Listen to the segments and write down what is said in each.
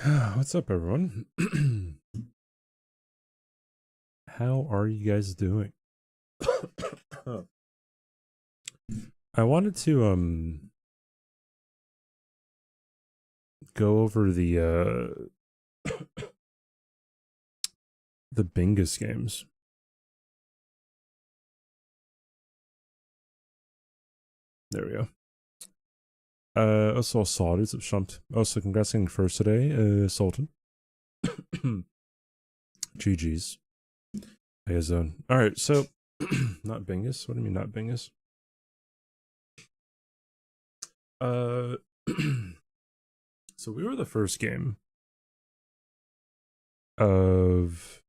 What's up, everyone? How are you guys doing? I wanted to go over the Bingus games. There we go. Also Saudis have jumped. Also, congrats on first today, Sultan. GG's. Hey, zone. All right, so not Bingus. What do you mean not Bingus? So we were the first game of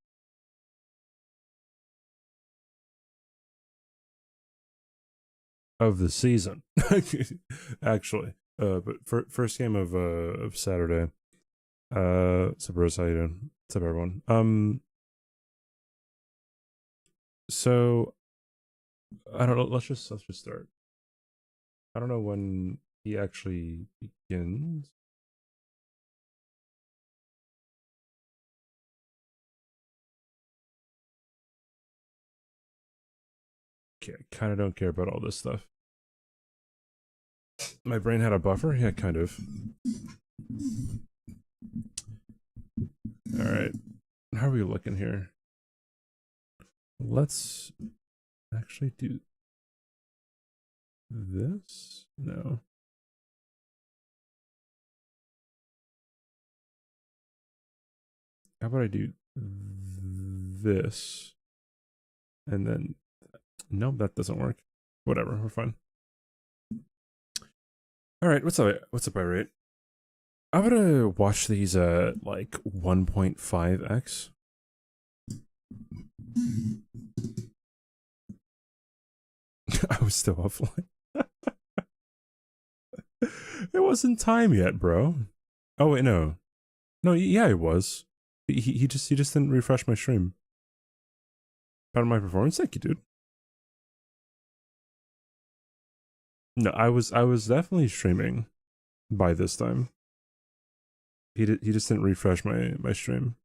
the season, actually. But first game of Saturday. What's up, Rose? How you doing? What's up, everyone? So I don't know. Let's just start. I don't know when he actually begins. Okay, I kind of don't care about all this stuff. My brain had a buffer? Yeah, kind of. Alright. How are we looking here? Let's actually do this? No. How about I do this? And then... Nope, that doesn't work. Whatever, we're fine. Alright, what's up, Irate? I'm gonna watch these at like 1.5x. I was still offline. It wasn't time yet, bro. Oh wait, no. No, yeah, it was. He just didn't refresh my stream. Part of my performance, thank you, dude. No, I was definitely streaming by this time. He just didn't refresh my stream.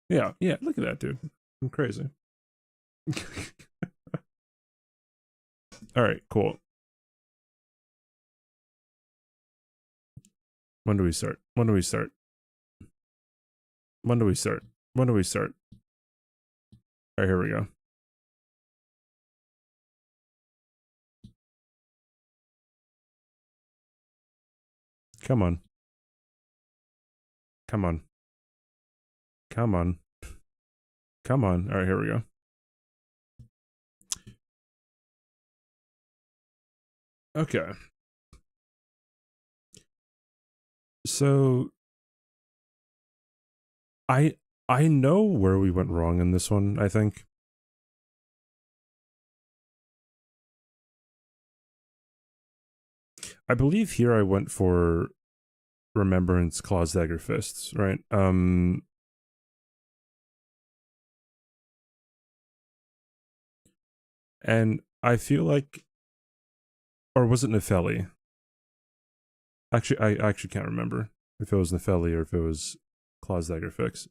Yeah, look at that, dude. I'm crazy. Alright, cool. When do we start? When do we start? When do we start? When do we start? Alright, here we go. Come on. Come on. Come on. Come on. Alright, here we go. Okay. So I know where we went wrong in this one, I think. I believe here I went for Remembrance, Claws, Dagger, Fists, right? And I feel like, or was it Nefeli? Actually, I actually can't remember if it was Nefeli or if it was Claws, Dagger, Fist.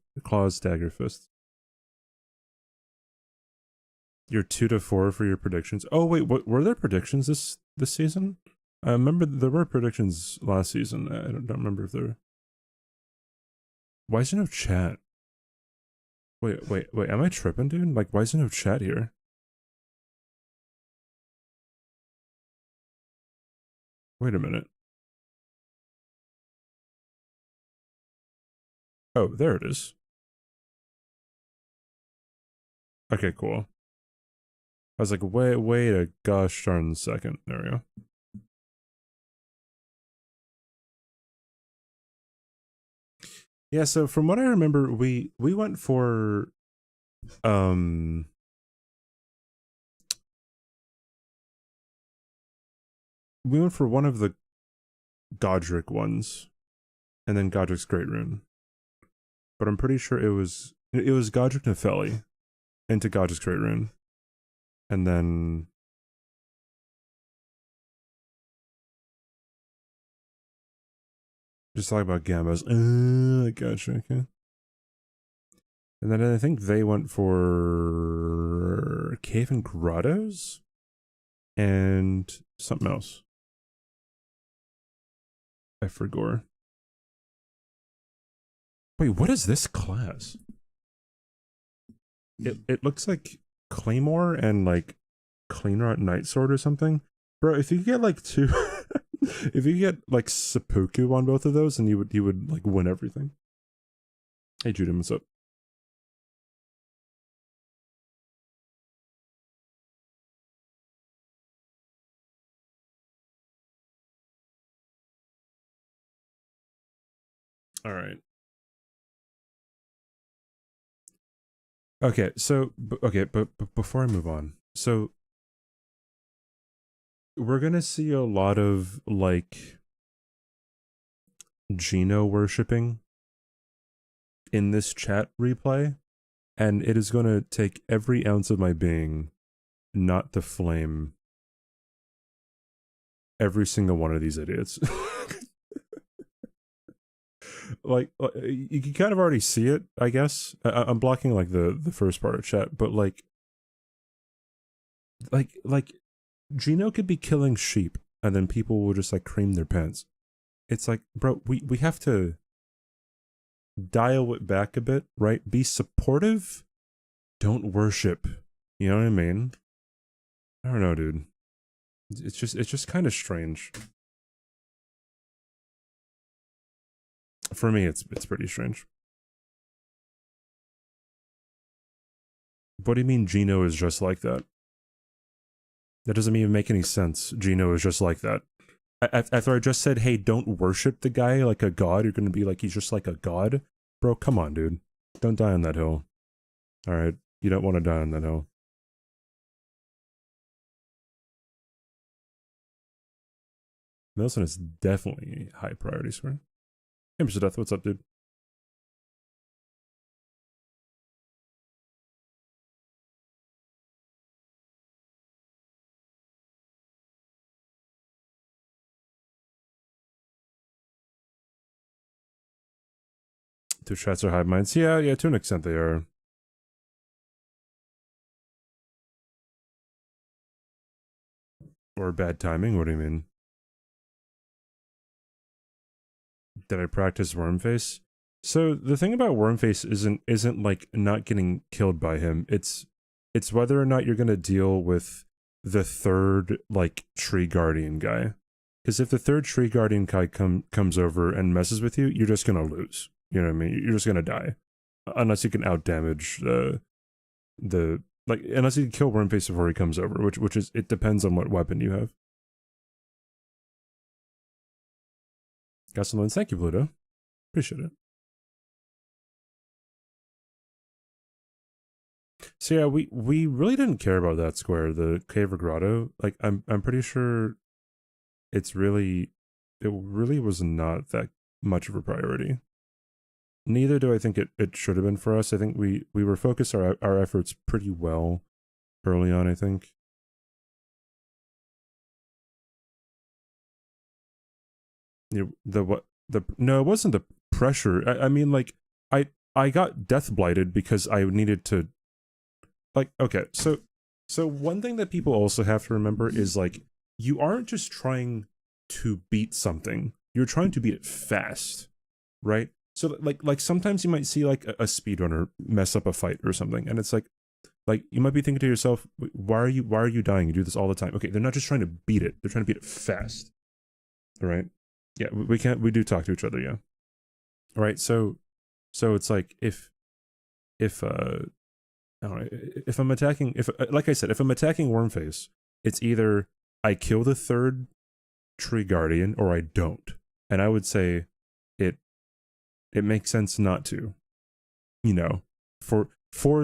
You're 2 to 4 for your predictions. Oh wait, what were there predictions this season? I remember there were predictions last season. I don't remember if there were. Why is there no chat? Wait, am I tripping, dude? Like, why is there no chat here? Wait a minute. Oh, there it is. Okay, cool. I was like, wait a gosh darn second. There we go. Yeah, so from what I remember, we went for we went for one of the Godric ones, and then Godric's Great Rune. But I'm pretty sure it was Godric Nefeli into Godric's Great Rune. And then Just talk about Gambas. I gotcha. Okay. And then I think they went for Cave and Grottos and something else. I forgot. Wait, what is this class? It looks like Claymore and like Cleaner at Night Sword or something. Bro, if you get like two if you get like seppuku on both of those, then you would like win everything. Hey Judah, what's up? All right. Okay, so but before I move on, so we're gonna see a lot of like Geno worshipping in this chat replay, and it is gonna take every ounce of my being not to flame every single one of these idiots. Like you can kind of already see it, I guess. I'm blocking like the first part of chat, but like Geno could be killing sheep and then people will just like cream their pants. It's like, bro, we have to dial it back a bit, right? Be supportive, don't worship. You know what I mean? I don't know, dude. It's just kind of strange. For me, it's pretty strange. What do you mean Geno is just like that? That doesn't even make any sense. Geno is just like that. After I just said, hey, don't worship the guy like a god, you're gonna be like, he's just like a god? Bro, come on, dude. Don't die on that hill. Alright, you don't want to die on that hill. Nelson is definitely high priority square. Hey, Mr. Death, what's up, dude? Two shots are hive minds. Yeah, to an extent they are. Or bad timing, what do you mean? Did I practice Wormface? So the thing about Wormface isn't like not getting killed by him. It's whether or not you're gonna deal with the third like tree guardian guy. Because if the third tree guardian guy comes over and messes with you, you're just gonna lose. You know what I mean? You're just gonna die. Unless you can out damage the like unless you can kill Wormface before he comes over, which is it depends on what weapon you have. Gasolines, thank you, Pluto. Appreciate it. So yeah, we really didn't care about that square, the Cave or Grotto. Like I'm pretty sure it really was not that much of a priority. Neither do I think it should have been for us. I think we were focused our efforts pretty well early on, I think. No, it wasn't the pressure. I mean like I got death blighted because I needed to like okay, so one thing that people also have to remember is like you aren't just trying to beat something. You're trying to beat it fast, right? So like sometimes you might see like a speedrunner mess up a fight or something, and it's like you might be thinking to yourself, why are you dying? You do this all the time. Okay, they're not just trying to beat it; they're trying to beat it fast. All right? Yeah, we do talk to each other. Yeah. All right. So it's like if I don't know, if I'm attacking, if like I said, if I'm attacking Wormface, it's either I kill the third tree guardian or I don't, and I would say it makes sense not to, you know, for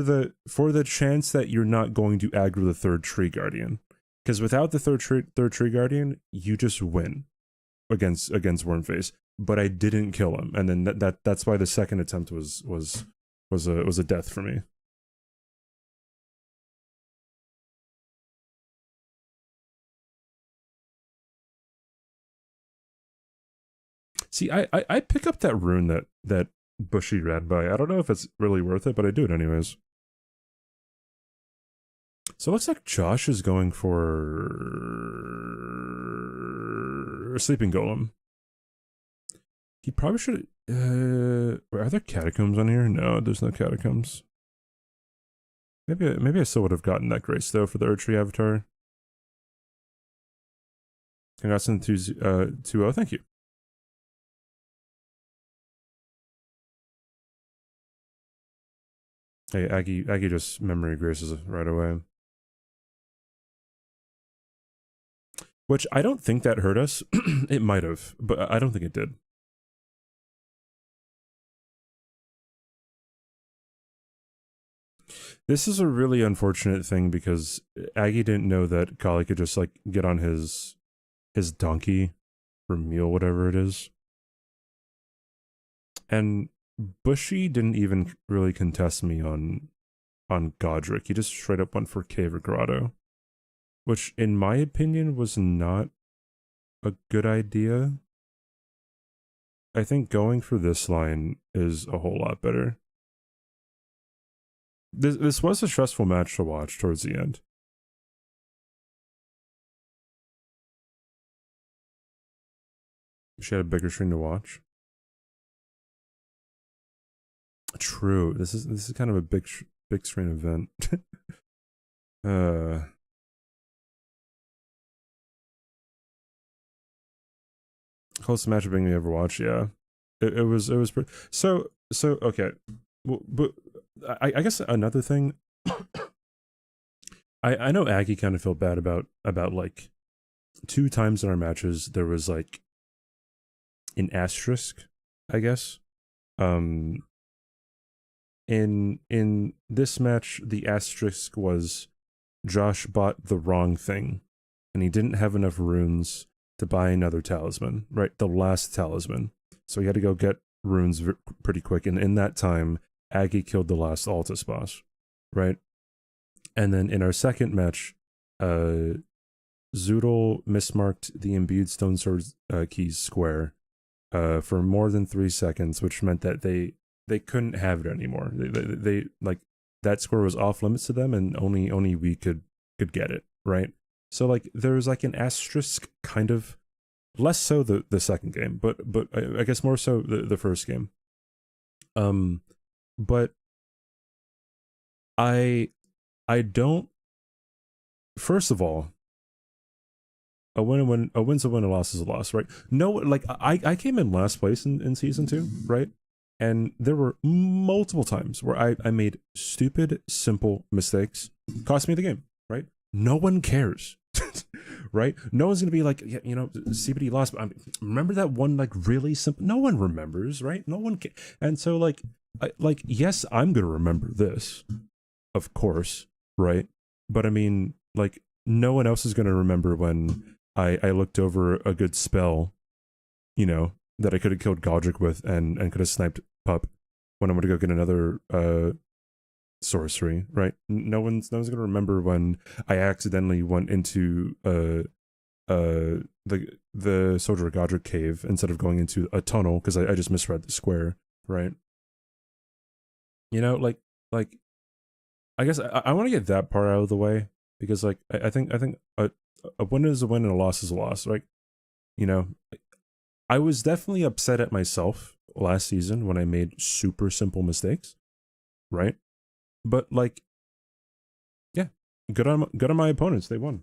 the chance that you're not going to aggro the third tree guardian, because without the third tree guardian, you just win against Wormface. But I didn't kill him, and then that's why the second attempt was a death for me. See, I pick up that rune that Bushy ran by. I don't know if it's really worth it, but I do it anyways. So it looks like Josh is going for Sleeping Golem. He probably should. Are there catacombs on here? No, there's no catacombs. Maybe I still would have gotten that grace though for the Erdtree avatar. Congrats on 2-0. Thank you. Hey, Aggie just memory graces right away. Which I don't think that hurt us. It might have, but I don't think it did. This is a really unfortunate thing because Aggie didn't know that Kali could just like get on his donkey or mule, whatever it is. And Bushy didn't even really contest me on Godric. He just straight up went for Cave or Grotto, which in my opinion was not a good idea. I think going for this line is a whole lot better. This was a stressful match to watch towards the end. She had a bigger screen to watch. True. This is kind of a big screen event. Closest matchup being we ever watched. Yeah, it was pretty. So okay. Well, but I guess another thing. I know Aggie kind of felt bad about like 2 times in our matches there was like an asterisk, I guess. In this match, the asterisk was Josh bought the wrong thing, and he didn't have enough runes to buy another talisman, right? The last talisman. So he had to go get runes pretty quick, and in that time, Aggie killed the last Altus boss, right? And then in our second match, Zoodle mismarked the imbued stone sword keys square for more than 3 seconds, which meant that they couldn't have it anymore. They like that score was off limits to them, and only we could get it, right? So like there was like an asterisk, kind of less so the second game, but I guess more so the first game. But I don't. First of all, a win's a win, a loss is a loss, right? No, like I came in last place in season 2, right? And there were multiple times where I made stupid, simple mistakes, cost me the game, right? No one cares, right? No one's gonna be like, yeah, you know, CBD lost, but remember that one like really simple. No one remembers, right? No one can. And so like, yes, I'm gonna remember this, of course, right? But I mean, like, no one else is gonna remember when I looked over a good spell, you know, that I could have killed Godric with and could have sniped Pup when I'm gonna go get another sorcery, right? No one's gonna remember when I accidentally went into the Soldier of Godric cave instead of going into a tunnel because I just misread the square, right? You know, like I guess I want to get that part out of the way because like I think a win is a win and a loss is a loss, right? You know, I was definitely upset at myself last season when I made super simple mistakes, right? But like, yeah, good on my opponents. They won.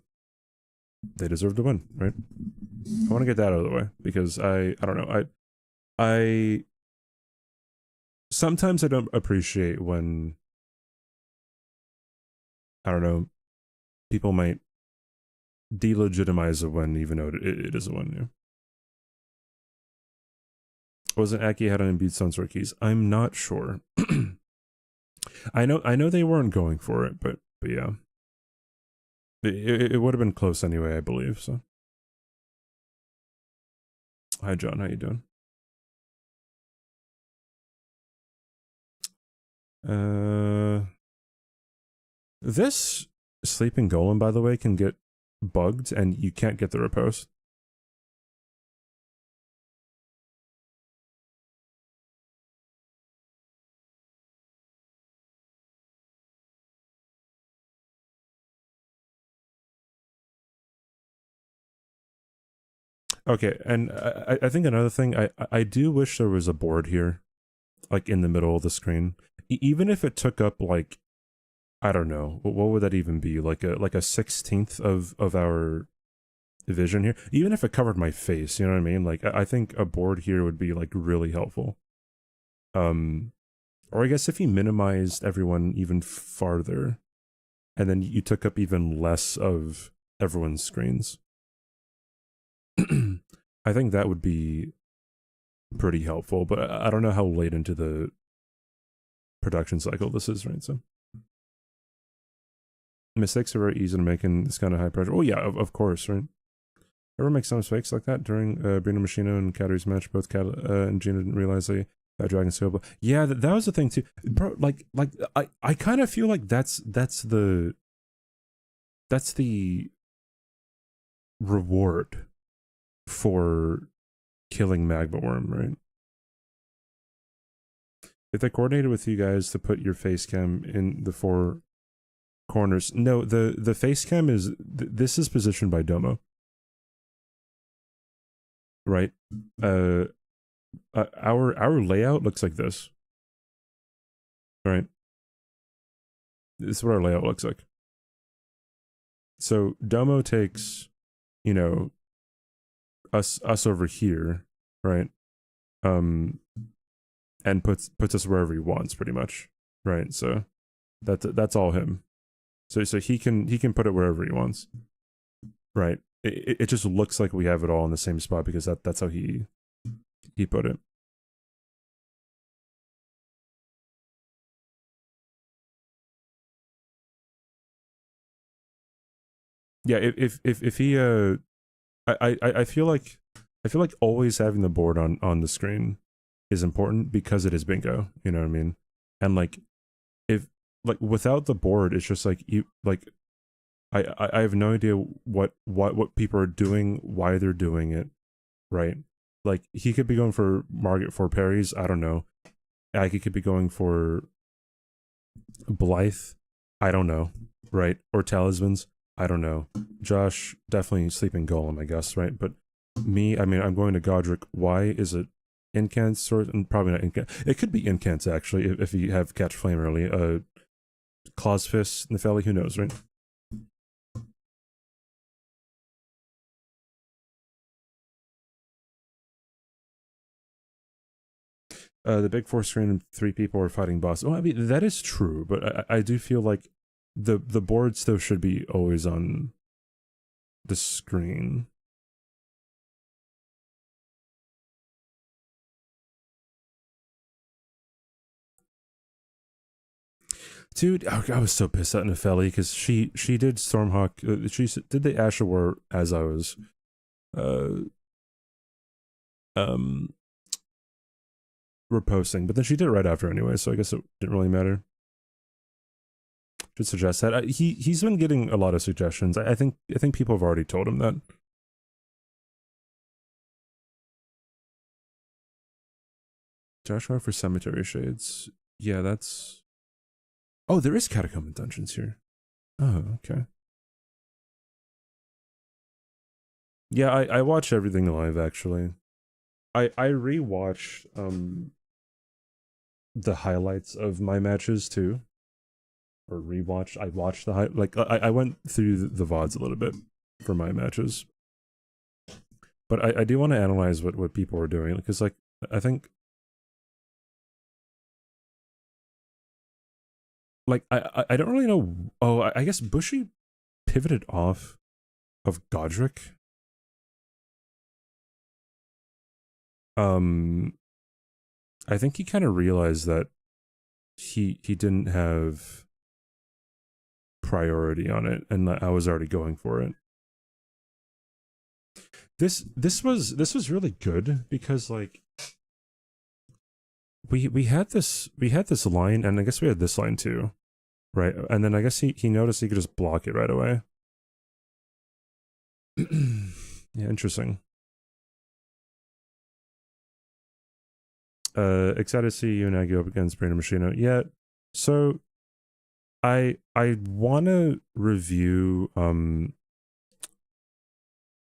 They deserve to win, right? I want to get that out of the way because I don't know. I sometimes I don't appreciate when, I don't know, people might delegitimize a win even though it is a win. Yeah. Wasn't Aki had on imbued stone sword keys? I'm not sure. I know they weren't going for it, but yeah, it would have been close anyway, I believe. So, hi John, how you doing? This sleeping golem, by the way, can get bugged, and you can't get the riposte. Okay, and I think another thing, I do wish there was a board here, like in the middle of the screen. Even if it took up like, I don't know, what would that even be? Like a 16th of our vision here. Even if it covered my face, you know what I mean? Like I think a board here would be like really helpful. Or I guess if you minimized everyone even farther, and then you took up even less of everyone's screens. I think that would be pretty helpful, but I don't know how late into the production cycle this is, right? So mistakes are very easy to make in this kind of high pressure. Oh yeah, of course, right? Ever make some mistakes like that during Bruno Machino and Kateri's match? Both Kat and Gina didn't realize they Dragon Silva. Yeah, that was the thing too, bro. Like I kind of feel like that's the reward for killing Magma Worm, right? If they coordinated with you guys to put your face cam in the four corners, no, the face cam is this is positioned by Domo, right? Our layout looks like this, right? This is what our layout looks like. So Domo takes, you know, us over here, right? And puts us wherever he wants, pretty much, right? So that's all him. So he can put it wherever he wants, right? It just looks like we have it all in the same spot because that's how he put it. Yeah, if he I feel like always having the board on the screen is important because it is bingo, you know what I mean? And like if like without the board, it's just like you like I have no idea what people are doing, why they're doing it, right? Like he could be going for Margaret for parries, I don't know. Aggie could be going for Blythe, I don't know, right? Or talismans, I don't know. Josh definitely sleeping golem, I guess, right? But me, I mean, I'm going to Godric. Why is it incants or probably not incants? It could be incants actually if you have catch flame early. Claws fist, Nefeli, who knows, right? The big four screen and 3 people are fighting boss. Oh, I mean that is true, but I do feel like the board still should be always on the screen. Dude, I was so pissed at Nefeli because she did Stormhawk. She did the Asher War as I was, uh, um, reposting, but then she did it right after anyway, so I guess it didn't really matter. Should suggest that he's been getting a lot of suggestions. I think people have already told him that. Joshua for Cemetery Shades. Yeah, that's. Oh, there is Catacomb Dungeons here. Oh, okay. Yeah, I watch everything live actually. I rewatched the highlights of my matches too, or rewatched. I watched I went through the VODs a little bit for my matches, but I do want to analyze what people are doing because like I think like I don't really know. Oh, I guess Bushy pivoted off of Godric. I think he kind of realized that he didn't have priority on it, and I was already going for it. This was really good because like we had this line, and I guess we had this line too, right? And then I guess he noticed he could just block it right away. Yeah, interesting. Excited to see you and Aggie up against Bruno Machino. Yeah, so I want to review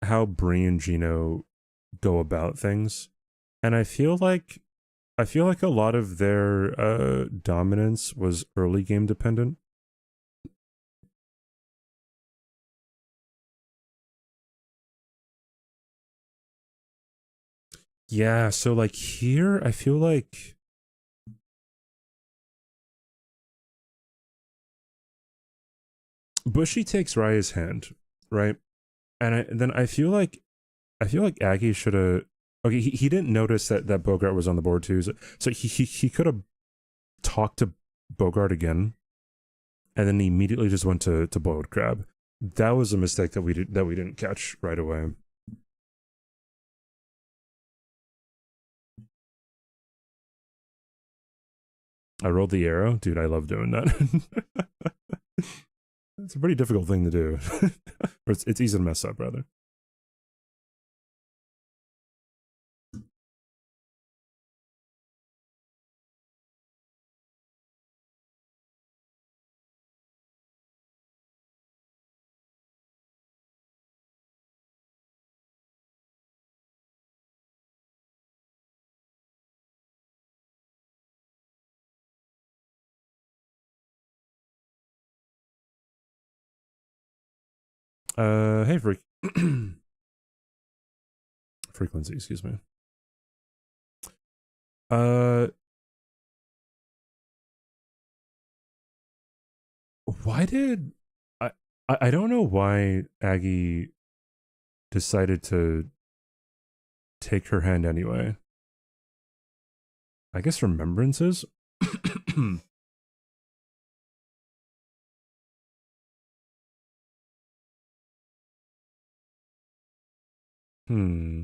how Brie and Gino go about things. And I feel like a lot of their dominance was early game dependent. Yeah, so like here I feel like Bushy takes Raya's hand, right? And then I feel like Aggie should have. Okay, he didn't notice that Bogart was on the board too, so he could have talked to Bogart again, and then he immediately just went to Boiled Crab. That was a mistake that we didn't catch right away. I rolled the arrow, dude. I love doing that. It's a pretty difficult thing to do, or it's easy to mess up rather. Hey, frequency, excuse me. Uh, why did I? I don't know why Aggie decided to take her hand anyway. I guess remembrances. Hmm.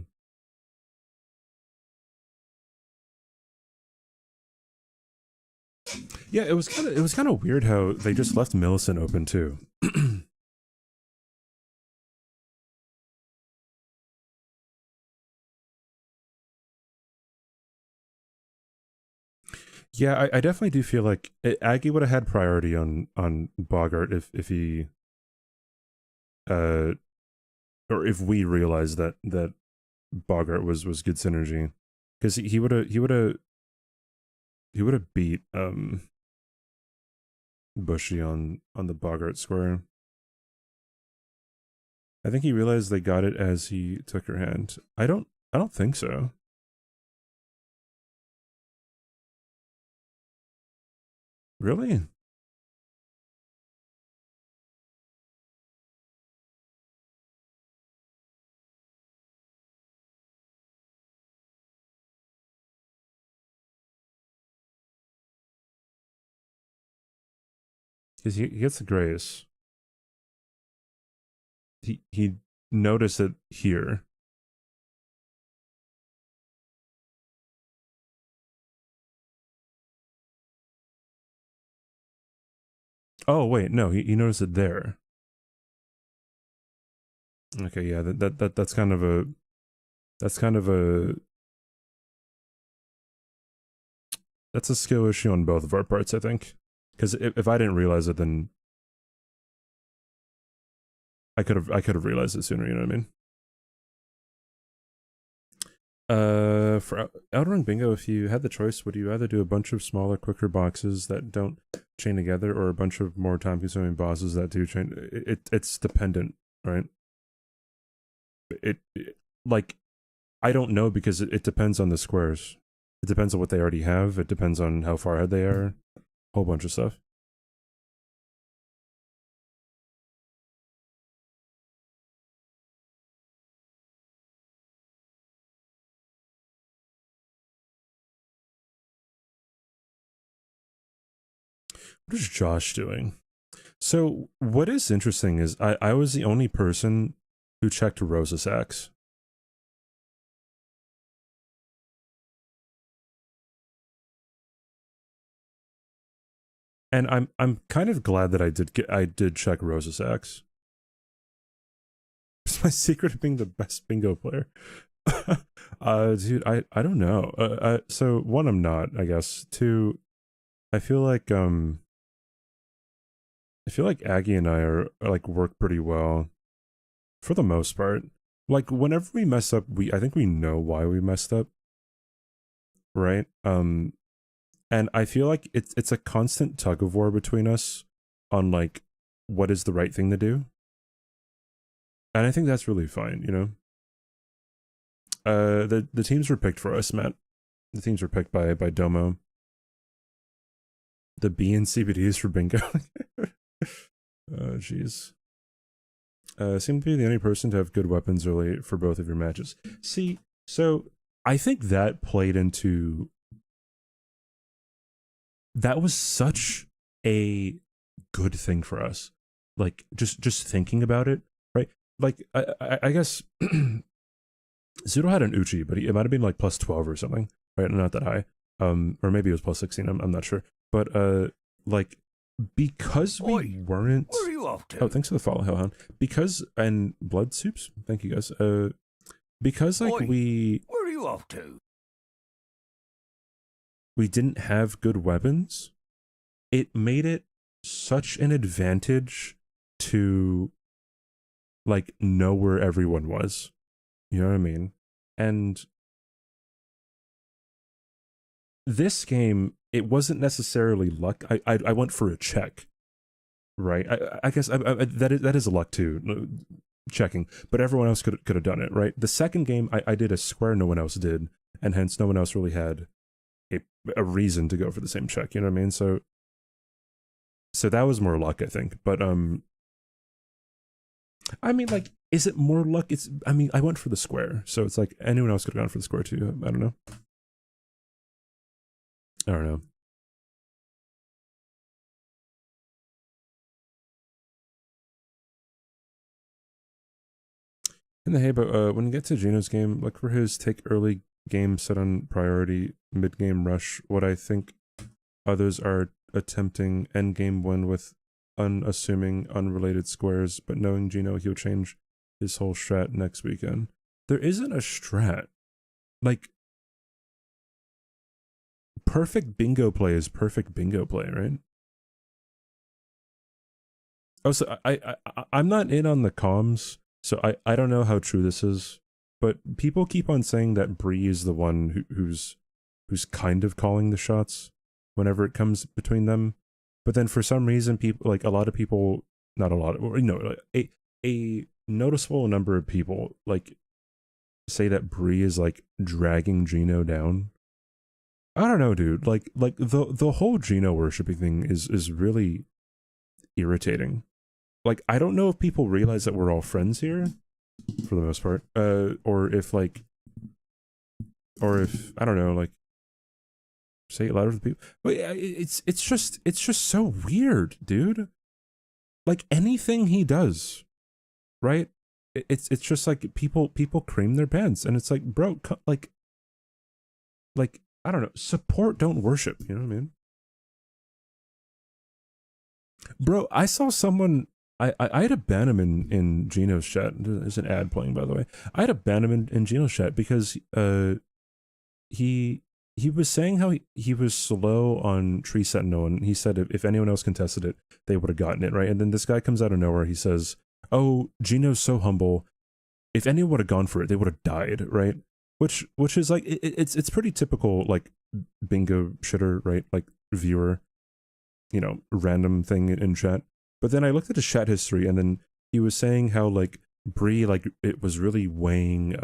Yeah, it was kind of weird how they just left Millicent open too. Yeah, I definitely do feel like Aggie would have had priority on Bogart if he uh or if we realized that Bogart was good synergy, because he would have beat Bushy on the Bogart square. I think he realized they got it as he took her hand. I don't think so. Really? Because he gets the grace. He noticed it here. Oh wait, no, he noticed it there. Okay, yeah, that's kind of a that's a skill issue on both of our parts, I think. Because if I didn't realize it, then I could have realized it sooner. You know what I mean? For Outrun Bingo, if you had the choice, would you either do a bunch of smaller, quicker boxes that don't chain together, or a bunch of more time-consuming bosses that do chain? It's dependent, right? It like I don't know, because it depends on the squares. It depends on what they already have. It depends on how far ahead they are. Whole bunch of stuff. What is Josh doing? So what is interesting is I was the only person who checked Rosa Sachs, and I'm kind of glad that I did check Rosa Sachs. It's my secret of being the best bingo player. Dude, I don't know. So one, I'm not. I guess two, I feel like I feel like Aggie and I are like work pretty well for the most part. like whenever we mess up, I think we know why we messed up, right? And I feel like it's a constant tug of war between us on like what is the right thing to do. And I think that's really fine, you know. The teams were picked for us, Matt. The teams were picked by Domo. The B and CBDs for bingo. Jeez. Seem to be the only person to have good weapons early for both of your matches. See, so I think that played into. That was such a good thing for us. Like just thinking about it, right? Like I guess Zoodle had an Uchi, but it might have been like plus 12 or something, right? Not that high. Or maybe it was plus 16. I'm not sure. But like because we weren't. Where are you off to? Oh, thanks for the follow, Hellhound. Because and Blood Soups, thank you guys. Because like where are you off to? We didn't have good weapons. It made it such an advantage to like know where everyone was. You know what I mean? And this game, it wasn't necessarily luck. I went for a check, right? I guess that is a luck too, checking. But everyone else could have done it, right? The second game, I did a square no one else did, and hence no one else really had a reason to go for the same check. You know what I mean? So that was more luck, I think. But I mean, like, is it more luck? I mean, I went for the square, so it's like anyone else could have gone for the square too. I don't know. I don't know. And hey, but when you get to Gino's game, look for his take early game set on priority, mid game rush. What I think others are attempting end game win with unassuming, unrelated squares, but knowing Gino, he'll change his whole strat next weekend. There isn't a strat. Like, perfect bingo play is perfect bingo play, right? Oh, so I'm not in on the comms, so I don't know how true this is, but people keep on saying that Bree is the one who's kind of calling the shots whenever it comes between them. But then for some reason, people, like a lot of people, not a lot, or you know, a noticeable number of people like say that Bree is like dragging Gino down. I don't know, dude. Like the whole Gino worshipping thing is really irritating. Like, I don't know if people realize that we're all friends here, for the most part, or if I don't know, like, say it louder to people. But it's just so weird, dude. Like anything he does, right? It's just like people cream their pants, and it's like, bro, like I don't know, support, don't worship. You know what I mean? Bro, I saw someone. I had to ban him in Gino's chat. There's an ad playing, by the way. I had to ban him in Gino's chat because he was saying how he was slow on Tree Sentinel, and he said if anyone else contested it, they would have gotten it, right? And then this guy comes out of nowhere. He says, "Oh, Gino's so humble. If anyone would have gone for it, they would have died," right? Which is like it's pretty typical, like bingo shitter, right? Like viewer, you know, random thing in chat. But then I looked at his chat history, and then he was saying how like Bree, like it was really weighing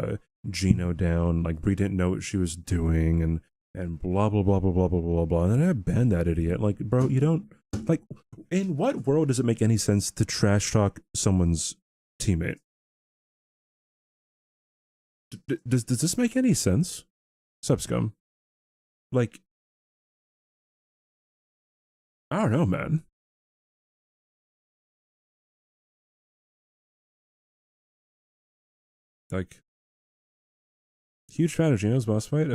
Gino down. Like Bree didn't know what she was doing, and blah blah blah blah blah blah blah blah. And then I banned that idiot. Like, bro, you don't like. In what world does it make any sense to trash talk someone's teammate? Does this make any sense? Subscum. Like, I don't know, man. Like, huge fan of Gino's boss fight.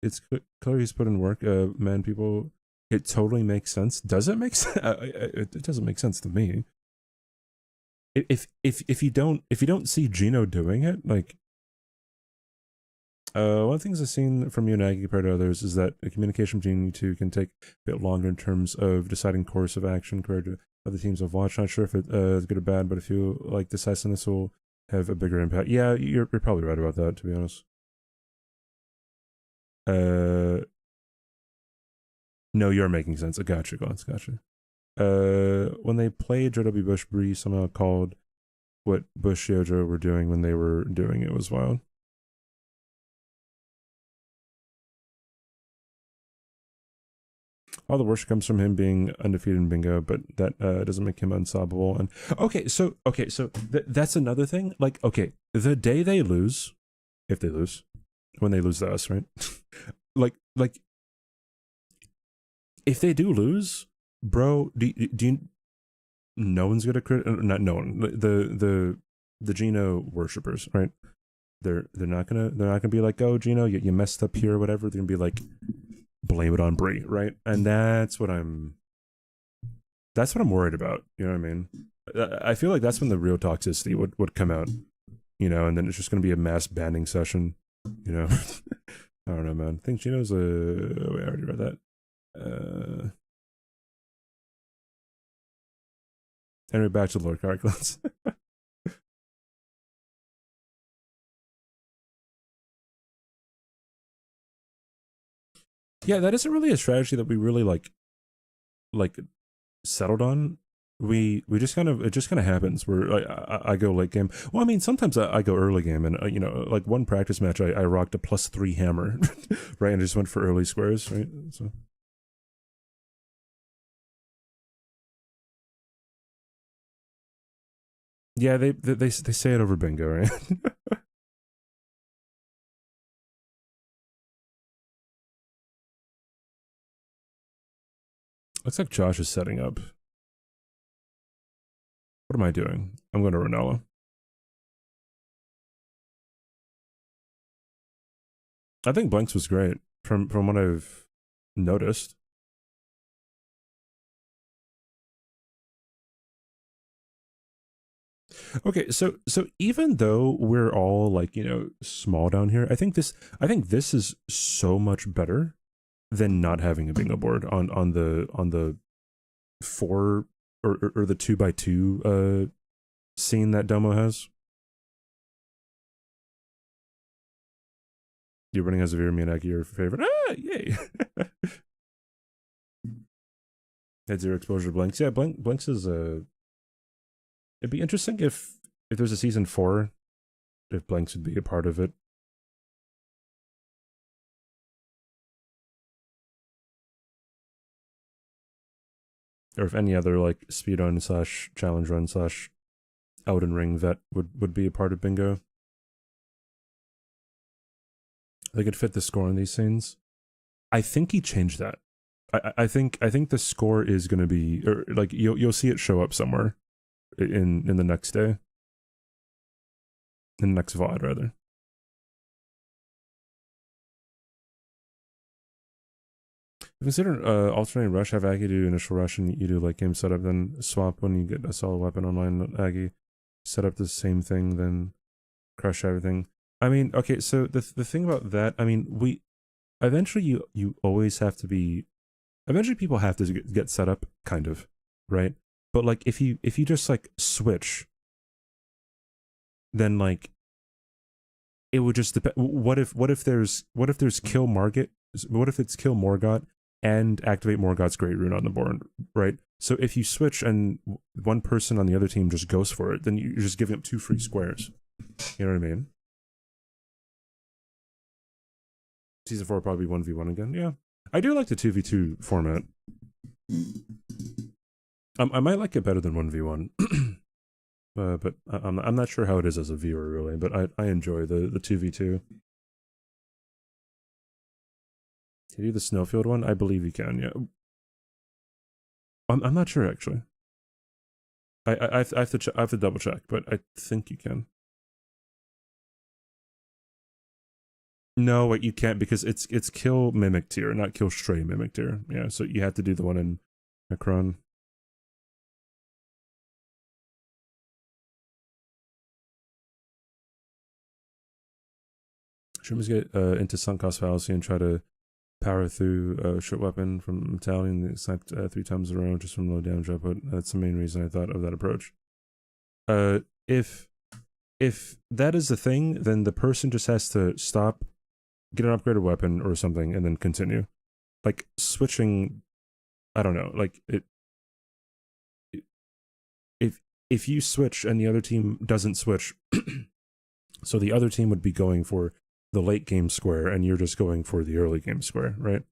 It's clear he's put in work. Man, people, it totally makes sense. Does it make sense? It doesn't make sense to me. If you don't see Gino doing it, like, one of the things I've seen from you and Aggie compared to others is that the communication between you two can take a bit longer in terms of deciding course of action compared to other teams I've watched. Not sure if it's good or bad, but I feel like decisiveness will have a bigger impact. Yeah, you're probably right about that, to be honest. No, you're making sense. I gotcha, Glance, gotcha. When they played JW Bush, Bree somehow called what Bush Yojo were doing when they were doing it was wild. All the worship comes from him being undefeated in bingo, but that doesn't make him unstoppable. And so that's another thing. Like, okay, the day they lose, if they lose, when they lose to us, right? like, if they do lose, bro, do you? No one's gonna not no one. The Gino worshippers, right? They're not gonna be like, oh, Gino, you messed up here or whatever. They're gonna be like, blame it on Brie, right? And that's what I'm worried about. You know what I mean? I feel like that's when the real toxicity would come out, you know, and then it's just going to be a mass banning session, you know. I don't know, man. I think Gino's wait, I already read that. Anyway, back to Lord Carclans. Yeah, that isn't really a strategy that we really like settled on. We just kind of, it just kind of happens where I go late game. Well, I mean, sometimes I go early game, and you know, like one practice match I rocked a +3 hammer, right, and just went for early squares, right? So yeah, they say it over bingo, right? Looks like Josh is setting up. What am I doing? I'm going to Ronella. I think Blanks was great from what I've noticed. Okay, so even though we're all like, you know, small down here, I think this is so much better than not having a bingo board on the 4 or the 2x2 scene that Domo has. You're running as a Vera Miyazaki, your favorite. Ah, yay! Had 0 exposure to Blanks. Yeah, Blanks is a. It'd be interesting if there's a season 4, if Blanks would be a part of it. Or if any other like speed run / challenge run / Elden Ring vet would be a part of bingo. They could fit the score in these scenes. I think he changed that. I think the score is going to be, or like you'll see it show up somewhere in the next day, in the next VOD rather. Consider alternating rush, have Aggie do initial rush and you do late game setup, then swap when you get a solid weapon online. Aggie set up the same thing, then crush everything. I mean, okay, so the thing about that, I mean, we eventually you always have to be, eventually people have to get set up, kind of, right? But like if you just like switch, then like it would just depend. What if there's kill Margit? What if it's kill Morgott and activate Morgott's Great Rune on the board, right? So if you switch and one person on the other team just goes for it, then you're just giving up 2 free squares. You know what I mean? Season 4 will probably be 1v1 again. Yeah, I do like the 2v2 format. I might like it better than 1v1. But I'm not sure how it is as a viewer really, but I enjoy the 2v2. Can you do the Snowfield one? I believe you can. Yeah. I'm not sure actually. I have to double check, but I think you can. No, wait, you can't because it's kill Mimic tier, not kill Stray Mimic tier. Yeah, so you have to do the one in Necron. Shrooms get into sunk cost fallacy and try to power through a short weapon from Italian and sniped 3 times in a row just from low damage output. That's the main reason I thought of that approach. If if that is the thing, then the person just has to stop, get an upgraded weapon or something, and then continue. Like switching, I don't know. Like if you switch and the other team doesn't switch, so the other team would be going for the late game square, and you're just going for the early game square, right?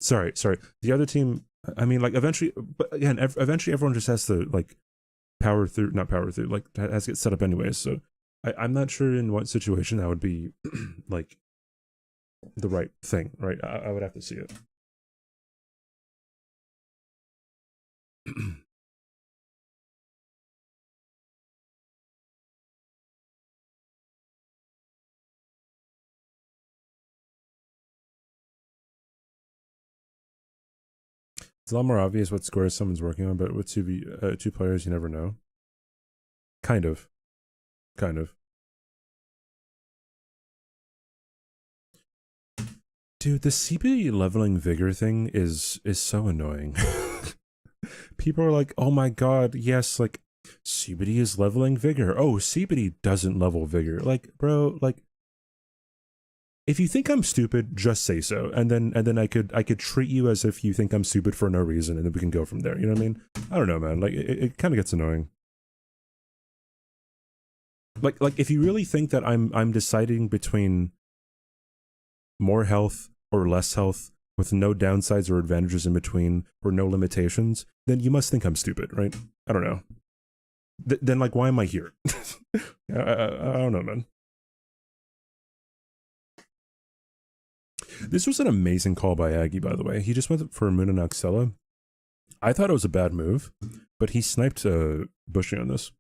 Sorry. The other team. I mean, like eventually, but again, eventually everyone just has to like not power through, like has to get set up anyways. So I'm not sure in what situation that would be like the right thing, right? I would have to see it. It's a lot more obvious what squares someone's working on, but with two players, you never know. Kind of. Dude, the CBD leveling vigor thing is so annoying. People are like, "Oh my god, yes, like CBD is leveling vigor. Oh, CBD doesn't level vigor." Like, bro, like if you think I'm stupid, just say so, and then I could treat you as if you think I'm stupid for no reason, and then we can go from there. You know what I mean? I don't know, man. Like it kind of gets annoying. Like if you really think that I'm deciding between more health or less health with no downsides or advantages in between or no limitations, then you must think I'm stupid, right? I don't know. Then like, why am I here? I don't know, man. This was an amazing call by Aggie, by the way. He just went for Moon and Oxella. I thought it was a bad move, but he sniped Bushy on this.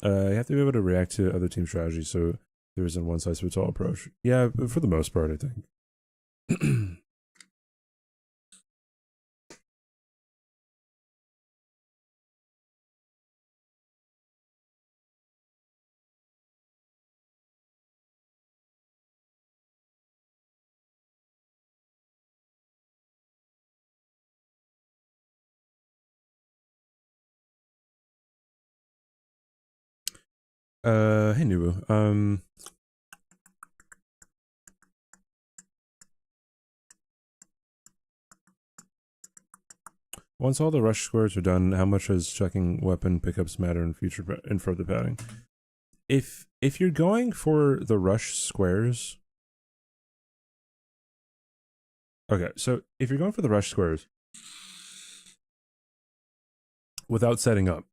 You have to be able to react to other team strategy, so there isn't one size fits all approach. Yeah, for the most part, I think. Hey Nubu. Once all the rush squares are done, how much does checking weapon pickups matter in further padding? If you're going for the rush squares, okay. So if you're going for the rush squares without setting up,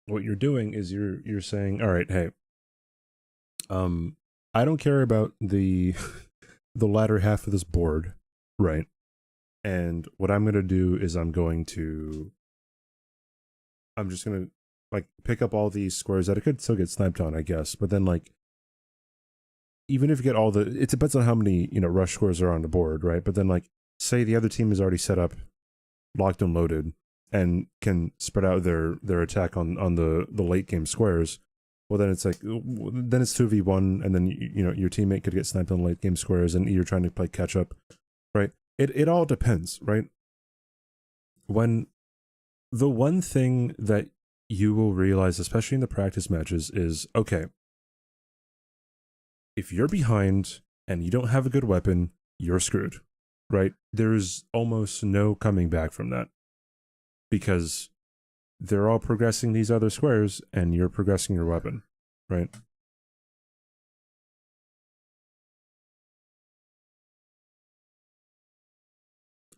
what you're doing is you're saying, all right, hey, I don't care about the the latter half of this board, right? And what I'm gonna do is I'm just gonna like pick up all these squares that it could still get sniped on, I guess. But then like even if you get all the, it depends on how many rush squares are on the board, right? But then like say the other team is already set up, locked and loaded, and can spread out their attack on the late game squares. Well, then it's like then it's 2v1, and then your teammate could get sniped on late game squares, and you're trying to play catch up, right? It all depends, right? When the one thing that you will realize, especially in the practice matches, is okay, if you're behind and you don't have a good weapon, you're screwed, right? There's almost no coming back from that because they're all progressing these other squares and you're progressing your weapon, right?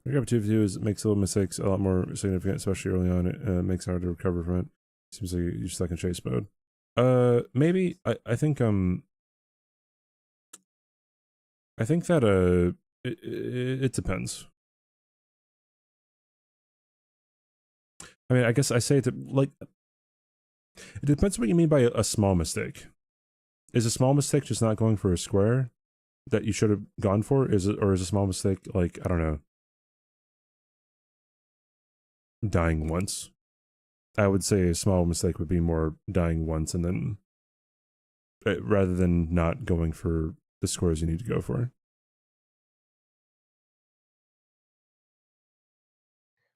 Recovery 2 is makes little mistakes a lot more significant, especially early on. It makes it hard to recover from it. Seems like you're stuck in chase mode. Maybe I think I think that it depends. I mean, I guess I say it like it depends what you mean by a small mistake. Is a small mistake just not going for a square that you should have gone for? Is it, or is a small mistake like, I don't know, dying once? I would say a small mistake would be more dying once and then rather than not going for the squares you need to go for.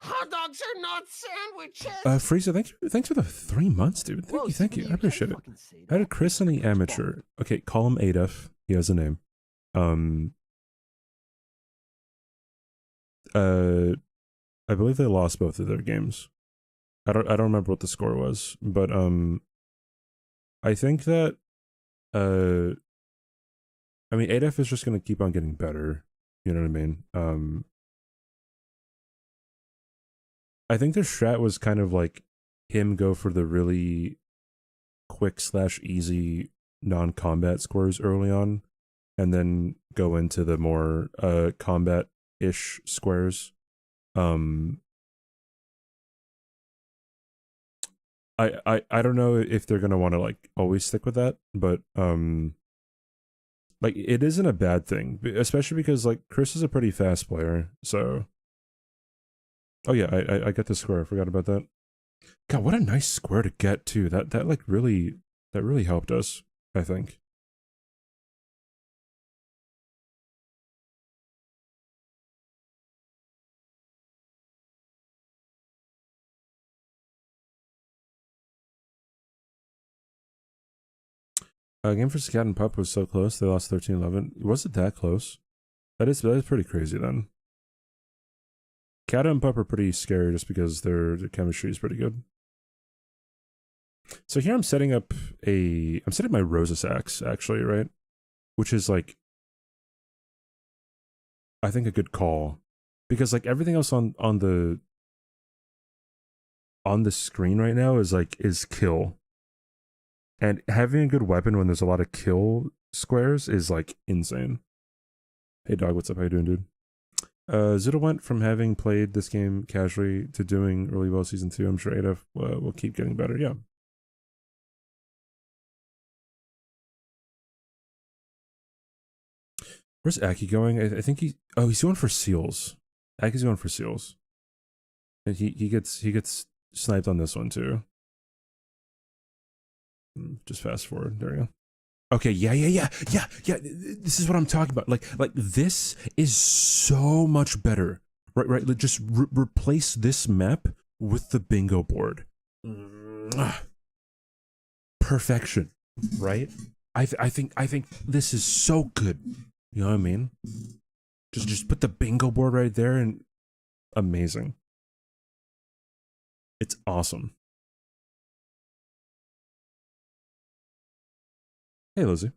Hot dogs are not sandwiches. Frieza, thanks for the 3 months, dude. Thank you. I appreciate it. How did Chris and the amateur? Okay, call him Adef. He has a name. I believe they lost both of their games. I don't remember what the score was, but I think that I mean Adef is just gonna keep on getting better. You know what I mean? I think their strat was kind of like him go for the really quick / easy non-combat scores early on, and then go into the more combat-ish squares. I don't know if they're gonna want to like always stick with that, but like it isn't a bad thing, especially because like Chris is a pretty fast player, so. Oh yeah, I get the square. I forgot about that. God, what a nice square to get too. That like really helped us, I think. Game for Scat and Pup was so close. They lost 13-11. Was it that close? That is pretty crazy then. Cat and Pup are pretty scary just because their chemistry is pretty good. So here I'm setting my Rosa axe actually, right? Which is like, I think a good call, because like everything else on the screen right now is kill, and having a good weapon when there's a lot of kill squares is like insane. Hey dog, what's up? How you doing, dude? Zuda went from having played this game casually to doing really well season 2. I'm sure Adef will keep getting better. Yeah. Where's Aki going? I think he's going for seals. Aki's going for seals. And he gets sniped on this one too. Just fast forward. There we go. Okay, yeah. This is what I'm talking about. Like this is so much better. Right. Like, just replace this map with the bingo board. Perfection. Right? I think this is so good. You know what I mean? Just put the bingo board right there, and amazing. It's awesome. Hey, Lizzie.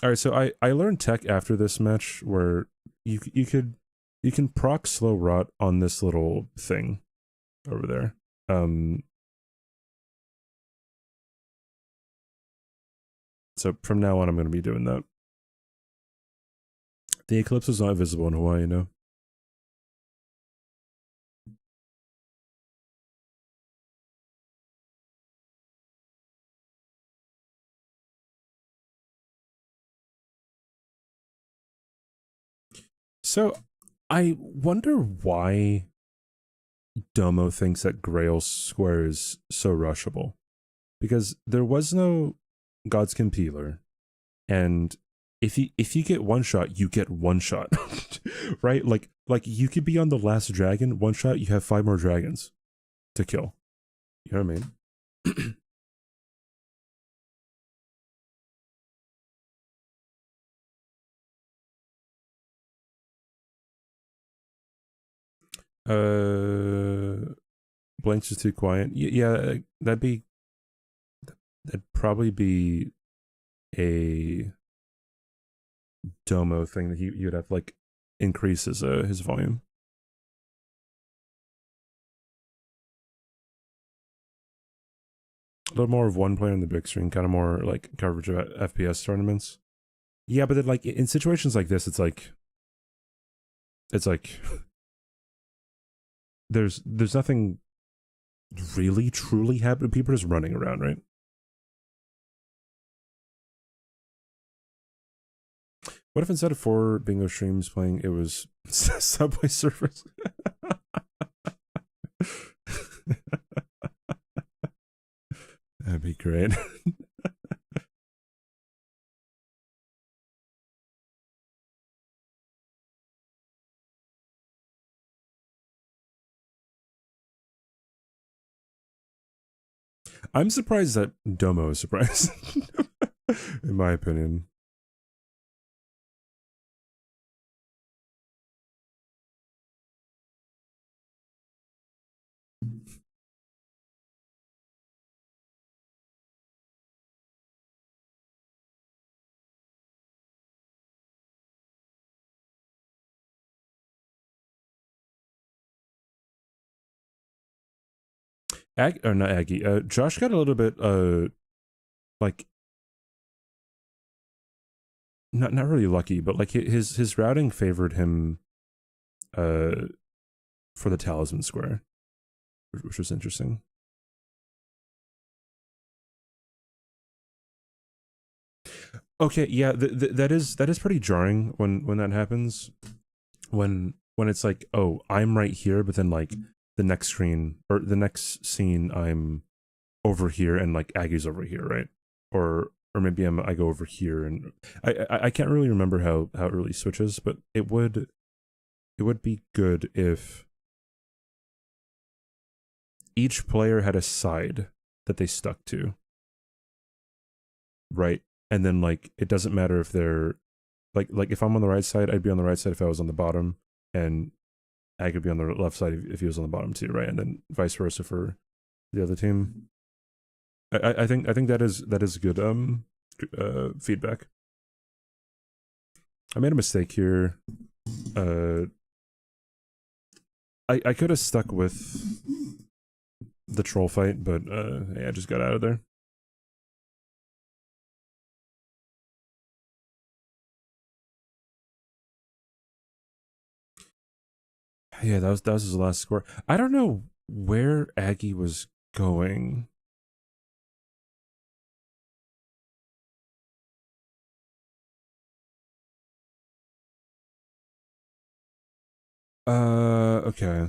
All right, so I learned tech after this match where you can proc slow rot on this little thing over there. So from now on, I'm going to be doing that. The eclipse is not visible in Hawaii, no. So I wonder why Domo thinks that Grail Square is so rushable. Because there was no Godskin Peeler, and if you get one shot, you get one shot. Right? Like you could be on the last dragon, one shot, you have 5 more dragons to kill. You know what I mean? Blanks is too quiet. Yeah, that'd probably be a Domo thing that you'd have to like increase his volume. A little more of one player in the big screen, kind of more like coverage of FPS tournaments. Yeah, but then like in situations like this, it's like there's nothing really truly happening. People are just running around, right? What if instead of 4 bingo streams playing, it was Subway Surfers? That'd be great. I'm surprised that Domo is surprised, in my opinion. Or not Aggie. Josh got a little bit like not really lucky, but like his routing favored him for the talisman square, which was interesting. Okay, yeah, that is pretty jarring when that happens. When it's like, oh, I'm right here, but then like the next screen or the next scene, I'm over here and like Aggie's over here, right? Or maybe I go over here and I can't really remember how it really switches, but it would be good if each player had a side that they stuck to, right? And then like it doesn't matter if they're like if I'm on the right side, I'd be on the right side if I was on the bottom, and Ag would be on the left side if he was on the bottom too, right? And then vice versa for the other team. I think that is good feedback. I made a mistake here. I could have stuck with the troll fight, but yeah, I just got out of there. Yeah, that was his last score. I don't know where Aggie was going. Okay.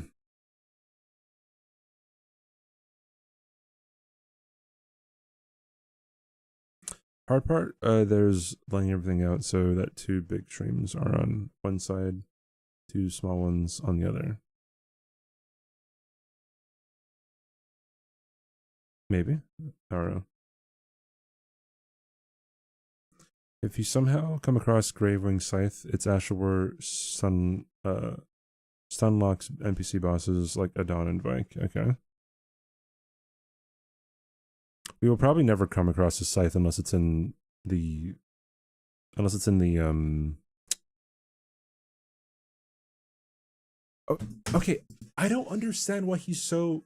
Hard part, there's laying everything out so that two big streams are on one side, two small ones on the other. Maybe. I don't know. If you somehow come across Gravewing Scythe, it's Asherwar Stunlocks NPC bosses like Adon and Vike. Okay. We will probably never come across a Scythe unless it's in the Oh, okay. I don't understand why he's so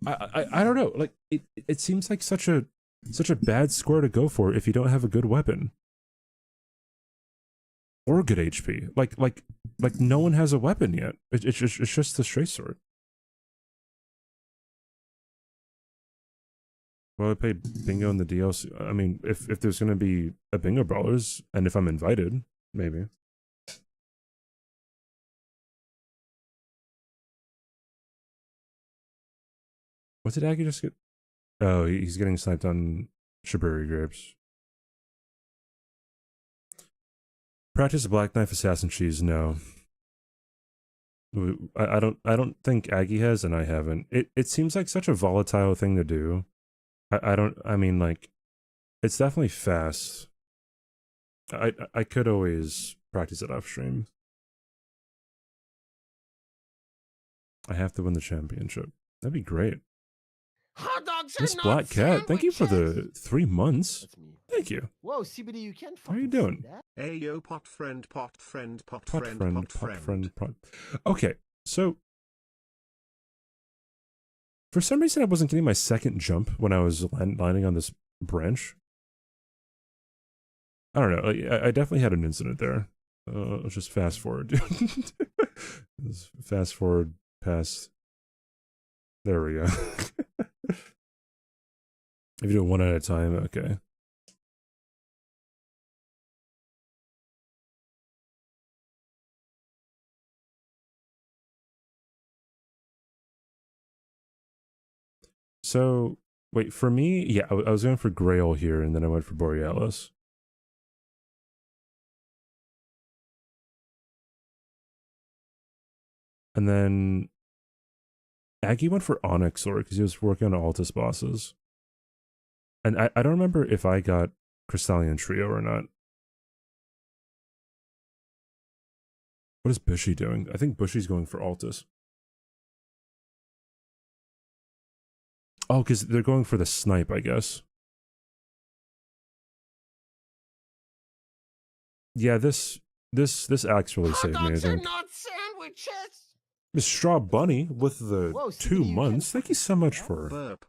I don't know. Like it seems like such a bad score to go for if you don't have a good weapon or good HP. Like no one has a weapon yet. It's just the straight sword. Well, I played bingo in the DLC. I mean, if there's gonna be a bingo brawlers, and if I'm invited, maybe. What did Aggie just get? Oh, he's getting sniped on Shiburi grapes. Practice Black Knife Assassin Cheese? No. I don't think Aggie has, and I haven't. It seems like such a volatile thing to do. I don't. I mean, like, it's definitely fast. I could always practice it off stream. I have to win the championship. That'd be great. Hot dogs are Miss not Black Cat, thank you for sandwiches. the 3 months. That's me. Thank you. Whoa, CBD, you can't How are you fucking doing? say that. Hey yo, pot friend, pot friend, pot, Pot friend, friend, pot, pot friend. friend, pot. Okay, so for some reason I wasn't getting my second jump when I was landing on this branch. I don't know. I definitely had an incident there. Let's just fast forward. Let's fast forward past. There we go. If you do it one at a time, okay. So, wait, for me, yeah, I was going for Grail here, and then I went for Borealis. And then Aggie went for Onyx Lord because he was working on Altus bosses. And I don't remember if I got Crystallian Trio or not. What is Bushy doing? I think Bushy's going for Altus. Oh, because they're going for the snipe, I guess. Yeah, this axe really Hot saved me, I dogs are think. not sandwiches. Miss Straw Bunny with the Whoa, 2 CBD, you months. can't Thank you so much Burp.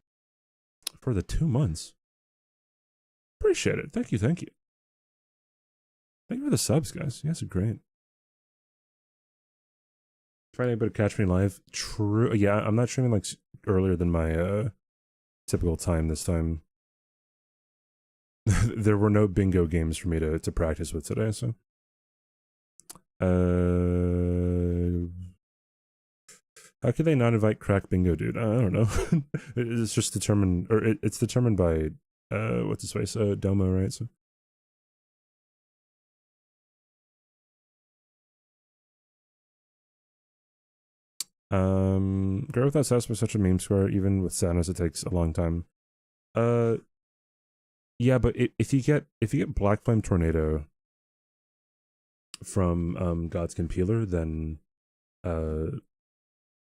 for the 2 months. Appreciate it. Thank you. Thank you for the subs, guys. You guys are great. Trying to catch me live. True. Yeah, I'm not streaming like earlier than my typical time this time. There were no bingo games for me to practice with today, so. How could they not invite Crack Bingo, dude? I don't know. It's just determined, or it's determined by what's his face, Domo, right? So. Girl Without Sass was such a meme square. Even with sadness, it takes a long time. Yeah, but if you get Black Flame Tornado from Godskin Peeler, then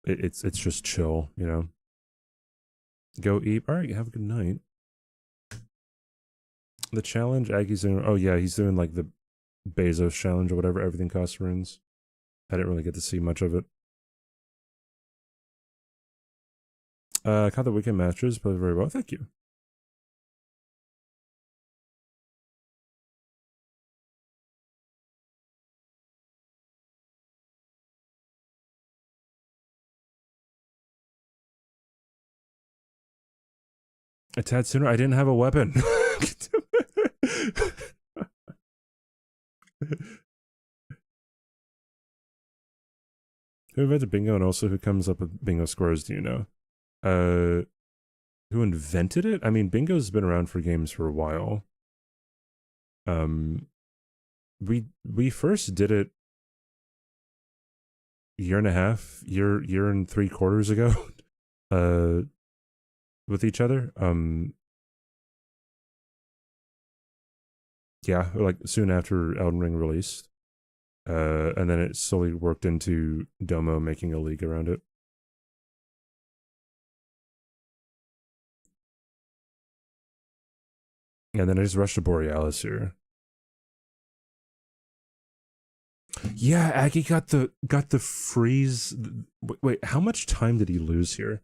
it's just chill, you know. Go eat. All right, have a good night. The challenge Aggie's doing. Oh yeah, he's doing like the Bezos challenge or whatever. Everything costs runes. I didn't really get to see much of it. Caught the weekend matches, played very well. Thank you. A tad sooner. I didn't have a weapon. Who invented bingo and also who comes up with bingo scores, do you know? Who invented it? I mean, bingo's been around for games for a while. We first did it year and 3/4 ago. With each other. Yeah, like soon after Elden Ring released. And then it slowly worked into Domo making a league around it. And then I just rushed to Borealis here. Yeah, Aggie got the freeze. Wait, how much time did he lose here?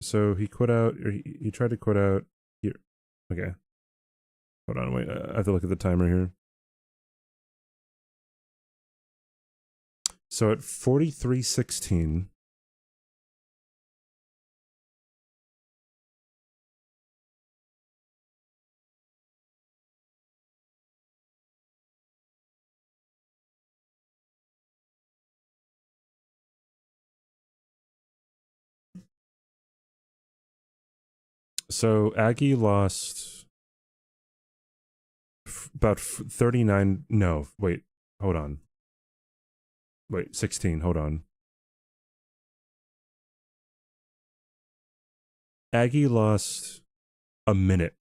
So he quit out, or he tried to quit out here. Okay. Hold on, wait. I have to look at the timer here. So at 43:16. So Aggie lost about 39. No, wait. Hold on. Wait, 16. Hold on. Aggie lost a minute.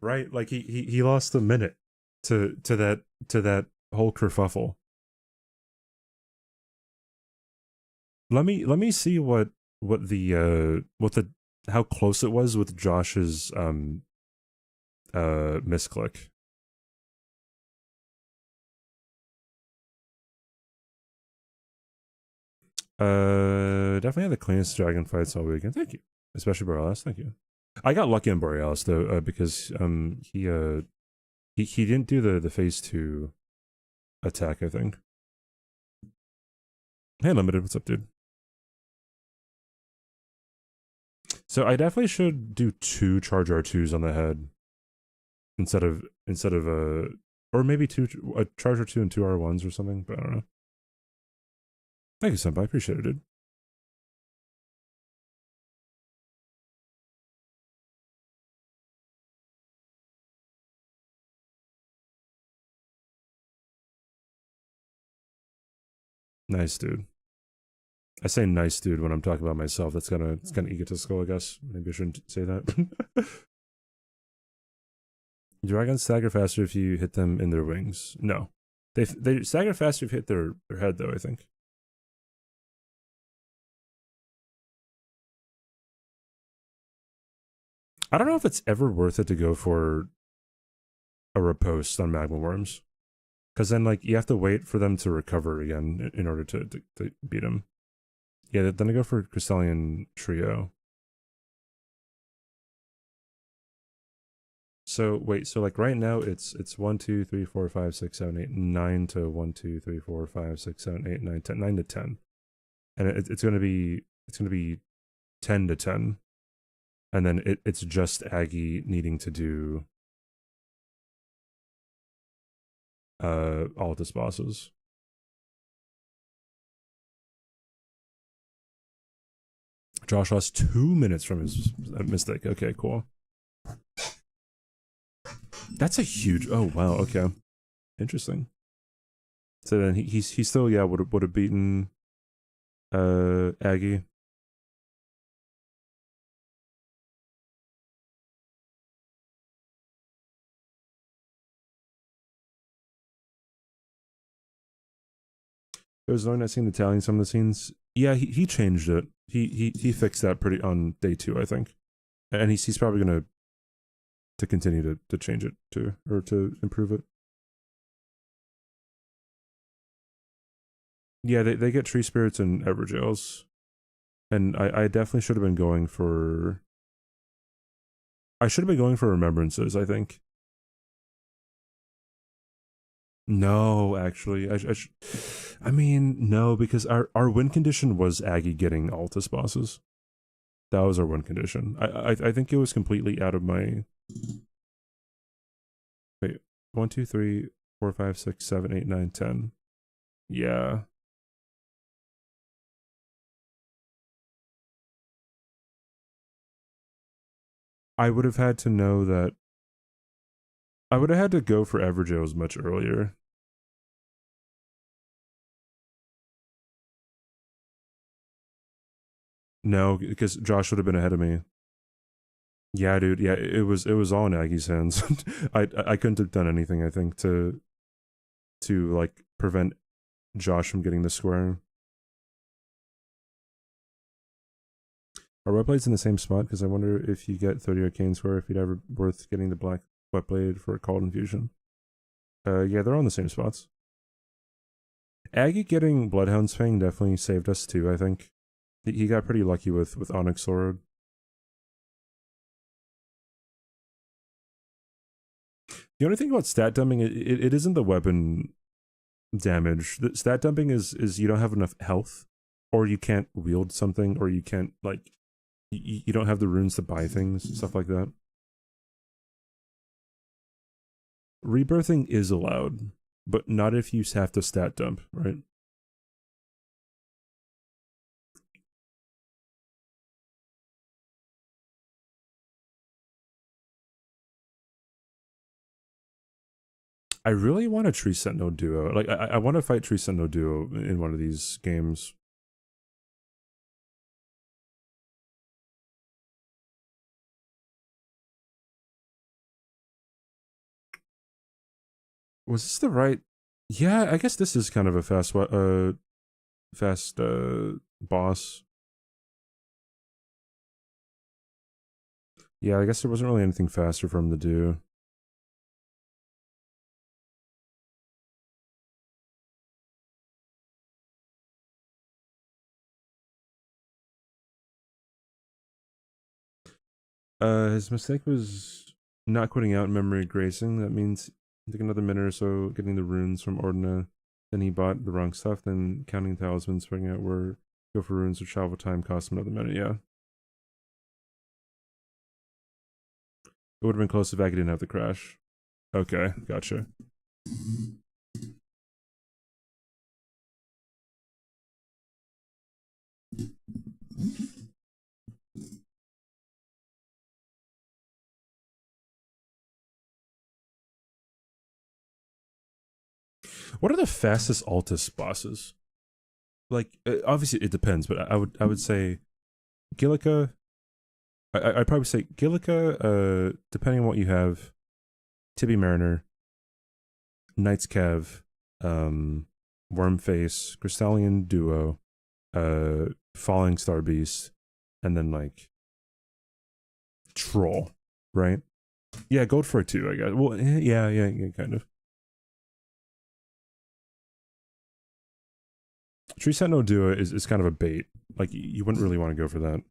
Right? Like he lost a minute to that whole kerfuffle. Let me see what the how close it was with Josh's misclick. Definitely had the cleanest dragon fights all weekend. Thank you. Especially Borealis, thank you. I got lucky on Borealis though, because he didn't do the phase 2 attack, I think. Hey Limited, what's up, dude? So I definitely should do 2 charge R2s on the head instead of or maybe a charge R2 and 2 R1s or something, but I don't know. Thank you, Senpai. I appreciate it, dude. Nice, dude. I say nice, dude, when I'm talking about myself. It's kind of egotistical, I guess. Maybe I shouldn't say that. Dragons stagger faster if you hit them in their wings. No, they stagger faster if you hit their head, though. I think. I don't know if it's ever worth it to go for a riposte on magma worms, because then like you have to wait for them to recover again in order to beat them. Yeah, then I go for Crystallian Trio. So wait, so like right now it's 1, 2, 3, 4, 5, 6, 7, 8, 9 to 1, 2, 3, 4, 5, 6, 7, 8, 9, 10, 9 to 10. And it's gonna be 10 to 10. And then it's just Aggie needing to do Altus bosses. Josh lost 2 minutes from his mistake. Okay, cool. That's a huge. Oh wow. Okay, interesting. So then he still would have beaten Aggie. It was annoying not seeing the tally in some of the scenes. Yeah, he changed it. He fixed that pretty on day 2, I think, and he's probably gonna to continue to change it too, or to improve it. Yeah, they get tree spirits and Everjails, and I definitely should have been going for. I should have been going for remembrances, I think. No, actually, I mean, no, because our win condition was Aggie getting Altus bosses. That was our win condition. I think it was completely out of my. Wait, 1, 2, 3, 4, 5, 6, 7, 8, 9, 10. Yeah. I would have had to know that. I would have had to go for Everjoes much earlier. No, because Josh would have been ahead of me. Yeah, dude. Yeah, it was all in Aggie's hands. I couldn't have done anything. I think to like prevent Josh from getting the square. Are wet blades in the same spot? Because I wonder if you get 30 arcane square, if you'd ever worth getting the black wet blade for a called infusion. Yeah, they're all in the same spots. Aggie getting Bloodhound's Fang definitely saved us too. I think he got pretty lucky with Onyx Sword. The only thing about stat dumping, it isn't the weapon damage. The stat dumping is you don't have enough health, or you can't wield something, or you can't like you don't have the runes to buy things, stuff like that. Rebirthing is allowed, but not if you have to stat dump, right? I really want a Tree Sentinel duo. Like I want to fight Tree Sentinel duo in one of these games. Was this the right? Yeah, I guess this is kind of a fast boss. Yeah, I guess there wasn't really anything faster for him to do. His mistake was not quitting out memory gracing. That means it took another minute or so getting the runes from Ordina. Then he bought the wrong stuff. Then counting talismans, figuring out where go for runes or travel time cost him another minute. Yeah, it would have been close if Aggie didn't have the crash. Okay, gotcha. What are the fastest Altus bosses? like obviously it depends, but I would say Gillica. I'd probably say Gillica. Depending on what you have, Tibby Mariner, Knight's Cav, Wormface, Crystallian Duo, Falling Star Beast, and then like Troll, right? Yeah, go for it too, I guess. Well, yeah, kind of. Tree Sentinel Duo is kind of a bait. Like, you wouldn't really want to go for that.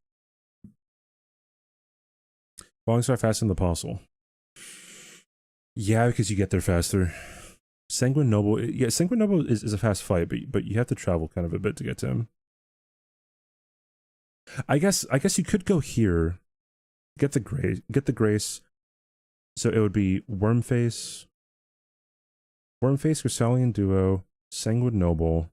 Falling Star faster than the Apostle. Yeah, because you get there faster. Sanguine Noble, yeah, Sanguine Noble is a fast fight, but you have to travel kind of a bit to get to him. I guess you could go here, get the grace. So it would be Wormface, Crystallian Duo, Sanguine Noble,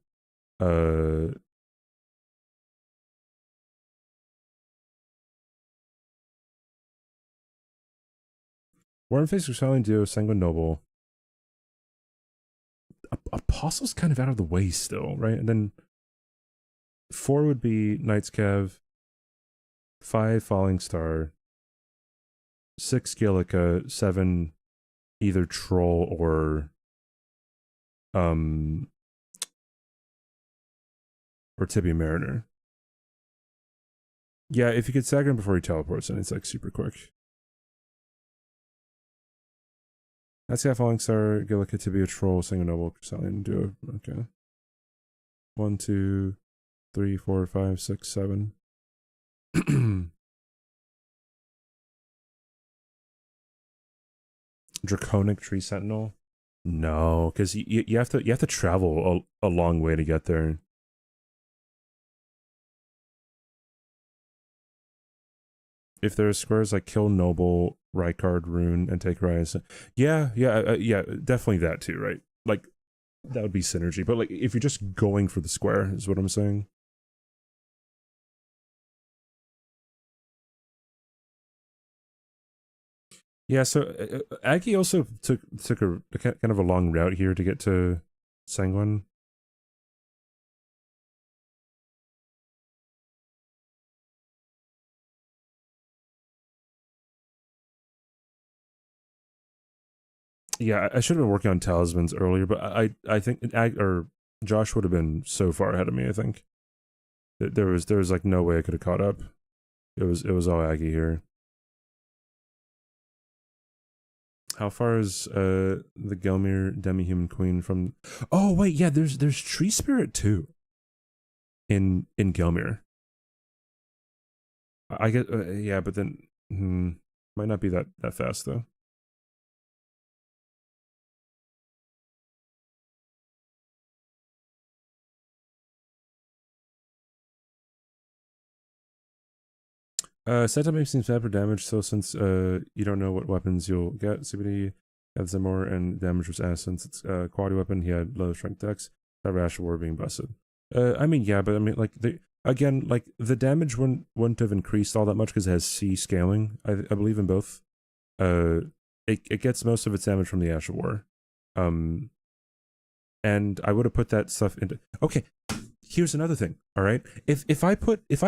Wormface, Crystallian Duo, Sanguine Noble. Apostle's kind of out of the way still, right? And then 4 would be Knight's Cav, 5 Falling Star, 6 Gillica, 7 either Troll or Tibia Mariner. Yeah, if you could stagger him before he teleports, then it's like super quick. That's got Falling Star, Gillica, Tibia, Troll, Single Noble, Crystallian Duo. Okay. 1, 2, 3, 4, 5, 6, 7. Draconic Tree Sentinel? No, because you have to travel a long way to get there. If there are squares like Kill Noble, Rykard, Rune, and take Rise, yeah, definitely that too, right? Like that would be synergy. But like if you're just going for the square, is what I'm saying. Yeah, so Aggie also took a kind of a long route here to get to Sanguine. Yeah, I should have been working on talismans earlier, but I think Josh would have been so far ahead of me. I think there was like no way I could have caught up. It was all Aggie here. How far is the Gelmir demi-human queen from? Oh wait, yeah. There's tree spirit too. In Gelmir. I get yeah, but then might not be that fast though. Setup makes seems bad for damage, so since you don't know what weapons you'll get, CBD adds some more, and damage was asked since it's quality weapon, he had low strength dex, that rash war being busted. I mean, yeah, but I mean, like, again, like, the damage wouldn't have increased all that much because it has C scaling, I believe in both. It gets most of its damage from the Ash of War. And I would have put that stuff into... Okay, here's another thing, alright? If I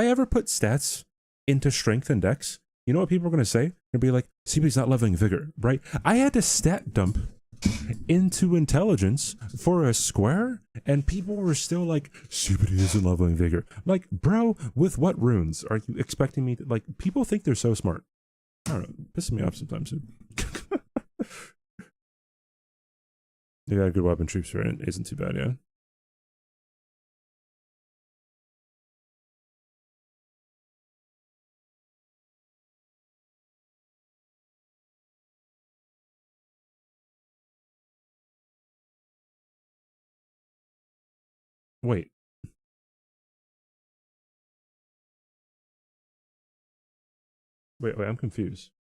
ever put stats into strength and dex, you know what people are going to say? They'll be like, CB's not leveling vigor, right? I had to stat dump into intelligence for a square, and people were still like, CBD isn't leveling vigor. I'm like, bro, with what runes are you expecting me to... Like, people think they're so smart. I don't know, pisses me off sometimes. You got a good weapon, troops for it isn't too bad, yeah. Wait. Wait, I'm confused.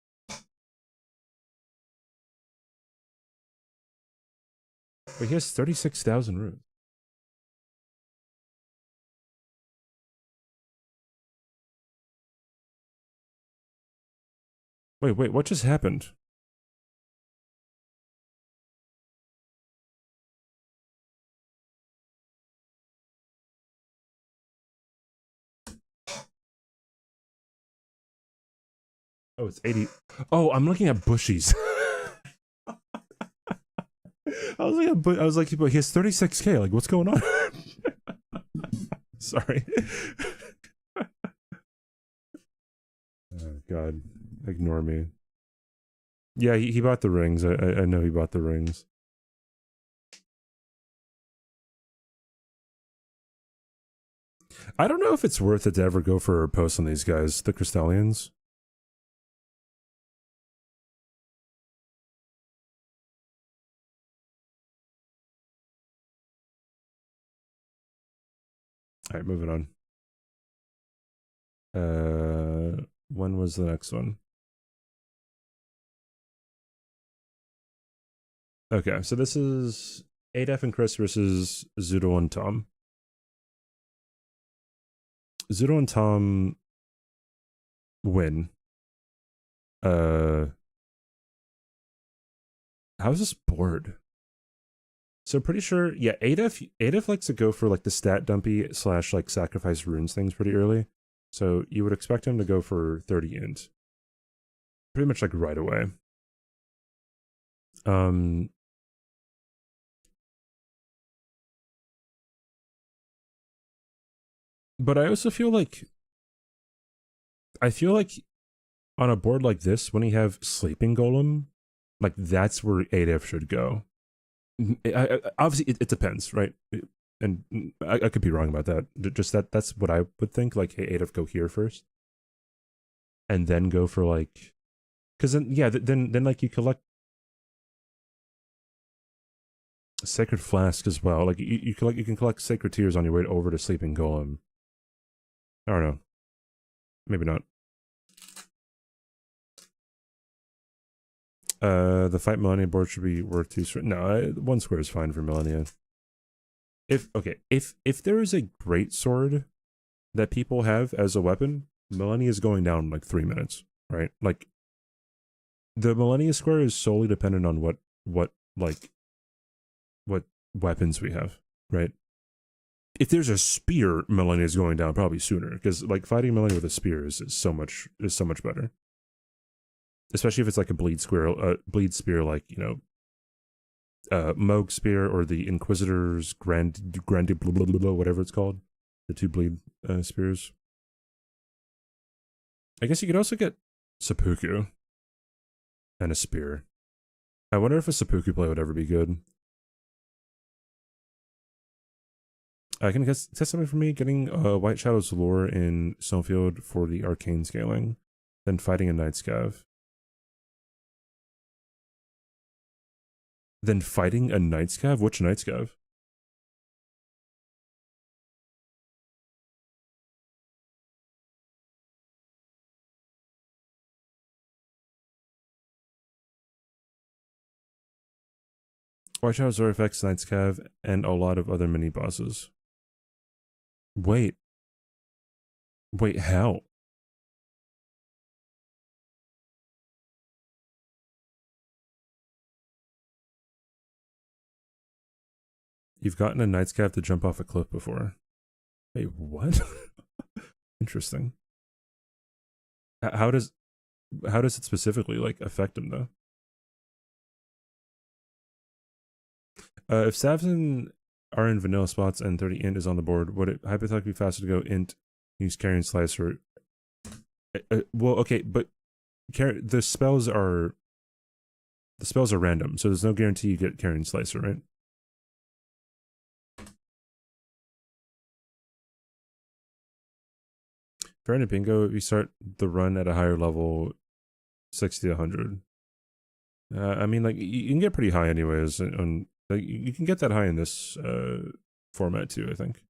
Wait, he has 36,000 runes. Wait, what just happened? Oh, it's 80. Oh, I'm looking at bushies. I was like, but he has 36K. Like, what's going on? Sorry. Oh, God. Ignore me. Yeah, he bought the rings. I know he bought the rings. I don't know if it's worth it to ever go for a post on these guys, the Crystallians. Alright, moving on. When was the next one? Okay, so this is Adef and Chris versus Zudo and Tom. Zudo and Tom win. How's this board? So pretty sure, yeah, Adef likes to go for like the stat dumpy / like sacrifice runes things pretty early. So you would expect him to go for 30 int. Pretty much like right away. But I also feel like on a board like this, when you have Sleeping Golem, like that's where ADF should go. Obviously, it depends, right? And I could be wrong about that. Just that's what I would think. Like, hey, ADF go here first, and then go for like, because then yeah, then like you collect Sacred Flask as well. Like you can collect Sacred Tears on your way over to Sleeping Golem. I don't know. Maybe not. The fight Millennia board should be worth 2 squares. No, 1 square is fine for Millennia. If there is a great sword that people have as a weapon, Millennia is going down in like 3 minutes, right? Like the Millennia square is solely dependent on what weapons we have, right? If there's a spear, Millennia is going down probably sooner because like fighting Millennia with a spear is so much better. Especially if it's like a bleed spear, like, you know, Moog spear or the Inquisitor's grand whatever it's called, the 2 bleed spears. I guess you could also get seppuku and a spear. I wonder if a seppuku play would ever be good. I can guess test something for me, getting White Shadow's lore in Snowfield for the arcane scaling, then fighting a Night Scav. Then fighting a Night Scav? Which Night Scav? White Shadow's Zorifex, Night Scav, and a lot of other mini bosses. Wait, how? You've gotten a Night Scav to jump off a cliff before. Wait, what? Interesting. How does it specifically like affect him though? If Savson are in vanilla spots and 30 int is on the board, would it hypothetically be faster to go int, use carrying slicer? Well, okay, but the spells are random, so there's no guarantee you get carrying slicer, right? For any bingo, you start the run at a higher level, 60 to 100. I mean, like you can get pretty high anyways. On like you can get that high in this format too, I think.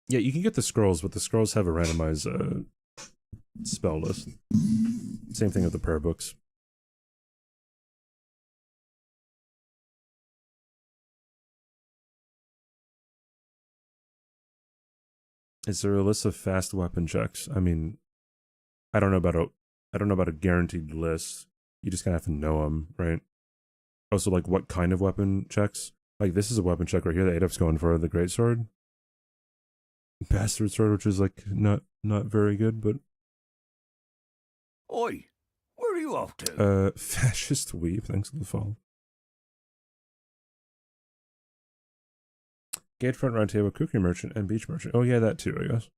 Yeah, you can get the scrolls, but the scrolls have a randomized spell list. Same thing with the prayer books. Is there a list of fast weapon checks? I mean, I don't know about I don't know about a guaranteed list. You just kind of have to know them, right? Also, like, what kind of weapon checks? Like, this is a weapon check right here that Adep's going for, the greatsword. Bastard sword, which is, like, not very good, but... Oi, where are you off to? Fascist weep, thanks for the follow. Gate front roundtable, cookie merchant, and beach merchant. Oh yeah, that too, I guess.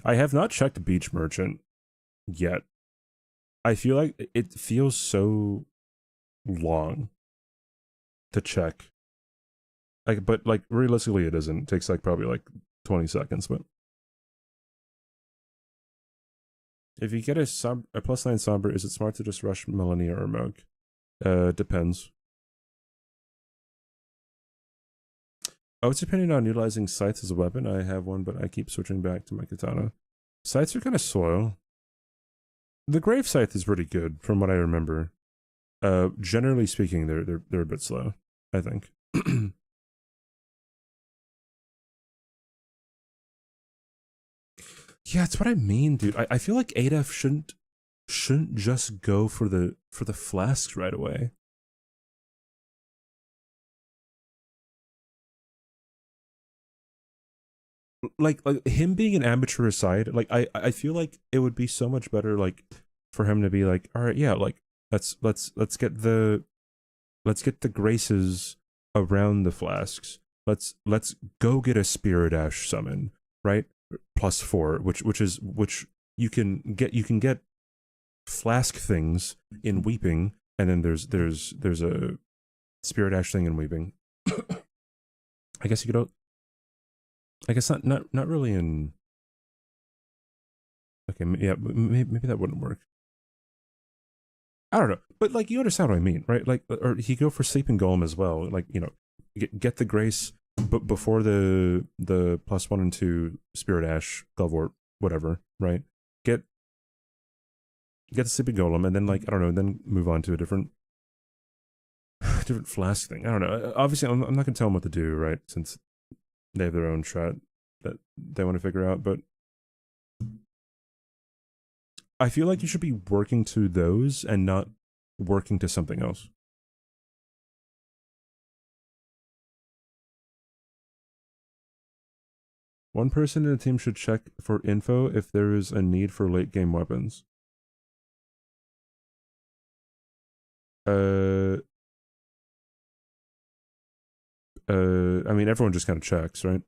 I have not checked beach merchant yet. I feel like it feels so long to check. Like, but like realistically, it isn't. It takes like probably like 20 seconds. But if you get a +9 somber, is it smart to just rush Millennia or Moog? Depends. Oh, it's depending on utilizing scythes as a weapon. I have one, but I keep switching back to my katana. Scythes are kind of slow. The grave scythe is pretty good from what I remember. Generally speaking, they're a bit slow, I think. Yeah, that's what I mean, dude. I feel like ADF shouldn't just go for the flasks right away. Like him being an amateur aside, like I feel like it would be so much better like for him to be like, all right, yeah, like let's get the graces around the flasks. Let's go get a Spirit Ash summon, right? +4, which you can get flask things in Weeping, and then there's a Spirit Ash thing in Weeping. I guess you could. I guess not really in. Okay, yeah, maybe that wouldn't work. I don't know, but like you understand what I mean, right? Like, or he go for Sleeping Golem as well. Like, you know, get the grace, but before the +1 and 2 Spirit Ash, Glovewort, whatever, right? Get the Sleeping Golem, and then like I don't know, then move on to a different flask thing. I don't know. Obviously, I'm not gonna tell them what to do, right? Since they have their own strat that they want to figure out, but I feel like you should be working to those and not working to something else. One person in the team should check for info if there is a need for late game weapons. I mean, everyone just kind of checks, right?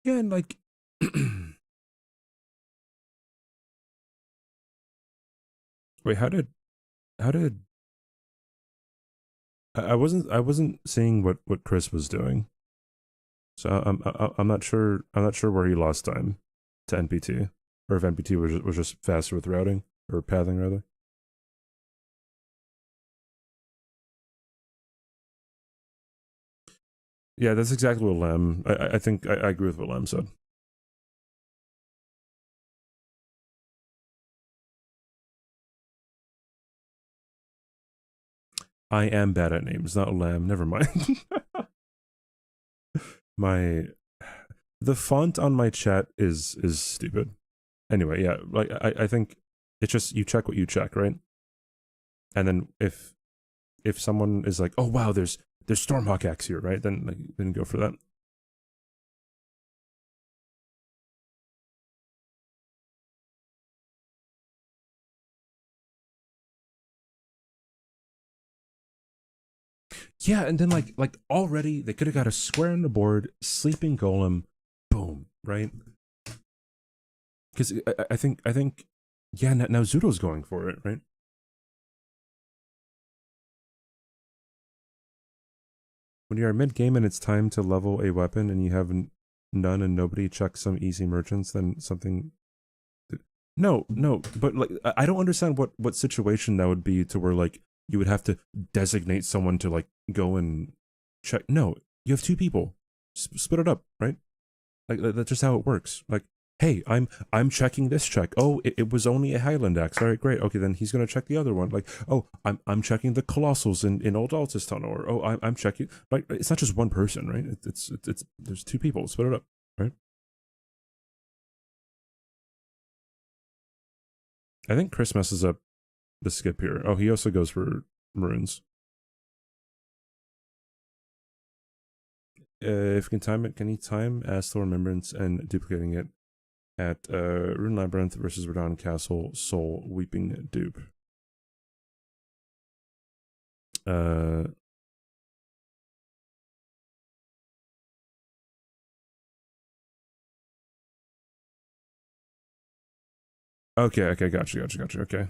Yeah, and like, wait, how did I wasn't seeing what Chris was doing, so I'm not sure where he lost time to NPT, or if NPT was just faster with routing or pathing rather. Yeah, that's exactly what Lem. I think I agree with what Lem said. I am bad at names, not Lem. Never mind. The font on my chat is stupid. Anyway, yeah, like I think it's just you check what you check, right? And then if someone is like, oh wow, there's Stormhawk Axe here, right? Then go for that. Yeah, and then like already they could have got a square on the board, Sleeping Golem, boom, right? Because I think yeah, now Zudo's going for it, right? When you are mid game and it's time to level a weapon and you have none and nobody checks some easy merchants, then something. No, but like I don't understand what situation that would be to where like you would have to designate someone to like go and check. No, you have two people, split it up, right? Like that's just how it works. Like hey, I'm checking this check. Oh, it was only a Highland axe. All right, great. Okay, then he's gonna check the other one. Like, oh, I'm checking the colossals in Old Altus Tunnel. Or oh, I'm checking. Like, it's not just one person, right? It's there's two people. Split it up, right? I think Chris messes up the skip here. Oh, he also goes for maroons. If you can time it, can he time Astor Remembrance and duplicating it at Rune Labyrinth versus Verdun Castle Soul Weeping Dupe? Okay, gotcha. Okay.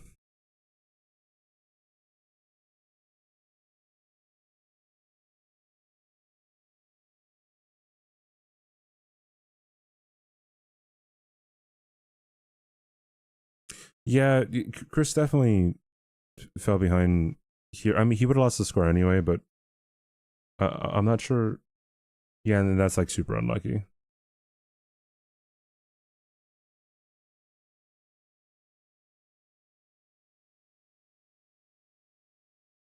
Yeah, Chris definitely fell behind here. I mean, he would have lost the score anyway, but I'm not sure. Yeah, and then that's like super unlucky.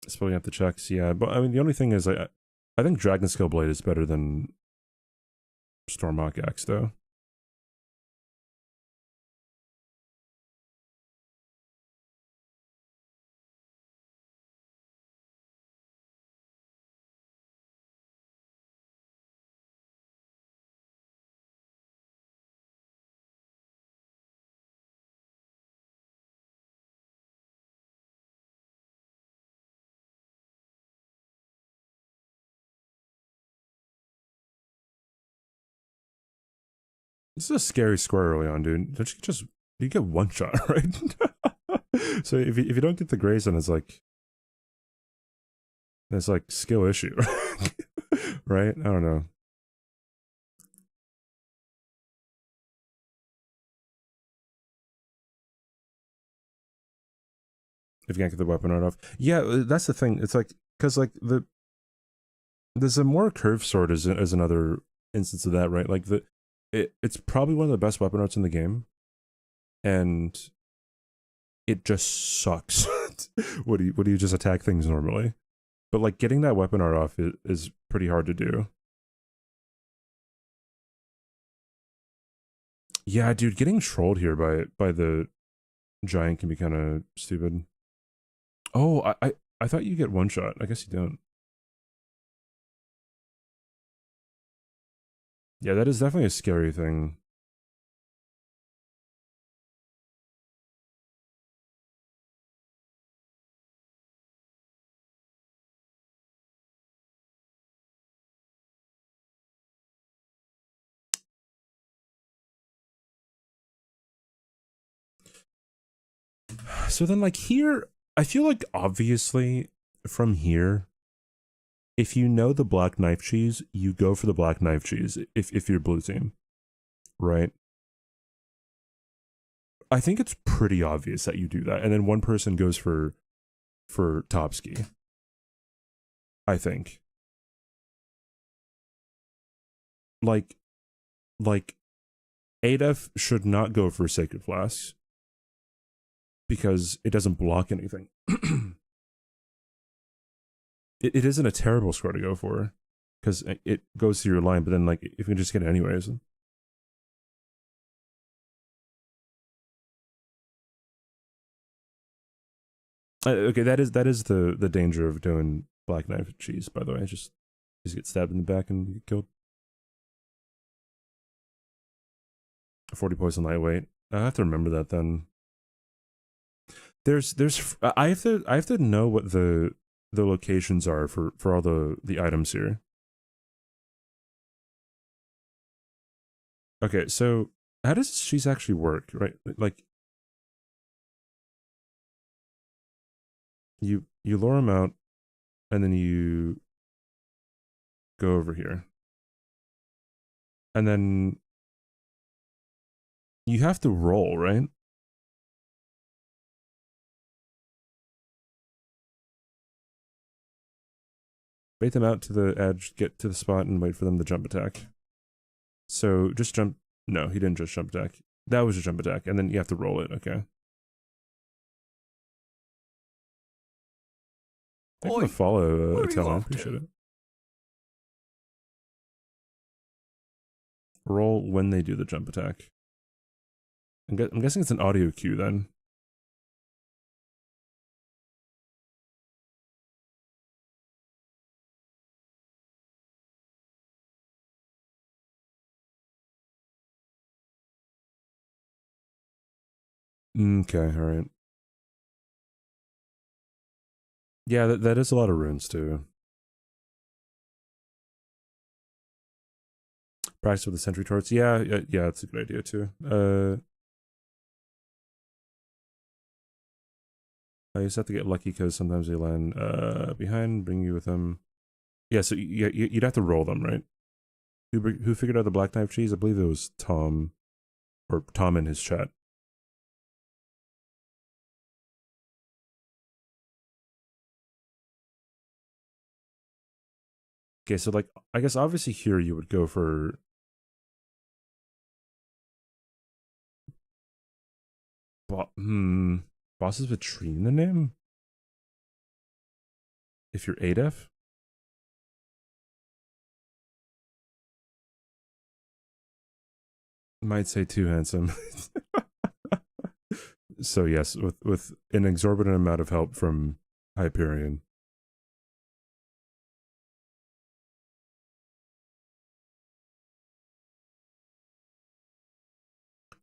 Splitting up the checks, yeah. But I mean, the only thing is, I think Dragon Scale Blade is better than Stormhawk Axe, though. This is a scary square early on, dude. Don't you just you get one shot, right? So if you don't get the grace, then it's like skill issue, right? I don't know. If you can't get the weapon art off, yeah, that's the thing. It's like because like there's a more curved sword as another instance of that, right? Like it's probably one of the best weapon arts in the game, and it just sucks. What do you just attack things normally? But like getting that weapon art off is pretty hard to do. Yeah, dude, getting trolled here by the giant can be kind of stupid. Oh, I thought you get one shot. I guess you don't. Yeah, that is definitely a scary thing. So then, like here, I feel like obviously from here, if you know the black knife cheese, you go for the black knife cheese. If you're blue team, right? I think it's pretty obvious that you do that, and then one person goes for Topsky. I think like like Adef should not go for Sacred Flasks because it doesn't block anything. It isn't a terrible score to go for because it goes to your line, but then like if you can just get it anyways. Okay, that is the danger of doing black knife cheese. By the way, just get stabbed in the back and get killed. 40 poison lightweight. I have to remember that then. There's I have to know what the locations are for all the items here. Okay, so how does cheese actually work, right? Like you lure them out and then you go over here. And then you have to roll, right? Bait them out to the edge, get to the spot, and wait for them to jump attack. So just jump. No, he didn't just jump attack. That was a jump attack, and then you have to roll it. Okay. Thank you for the follow, Italian. I appreciate it. Roll when they do the jump attack. I'm guessing it's an audio cue then. Okay, alright. Yeah, that is a lot of runes too. Practice with the sentry turrets. Yeah, that's a good idea too. I just have to get lucky because sometimes they land behind, bring you with them. Yeah, so you'd have to roll them, right? Who figured out the black knife cheese? I believe it was Tom, or Tom in his chat. Okay, so like, I guess obviously here you would go for bosses with tree in the name? If you're ADEF? Might say too handsome. So yes, with an exorbitant amount of help from Hyperion.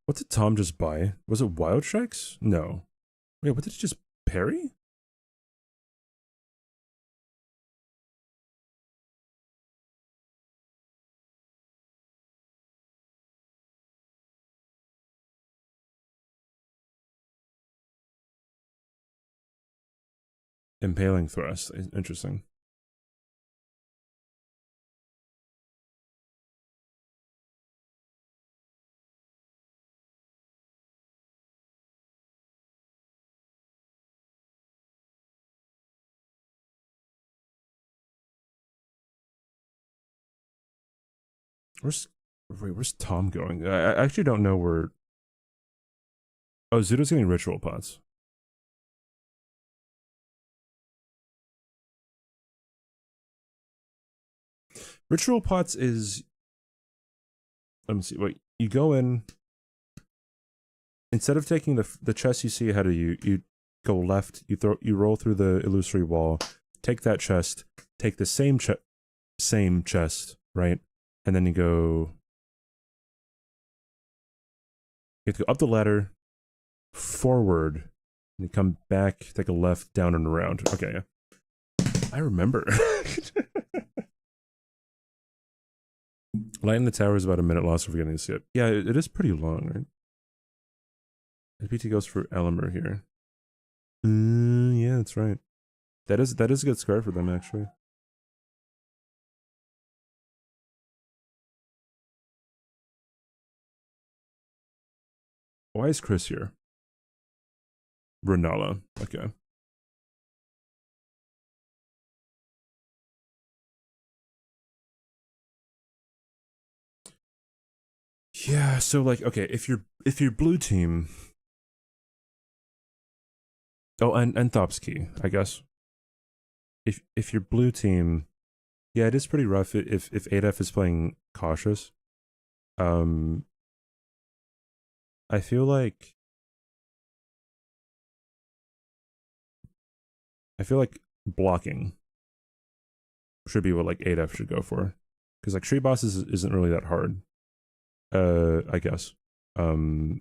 What did Tom just buy? Was it Wild Strikes? No. Wait, what did he just parry? Impaling thrust. Interesting. Where's Tom going? I actually don't know where. Oh, Zudo's getting ritual pots. Ritual pots is. Let me see. Wait, you go in. Instead of taking the chest you see ahead of you, you go left. You roll through the illusory wall. Take that chest. Take the same chest, right? And then you go. You have to go up the ladder, forward, and you come back, take a left, down, and around. Okay, yeah. I remember. Lighting the tower is about a minute lost if we're getting to see it. Yeah, it is pretty long, right? PT goes for Elimer here. Yeah, that's right. That is a good scar for them, actually. Why is Chris here? Renala. Okay. Yeah, so like, okay, if you're blue team. Oh, and Thopsky, I guess. If you're blue team, yeah, it is pretty rough if ADF is playing cautious. I feel like blocking should be what like ADF should go for, because like tree bosses isn't really that hard. I guess. And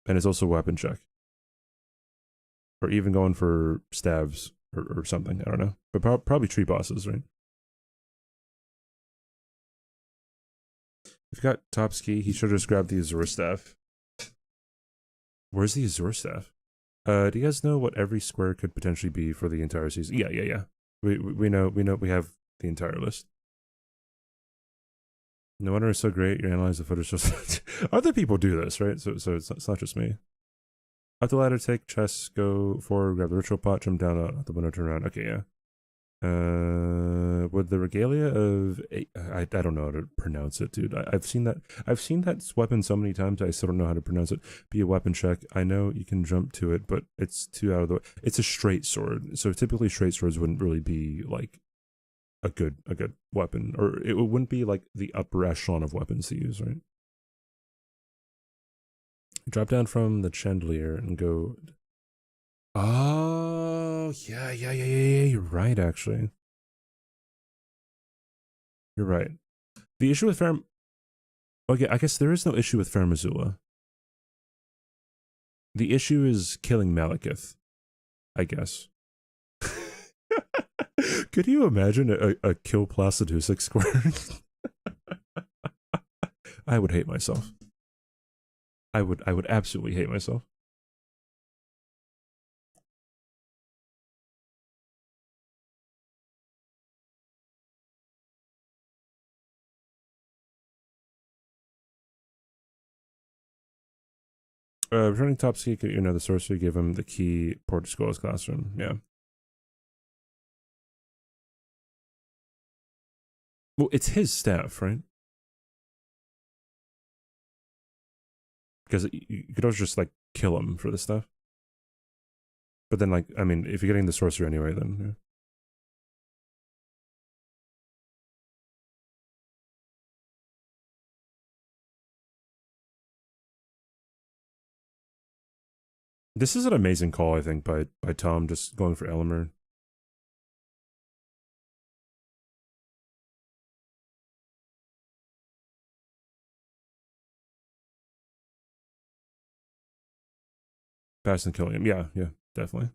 it's also weapon check, or even going for stabs or something. I don't know, but probably tree bosses, right? We've got Topsky. He should have just grabbed the Azure staff. Where's the Azure staff? Do you guys know what every square could potentially be for the entire season? Yeah. We know we have the entire list. No wonder it's so great. You analyze the footage. Just other people do this, right? So it's not just me. Up the ladder, take chests, go forward, grab the ritual pot, jump down out the window, turn around. Okay, yeah. Would the regalia of I don't know how to pronounce it, dude. I've seen that weapon so many times. I still don't know how to pronounce it. Be a weapon check. I know you can jump to it, but it's too out of the way. It's a straight sword, so typically straight swords wouldn't really be like a good weapon, or it wouldn't be like the upper echelon of weapons to use, right? Drop down from the chandelier and go. Oh yeah. You're right, actually. You're right. The issue with okay, I guess there is no issue with Fair Missoula. The issue is killing Malekith, I guess. Could you imagine a kill Placidusic square? I would hate myself. I would absolutely hate myself. Returning top seek, the sorcerer gave him the key port to Skull's classroom. Yeah. Well, it's his staff, right? Because you could always just like kill him for this stuff. But then, like, I mean, if you're getting the sorcerer anyway, then yeah. This is an amazing call, I think, by Tom, just going for Elmer. Pass and killing him. Yeah, definitely.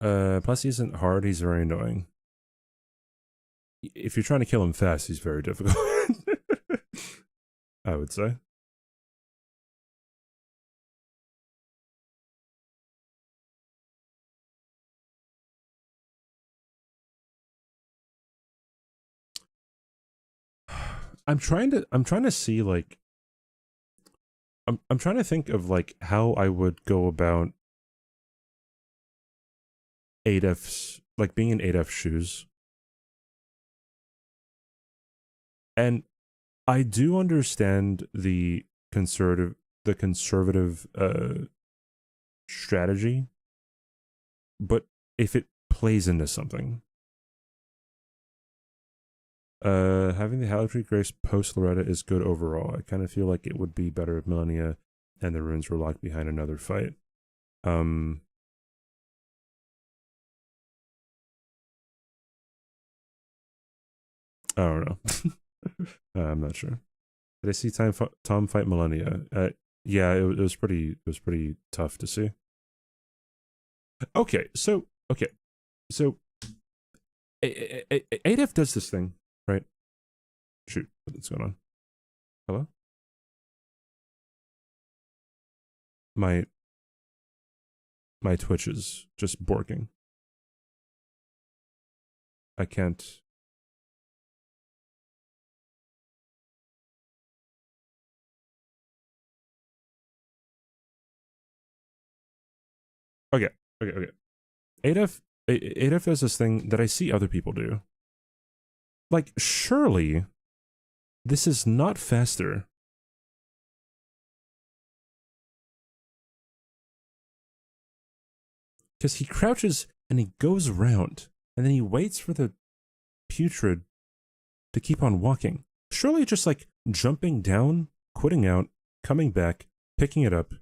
Plus he isn't hard, he's very annoying. If you're trying to kill him fast, he's very difficult. I would say. I'm trying to see like I'm trying to think of like how I would go about Adef's, like being in Adef's shoes. And I do understand the conservative strategy, but if it plays into something, having the Hallow Tree Grace post Loretta is good overall. I kind of feel like it would be better if Millennia and the runes were locked behind another fight. I don't know. I'm not sure. Did I see Tom fight Millennia? Yeah, it was pretty tough to see. Okay, so Adef does this thing, right? Shoot, what's going on? Hello? My Twitch is just borking. I can't. Okay. Adef does this thing that I see other people do. Like, surely this is not faster. Because he crouches and he goes around, and then he waits for the putrid to keep on walking. Surely just like jumping down, quitting out, coming back, picking it up,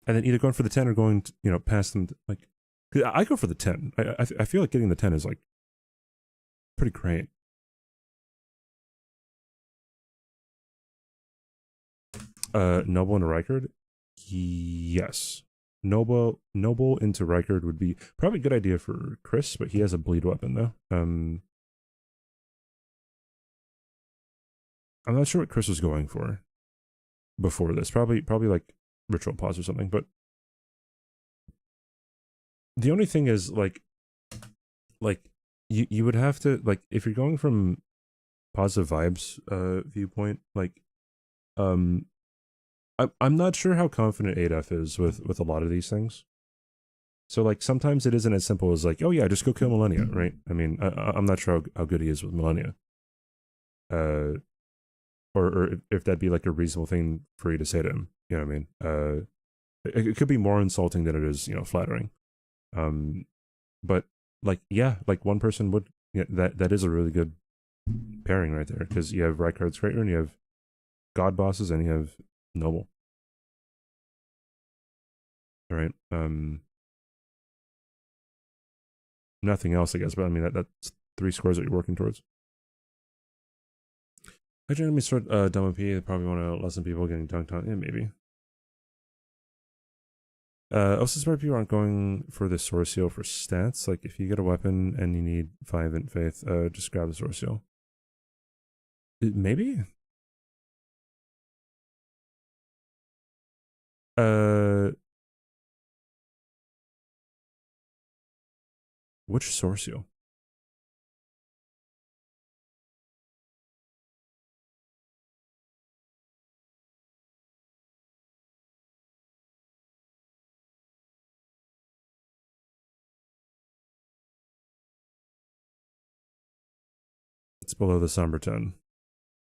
and then either going for the 10 or going to, past them. Like, I go for the 10. I feel like getting the 10 is like pretty great. Noble into Rykard? Yes. Noble into Rykard would be probably a good idea for Chris, but he has a bleed weapon though. I'm not sure what Chris was going for before this. Probably like ritual pause or something, but the only thing is like you would have to, like, if you're going from positive vibes viewpoint, like I'm not sure how confident Adef is with a lot of these things. So like sometimes it isn't as simple as like, oh yeah, just go kill Millennia, right? I mean, I'm not sure how good he is with Millennia. Or if that'd be like a reasonable thing for you to say to him. You know what I mean? It could be more insulting than it is, flattering. But like, yeah, like one person would. Yeah, that is a really good pairing right there because you have Rykard's Great Rune, you have God bosses, and you have Noble. All right. Nothing else, I guess. But I mean, that's 3 scores that you're working towards. I generally start Dumb P. They probably want to lessen people getting dunked on. Yeah, maybe. Also, smart people aren't going for the Source Seal for stats. Like, if you get a weapon and you need 5 in Faith, just grab the Source Seal. Maybe? Which Source Seal? It's below the Somber 10.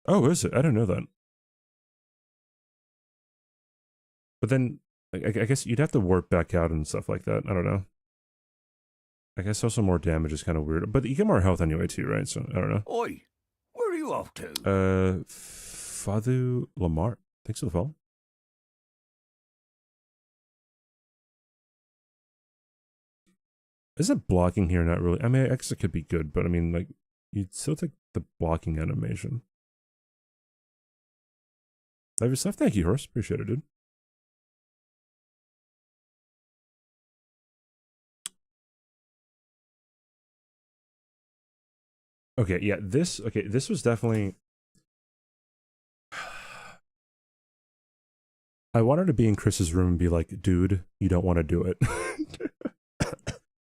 Oh, is it? I didn't know that. But then, I guess you'd have to warp back out and stuff like that. I don't know. I guess also more damage is kind of weird. But you get more health anyway too, right? So, I don't know. Oi, where are you off to? Fadu Lamar. Thanks for the follow. Isn't blocking here not really? I mean, I guess it could be good, but I mean, like, you'd still take the blocking animation. Love your stuff. Thank you, Horse. Appreciate it, dude. Okay, yeah, this was definitely... I wanted to be in Chris's room and be like, dude, you don't want to do it.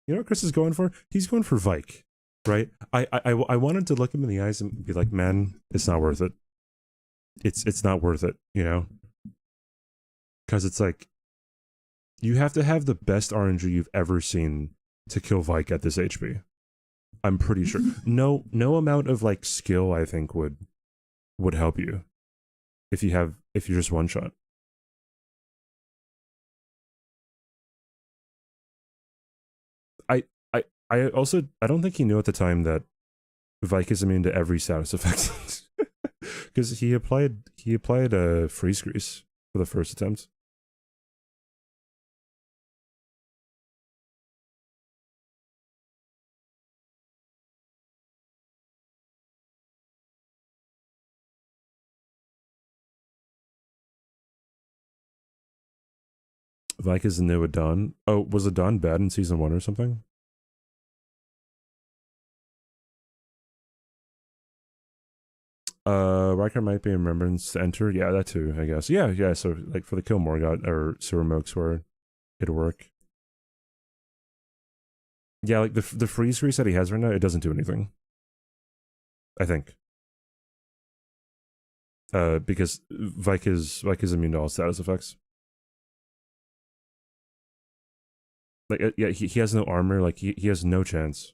You know what Chris is going for? He's going for Vike, right? I wanted to look him in the eyes and be like, man, it's not worth it. It's not worth it, you know? Because it's like, you have to have the best RNG you've ever seen to kill Vike at this HP. I'm pretty sure. No amount of like skill, I think, would help you if you're just one shot. I also don't think he knew at the time that Vike is immune to every status effect. Because he applied a freeze grease for the first attempt. Vike is the new Adon. Oh, was Adon bad in season 1 or something? Riker might be in Remembrance to enter. Yeah, that too, I guess. Yeah, so like for the Kill Morgoth or Sewer Mokes where it'd work. Yeah, like the freeze reset he has right now, it doesn't do anything. I think. Because Vike is immune to all status effects. Like, yeah, he has no armor, like he has no chance.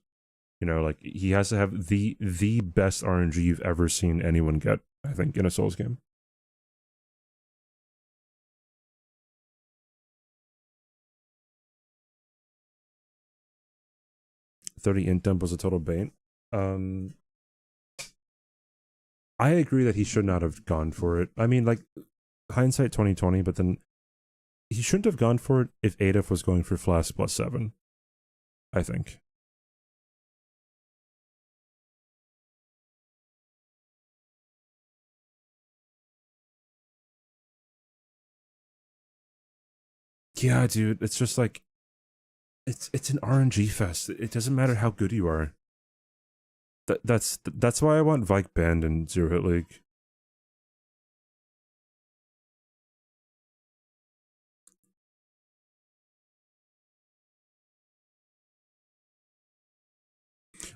You know, like he has to have the best RNG you've ever seen anyone get, I think, in a Souls game. $30 int dump was a total bait. I agree that he should not have gone for it. I mean, like, hindsight 2020, but then he shouldn't have gone for it if Adolf was going for Flask +7. I think. Yeah, dude, it's just like it's an RNG fest. It doesn't matter how good you are. That's why I want Vike banned in Zero Hit League.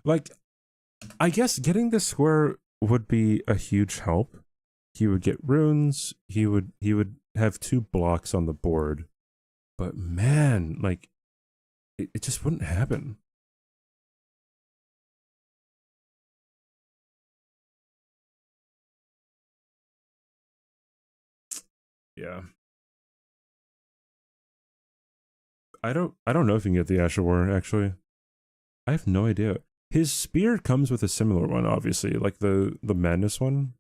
Like, I guess getting the square would be a huge help. He would get runes. He would have 2 blocks on the board. But man, like, it just wouldn't happen. Yeah. I don't know if you can get the Asher War, actually. I have no idea. His spear comes with a similar one, obviously, like the madness one.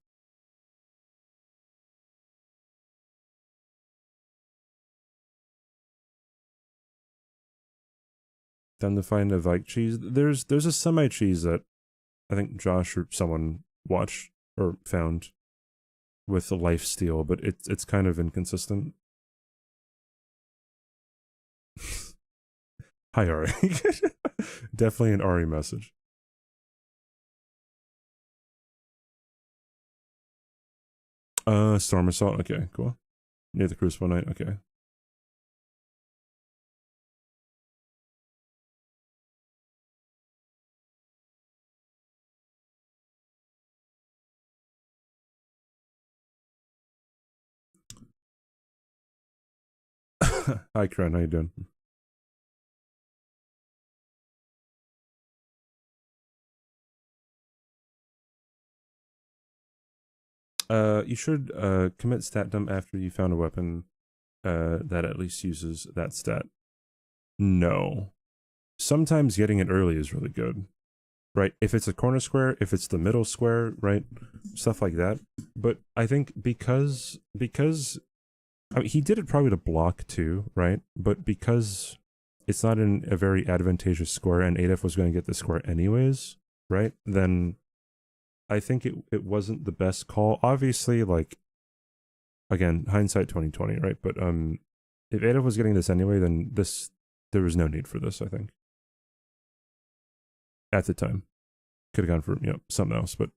Down to find a Vike cheese. There's a semi cheese that I think Josh or someone watched or found with the life steal, but it's kind of inconsistent. Hi Ari. Definitely an Ari message. Storm Assault. Okay, cool. Near the Crucible Knight. Okay. Hi, Kren. How you doing? You should commit stat dump after you found a weapon that at least uses that stat. No. Sometimes getting it early is really good, right? If it's a corner square, if it's the middle square, right? Stuff like that. But I think because I mean, he did it probably to block too, right? But because it's not in a very advantageous square and Adef was going to get the square anyways, right? Then I think it wasn't the best call. Obviously, like again, hindsight 2020, right? But if Adef was getting this anyway, then there was no need for this, I think. At the time. Could have gone for, something else, but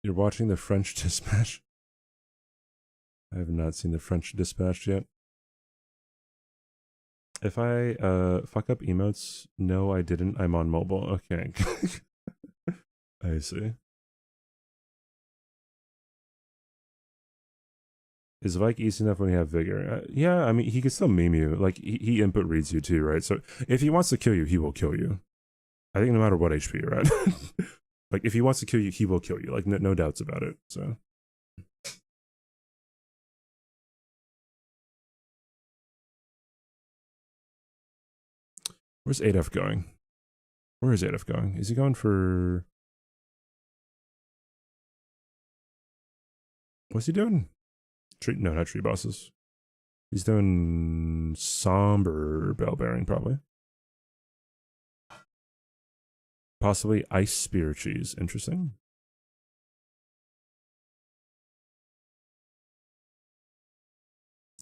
you're watching the French Dispatch. I have not seen the French Dispatch yet. If I fuck up emotes, no, I didn't. I'm on mobile. Okay. I see. Is Vike easy enough when you have vigor? Yeah, I mean, he can still meme you. Like, he input reads you too, right? So if he wants to kill you, he will kill you. I think no matter what HP you're at. Like, if he wants to kill you, he will kill you. Like, no doubts about it. So. Where's Adef going? Where is Adef going? Is he going for... What's he doing? No, not tree bosses. He's doing somber bell bearing, probably. Possibly ice spear cheese. Interesting.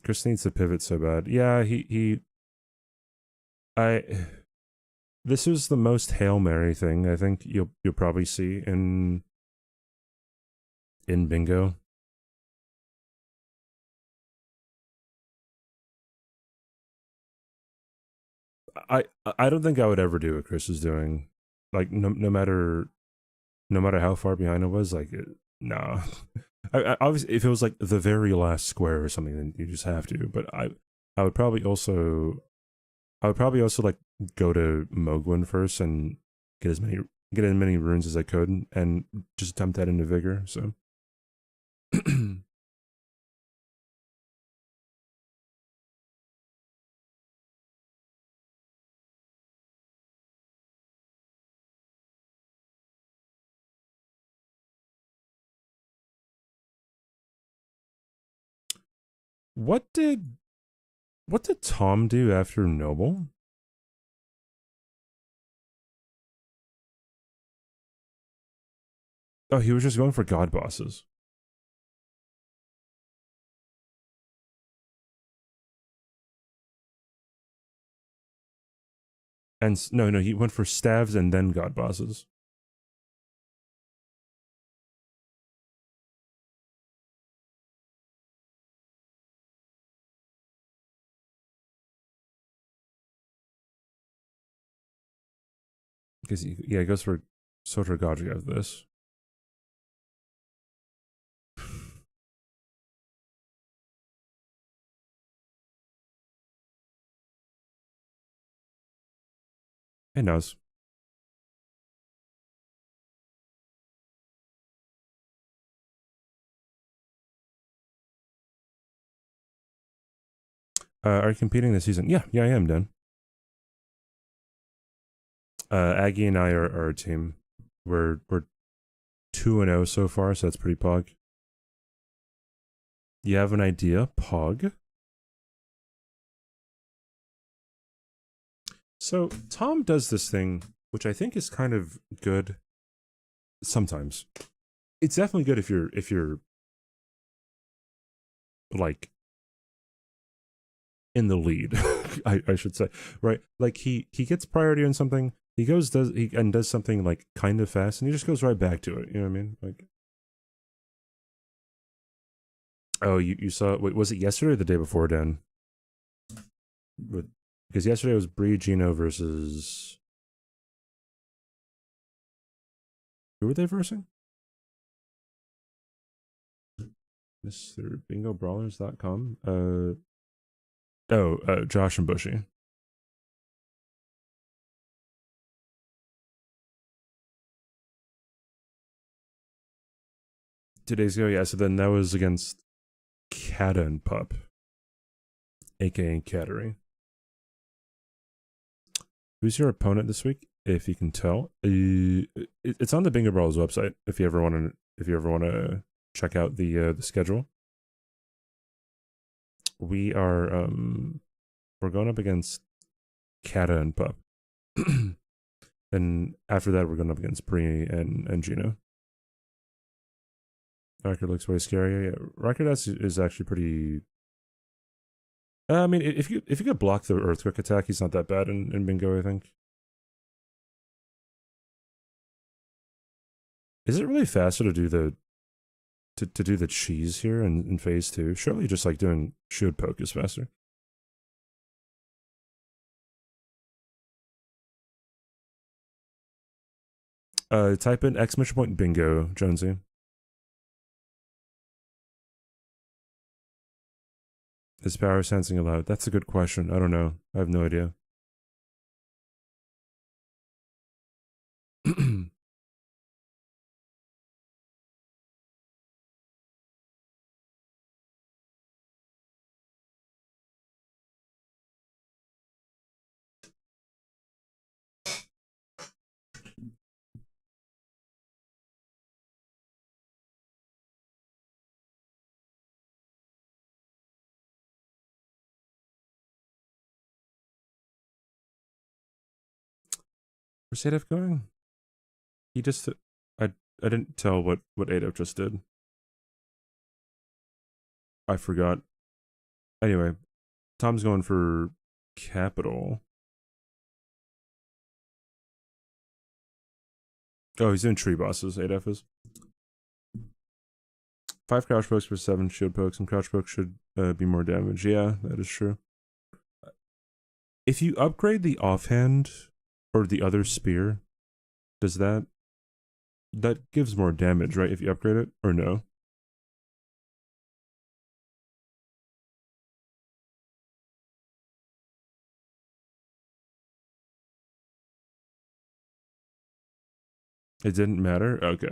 Chris needs to pivot so bad. Yeah, I this was the most Hail Mary thing I think you'll probably see in bingo. I I don't think I would ever do what Chris is doing. Like no matter how far behind I was, like no. I obviously if it was like the very last square or something, then you just have to. But I would probably also like go to Mogwin first and get as many runes as I could and just dump that into vigor. So what did Tom do after Noble? Oh, he was just going for god bosses. And no, he went for staves and then god bosses. Because yeah, it goes for Sotragogy of this. It knows. Are you competing this season? Yeah, I am, Dan. Aggie and I are a team. We're 2-0 so far, so that's pretty pog. You have an idea, pog? So Tom does this thing, which I think is kind of good. Sometimes, it's definitely good if you're like in the lead. I should say, right? Like he gets priority on something. He does something like kind of fast, and he just goes right back to it. You know what I mean? Like, oh, you saw? Wait, was it yesterday or the day before, Dan? Because yesterday was Bree Gino versus who were they versing? MrBingoBrawlers.com. Josh and Bushy. 2 days ago, yeah. So then that was against Kata and Pup, aka Cattery. Who's your opponent this week? If you can tell, it's on the Bingo Brawlers website. If you ever want to check out the schedule, we're going up against Kata and Pup, and after that we're going up against Bree and Gino. Record looks way scary. Yeah, Record is actually pretty. I mean, if you could block the earthquake attack, he's not that bad in Bingo, I think. Is it really faster to do the to do the cheese here in phase 2? Surely just like doing shield poke is faster. Type in ! Bingo, Jonesy. Is power sensing allowed? That's a good question. I don't know. I have no idea. Where's Adolf going? He just I didn't tell what Adolf just did. I forgot. Anyway, Tom's going for capital. Oh, he's doing tree bosses. Adolf is 5 crouch pokes for 7 shield pokes, and crouch pokes should be more damage. Yeah, that is true. If you upgrade the offhand or the other spear, does that gives more damage, right? If you upgrade it, or no? It didn't matter. Okay,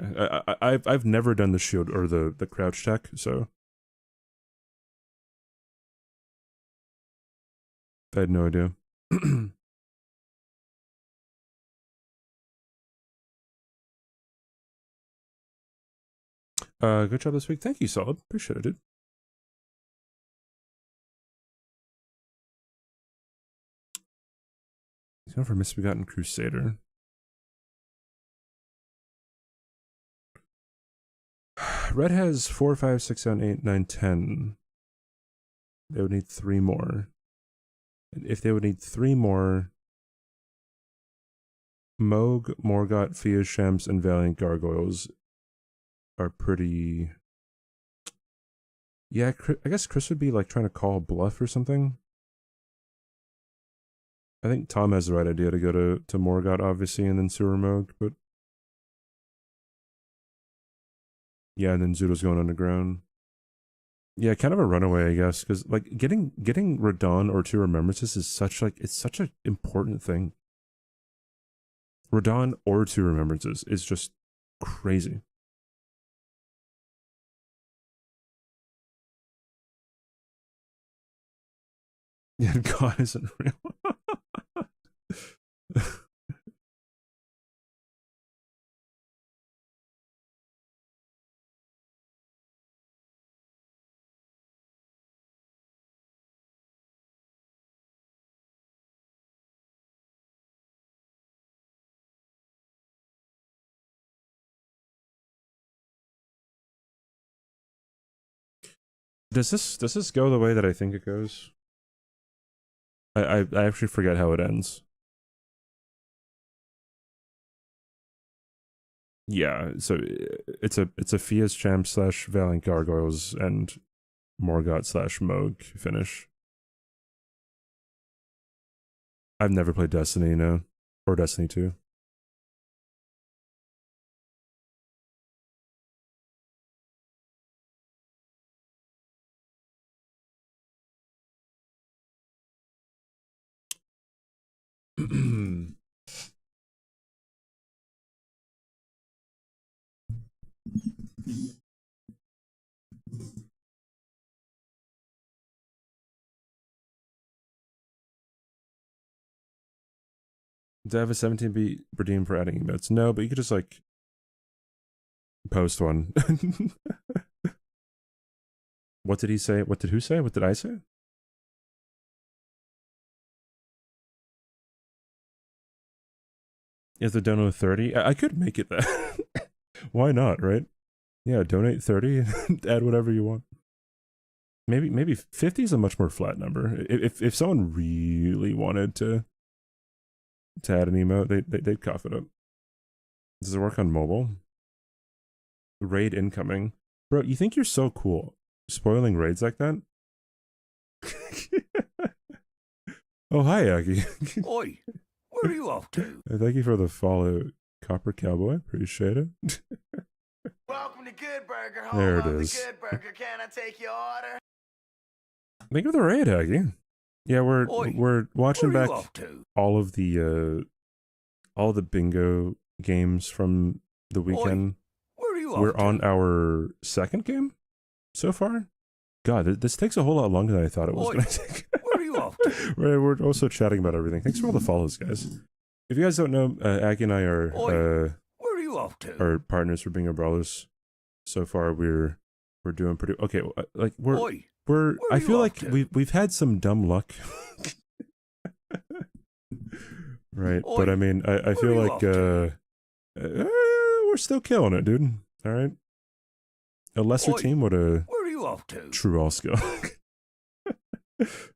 I've never done the shield or the crouch tech, so I had no idea. Good job this week. Thank you, Solid. Appreciate it, dude. He's going for Misbegotten Crusader. Red has 4, 5, 6, 7, 8, 9, 10. They would need 3 more. And if they would need 3 more, Moog, Morgott, Feoshams, and Valiant Gargoyles are pretty. Yeah, I guess Chris would be like trying to call bluff or something. I think Tom has the right idea to go to Morgott, obviously, and then Sewer Moog, but yeah, and then Zudo's going underground. Yeah, kind of a runaway, I guess, because like getting Radon or Two Remembrances is such like it's such an important thing. Radon or Two Remembrances is just crazy. Yeah, God isn't real. Does this go the way that I think it goes? I actually forget how it ends. Yeah, so it's a Fia's Champ / Valiant Gargoyles and Morgott / Moog finish. I've never played Destiny, no, or Destiny 2. Do I have a 17-beat redeem for adding emotes? No, but you could just like post one. What did he say? What did who say? What did I say? Is the dono 30? I could make it that. Why not, right? Yeah, donate 30 and add whatever you want. Maybe 50 is a much more flat number. If someone really wanted to add an emote, they'd cough it up. Does it work on mobile? Raid incoming. Bro, you think you're so cool. Spoiling raids like that? Oh, hi, Aggie. Oi, where are you off to? Thank you for the follow, Copper Cowboy. Appreciate it. Welcome to Good Burger. There it Home of is. The Good Burger. Can I take your order? Thank you for the raid, Aggie. Yeah, we're watching Where are back you off to? all the bingo games from the weekend. Where are you off We're to? on our second game so far. God, this takes a whole lot longer than I thought it was going to take. Where are you off to? We're also chatting about everything. Thanks for all the follows, guys. If you guys don't know, Aggie and I are Where are you off to? are partners for Bingo Brawlers. So far, we're doing pretty okay. Like we're I feel like we've had some dumb luck, right? But I mean, I feel like we're still killing it, dude. All right. A lesser team would have Where are you off to? true all skill.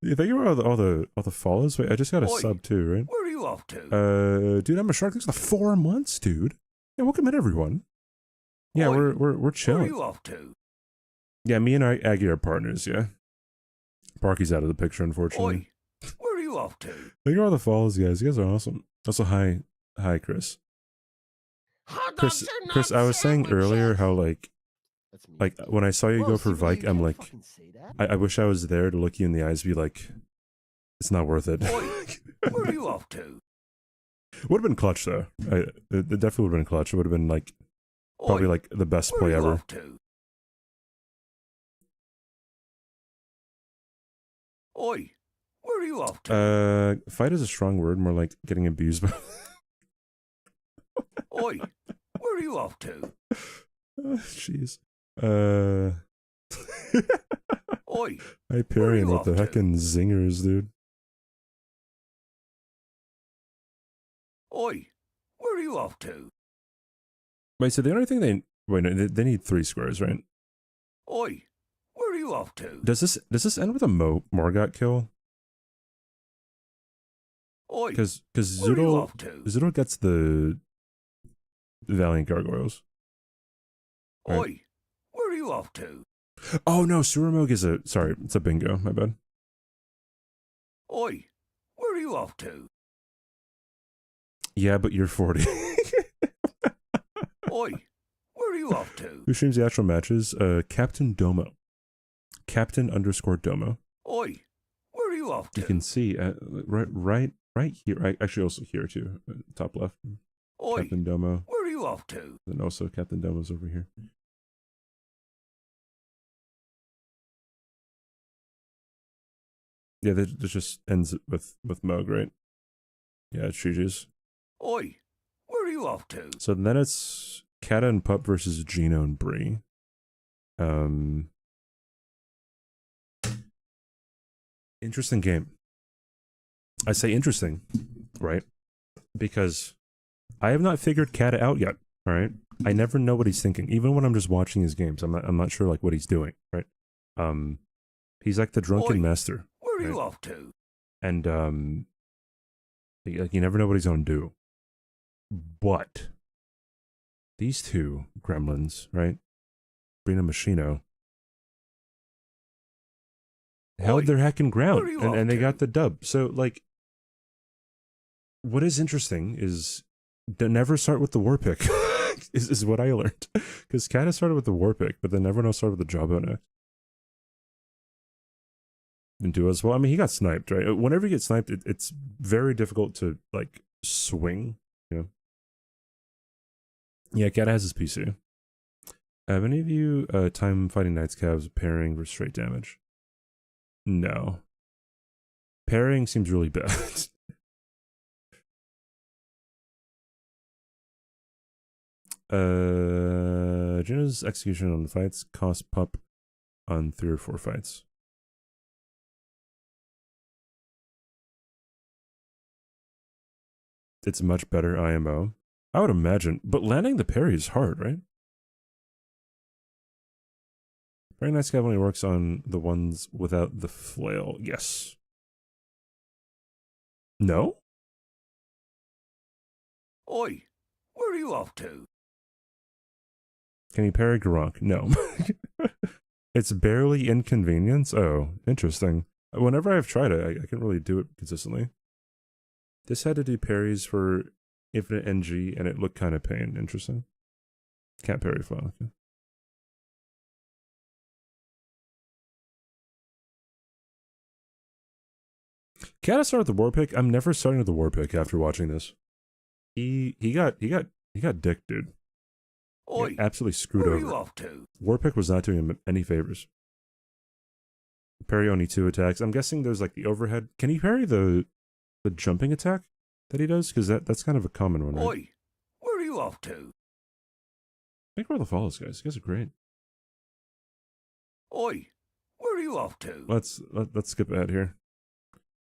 You think about all the follows? Wait, I just got a sub too, right? Where are you off to? Dude, I'm a shark. This is 4 months, dude. Yeah, welcome in, everyone. Yeah, we're chilling. Where are you off to? Yeah, me and Aggie are partners. Yeah, Parky's out of the picture, unfortunately. Where are you off to? Thank you for all the follows, guys. You guys are awesome. Also, hi, Chris. Chris, I was saying earlier how like when I saw you go for Vike, I'm like, I wish I was there to look you in the eyes, be like, it's not worth it. Where are you off to? Would have been clutch though. It definitely would have been clutch. It would have been like probably like the best play ever. Oi, where are you off to? Fight is a strong word. More like getting abused by. Oi, where are you off to? Jeez. Oi. Hyperion with the heckin' zingers, dude. Oi, where are you off to? Wait, so the only thing they need 3 squares, right? Oi, where are you off to? Does this end with a Morgott kill? Oi, because Zoodle gets the Valiant Gargoyles. Right? Oi, where are you off to? Oh no, Suramog is it's a bingo, my bad. Oi, where are you off to? Yeah, but you're 40. Oi, where are you off to? Who streams the actual matches? Captain Domo. Captain _ Domo. Oi, where are you off to? You can see right here. Actually, also here too. Top left. Oi, Captain Domo. where are you off to? And also Captain Domo's over here. Yeah, that just ends with Moog, right? Yeah, it's GG's. Oi, where are you off to? So then it's Kata and Pup versus Gino and Bree. Interesting game. I say interesting, right? Because I have not figured Kata out yet. All right, I never know what he's thinking, even when I'm just watching his games. I'm not sure like what he's doing, right? He's like the drunken master. Where are you off to? And you never know what he's gonna do. But these two gremlins, right? Brina Machino held their heckin' ground, and they got the dub. So like, what is interesting is to never start with the war pick. is what I learned, because Kata started with the war pick, but then everyone else started with the jawbone. And do as well. I mean, he got sniped, right? Whenever you get sniped, it's very difficult to like swing. You know. Yeah, Kata has his PC. Have any of you time fighting Knights Cavs pairing versus straight damage? No. Pairing seems really bad. Gino's execution on the fights cost Pup on 3 or 4 fights. It's much better IMO. I would imagine, but landing the parry is hard, right? Very nice guy only works on the ones without the flail. Yes. No? Oi, where are you off to? Can he parry Gronk? No. It's barely inconvenience? Oh, interesting. Whenever I've tried it, I can't really do it consistently. This had to do parries for infinite NG, and it looked kind of pain. Interesting. Can't parry flail. Okay. Kata started the war pick. I'm never starting with the war pick after watching this. He got dicked, dude. Oi, absolutely screwed where over. Are you off to? Warpick was not doing him any favors. Parry only 2 attacks. I'm guessing there's like the overhead. Can he parry the jumping attack that he does? Because that's kind of a common one, right? Oi, where are you off to? Thank you for the follows, guys. You guys are great. Oi, where are you off to? Let's skip ahead here.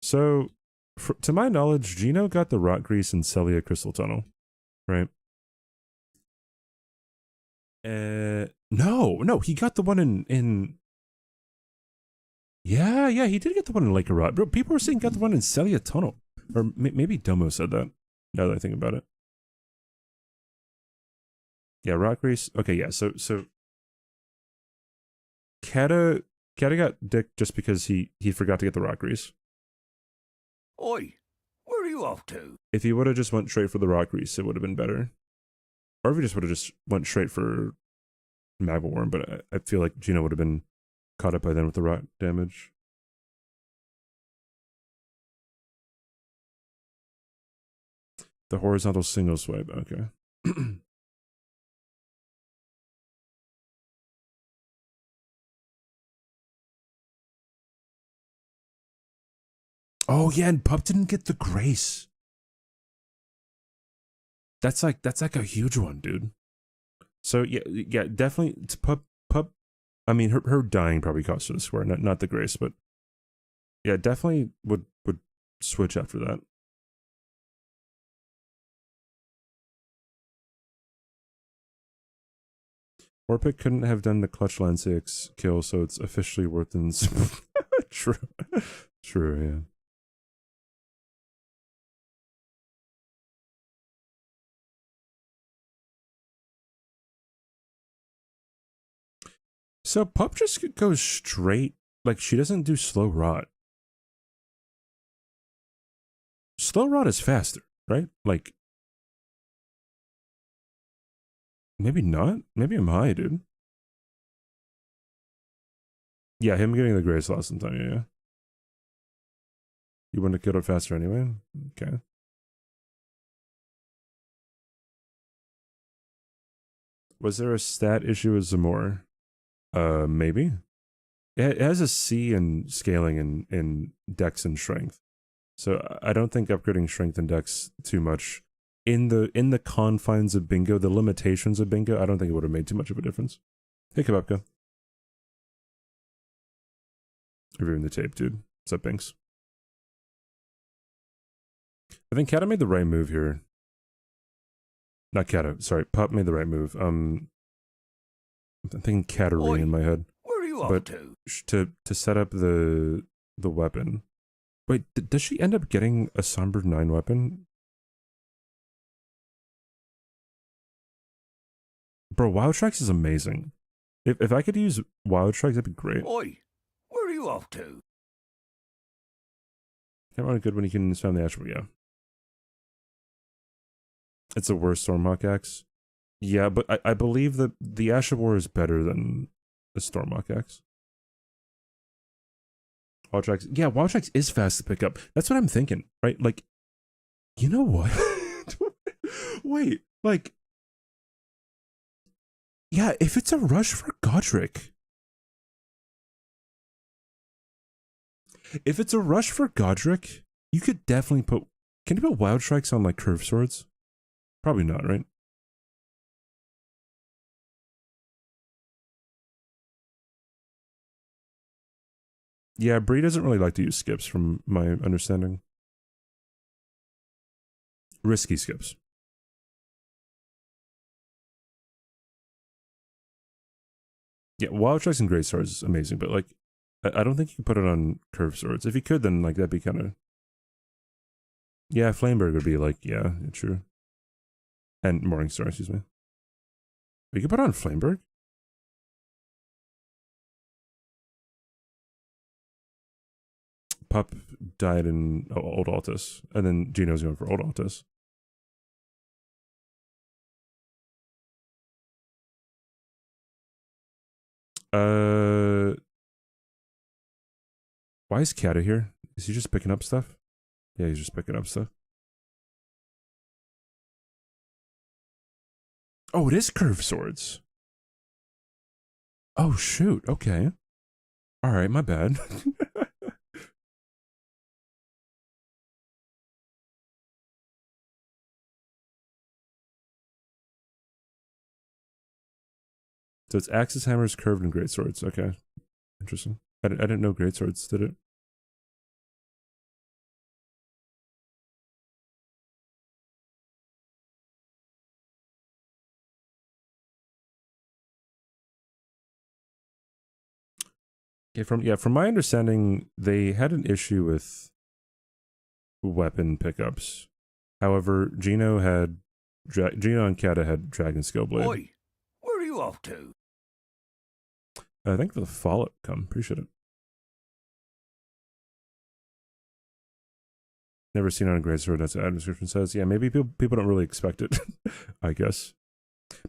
So, to my knowledge, Gino got the Rock Grease and Celia Crystal Tunnel, right? No, he got the one in. Yeah, he did get the one in Lake Rot. Bro, people were saying he got the one in Celia Tunnel, or maybe Domo said that. Now that I think about it. Yeah, Rock Grease. Okay, yeah. So Kata got dick just because he forgot to get the Rock Grease. Oi, where are you off to? If he would have just went straight for the Rock Grease, it would have been better. Or if he just would have just went straight for Magma Worm, but I feel like Gino would have been caught up by then with the rock damage. The horizontal single swipe, okay. Oh yeah, and Pup didn't get the grace. That's like a huge one, dude. So yeah, definitely it's Pup. I mean, her dying probably cost her the square, not the grace, but yeah, definitely would switch after that. Warpick couldn't have done the clutch line 6 kill, so it's officially worth in. True, yeah. So Pup just goes straight, like she doesn't do slow rot. Slow rot is faster, right? Like Maybe not. Maybe I'm high, dude. Yeah, him getting the grace lost some time, yeah. You wouldn't have killed it faster anyway? Okay. Was there a stat issue with Zamor? Maybe. It has a C in scaling in dex and strength. So I don't think upgrading strength and dex too much in the confines of bingo, the limitations of bingo, I don't think it would have made too much of a difference. Hey Kebabka. Reviewing the tape, dude. What's up, Binks? I think Kata made the right move here. Not Kata, sorry, Pup made the right move. I'm thinking Katarine in my head. Where are you off to? To set up the weapon. Wait, does she end up getting a Somber 9 weapon? Bro, Wild Strikes is amazing. If I could use Wild Strikes, that'd be great. Oi, where are you off to? Can't run good when you can spam the Ashwell, yeah. It's a worse Stormhawk axe. Yeah, but I believe that the Ash of War is better than the Stormhawk axe. Wild Strikes, yeah, Wild Strikes is fast to pick up. That's what I'm thinking, right? Like, you know what? Wait, like, yeah, if it's a rush for Godric. If it's a rush for Godric, you could definitely put... Can you put Wild Strikes on, like, curved swords? Probably not, right? Yeah, Bree doesn't really like to use skips, from my understanding. Risky skips. Yeah, Wild Strikes and Great Swords is amazing, but, like, I don't think you can put it on curved swords. If you could, then, like, that'd be kind of... Yeah, Flameberg would be, like, yeah, true. And Morningstar, excuse me. We could put on Flameberg? Pup died in Old Altus, and then Gino's going for Old Altus. Why is Kata here? Is he just picking up stuff? Yeah, he's just picking up stuff. Oh, it is curved swords. Oh, shoot. Okay. All right, my bad. So it's axes, hammers, curved, and great swords. Okay. Interesting. I didn't know great swords did it. Okay, from my understanding, they had an issue with weapon pickups. However, Gino and Kata had Dragon Skill Blade. Oi, where are you off to? I think for the follow-up come. Appreciate it. Never seen on a great sword. That's what the description says. Yeah, maybe people don't really expect it. I guess.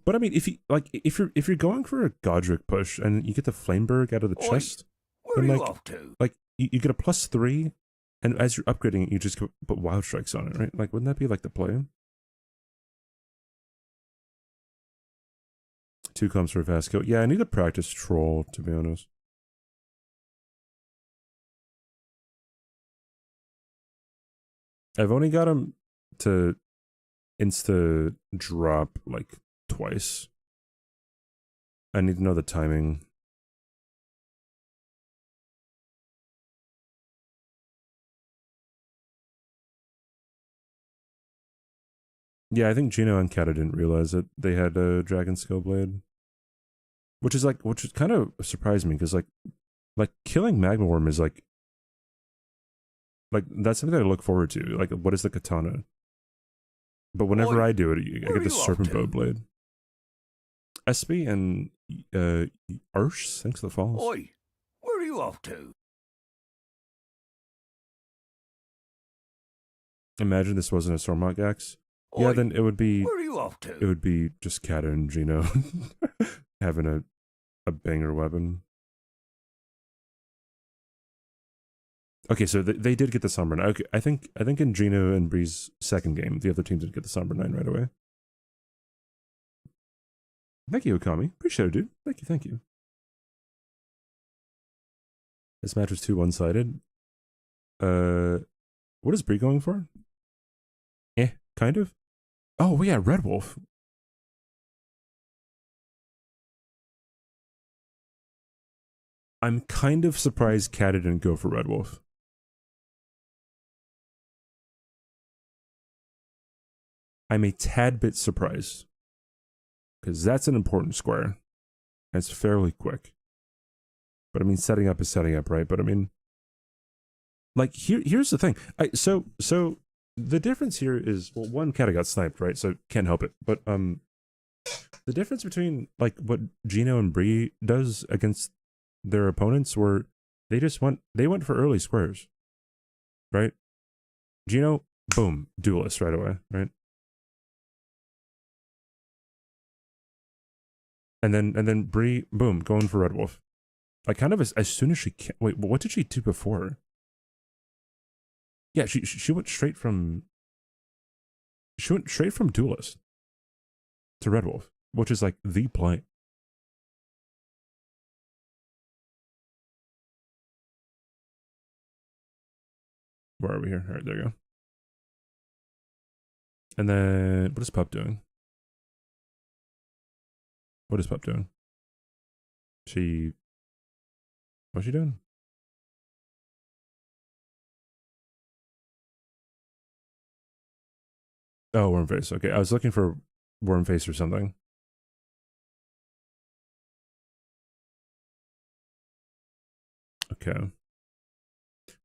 But I mean, if you're going for a Godric push and you get the Flameberg out of the chest, where are you off to? Like you get a +3, and as you're upgrading it, you just put Wild Strikes on it, right? Like, wouldn't that be like the play? 2 comes for a fast kill. Yeah, I need to practice Troll, to be honest. I've only got him to insta drop like twice. I need to know the timing. Yeah, I think Gino and Kata didn't realize that they had a Dragon Skill Blade. Which is kind of surprised me, because like killing Magma Worm is like that's something that I look forward to. Like, what is the katana? But whenever I do it, I get the Serpent Bow Blade. SB and Arsh, thanks for the follows. Oi, where are you off to? Imagine this wasn't a Stormhawk axe. Yeah, Oi, then it would be where are you off to? just Kata and Gino having a banger weapon. Okay, so they did get the Sombra 9. Okay, I think in Gino and Bree's second game, the other team did get the Sombra 9 right away. Thank you, Okami. Appreciate it, dude. Thank you. This match was too one-sided. What is Bree going for? Kind of. Oh, yeah, Red Wolf. I'm kind of surprised Kata didn't go for Red Wolf. I'm a tad bit surprised. Because that's an important square. And it's fairly quick. But I mean, setting up is setting up, right? But I mean, like, here's the thing. So the difference here is, well, one, Kata got sniped, right? So can't help it. But the difference between like what Gino and Bree does against their opponents were they went for early squares, right? Gino, boom, duelist right away, right? And then Bree, boom, going for Red Wolf. Like kind of as soon as she can. Wait, what did she do before? Yeah, she went straight from duelist to Red Wolf, which is like the play. Where are we here? All right, there you go. And then what is Pup doing? What is Pup doing? What's she doing? Oh, worm face. Okay, I was looking for worm face or something. Okay.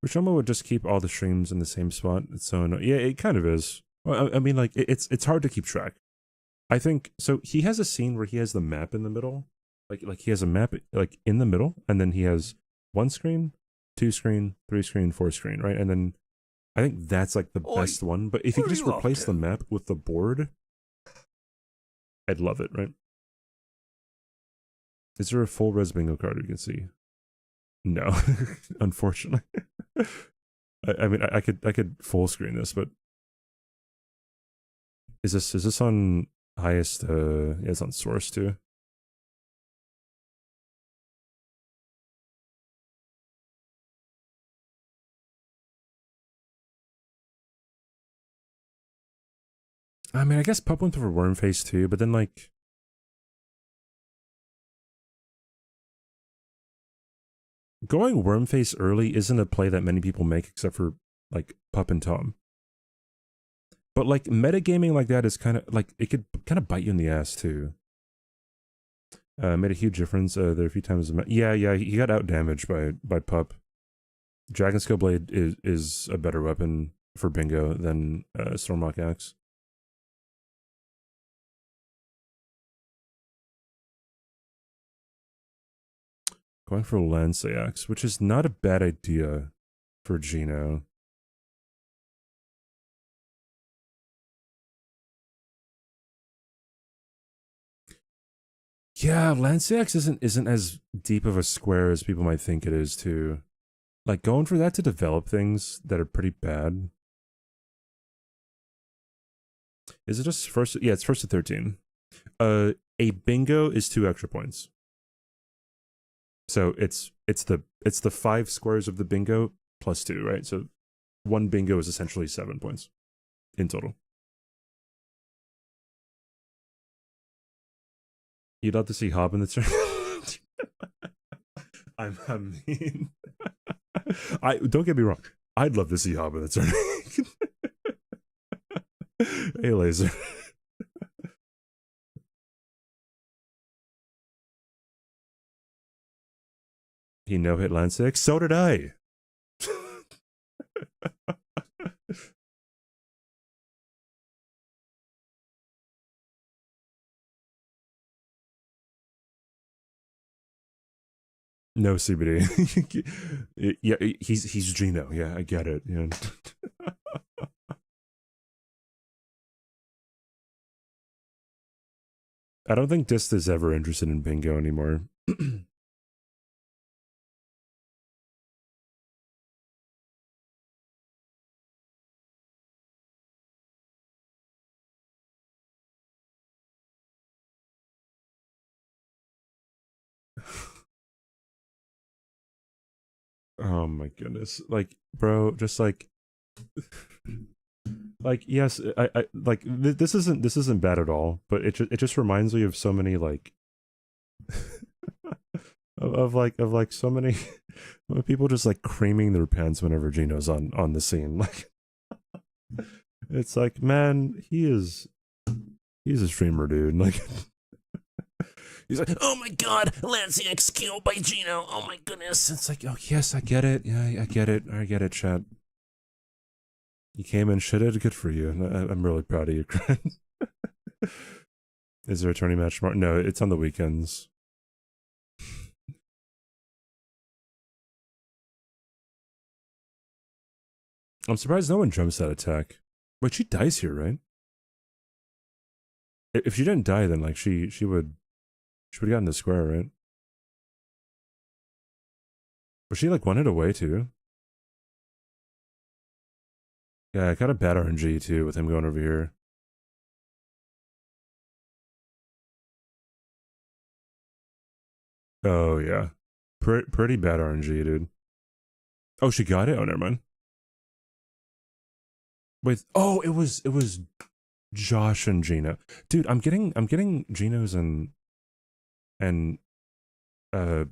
Rishoma would just keep all the streams in the same spot. It's so annoying. Yeah, it kind of is. Well, I mean, like, it's hard to keep track. I think, so he has a scene where he has the map in the middle. Like he has a map, like, in the middle, and then he has 1 screen, 2 screen, 3 screen, 4 screen, right? And then I think that's, like, the best one. But if you could just replace the map with the board, I'd love it, right? Is there a full res bingo card you can see? No, unfortunately. I mean, I could full screen this, but is this on highest? Yeah, it's on source too. I mean, I guess Pup went for worm face too, but then like. Going worm face early isn't a play that many people make except for like Pup and Tom. But like metagaming like that is kind of like it could kind of bite you in the ass too. Made a huge difference there a few times. Yeah, he got out damaged by Pup. Dragon Scale Blade is a better weapon for bingo than Stormlock Axe. Going for Lance Axe, which is not a bad idea for Gino. Yeah, Lance Axe isn't as deep of a square as people might think it is too. Like going for that to develop things that are pretty bad. Is it just first? Yeah, it's first to 13. A bingo is 2 extra points. So it's the 5 squares of the bingo plus 2, right? So 1 bingo is essentially 7 points in total. You'd love to see Hob in the turn. I mean, don't get me wrong. I'd love to see Hob in the turn. Hey, Laser. He no-hit Land 6? So did I. No CBD. Yeah, he's Gino. Yeah, I get it. Yeah. I don't think Dist is ever interested in bingo anymore. Oh my goodness. Like, bro, just like yes, I like this isn't bad at all, but it just reminds me of so many like of like so many people just like creaming their pants whenever Gino's on the scene. Like it's like, man, he's a streamer, dude. Like he's like, oh my god, Lanciax killed by Gino. Oh my goodness. It's like, oh yes, I get it. Yeah, I get it, chat. You came in shitted. Good for you. I'm really proud of you, Chris. Is there a tourney match tomorrow? No, it's on the weekends. I'm surprised no one jumps that attack. Wait, she dies here, right? If she didn't die, then like she would have gotten the square, right? But she like won it away too. Yeah, I got a bad RNG too with him going over here. Oh yeah, pretty bad RNG, dude. Oh, she got it. Oh, never mind. Wait. Oh, it was Josh and Gino. Dude, I'm getting Gino's and uh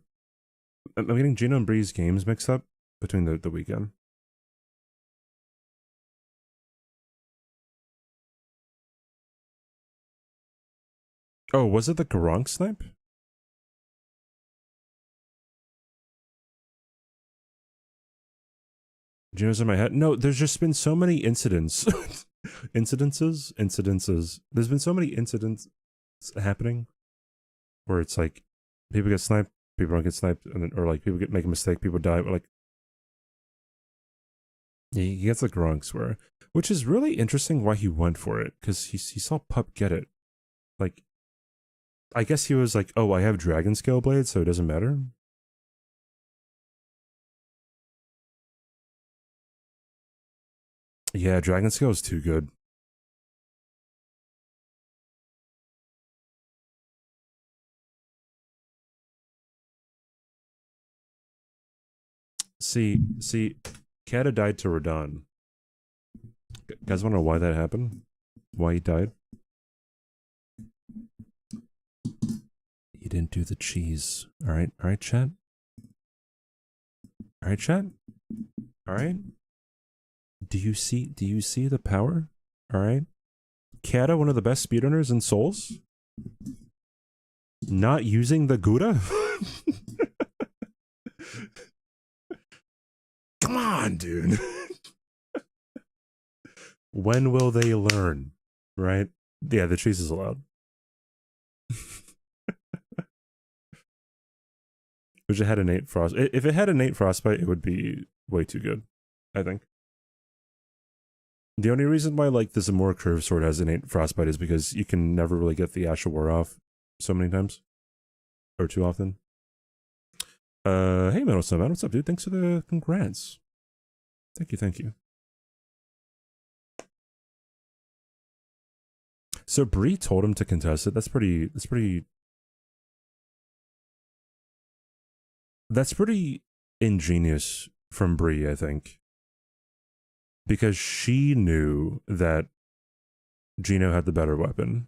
I'm getting Gino and Bree's games mixed up between the weekend. Oh, was it the Garunk snipe? Gino's in my head. No, there's just been so many incidents. Incidences. There's been so many incidents happening where it's like people get sniped, people don't get sniped, and then, or like people make a mistake, people die. But like, yeah, he gets the Garunk swear, which is really interesting why he went for it because he saw Pup get it. Like, I guess he was like, oh, I have Dragon Scale Blade, so it doesn't matter. Yeah, Dragon Scale is too good. See, Kata died to Radon. Guys want to know why that happened? Why he died? He didn't do the cheese. All right, chat. All right, chat. All right. Do you see the power? All right. Kata, one of the best speedrunners in Souls, not using the Gouda. Come on, dude. When will they learn? Right? Yeah, the cheese is allowed. Which it had innate frost. If it had innate frostbite, it would be way too good, I think. The only reason why like the Zamora curve sword has innate frostbite is because you can never really get the Ash of War off so many times. Or too often. Hey Metal Snowman, what's up, dude? Thanks for the congrats. Thank you. So Bree told him to contest it. That's pretty ingenious from Bree, I think. Because she knew that Gino had the better weapon.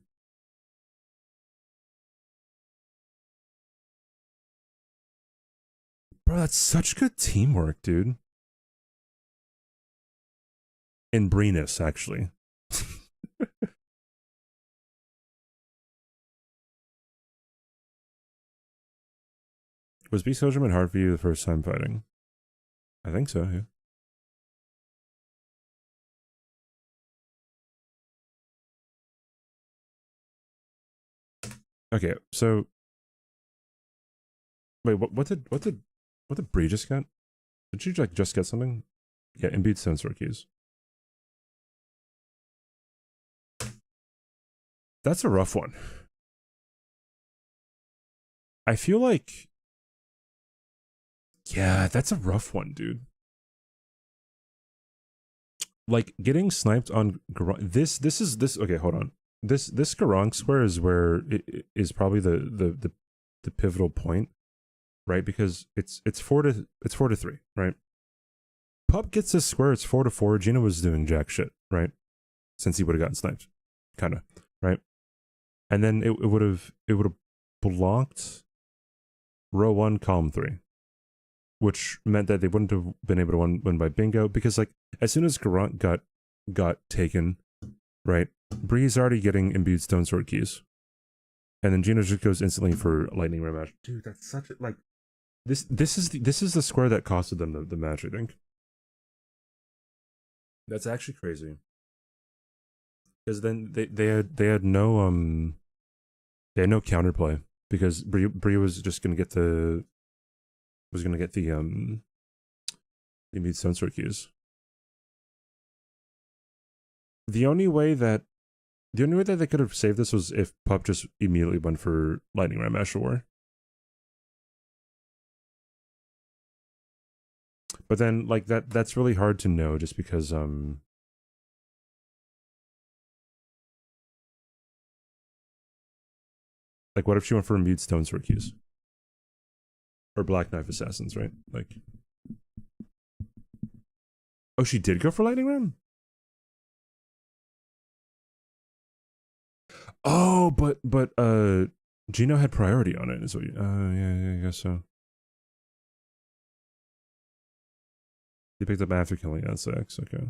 Bro, that's such good teamwork, dude. In Breeness, actually. Was Beast Soldierman hard for you the first time fighting? I think so, yeah. Okay, so wait, what did Bree just get? Did she like just get something? Yeah, imbued sensor keys. That's a rough one. I feel like, yeah, that's a rough one, dude. Like getting sniped on this. Okay, hold on. This Garang square is where it is probably the pivotal point, right? Because it's 4-3, right? Pup gets this square, it's 4-4. Gino was doing jack shit, right? Since he would have gotten sniped, kind of, right? And then it would have blocked row 1, column 3, which meant that they wouldn't have been able to win by bingo, because like as soon as Garant got taken, right, Bree's already getting imbued stone sword keys, and then Gino just goes instantly for lightning ram match. Dude, that's such a like this is the square that costed them the match, I think. That's actually crazy, because then they had no counterplay, because Bree was just gonna get the imbued stone sword keys. The only way that they could have saved this was if Pup just immediately went for lightning ram Asher War. But then like that's really hard to know, just because like what if she went for imbued stone sword keys? Or black knife assassins, right? Like, oh, she did go for lightning ram? Oh, but Gino had priority on it, is what you yeah, I guess so. He picked up after killing SX, okay.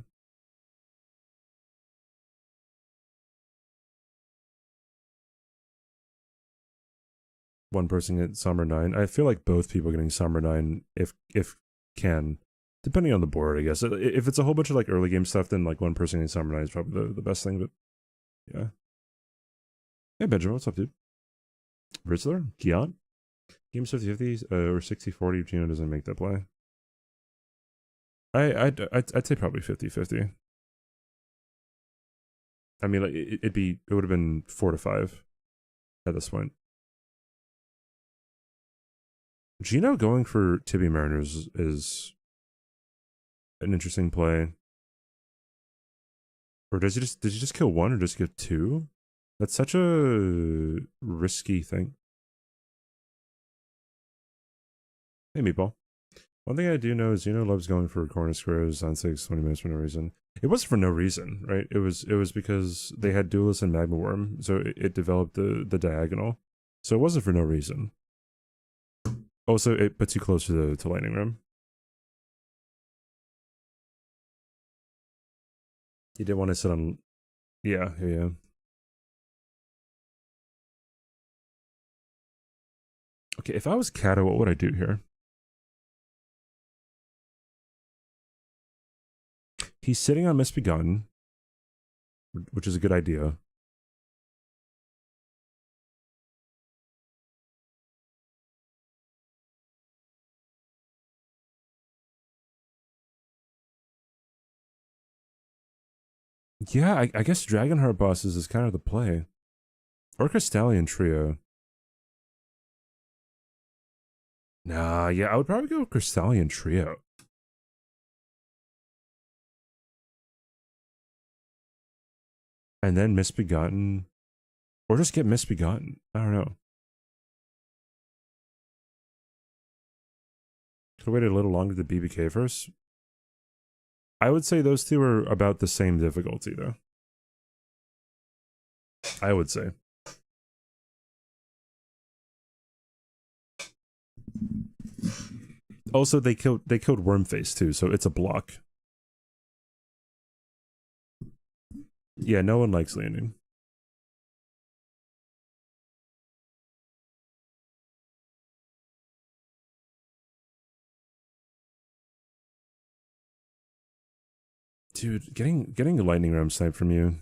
One person at Summer 9. I feel like both people getting Summer 9 if can. Depending on the board, I guess. If it's a whole bunch of like early game stuff, then like one person getting Summer 9 is probably the best thing, but yeah. Hey Benjamin, what's up, dude? Ritzler? Kian? Games 50-50 or 60-40 if Gino doesn't make that play. I'd say probably 50-50. I mean, like it would have been 4-5 at this point. Gino going for Tibby Mariners is an interesting play. Or did he just kill one or just get two? That's such a risky thing. Hey Meatball. One thing I do know is Gino loves going for corner squares on 20 minutes for no reason. It wasn't for no reason, right? It was because they had Duelist and Magma Worm, so it developed the diagonal. So it wasn't for no reason. Also, it puts you closer to Lightning Ram. You didn't want to sit on... Yeah. Okay, if I was Kato, what would I do here? He's sitting on Misbegotten, which is a good idea. Yeah, I guess Dragonheart bosses is kind of the play. Or Crystallion Trio. Nah, yeah, I would probably go with Crystallion Trio. And then Misbegotten. Or just get Misbegotten. I don't know. Could have waited a little longer to BBK first. I would say those two are about the same difficulty, though. I would say. Also, they killed Wormface too, so it's a block. Yeah, no one likes landing. Dude, getting a lightning ram snipe from you.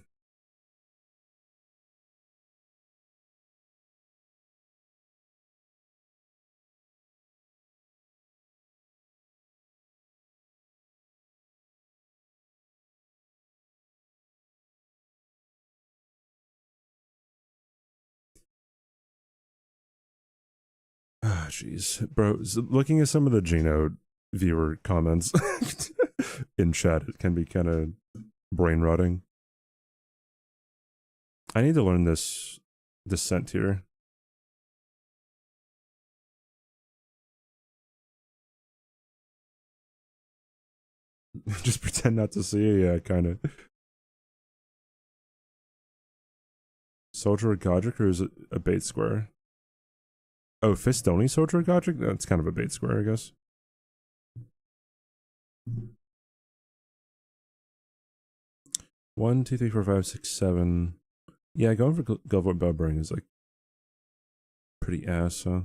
jeez, bro. Looking at some of the Gino viewer comments in chat, it can be kind of brain rotting. I need to learn this scent here. Just pretend not to see it. Yeah, kind of. Soldier of Godric, or is it a bait square? Oh, Fistoni Soldier of Godric? That's kind of a bait square, I guess. One, two, three, four, five, six, seven. Yeah, going for Gulfport Bellbring is like pretty ass, huh?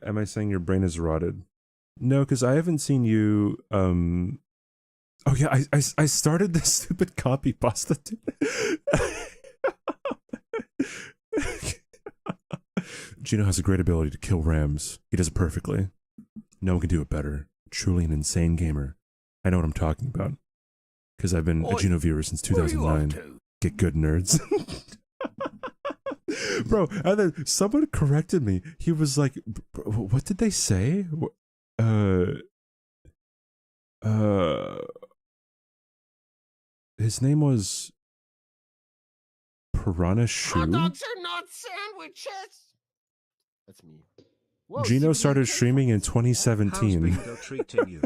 Am I saying your brain is rotted? No, because I haven't seen you. Oh yeah, I started this stupid copy pasta. Gino has a great ability to kill rams. He does it perfectly. No one can do it better. Truly an insane gamer. I know what I'm talking about. Because I've been a Gino viewer since 2009. Get good, nerds. Bro, and then someone corrected me. He was like, what did they say? His name was Piranha Shoe. Hot dogs are not sandwiches. That's me. Whoa, Gino CBD, started streaming in 2017. How's bingo treating you?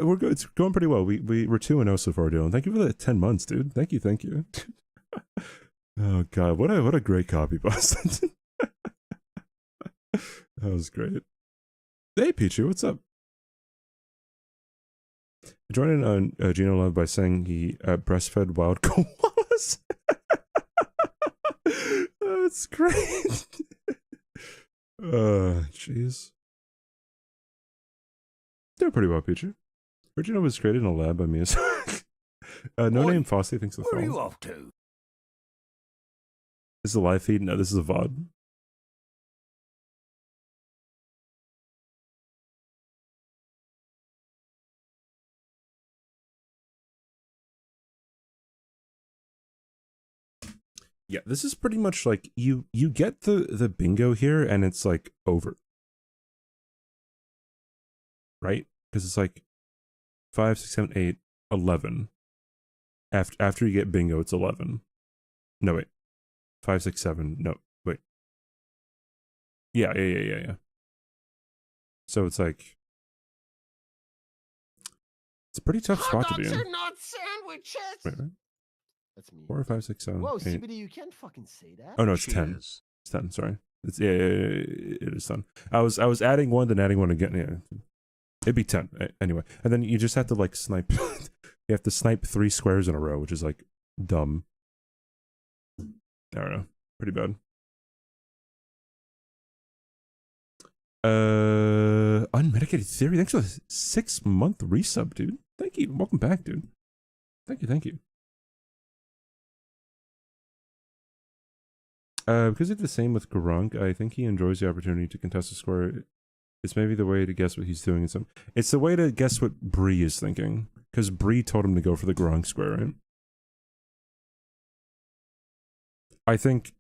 We're good. It's going pretty well. We're 2-0 so far, Dylan. Thank you for the 10 months, dude. Thank you. Oh god, what a great copy, Boston. That was great. Hey, Pichu, what's up? Join in on Gino Love by saying he breastfed wild koalas. That's great. Jeez. Doing pretty well, Pichu. Gino was created in a lab by me. No Name Fosse thinks the Where are phone. you off to? This is a live feed? No, this is a VOD. Yeah, this is pretty much like you get the bingo here and it's like over. Right? Because it's like 5, 6, 7, 8, 11. After you get bingo, it's 11. No, wait. 5, 6, 7. No, wait. Yeah. So it's like it's a pretty tough spot to be in. Hot dogs are not sandwiches. Right? That's me. 4, 5, 6, 7. Whoa, 8. CBD, you can't fucking say that. Oh no, it's 10. Cheers. It's 10. Sorry. It's yeah, it is 10. I was adding one, then adding one again. Yeah, it'd be 10 anyway. And then you just have to like snipe. You have to snipe 3 squares in a row, which is like dumb. I don't know. Pretty bad. Unmedicated Theory. Thanks for the 6-month resub, dude. Thank you. Welcome back, dude. Thank you. Because it's the same with Gronk, I think he enjoys the opportunity to contest a square. It's maybe the way to guess what he's doing. It's the way to guess what Bree is thinking. Because Bree told him to go for the Gronk square, right? I think,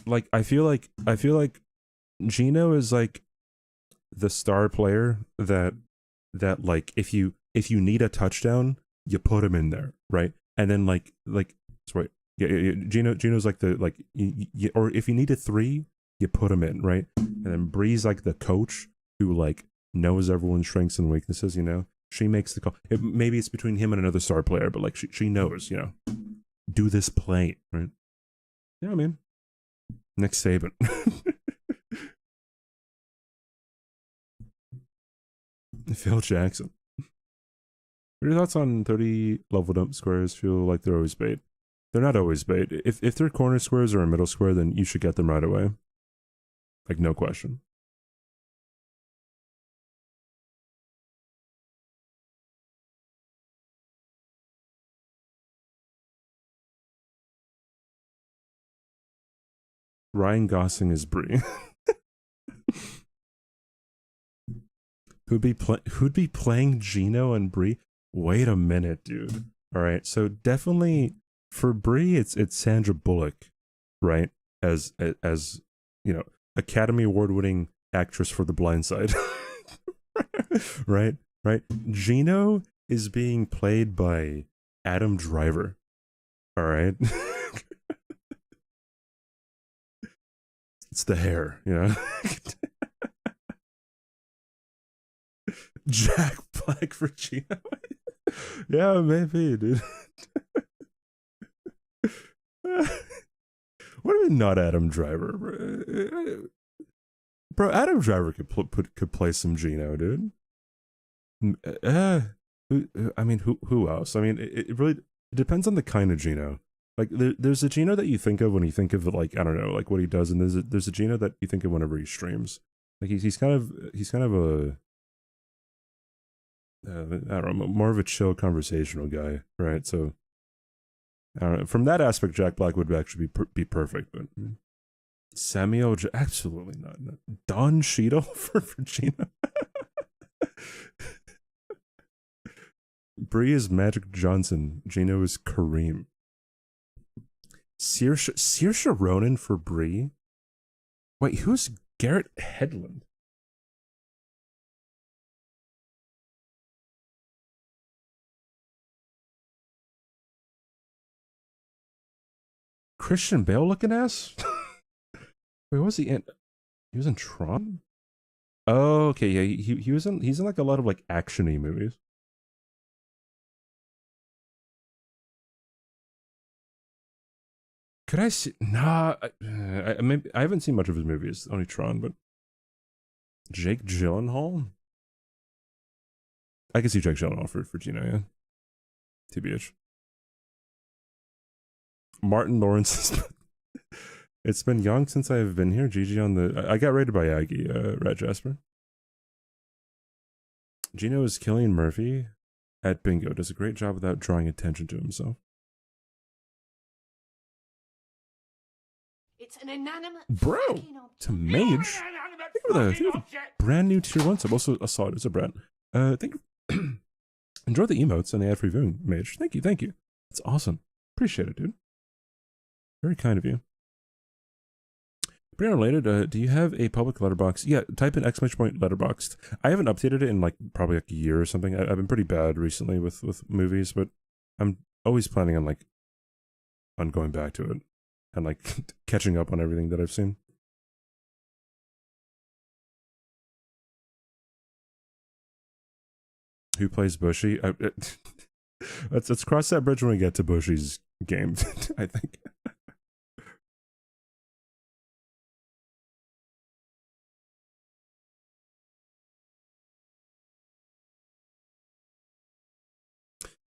like, I feel like Gino is like the star player that like if you need a touchdown, you put him in there, right? And then like sorry, yeah. Gino's like the like or if you need a 3, you put him in, right? And then Bree's like the coach who like knows everyone's strengths and weaknesses, you know. She makes the call. Maybe it's between him and another star player, but like she knows, you know, do this play, right? Yeah, man. Nick Saban. Phil Jackson. What are your thoughts on 30 leveled up squares? Feel like they're always bait. They're not always bait. If they're corner squares or a middle square, then you should get them right away. Like, no question. Ryan Gosling is Brie. Who'd be playing Gino and Brie? Wait a minute, dude. All right, so definitely for Brie, it's Sandra Bullock. right? As you know, Academy Award winning actress for The Blind Side, right? Right. Gino is being played by Adam Driver. All right. It's the hair, you know. Jack Black for Gino. Yeah, maybe, dude. What do you mean not Adam Driver, bro? Adam Driver could play some Gino, dude. I mean, who else? I mean, it really it depends on the kind of Gino. Like, there's a Gino that you think of when you think of, like, I don't know, like what he does, and there's a Gino that you think of whenever he streams. Like he's kind of a I don't know, more of a chill conversational guy, right? So I don't know. From that aspect, Jack Black would actually be perfect, but Samuel, absolutely not. No. Don Cheadle for Gino. Bree is Magic Johnson. Gino is Kareem. Saoirse Ronan for Bree. Wait, who's Garrett Hedlund? Christian Bale looking ass? Wait, what was he in? He was in Tron? Oh, okay, yeah, he's in like a lot of like action-y movies. Could I see? Nah, I haven't seen much of his movies, only Tron, but Jake Gyllenhaal. I can see Jake Gyllenhaal for Gino, yeah. TBH. Martin Lawrence. It's been young since I've been here. GG on the. I got rated by Aggie, Rat Jasper. Gino is Cillian Murphy at bingo. Does a great job without drawing attention to himself. It's an inanimate Bro, it's a mage. Think of the brand new tier 1 sub. Also, I saw it. It's a brand. Enjoy the emotes and the ad-free viewing, mage. Thank you. It's awesome. Appreciate it, dude. Very kind of you. Pretty unrelated, do you have a public letterbox? Yeah, type in ! letterboxed. I haven't updated it in like probably like a year or something. I've been pretty bad recently with movies, but I'm always planning on going back to it and like catching up on everything that I've seen. Who plays Bushy? Let's cross that bridge when we get to Bushy's game, I think.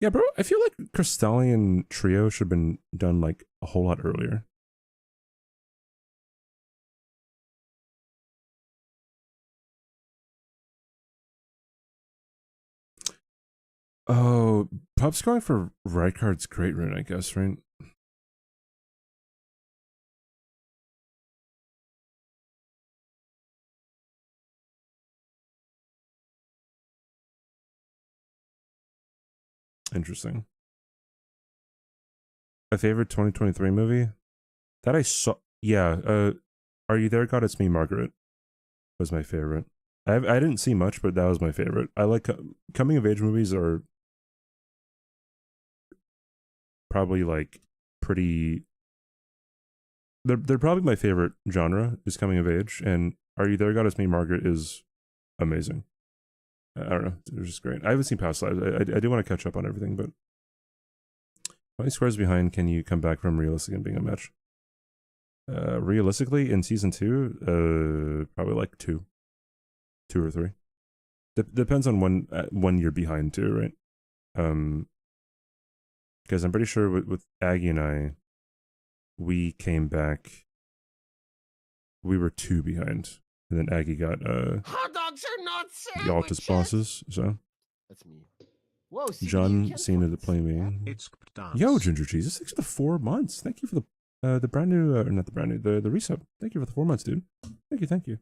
Yeah, bro, I feel like Crystallian Trio should have been done like a whole lot earlier. Oh, Pup's going for Rijkaard's Great Rune, I guess, right? Interesting. My favorite 2023 movie that I saw. Yeah, Are You There, God? It's Me, Margaret was my favorite. I didn't see much, but that was my favorite. I like coming of age movies are probably like pretty. They're probably my favorite genre is coming of age, and Are You There, God? It's Me, Margaret is amazing. I don't know, it was just great. I haven't seen Past Lives. I do want to catch up on everything, but how many squares behind can you come back from realistic and being a match? Realistically, in season 2, probably like 2 or 3. Depends on when you're behind too, right? Because I'm pretty sure with Aggie and I, we came back. We were 2 behind, and then Aggie got hot dogs are not the Altus bosses. So that's me. Whoa, John Cena to play me. Yo, Ginger Jesus, thanks for the 4 months. Thank you for the brand new, not the brand new, the resub. Thank you for the 4 months, dude. Thank you.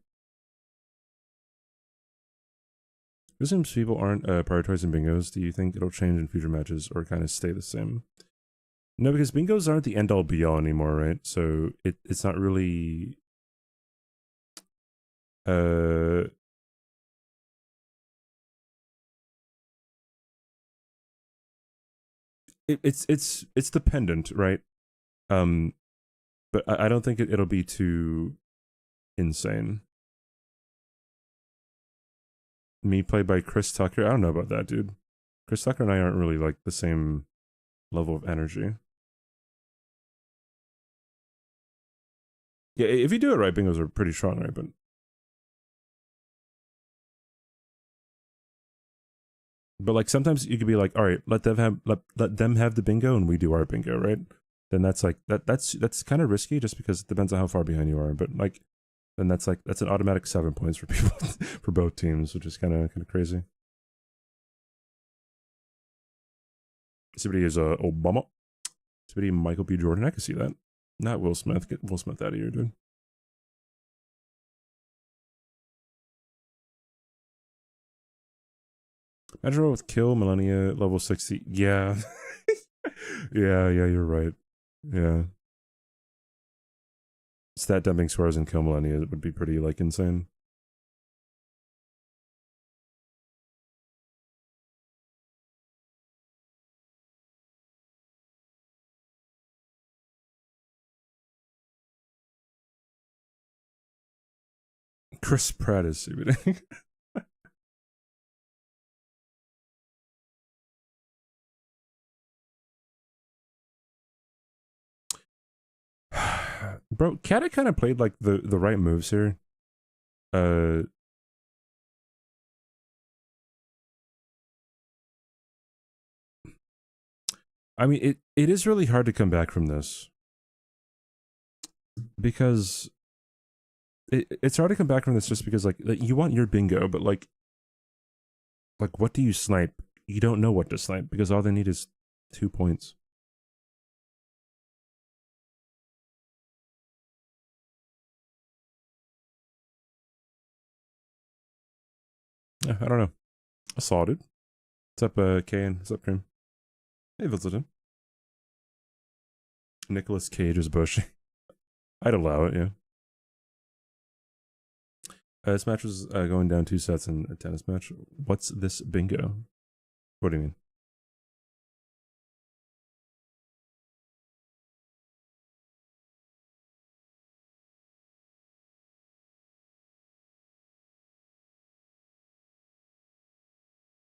It seems people aren't prioritizing bingos. Do you think it'll change in future matches or kind of stay the same? No, because bingos aren't the end all be all anymore, right? So it's not really uh it's dependent, right? Um but I don't think it'll be too insane. Me played by Chris Tucker. I don't know about that, dude. Chris Tucker and I aren't really like the same level of energy. Yeah, if you do it right, bingos are pretty strong, right? But like sometimes you could be like, all right, let them have the bingo and we do our bingo, right? Then that's like that's kind of risky just because it depends on how far behind you are. But like then that's an automatic 7 points for people for both teams, which is kind of crazy. Somebody is Obama. Somebody Michael B. Jordan. I can see that. Not Will Smith. Get Will Smith out of here, dude. Imagine roll with Kill, Millennia, level 60. Yeah. yeah, you're right. Yeah. Stat dumping swears and Kill Millennia would be pretty, like, insane. Chris Pratt is CBD. Bro, Kata kind of played like the right moves here. I mean, it is really hard to come back from this because it's hard to come back from this just because like you want your bingo, but like what do you snipe? You don't know what to snipe because all they need is 2 points. Yeah, I don't know. I saw it. What's up, Kane? What's up, Cream? Hey, Vilton. Nicholas Cage is Bush. I'd allow it, yeah. This match was going down 2 sets in a tennis match. What's this bingo? What do you mean?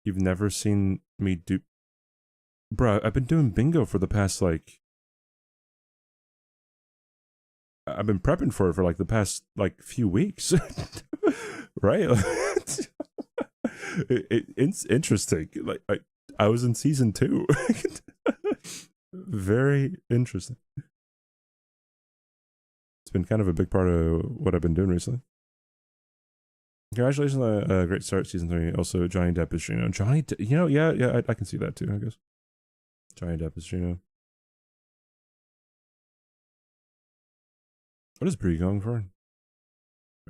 You've never seen me do... Bruh, I've been doing bingo for the past, like... I've been prepping for it for, like, the past, like, few weeks. Right? It's interesting. Like, I was in season 2. Very interesting. It's been kind of a big part of what I've been doing recently. Congratulations on a great start, season 3. Also, Johnny Depp is Gino. Johnny, yeah, I can see that too, I guess. Johnny Depp is Gino. What is Brie going for?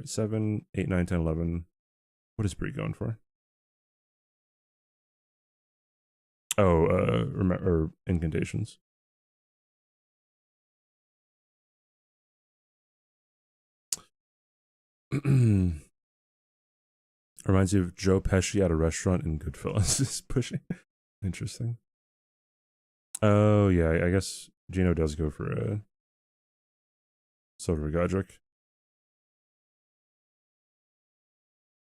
7, 8, 9, 10, 11. What is Brie going for? Oh, or incantations. Reminds you of Joe Pesci at a restaurant in Goodfellas. Is pushing. Interesting. Oh, yeah, I guess Gino does go for a Silver Godric.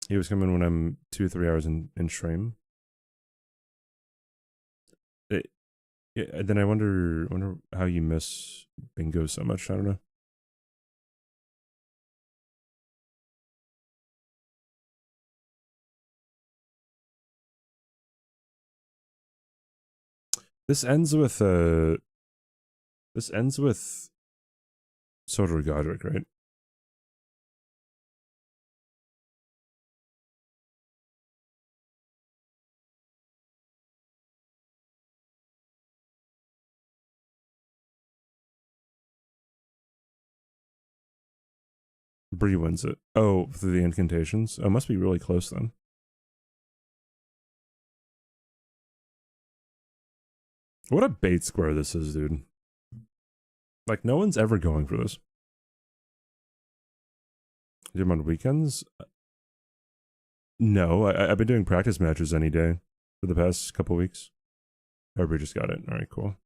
He was coming when I'm 2-3 hours in stream. Yeah, then I wonder how you miss bingo so much. I don't know. This ends with Soder Godric, right? Bree wins it. Oh, through the incantations. Oh, it must be really close then. What a bait square this is, dude. Like, no one's ever going for this. Do them on weekends? No, I've been doing practice matches any day for the past couple weeks. Everybody just got it. All right, cool.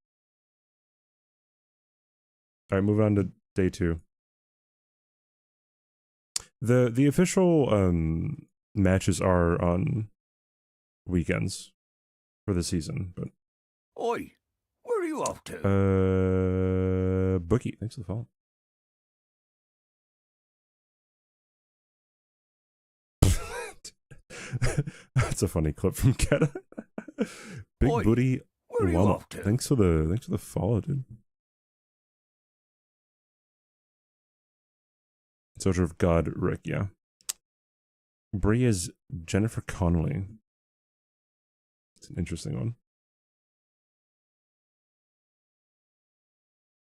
All right, moving on to day 2. The official matches are on weekends for the season, but Oi, where are you off to? Bookie, thanks for the follow. That's a funny clip from Keta. Big Oi, booty where are you llama. off to? Thanks for the follow, dude. Soldier of God, Rick, yeah. Brie is Jennifer Connelly. It's an interesting one.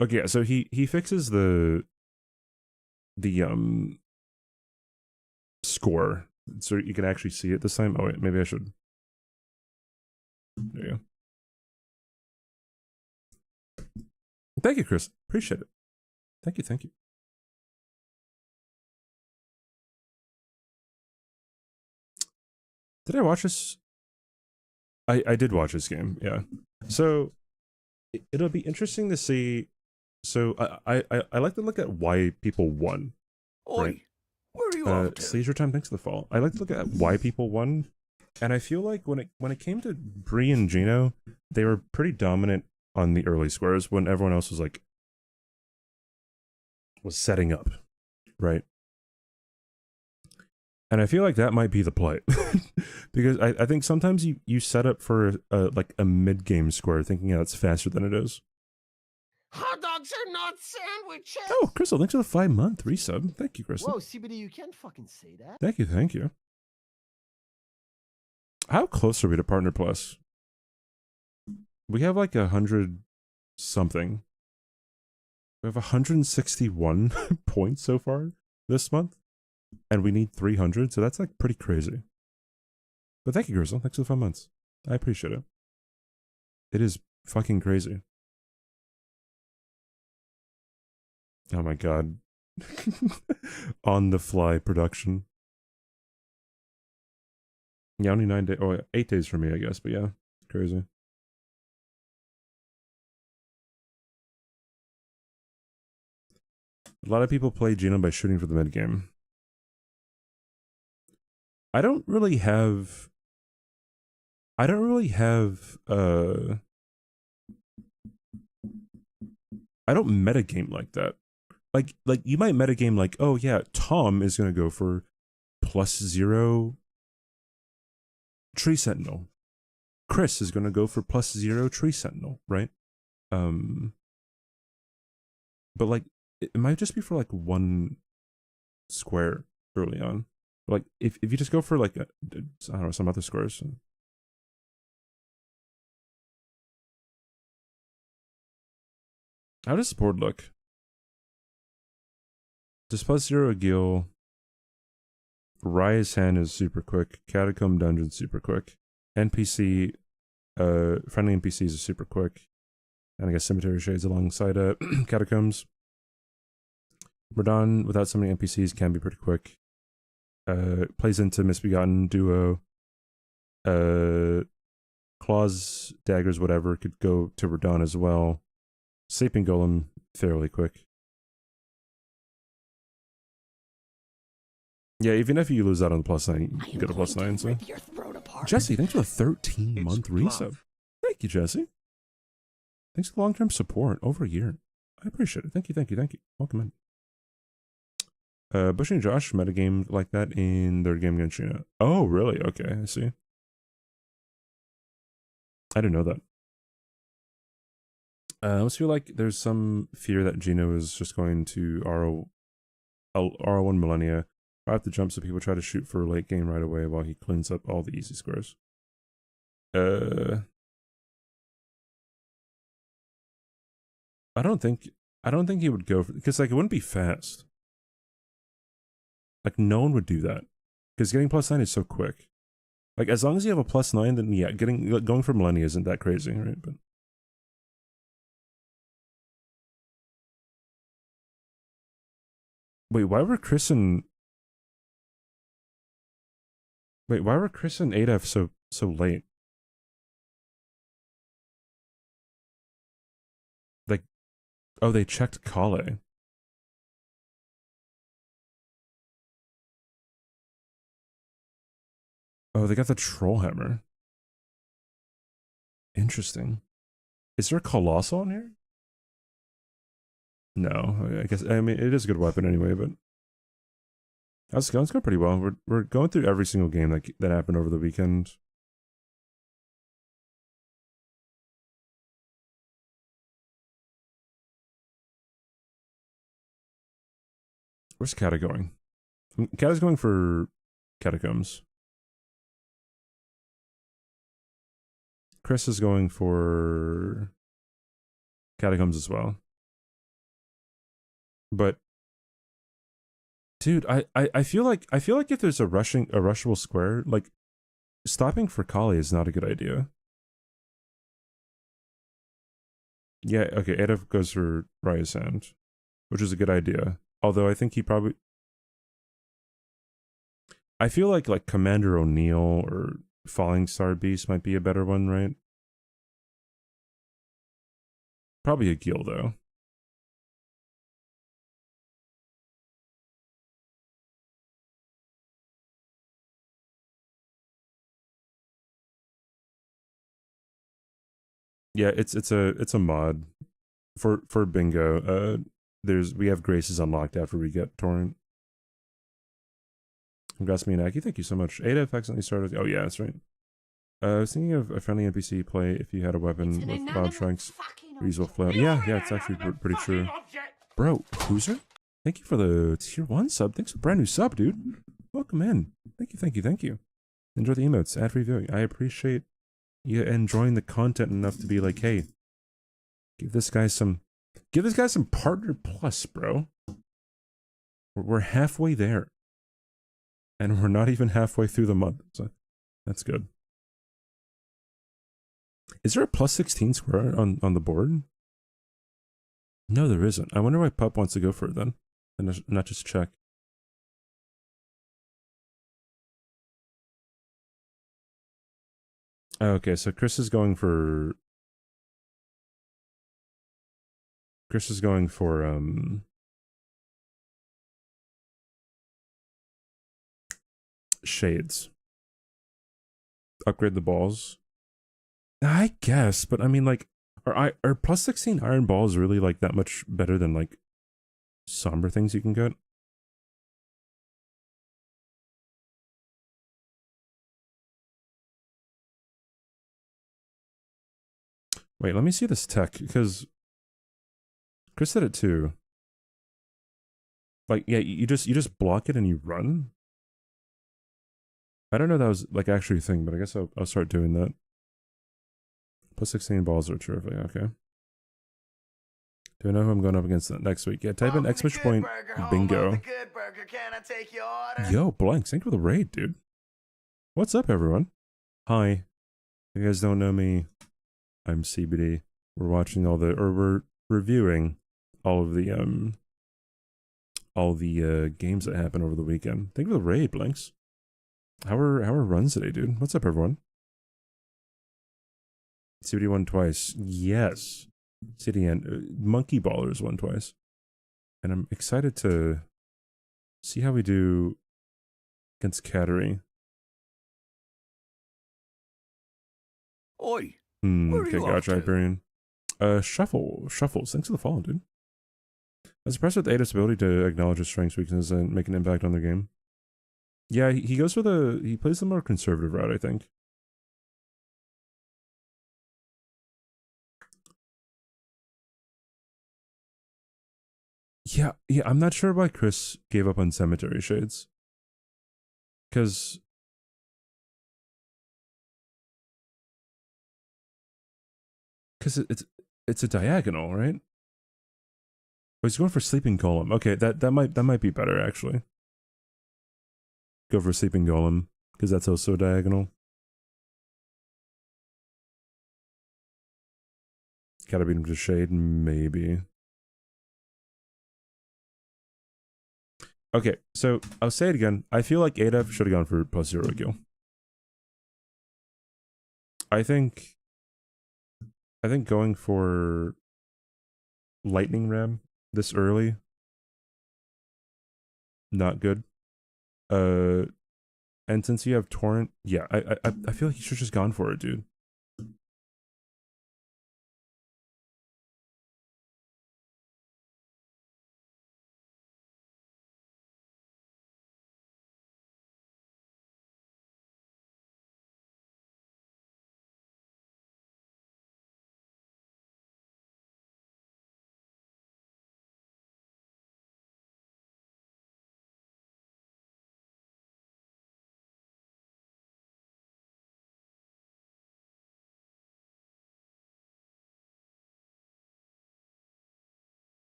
Okay, yeah, so he fixes the score so you can actually see it this time. Oh wait, maybe I should. There you go. Thank you, Chris. Appreciate it. Thank you, thank you. Did I watch this? I did watch this game, yeah. So it'll be interesting to see. So I like to look at why people won. Oi, right. where are you off to? Seizure time, thanks for the fall. I like to look at why people won, and I feel like when it came to Bree and Gino, they were pretty dominant on the early squares when everyone else was setting up, right? And I feel like that might be the play. Because I think sometimes you set up for a mid-game square thinking that it's faster than it is. Hot dogs are not sandwiches. Oh, Crystal, thanks for the 5-month resub. Thank you, Crystal. Whoa, CBD, you can't fucking say that. Thank you, thank you. How close are we to Partner Plus? We have like 100 something. We have 161 points so far this month. And we need 300, so that's like pretty crazy. But thank you, Grizzle. Thanks for the 5 months. I appreciate it. It is fucking crazy. Oh my god. On the fly production. Yeah, only 9 days. Oh, 8 days for me, I guess. But yeah, crazy. A lot of people play Genome by shooting for the mid game. I don't really have I don't metagame like that. Like you might metagame like, oh yeah, Tom is gonna go for +0 Tree Sentinel. Chris is gonna go for +0 Tree Sentinel, right? But like it might just be for like one square early on. Like if you just go for like I don't know, some other squares. How does this board look? Does +0 Gil. Raya's Hand is super quick. Catacomb Dungeon super quick. NPC, friendly NPCs are super quick. And I guess Cemetery Shades alongside Catacombs. Radon without so many NPCs can be pretty quick. Plays into Misbegotten Duo. Claws, Daggers, whatever could go to Radon as well. Sleeping Golem, fairly quick. Yeah, even if you lose out on the +9, you get a +9. So. Jesse, thanks for the 13-month resub. Thank you, Jesse. Thanks for the long-term support. Over a year. I appreciate it. Thank you, thank you, thank you. Welcome in. Bushy and Josh metagame like that in their game against Gina. Oh, really? Okay, I see. I didn't know that. I almost feel like there's some fear that Gino is just going to R1 Millennia. I have to jump so people try to shoot for late game right away while he cleans up all the easy squares. I don't think he would go for, because like it wouldn't be fast. Like no one would do that because getting +9 is so quick. Like as long as you have a +9, then yeah, going for Millennia isn't that crazy, right? But Wait, why were Chris and Adef so late? Like, oh, they checked Kale. Oh, they got the troll hammer. Interesting. Is there a colossal in here? No, I guess. I mean, it is a good weapon anyway, but that's going pretty well. We're going through every single game that happened over the weekend. Where's Kata going? Kata's going for Catacombs. Chris is going for Catacombs as well. But dude, I feel like if there's a rushable square, like stopping for Kali is not a good idea. Yeah, okay, Adolf goes for Raya's Hand, which is a good idea. Although I think he probably, I feel like Commander O'Neill or Falling Star Beast might be a better one, right? Probably a Gil though. Yeah, it's a mod for bingo. We have graces unlocked after we get torrent. Congrats, me and Aki. Thank you so much. Adef accidentally started. Oh yeah, that's right. I was thinking of a friendly NPC play if you had a weapon with loud strikes, reasonable flow. Yeah, it's actually pretty true. Bro, Cruiser, thank you for the tier 1 sub. Thanks for brand new sub, dude. Welcome in. Thank you. Enjoy the emotes, ad reviewing. I appreciate you enjoying the content enough to be like, hey, give this guy some partner plus, bro. We're halfway there. And we're not even halfway through the month. So that's good. Is there a plus 16 square on the board? No, there isn't. I wonder why Pup wants to go for it then. And not just check. Okay, so Chris is going for Shades. Upgrade the balls. I guess, but I mean, like, are plus 16 iron balls really like that much better than like somber things you can get? Wait, let me see this tech because Chris said it too. Like, yeah, you just block it and you run. I don't know if that was like actually a thing, but I guess I'll start doing that. Plus 16 balls are terrific. Okay. Do I know who I'm going up against next week? Yeah, type in !point bingo. Yo, Blanks, thank you for the raid, dude. What's up, everyone? Hi. If you guys don't know me, I'm CBD. We're watching we're reviewing all of the games that happened over the weekend. Thank you for the raid, Blanks. How are runs today, dude? What's up, everyone? CBD won twice. Yes. CDN. Monkey Ballers won twice. And I'm excited to see how we do against Cattery. Oi. Okay, gotcha, Hyperion. Shuffles. Thanks for the follow, dude. I was impressed with Ada's ability to acknowledge his strengths, weaknesses, and make an impact on their game. Yeah, he goes for he plays the more conservative route, I think. Yeah, I'm not sure why Chris gave up on Cemetery Shades. Because it's a diagonal, right? Oh, he's going for Sleeping Golem. Okay, that might be better actually. Go for Sleeping Golem because that's also diagonal. Gotta beat him to Shade, maybe. Okay, so I'll say it again. I feel like ADF should have gone for +0 Gil. I think going for Lightning Ram this early, not good. And since you have Torrent, yeah, I feel like you should have just gone for it, dude.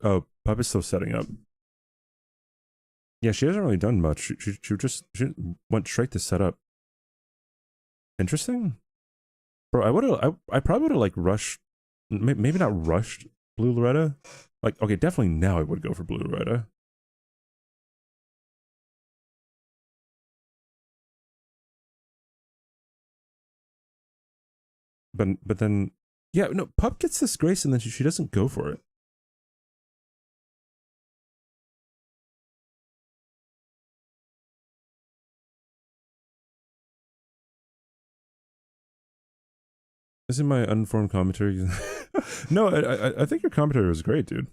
Oh, Puppet's still setting up. Yeah, she hasn't really done much. She went straight to setup. Interesting, bro. I probably would have like rushed, maybe not rushed Blue Loretta. Like, okay, definitely now I would go for Blue Loretta. But then, yeah, no, Pup gets this grace and then she doesn't go for it. This is my uninformed commentary. No, I think your commentary was great, dude.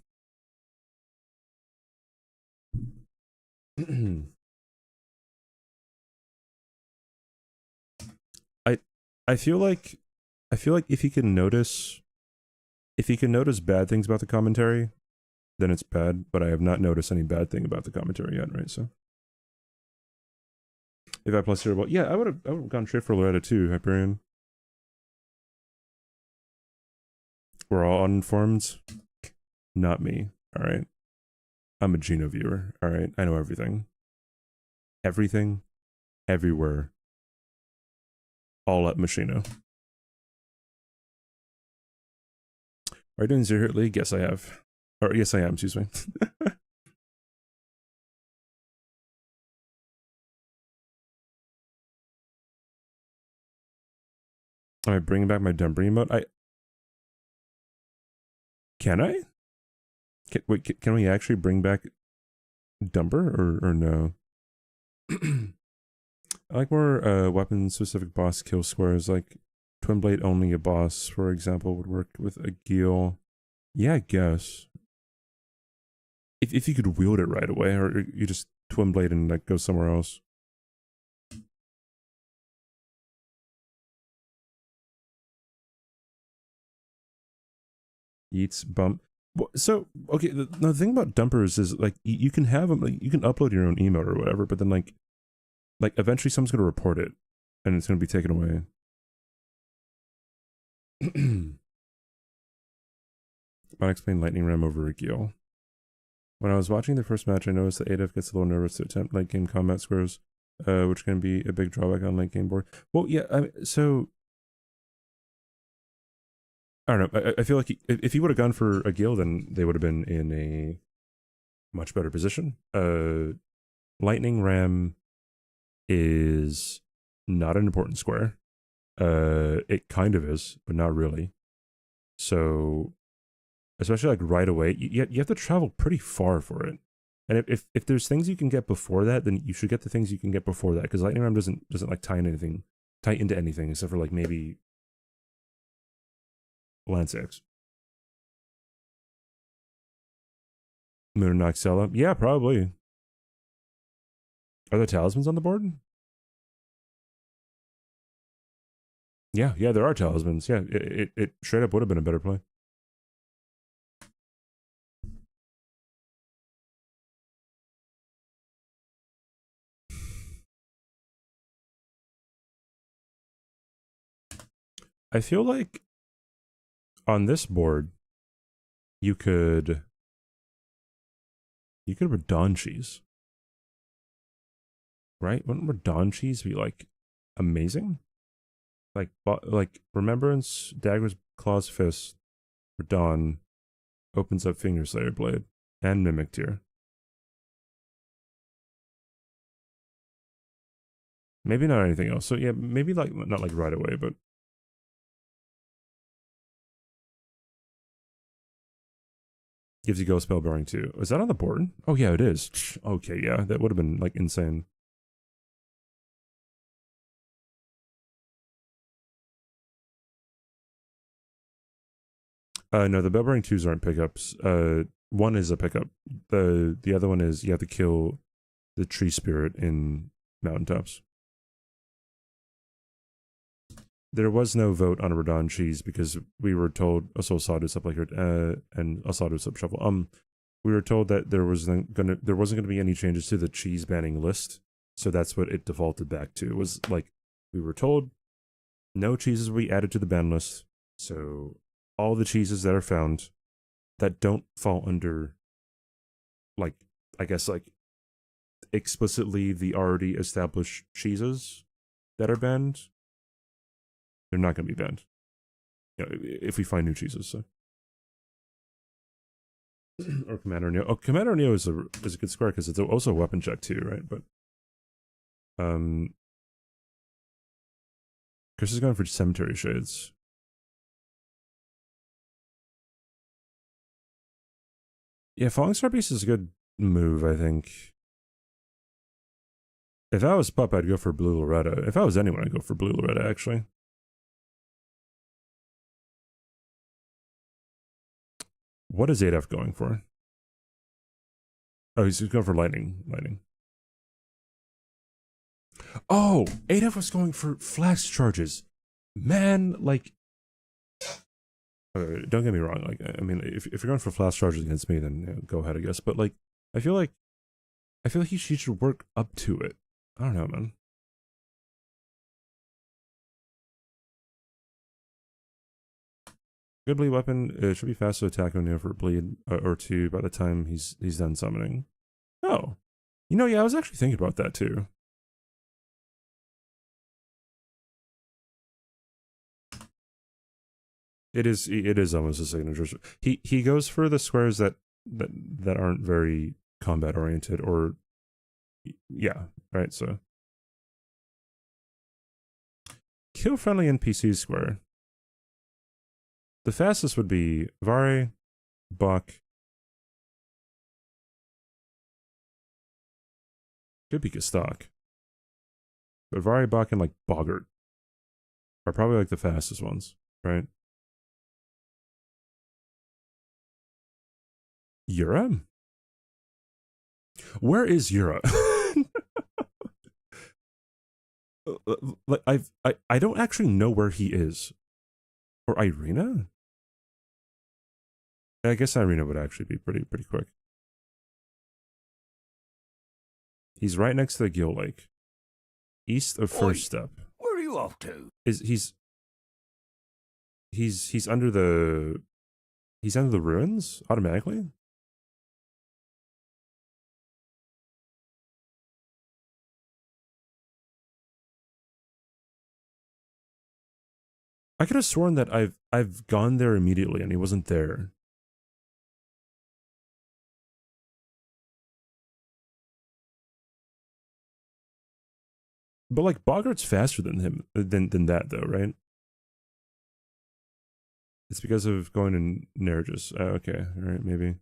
I I feel like if you can notice bad things about the commentary, then it's bad. But I have not noticed any bad thing about the commentary yet, right? So if I plus 0, well, yeah, I would have gone straight for Loretta too, Hyperion. We're all uninformed. Not me. All right. I'm a Geno viewer. All right. I know everything. Everything. Everywhere. All at Machino. Are you doing Zero Hit League? Yes, I have. Or yes, I am. Excuse me. Am I bringing back my Dumbry emote? Can I? Wait, can we actually bring back Dumber or no? I like more weapon-specific boss kill squares, like Twin Blade only a boss, for example, would work with a Gil. Yeah, I guess. If you could wield it right away, or you just Twin Blade and like go somewhere else. Yeats bump. So okay, the thing about dumpers is like you can have them, like you can upload your own emote or whatever, but then like eventually someone's gonna report it, and it's gonna be taken away. Might explain Lightning Ram over a Gil. When I was watching the first match, I noticed that ADF gets a little nervous to attempt late game combat squares, which can be a big drawback on late game board. Well, yeah, so I don't know. I feel like if he would have gone for a Gil, then they would have been in a much better position. Lightning Ram is not an important square. It kind of is, but not really. So, especially like right away, you have to travel pretty far for it. And if there's things you can get before that, then you should get the things you can get before that, because Lightning Ram doesn't like tie into anything except for like maybe Lance X. Moon and Noxella? Yeah, probably. Are there talismans on the board? Yeah, there are talismans. Yeah, it straight up would have been a better play. I feel like on this board, you could Redonchis, right? Wouldn't Redonchis be like amazing? Like Remembrance, Dagger's Claws Fist, Redon opens up Finger Slayer Blade and Mimic Tear. Maybe not anything else. So yeah, maybe like not like right away, but gives you Ghost Spell Bearing too. Is that on the board? Oh yeah, it is. Okay, yeah, that would have been like insane. No, the Bell Bearing 2s aren't pickups. One is a pickup. The other one is you have to kill the tree spirit in Mountaintops. There was no vote on a Radon cheese because we were told also Asadu sub like and Asadu sub shuffle. We were told that there wasn't gonna be any changes to the cheese banning list, so that's what it defaulted back to. It was like we were told no cheeses will be added to the ban list, so all the cheeses that are found that don't fall under, like, I guess like explicitly the already established cheeses that are banned, they're not going to be banned. You know, if we find new cheeses, so. Or Commander Neo. Oh, Commander Neo is a good square because it's also a weapon check too, right? But Chris is going for Cemetery Shades. Yeah, Falling Star Beast is a good move, I think. If I was Pup, I'd go for Blue Loretta. If I was anyone, I'd go for Blue Loretta, actually. What is Adaf going for? Oh, he's going for Lightning. Oh, Adaf was going for Flash Charges. Man, like... don't get me wrong. Like, I mean, if you're going for Flash Charges against me, then you know, go ahead, I guess. But, like, I feel like he should work up to it. I don't know, man. Good bleed weapon. It should be fast to attack on for a bleed or two by the time he's done summoning. Oh, you know, yeah, I was actually thinking about that too. It is almost a signature. He goes for the squares that aren't very combat oriented, or yeah, right. So kill friendly NPC square. The fastest would be Vare, Buck. Could be Gastok. But Vare, Buck, and like Boggart are probably like the fastest ones, right? Yura? Where is Yura? Like I don't actually know where he is. Or Irina? I guess Irina would actually be pretty quick. He's right next to the Gill Lake. East of First Step. Where are you off to? He's under the ruins automatically? I could have sworn that I've gone there immediately and he wasn't there. But like Boggart's faster than him than that though, right? It's because of going to Nergis. Okay, alright, maybe.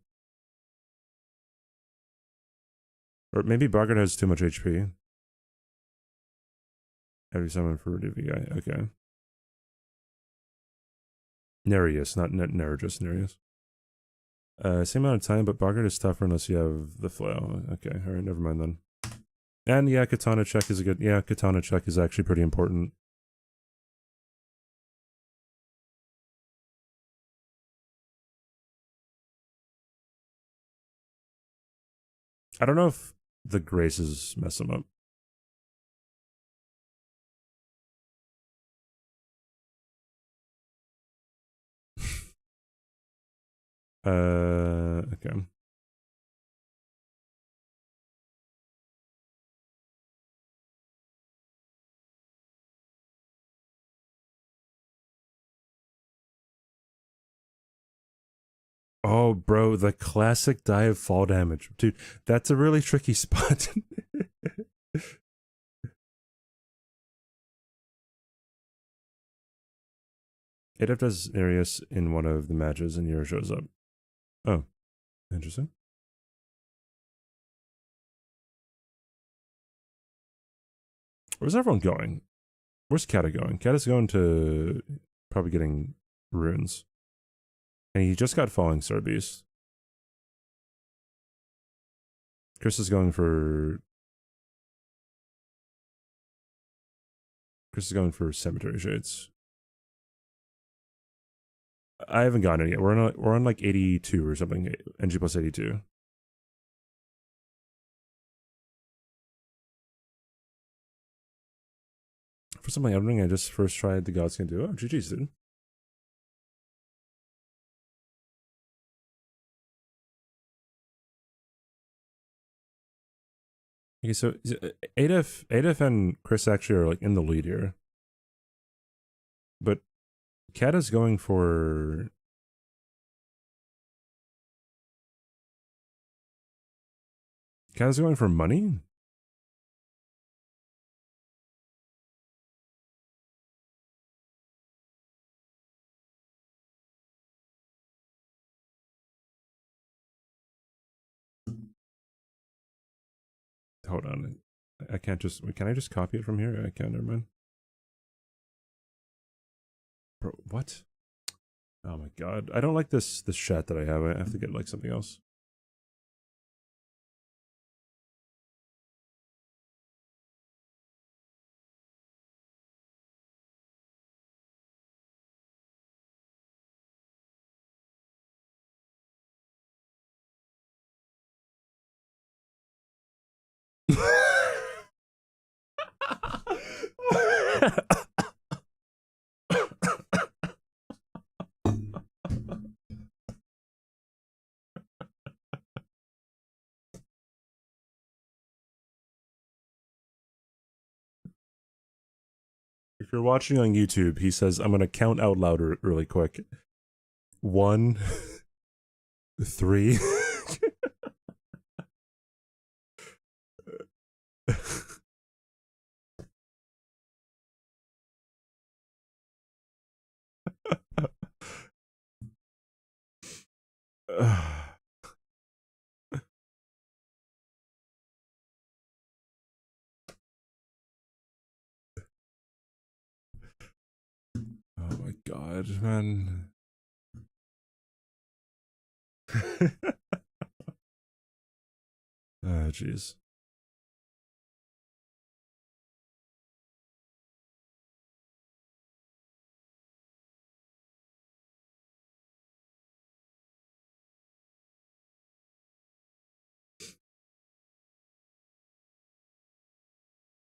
Or maybe Boggart has too much HP. Every summon for DVI. Okay. Nereus, not Nergis, Nereus. Same amount of time, but Boggart is tougher unless you have the flail. Okay, alright, never mind then. And yeah, Katana check is a good... Yeah, Katana check is actually pretty important. I don't know if the graces mess him up. Okay. Oh, bro, the classic die of fall damage. Dude, that's a really tricky spot. Adef does Nereus in one of the matches and Nero shows up. Oh, interesting. Where's everyone going? Where's Kata going? Kata's going to probably getting runes. And he just got Falling Star Beast. Chris is going for Cemetery Shades. I haven't gotten it yet. We're on like 82 or something. NG plus 82. For something Elden Ring, I just first tried the Gods Can Do. Oh, GG's, dude. Okay, so Adef and Chris actually are like in the lead here. But Kata's going for money? Hold on. I can't just... Can I just copy it from here? I can't, never mind. Bro, what? Oh my god. I don't like this chat that I have. I have to get like something else. If you're watching on YouTube, he says, I'm going to count out loud really quick. 1, 3. Oh my god, man. Ah, jeez.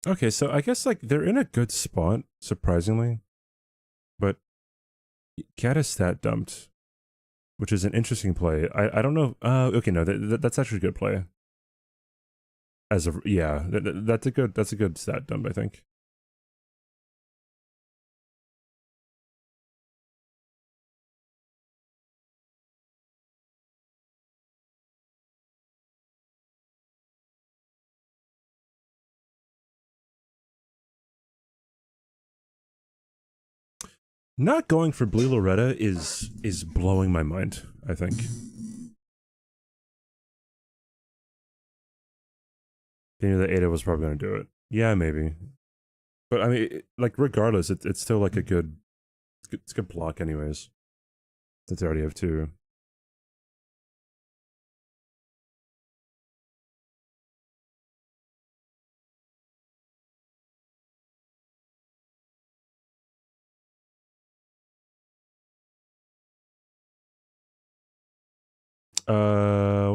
Okay, so I guess like they're in a good spot, surprisingly. But Cat is stat dumped, which is an interesting play. I don't know. Okay, no, that's actually a good play. As of yeah, that's a good stat dump, I think. Not going for Blue Loretta is blowing my mind, I think. You knew that Ada was probably going to do it. Yeah, maybe. But I mean, like, regardless, it's still like a good... It's a good block anyways. Since I already have 2.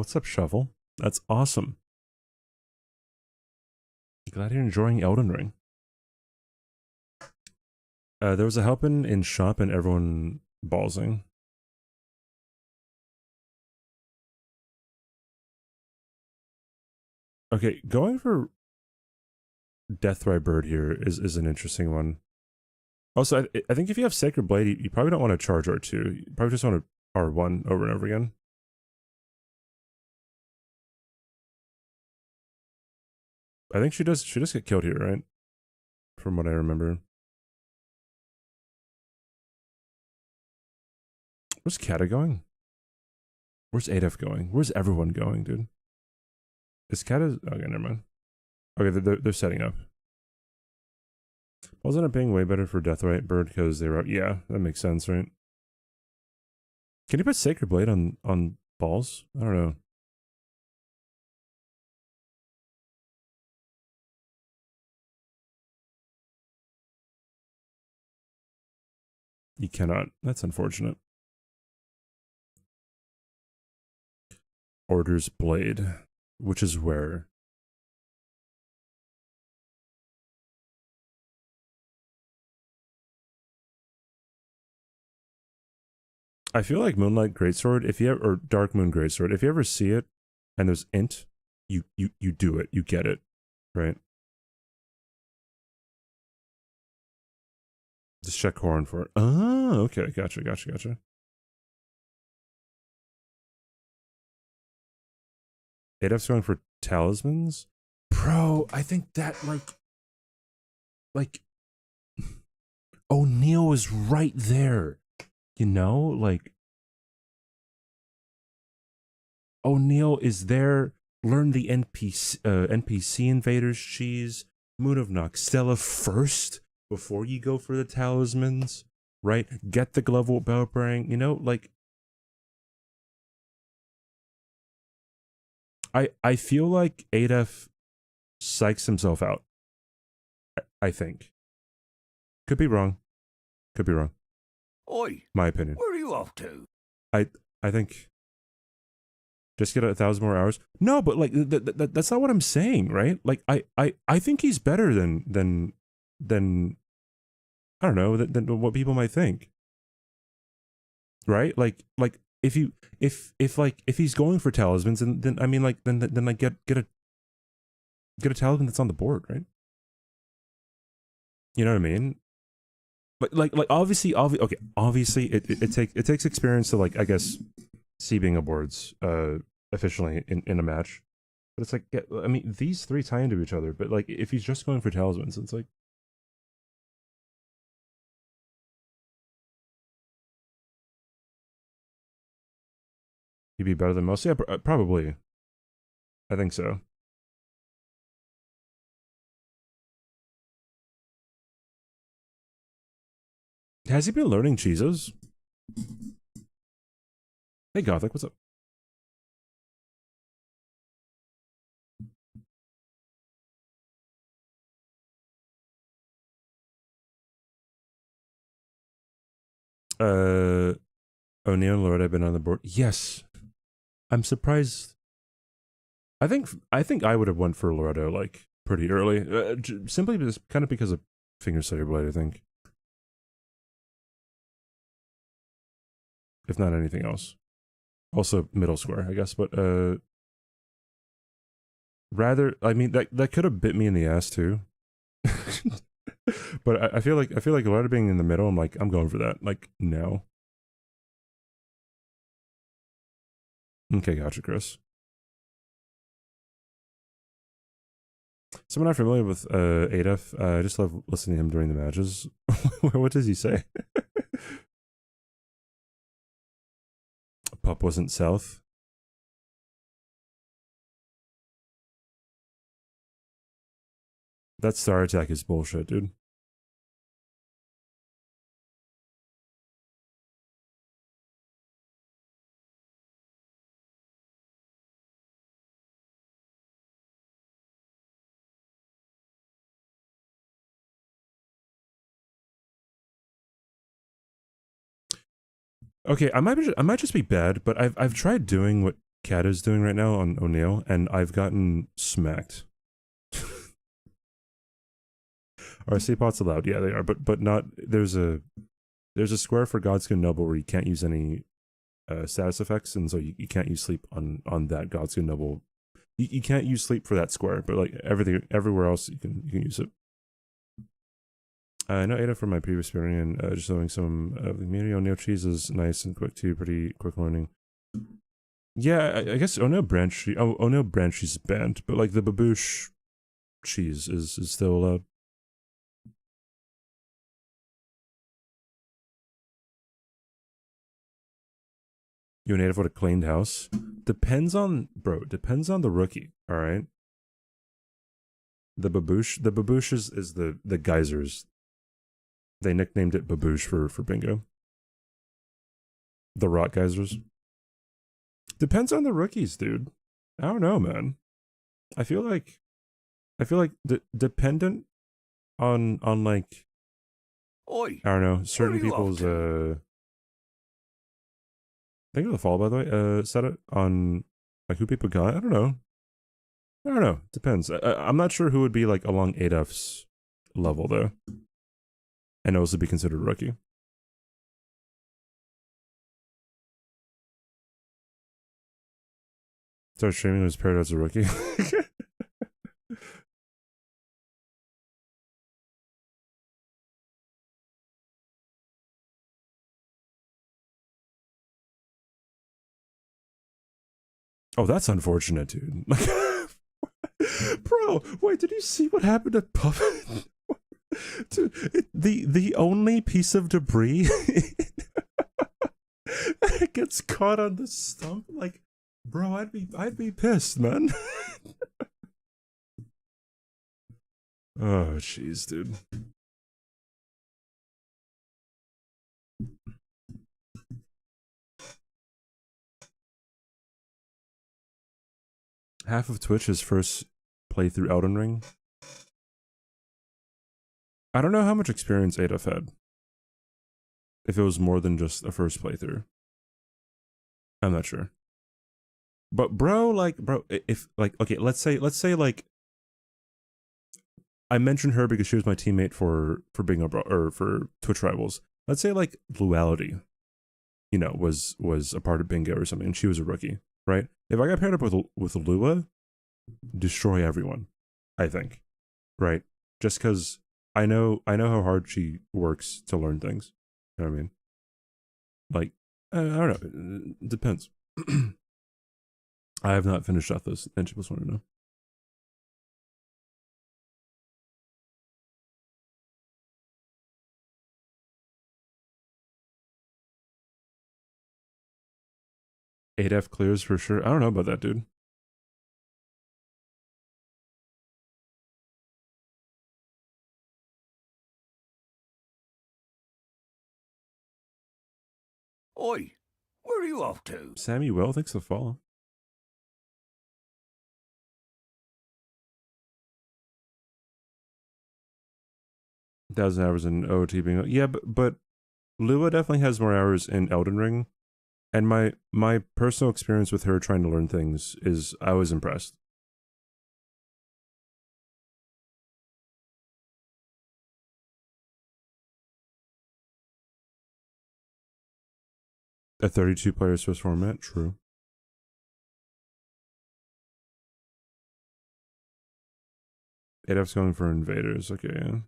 What's up, Shovel? That's awesome. Glad you're enjoying Elden Ring. There was a helping in shop and everyone ballsing. Okay, going for Deathray Bird here is an interesting one. Also, I think if you have Sacred Blade, you probably don't want to charge R2. You probably just want to R1 over and over again. I think she does get killed here, right? From what I remember. Where's Kata going? Where's Adef going? Where's everyone going, dude? Is Kata... Okay, never mind. Okay, they're setting up. Wasn't it being way better for Deathrite Bird because they were... Yeah, that makes sense, right? Can you put Sacred Blade on balls? I don't know. You cannot. That's unfortunate. Orders Blade, which is where... I feel like Moonlight Greatsword, if you ever, or Dark Moon Greatsword, if you ever see it and there's int, you do it, you get it, right? Just check Horn for it. Oh, okay, gotcha. Adef's going for talismans? Bro, I think that, like, O'Neal is right there. You know, like, O'Neal is there. Learn the NPC invaders cheese. Moon of Noxtella first before you go for the talismans, right? Get the Glovewort Bellbrang. You know, like, I feel like Adef psychs himself out. I think. Could be wrong. Oi, My opinion. where are you off to? I think just get 1,000 more hours. No, but like that's not what I'm saying, right? Like I think he's better than I don't know than what people might think, right? Like if he's going for talismans, then I mean, like, then like get a talisman that's on the board, right? You know what I mean? Like obviously it takes experience to, like, I guess, see being boards efficiently in a match. But it's like, I mean, these three tie into each other, but like if he's just going for talismans, it's like, he'd be better than most. Yeah, probably. I think so. Has he been learning cheeses? Hey, Gothic, what's up? O'Neal and Lord have been on the board. Yes. I'm surprised. I think I would have went for Loretto, like, pretty early. Simply because of Finger Slayer Blade, I think. If not anything else. Also middle square, I guess, but rather, I mean, that could have bit me in the ass too. But I feel like Loretto being in the middle, I'm like, I'm going for that. Like, no. Okay, gotcha, Chris. Someone not familiar with Adef, I just love listening to him during the matches. What does he say? Pup wasn't south. That star attack is bullshit, dude. Okay, I might just be bad, but I've tried doing what Kat is doing right now on O'Neal, and I've gotten smacked. Are C-pots allowed? Yeah, they are, but not. There's a square for Godskin Noble where you can't use any status effects, and so you can't use sleep on that Godskin Noble. You can't use sleep for that square, but like everywhere else you can use it. I know Ada from my previous experience, and just knowing some of the community. O'Neal cheese is nice and quick too, pretty quick learning. Yeah, I guess O'Neal branch. O'Neal branch cheese is banned, but like the baboosh cheese is still allowed. You a native with a cleaned house? Depends on depends on the rookie, alright? The baboosh is the geysers. They nicknamed it baboosh for bingo. The rot geysers. Depends on the rookies, dude. I don't know, man. I feel like dependent on like Oi, I don't know, certain you off people's to? thank you for the follow, by the way. Set it on like who people got. I don't know. Depends. I'm not sure who would be like along 8F's level though, and also be considered a rookie. Start streaming was paired as a rookie. Oh, that's unfortunate, dude. Bro, wait, did you see what happened to Puffin? Dude, the only piece of debris that gets caught on the stump, like, bro, I'd be pissed, man. Oh, jeez, dude. Half of Twitch's first playthrough Elden Ring. I don't know how much experience Adolf had. If it was more than just a first playthrough. I'm not sure. But bro, if like okay, let's say like I mentioned her because she was my teammate for being a bro or for Twitch Rivals. Let's say like Luality, you know, was a part of Bingo or something, and she was a rookie, right? If I got paired up with Lua, destroy everyone, I think, right? Just because I know how hard she works to learn things. You know what I mean? Like, I don't know. It depends. I have not finished off this. And she was want to know. Eight F clears for sure. I don't know about that, dude. Oi, where are you off to? Sammy Well, thanks for the follow. Thousand hours in OT being yeah, but Lua definitely has more hours in Elden Ring, and my personal experience with her trying to learn things is I was impressed. A 32-player Swiss format, true. ADF's going for invaders, okay, yeah.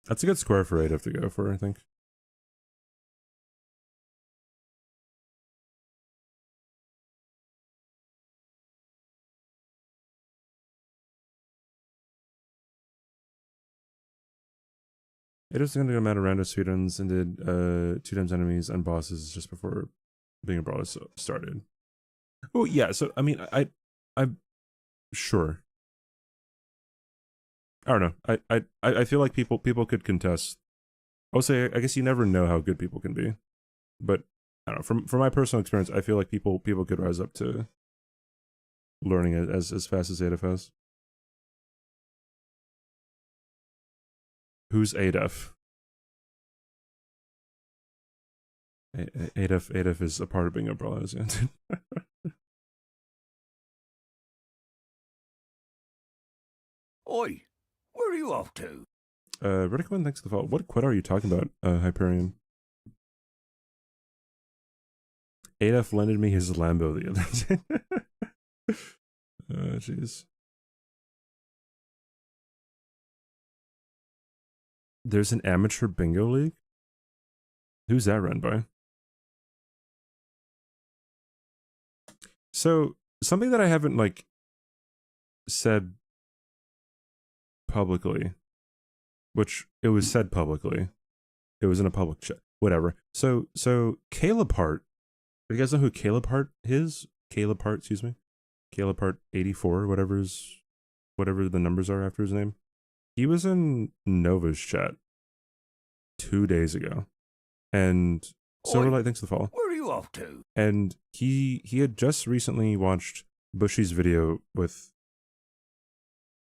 That's a good square for ADF to go for, I think. ADF's gonna go mad around with speedruns and did 2 times enemies and bosses just before being a brawler started. Oh yeah, so I mean I'm sure. I don't know. I feel like people could contest. I'll say I guess you never know how good people can be, but I don't know. From my personal experience, I feel like people could rise up to learning it as fast as ADF has. Who's ADF? ADF is a part of being a brawler. Yeah. Oi, where are you off to? Redicon, thanks for the follow. What quit are you talking about, Hyperion? ADF lended me his Lambo the other day. Jeez. There's an amateur bingo league? Who's that run by? So, something that I haven't, like, said publicly, which it was said publicly. It was in a public chat. whatever. So Caleb Hart, you guys know who Caleb Hart is? Caleb Hart, excuse me. Caleb Hart 84, whatever the numbers are after his name. He was in Nova's chat 2 days ago. And Silverlight, thanks for the follow. Where are you off to? And he had just recently watched Bushy's video with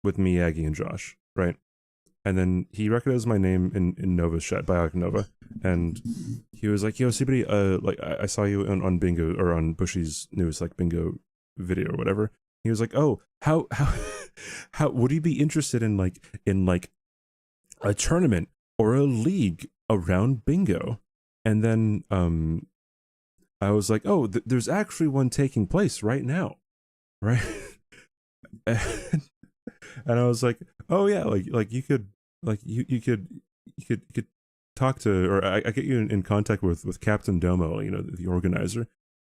Miyagi and Josh, right? And then he recognized my name in Nova's chat, Bionic Nova, and he was like, "Yo, CBD, like I saw you on Bingo or on Bushy's newest like Bingo video or whatever." He was like, "Oh, how would you be interested in like a tournament or a league around Bingo?" And then I was like, "Oh, there's actually one taking place right now, right?" And I was like, "Oh yeah, like you could talk to, or I get you in contact with Captain Domo, you know, the organizer."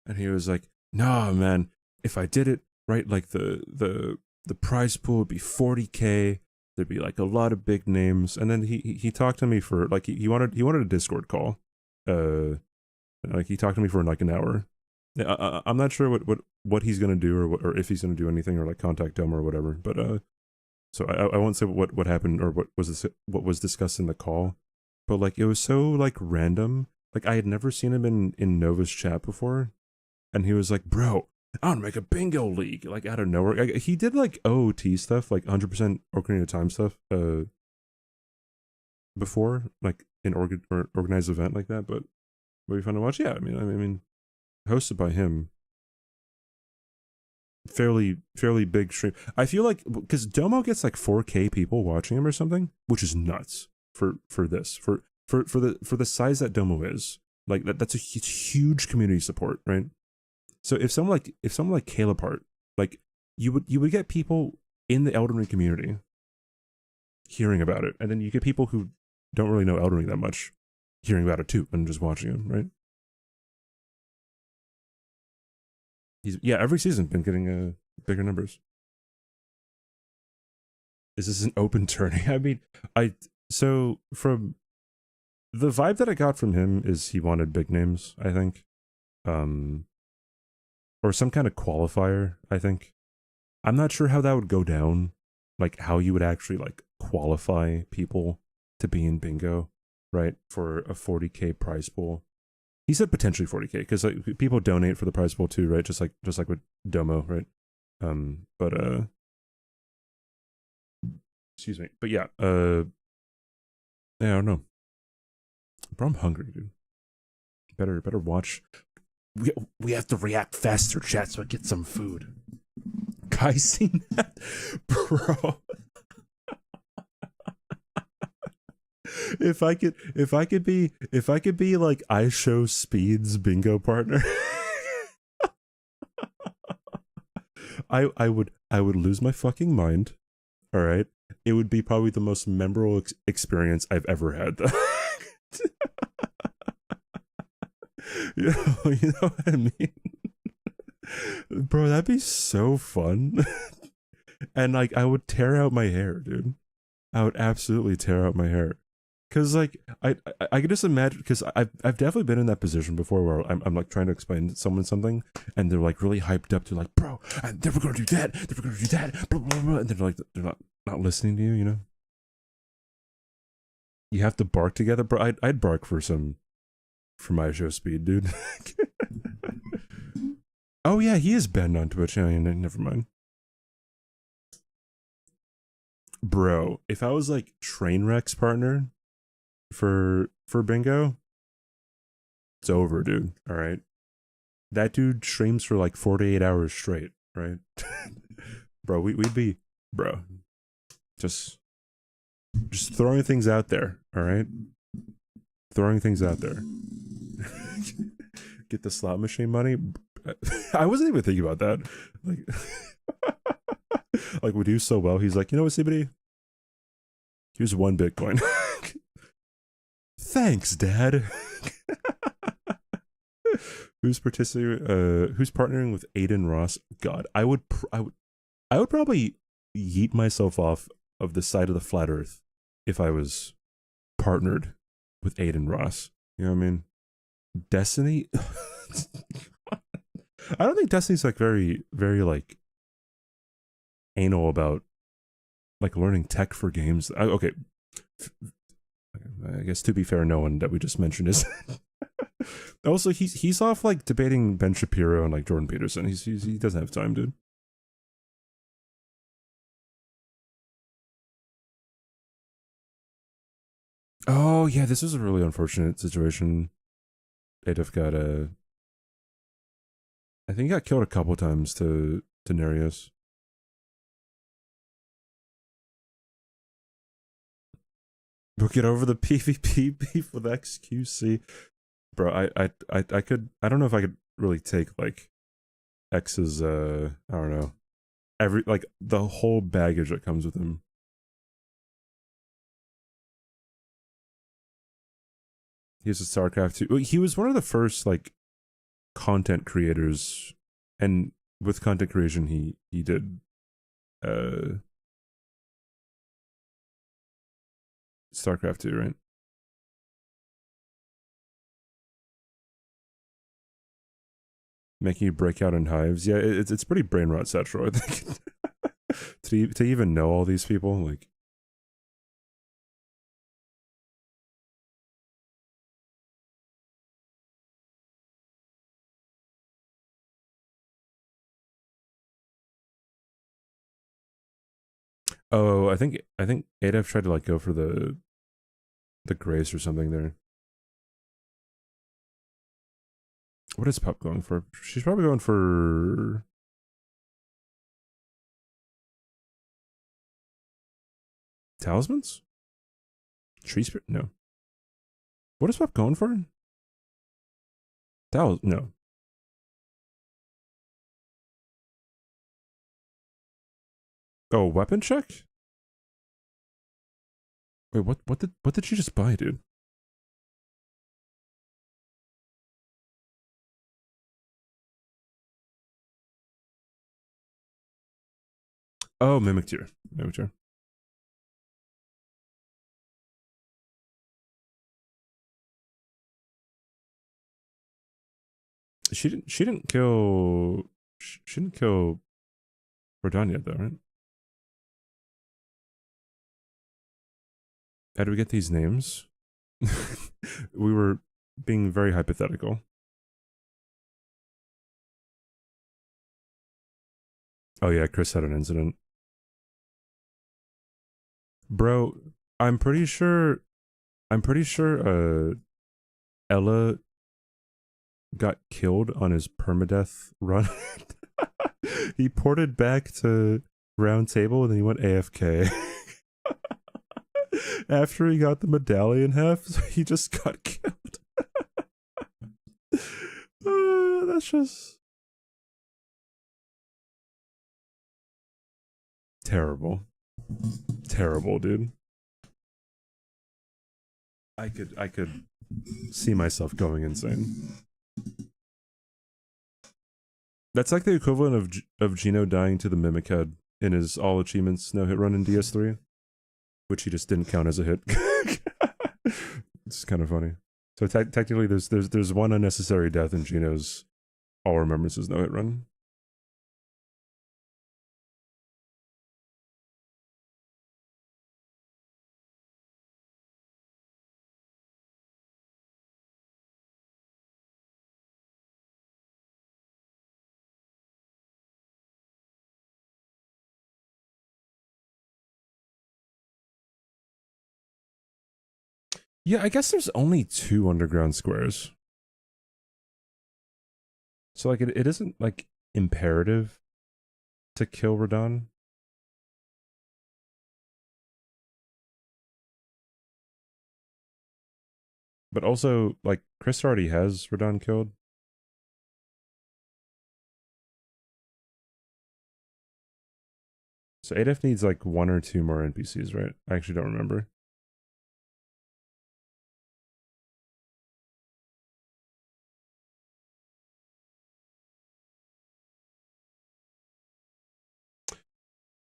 And he was like, "Nah, man, if I did it right, like the prize pool would be 40K. There'd be like a lot of big names." And then he talked to me for like he wanted a Discord call, like he talked to me for like an hour. I'm not sure what he's gonna do or if he's gonna do anything or like contact Domo or whatever, but so I won't say what happened or what was discussed in the call, but like it was so like random. Like I had never seen him in Nova's chat before, and he was like, "Bro, I want to make a bingo league," like out of nowhere. He did like OOT stuff, like 100% Ocarina of Time stuff, before, like an organized event like that. But would be fun to watch. Yeah, I mean, hosted by him. Fairly big stream. I feel like because Domo gets like 4K people watching him or something, which is nuts for the size that Domo is. Like that's a huge community support, right? So if someone like Caleb Hart, like you would get people in the Elden Ring community hearing about it, and then you get people who don't really know Elden Ring that much hearing about it too and just watching him, right? Every season been getting bigger numbers. Is this an open tourney? I mean, so from the vibe that I got from him is he wanted big names, I think, or some kind of qualifier. I think I'm not sure how that would go down, like how you would actually like qualify people to be in Bingo, right, for a 40K prize pool. He said potentially 40K because like people donate for the prize pool too, right? Just like with Domo, right? But excuse me. But yeah, I don't know. Bro, I'm hungry, dude. Better watch. We have to react faster, chat, so I get some food. Guys, seen that, bro? If I could be like iShowSpeed's bingo partner, I would lose my fucking mind. All right, it would be probably the most memorable experience I've ever had. you know what I mean, bro? That'd be so fun. And like I would tear out my hair, dude. I would absolutely tear out my hair. Cause like I can just imagine, because I've definitely been in that position before where I'm like trying to explain to someone something and they're like really hyped up to like, "Bro, and then we're gonna do that, then we're gonna do that, blah blah blah," and they're like they're not listening to you, you know. You have to bark together, bro. I'd bark for my show speed, dude. Oh yeah, he is banned on Twitch. Yeah, never mind. Bro, if I was like Trainwreck's partner for Bingo, it's over, dude. All right, that dude streams for like 48 hours straight, right? Bro, we'd be, bro, just throwing things out there. All right, throwing things out there. Get the slot machine money. I wasn't even thinking about that. Like, like we do so well. He's like, "You know what, CBD? Here's 1 Bitcoin." Thanks, Dad. Who's participating? Who's partnering with Aiden Ross? God, I would probably yeet myself off of the side of the flat Earth if I was partnered with Aiden Ross. You know what I mean? Destiny. I don't think Destiny's like very, very like anal about like learning tech for games. Okay, I guess to be fair, no one that we just mentioned is. Also, he's off like debating Ben Shapiro and like Jordan Peterson. He doesn't have time, dude. Oh yeah, this was a really unfortunate situation. Adolf got I think he got killed a couple times to Nereus. We'll get over the PvP beef with XQC. Bro, I could, I don't know if I could really take like X's I don't know, every like the whole baggage that comes with him. He's a StarCraft 2. He was one of the first like content creators, and with content creation he did StarCraft 2, right? Making you break out in hives. Yeah, it's pretty brain rot central, I think. To even know all these people, like. Oh, I think Adaf tried to like go for the grace or something there. What is Pup going for? She's probably going for talismans? Tree spirit? No. What is Pup going for? No. Oh, weapon check? Wait, what did she just buy, dude? Oh, mimic tier. Mimic tier. She didn't kill Rodon yet though, right? How do we get these names? We were being very hypothetical. Oh yeah, Chris had an incident. Bro, I'm pretty sure Ella got killed on his permadeath run. He ported back to round table and then he went AFK. After he got the medallion half, he just got killed. That's just terrible. Terrible, dude. I could see myself going insane. That's like the equivalent of Gino dying to the Mimic Head in his all achievements no hit run in DS3, which he just didn't count as a hit. It's kind of funny. So technically, there's one unnecessary death in Gino's all remembrances no hit run. Yeah, I guess there's only 2 underground squares. So like it isn't like imperative to kill Radon. But also like Chris already has Radon killed. So ADF needs like 1 or 2 more NPCs, right? I actually don't remember.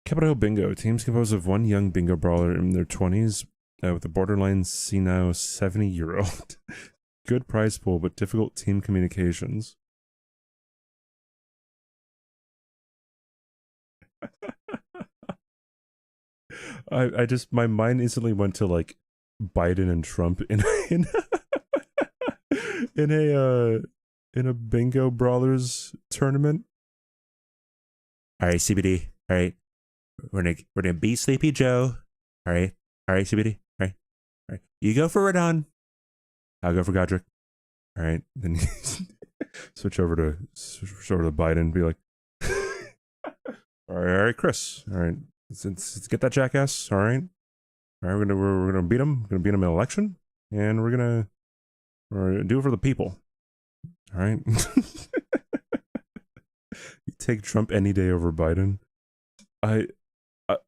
Capitol Hill Bingo. Teams composed of 1 young bingo brawler in their 20s with a borderline senile 70-year-old. good prize pool, but difficult team communications. I just my mind instantly went to like Biden and Trump in in a bingo brawlers tournament. All right, CBD. All right, we're gonna beat Sleepy Joe. All right, CBD. All right. You go for Radon. I'll go for Godric. All right, then switch over to Biden and be like, all right, Chris. All right, let's get that jackass. All right, we're gonna beat him. We're gonna beat him in an election, and we're gonna do it for the people. All right. You take Trump any day over Biden. I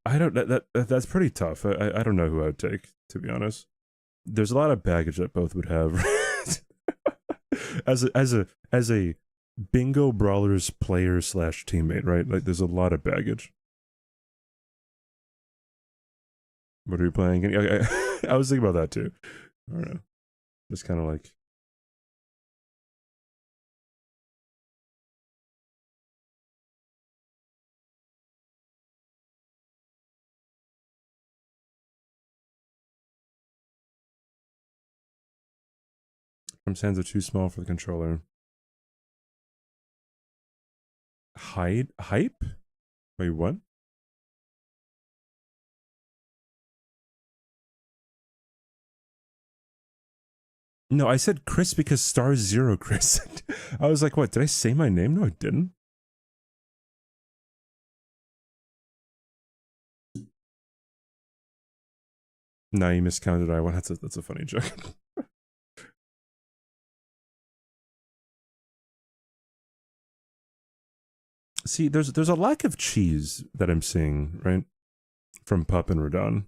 don't that's pretty tough. I don't know who I would take, to be honest. There's a lot of baggage that both would have. as a bingo brawlers player / teammate, right? Like there's a lot of baggage. What are you playing? I was thinking about that too. I don't know. Just kind of like. Trump's hands are too small for the controller. Hype? Wait, what? No, I said Chris because star 0 Chris. I was like, what? Did I say my name? No, I didn't. No, you miscounted I1. That's a funny joke. See, there's a lack of cheese that I'm seeing, right? From Pup and Radon.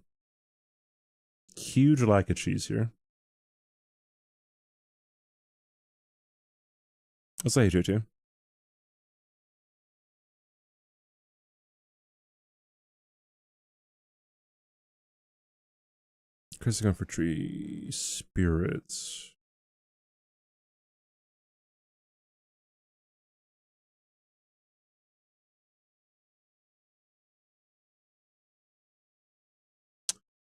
Huge lack of cheese here. I'll say HO too. Chris is going for tree spirits.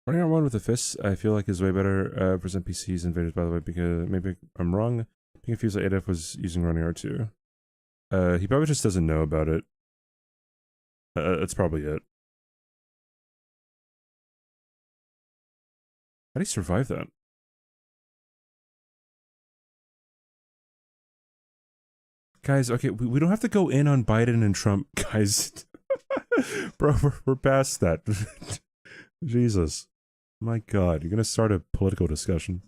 Running on one with the fists, I feel like is way better for some PCs invaders, by the way, because maybe I'm wrong. Being confused that ADF was using running R2. He probably just doesn't know about it. That's probably it. How do you survive that? Guys, okay, we don't have to go in on Biden and Trump, guys. Bro, we're past that. Jesus. My God, you're gonna start a political discussion.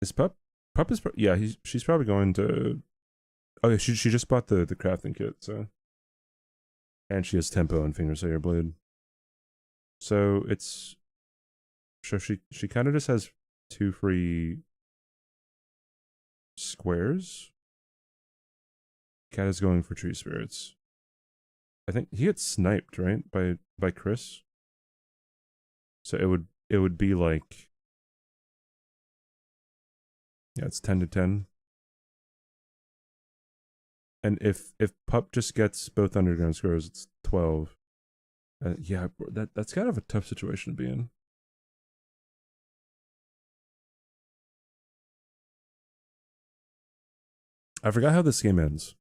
Is Pup is yeah, she's probably going to. Oh yeah, she just bought the crafting kit, so. And she has tempo and finger sayer blade. So it's. So she kind of just has 2 free squares. Cat is going for tree spirits. I think he gets sniped, right? By Chris. So it would be like. Yeah, it's 10 to 10. And if Pup just gets both underground squares, it's 12. Yeah, that's kind of a tough situation to be in. I forgot how this game ends.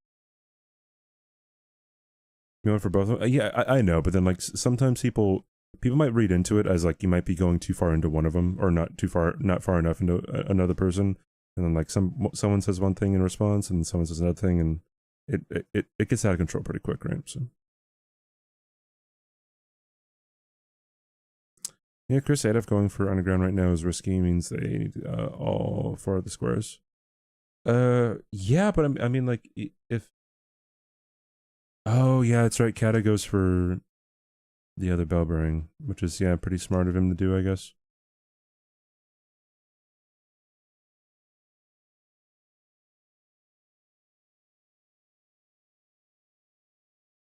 You went for both of them? Yeah, I know, but then like sometimes people might read into it as like you might be going too far into one of them, or not far enough into another person, and then like someone says one thing in response, and someone says another thing, and it gets out of control pretty quick, right? So yeah, Chris ADF going for underground right now is risky. Means they need all 4 of the squares. Yeah, but I mean like if. Oh yeah, that's right. Kata goes for the other bell bearing, which is yeah pretty smart of him to do, I guess.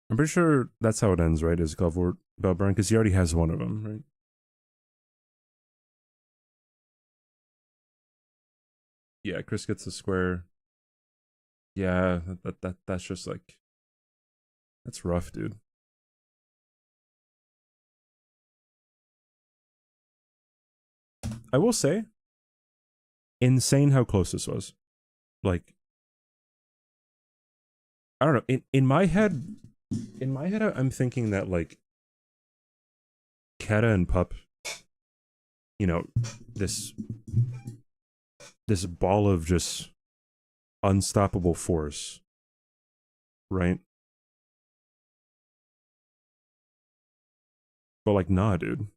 I'm pretty sure that's how it ends, right? Is Glovewort bell bearing because he already has one of them, right? Yeah, Chris gets the square. Yeah, that's just like that's rough, dude. I will say, insane how close this was. Like, I don't know. In my head, I'm thinking that like Keta and Pup, you know, this ball of just unstoppable force, right? But like, nah, dude.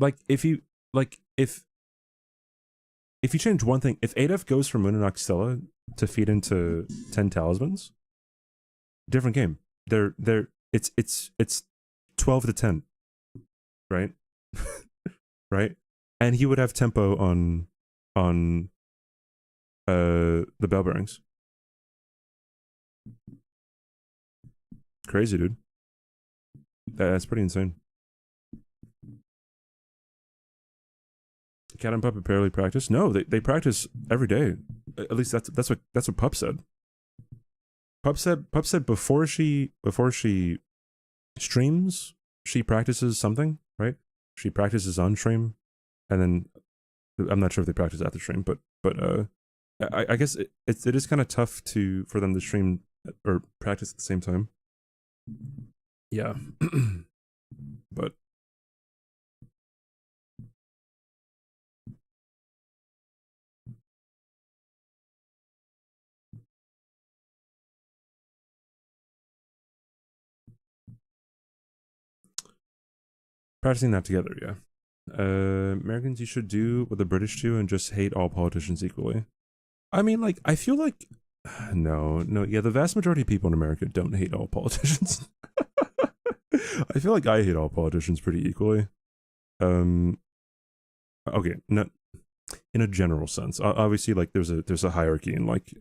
Like, if you change one thing, if Adolf goes from Moon Stella to feed into 10 talismans, different game. It's 12 to 10, right? Right? And he would have tempo on the bell bearings. Crazy, dude. That's pretty insane. Cat and Pup apparently practice. No, they practice every day. At least that's what Pup said. Pup said before she streams, she practices something, right? She practices on stream, and then I'm not sure if they practice after stream, but I guess it is kind of tough for them to stream or practice at the same time. Yeah, but practicing that together, yeah. Americans, you should do what the British do and just hate all politicians equally. I mean, like, I feel like no, yeah, the vast majority of people in America don't hate all politicians. I feel like I hate all politicians pretty equally. Okay, no, in a general sense. Obviously, like there's a hierarchy in like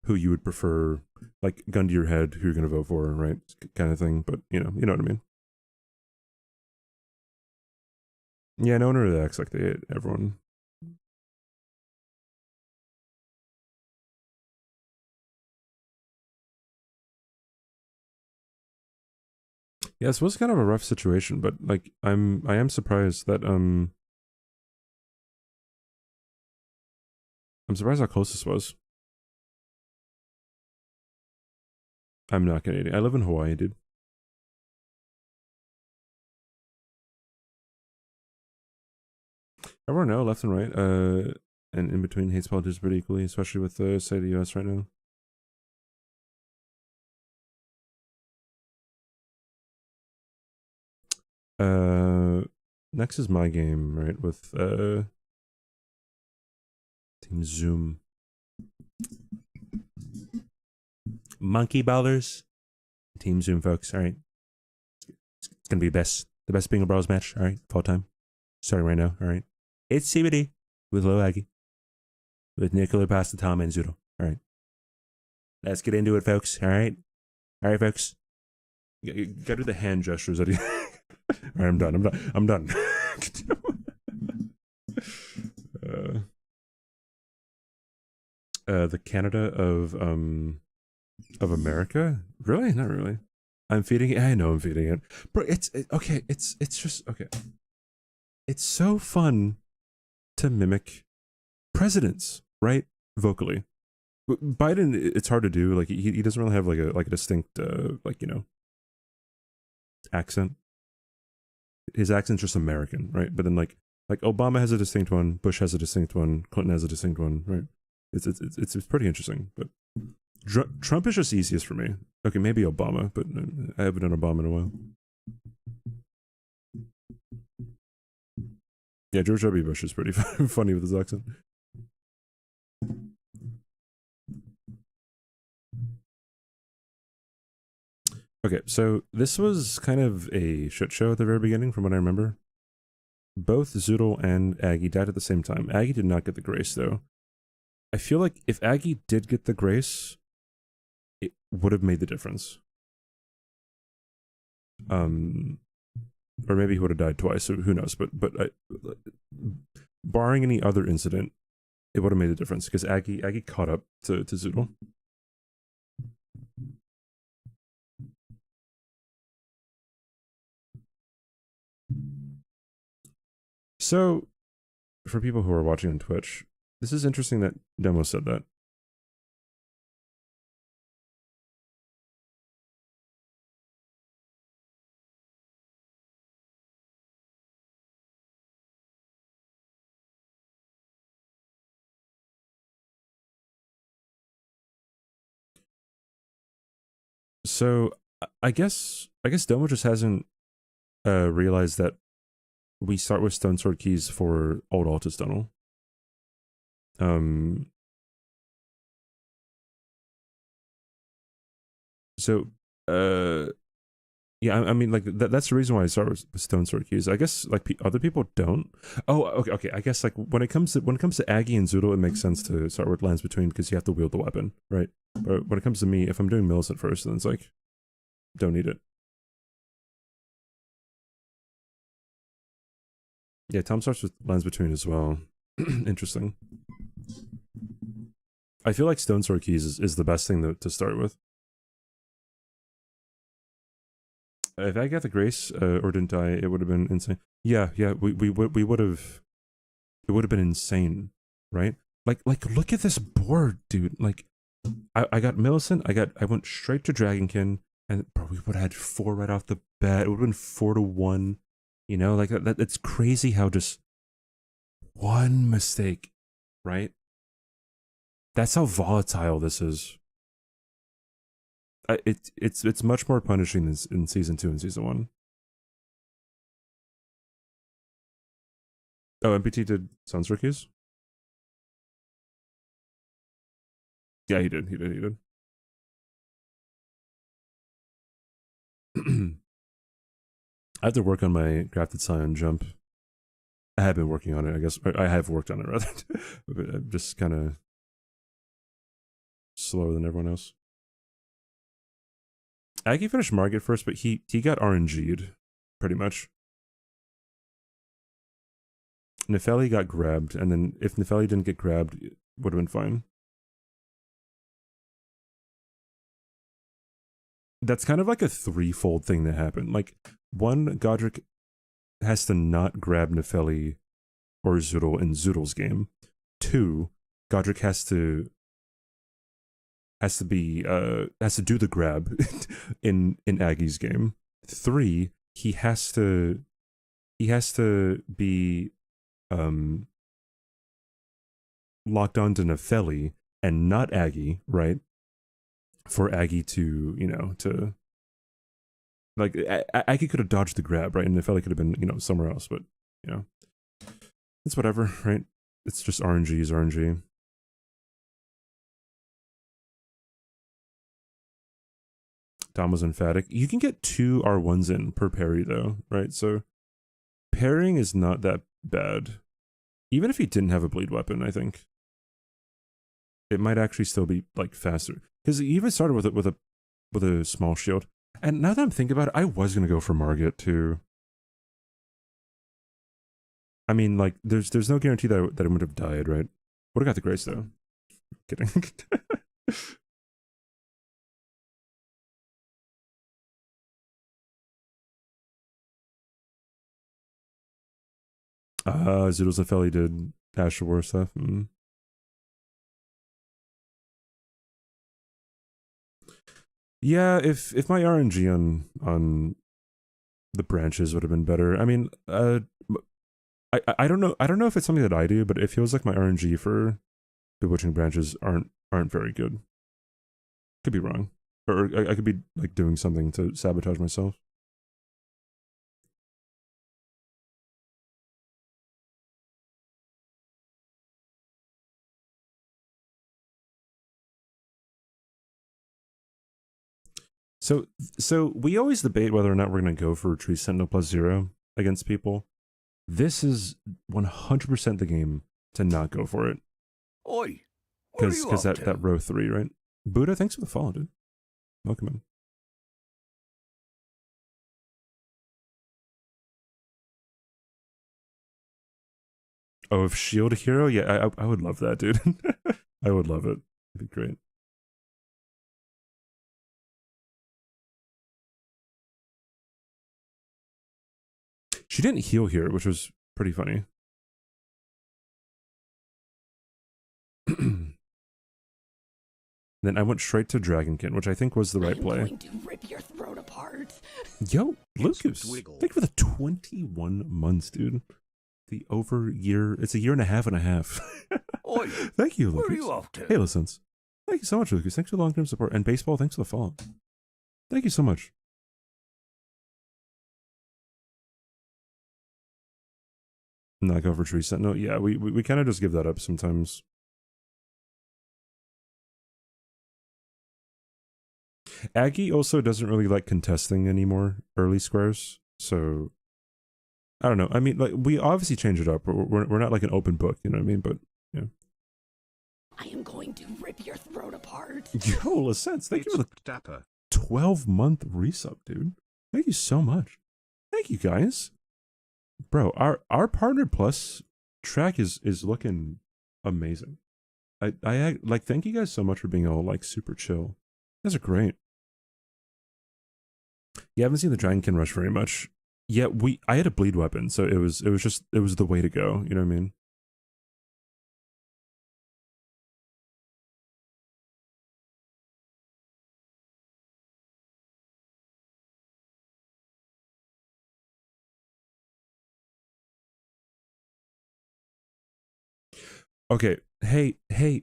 who you would prefer, like gun to your head, who you're gonna vote for, right, kind of thing. But you know what I mean. Yeah, no one really acts like they hate everyone. Yeah, this was kind of a rough situation, but like I am surprised that I'm surprised how close this was. I'm not Canadian. I live in Hawaii, dude. Everyone know, left and right, and in between hates politics pretty equally, especially with the state of the US right now. Next is my game, right, with Team Zoom. Monkey Ballers. Team Zoom, folks. All right. It's gonna be the best Bingo Bros match, all right, of all time. Starting right now, all right. itzCBD with Low Aggie. With Nicola Pasta, Tom, and Zoodle. All right. Let's get into it, folks. All right. All right, folks. You gotta do the hand gestures. All right, I'm done. The Canada of America? Really? Not really. I'm feeding it. I know I'm feeding it, bro. Okay. It's just okay. It's so fun to mimic presidents, right? Vocally. Biden, it's hard to do. Like he doesn't really have like a distinct like, you know, accent. His accent's just American, right? But then like Obama has a distinct one, Bush has a distinct one, Clinton has a distinct one, right? It's pretty interesting. But Trump is just easiest for me. Okay, maybe Obama, but I haven't done Obama in a while. Yeah, George W. Bush is pretty funny with his accent. Okay, so this was kind of a shit show at the very beginning, from what I remember. Both Zoodle and Aggie died at the same time. Aggie did not get the grace, though. I feel like if Aggie did get the grace, it would have made the difference. Or maybe he would have died twice. So who knows? But barring any other incident, it would have made a difference because Aggie caught up to Zoodle. So, for people who are watching on Twitch, this is interesting that Demo said that. So, I guess Demo just hasn't realized that we start with Stone Sword keys for old Altus Tunnel. So, yeah, I mean, like that's the reason why I start with Stone Sword keys. I guess like other people don't. Oh, okay. I guess like when it comes to Aggie and Zoodle, it makes sense to start with Lands Between because you have to wield the weapon, right? But when it comes to me, if I'm doing Millicent first, then it's like, don't need it. Yeah, Tom starts with Lands Between as well. Interesting. I feel like Stone Sword keys is the best thing to start with. If I got the Grace or didn't die, it would have been insane. Yeah, we would have. It would have been insane, right? Like look at this board, dude. Like, I got Millicent. I went straight to Dragonkin, and bro, we would have had 4 right off the bat. It would have been 4-1. You know, like that. It's crazy how just one mistake, right? That's how volatile this is. It's much more punishing than in season 2 and season 1. Oh, MPT did Sunstroke keys? Yeah, he did. I have to work on my Grafted Scion jump. I have been working on it, I guess. I have worked on it, rather. But I'm just kind of slower than everyone else. Aggie finished Margit first, but he got RNG'd, pretty much. Nefeli got grabbed, and then if Nefeli didn't get grabbed, it would have been fine. That's kind of like a threefold thing that happened. Like, one, Godric has to not grab Nefeli or Zoodle in Zoodle's game. 2, Godric has to do the grab in Aggie's game. 3, he has to be locked onto Nefeli and not Aggie, right? For Aggie to, to like Aggie could have dodged the grab, right? And Nefeli could have been, somewhere else, but it's whatever, right? It's just RNG is RNG. Dom was emphatic. You can get 2 R1s in per parry though, right? So parrying is not that bad. Even if he didn't have a bleed weapon, I think it might actually still be like faster. Because he even started with a small shield. And now that I'm thinking about it, I was gonna go for Margit too. I mean, like, there's no guarantee that I would have died, right? Would have got the Grace though. Kidding. Zoodles and Felly did Asher War stuff. Yeah, if my RNG on the branches would have been better. I mean, I don't know if it's something that I do, but it feels like my RNG for bewitching branches aren't very good. Could be wrong, or I could be like doing something to sabotage myself. So we always debate whether or not we're going to go for Tree Sentinel +0 against people. This is 100% the game to not go for it. Oi, because that row 3, right? Buddha, thanks for the follow, dude. Welcome in. Oh, if Shield Hero, yeah, I would love that, dude. I would love it. It'd be great. She didn't heal here, which was pretty funny. Then I went straight to Dragonkin, which I think was the right play. I'm going to rip your throat apart. Yo, Lucas, Twiggle. thank you for the 21 months, dude. The over year, it's a year and a half. Oi, Thank you, where Lucas. are you off to? Hey, listens. Thank you so much, Lucas. Thanks for the long-term support. And baseball, thanks for the follow. Thank you so much. Not go for tree sentinel. Yeah, we kind of just give that up sometimes. Aggie also doesn't really like contesting anymore early squares, so I don't know. I mean, like we obviously change it up. We're not like an open book, you know what I mean? But yeah. I am going to rip your throat apart. Yo, sense. Thank you for the Dapper. 12-month resub, dude. Thank you so much. Thank you guys. Bro, our Partner Plus track is looking amazing. I like thank you guys so much for being all like super chill. You guys are great. You haven't seen the Dragonkin rush very much. Yeah, I had a bleed weapon, so it was the way to go, you know what I mean? Okay, hey,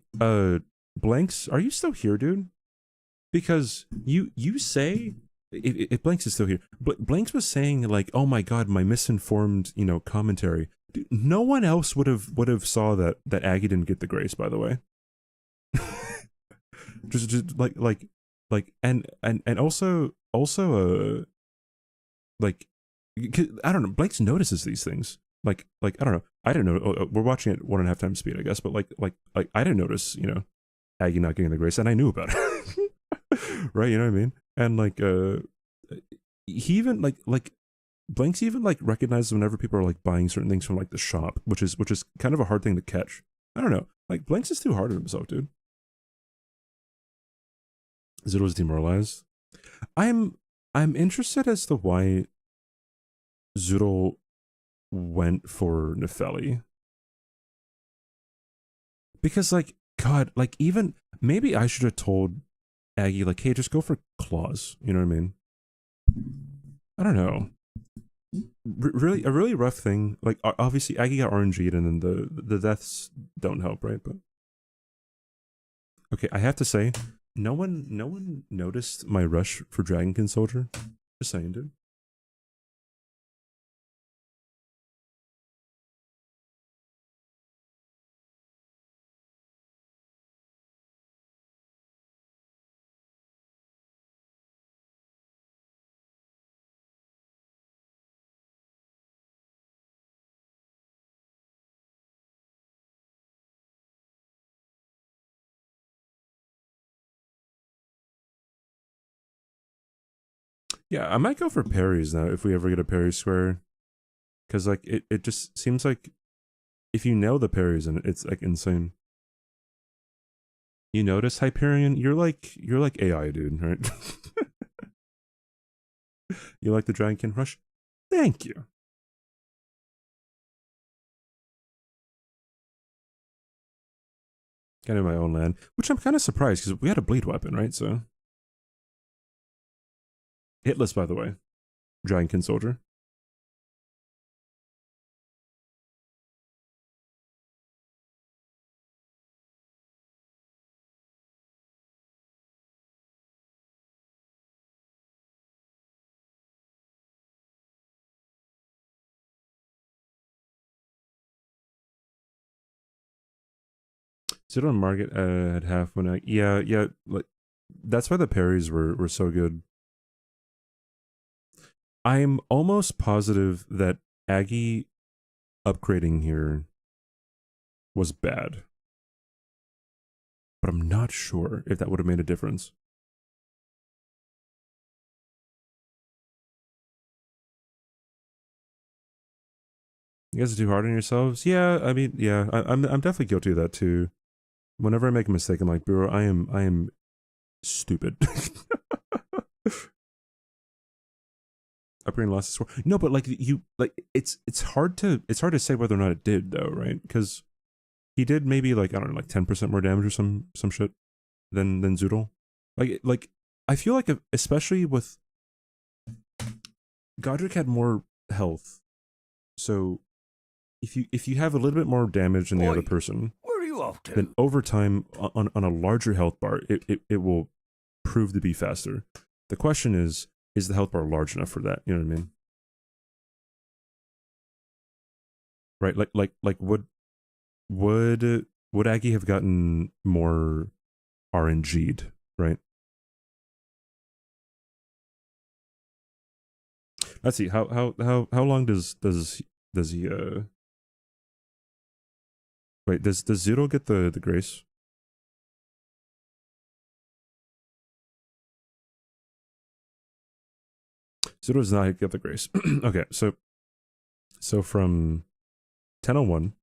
Blanks, are you still here, dude? Because you say if Blanks is still here, Blanks was saying like, oh my god, my misinformed commentary. Dude, no one else would have saw that Aggie didn't get the grace. By the way, just like and also like I don't know. Blanks notices these things. Like I don't know. I didn't know. We're watching it 1.5 times speed, I guess. But like I didn't notice. Aggie not getting the grace, and I knew about it. Right? You know what I mean? And like he even like Blanks even like recognizes whenever people are like buying certain things from like the shop, which is kind of a hard thing to catch. I don't know. Like Blanks is too hard on himself, dude. Zoodle's demoralized. I'm interested as to why Zoodle went for Nefeli. Because like God, like even maybe I should have told Aggie like, hey, just go for claws. You know what I mean? I don't know. Really, a really rough thing. Like obviously Aggie got RNG'd, and then the deaths don't help, right? But okay, I have to say, no one noticed my rush for Dragonkin Soldier. Just saying, dude. Yeah, I might go for parries now if we ever get a parry square. Because like it just seems like if you nail the parries and it's like insane. You notice Hyperion? You're like AI, dude, right? You like the Dragonkin rush? Thank you. Kind of my own land, which I'm kind of surprised because we had a bleed weapon, right? So hitless, by the way. Dragonkin Soldier. Sit on Market at half when yeah, like that's why the parries were so good. I'm almost positive that Aggie upgrading here was bad. But I'm not sure if that would have made a difference. You guys are too hard on yourselves. Yeah, I mean, yeah, I'm definitely guilty of that too. Whenever I make a mistake, I'm like, bro, I am stupid. Upgrading lost score. No, but like you, like it's hard to say whether or not it did though, right? Because he did maybe like I don't know, like 10% more damage or some shit than Zoodle. Like I feel like especially with Godric had more health, so if you have a little bit more damage than the other person, Where are you off to? then over time on a larger health bar, it will prove to be faster. The question is the health bar large enough for that? You know what I mean? Right? Like would Aggie have gotten more RNG'd, right? Let's see, how long does he wait, does Zoodle get the grace? Zoodle does not get the grace. Okay, so from 1001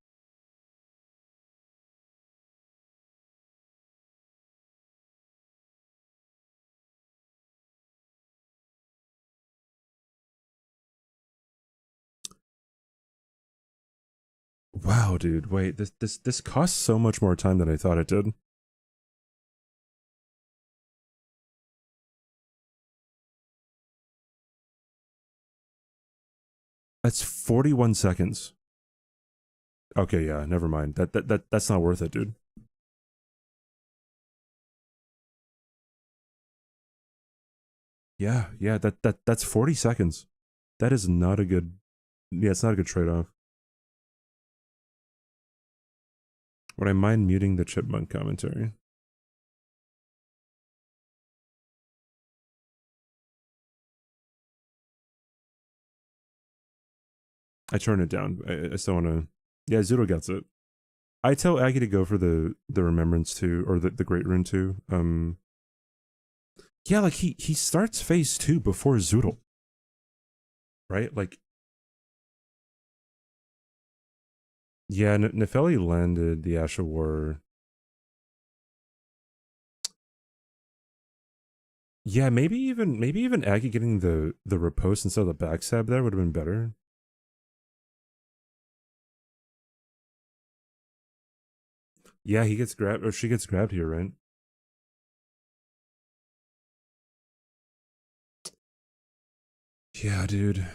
wow, dude, wait, this costs so much more time than I thought it did. That's 41 seconds. Okay, yeah, never mind. That's not worth it, dude. Yeah, that's 40 seconds. That is not a good, yeah, it's not a good trade-off. Would I mind muting the chipmunk commentary? I turn it down. I still want to. Yeah, Zoodle gets it. I tell Aggie to go for the remembrance too, or the great rune too. Yeah, like he starts phase 2 before Zoodle, right? Like, yeah, Nefeli landed the Ash of War. Yeah, maybe even Aggie getting the riposte instead of the backstab there would have been better. Yeah, he gets grabbed, or she gets grabbed here, right? Yeah, dude.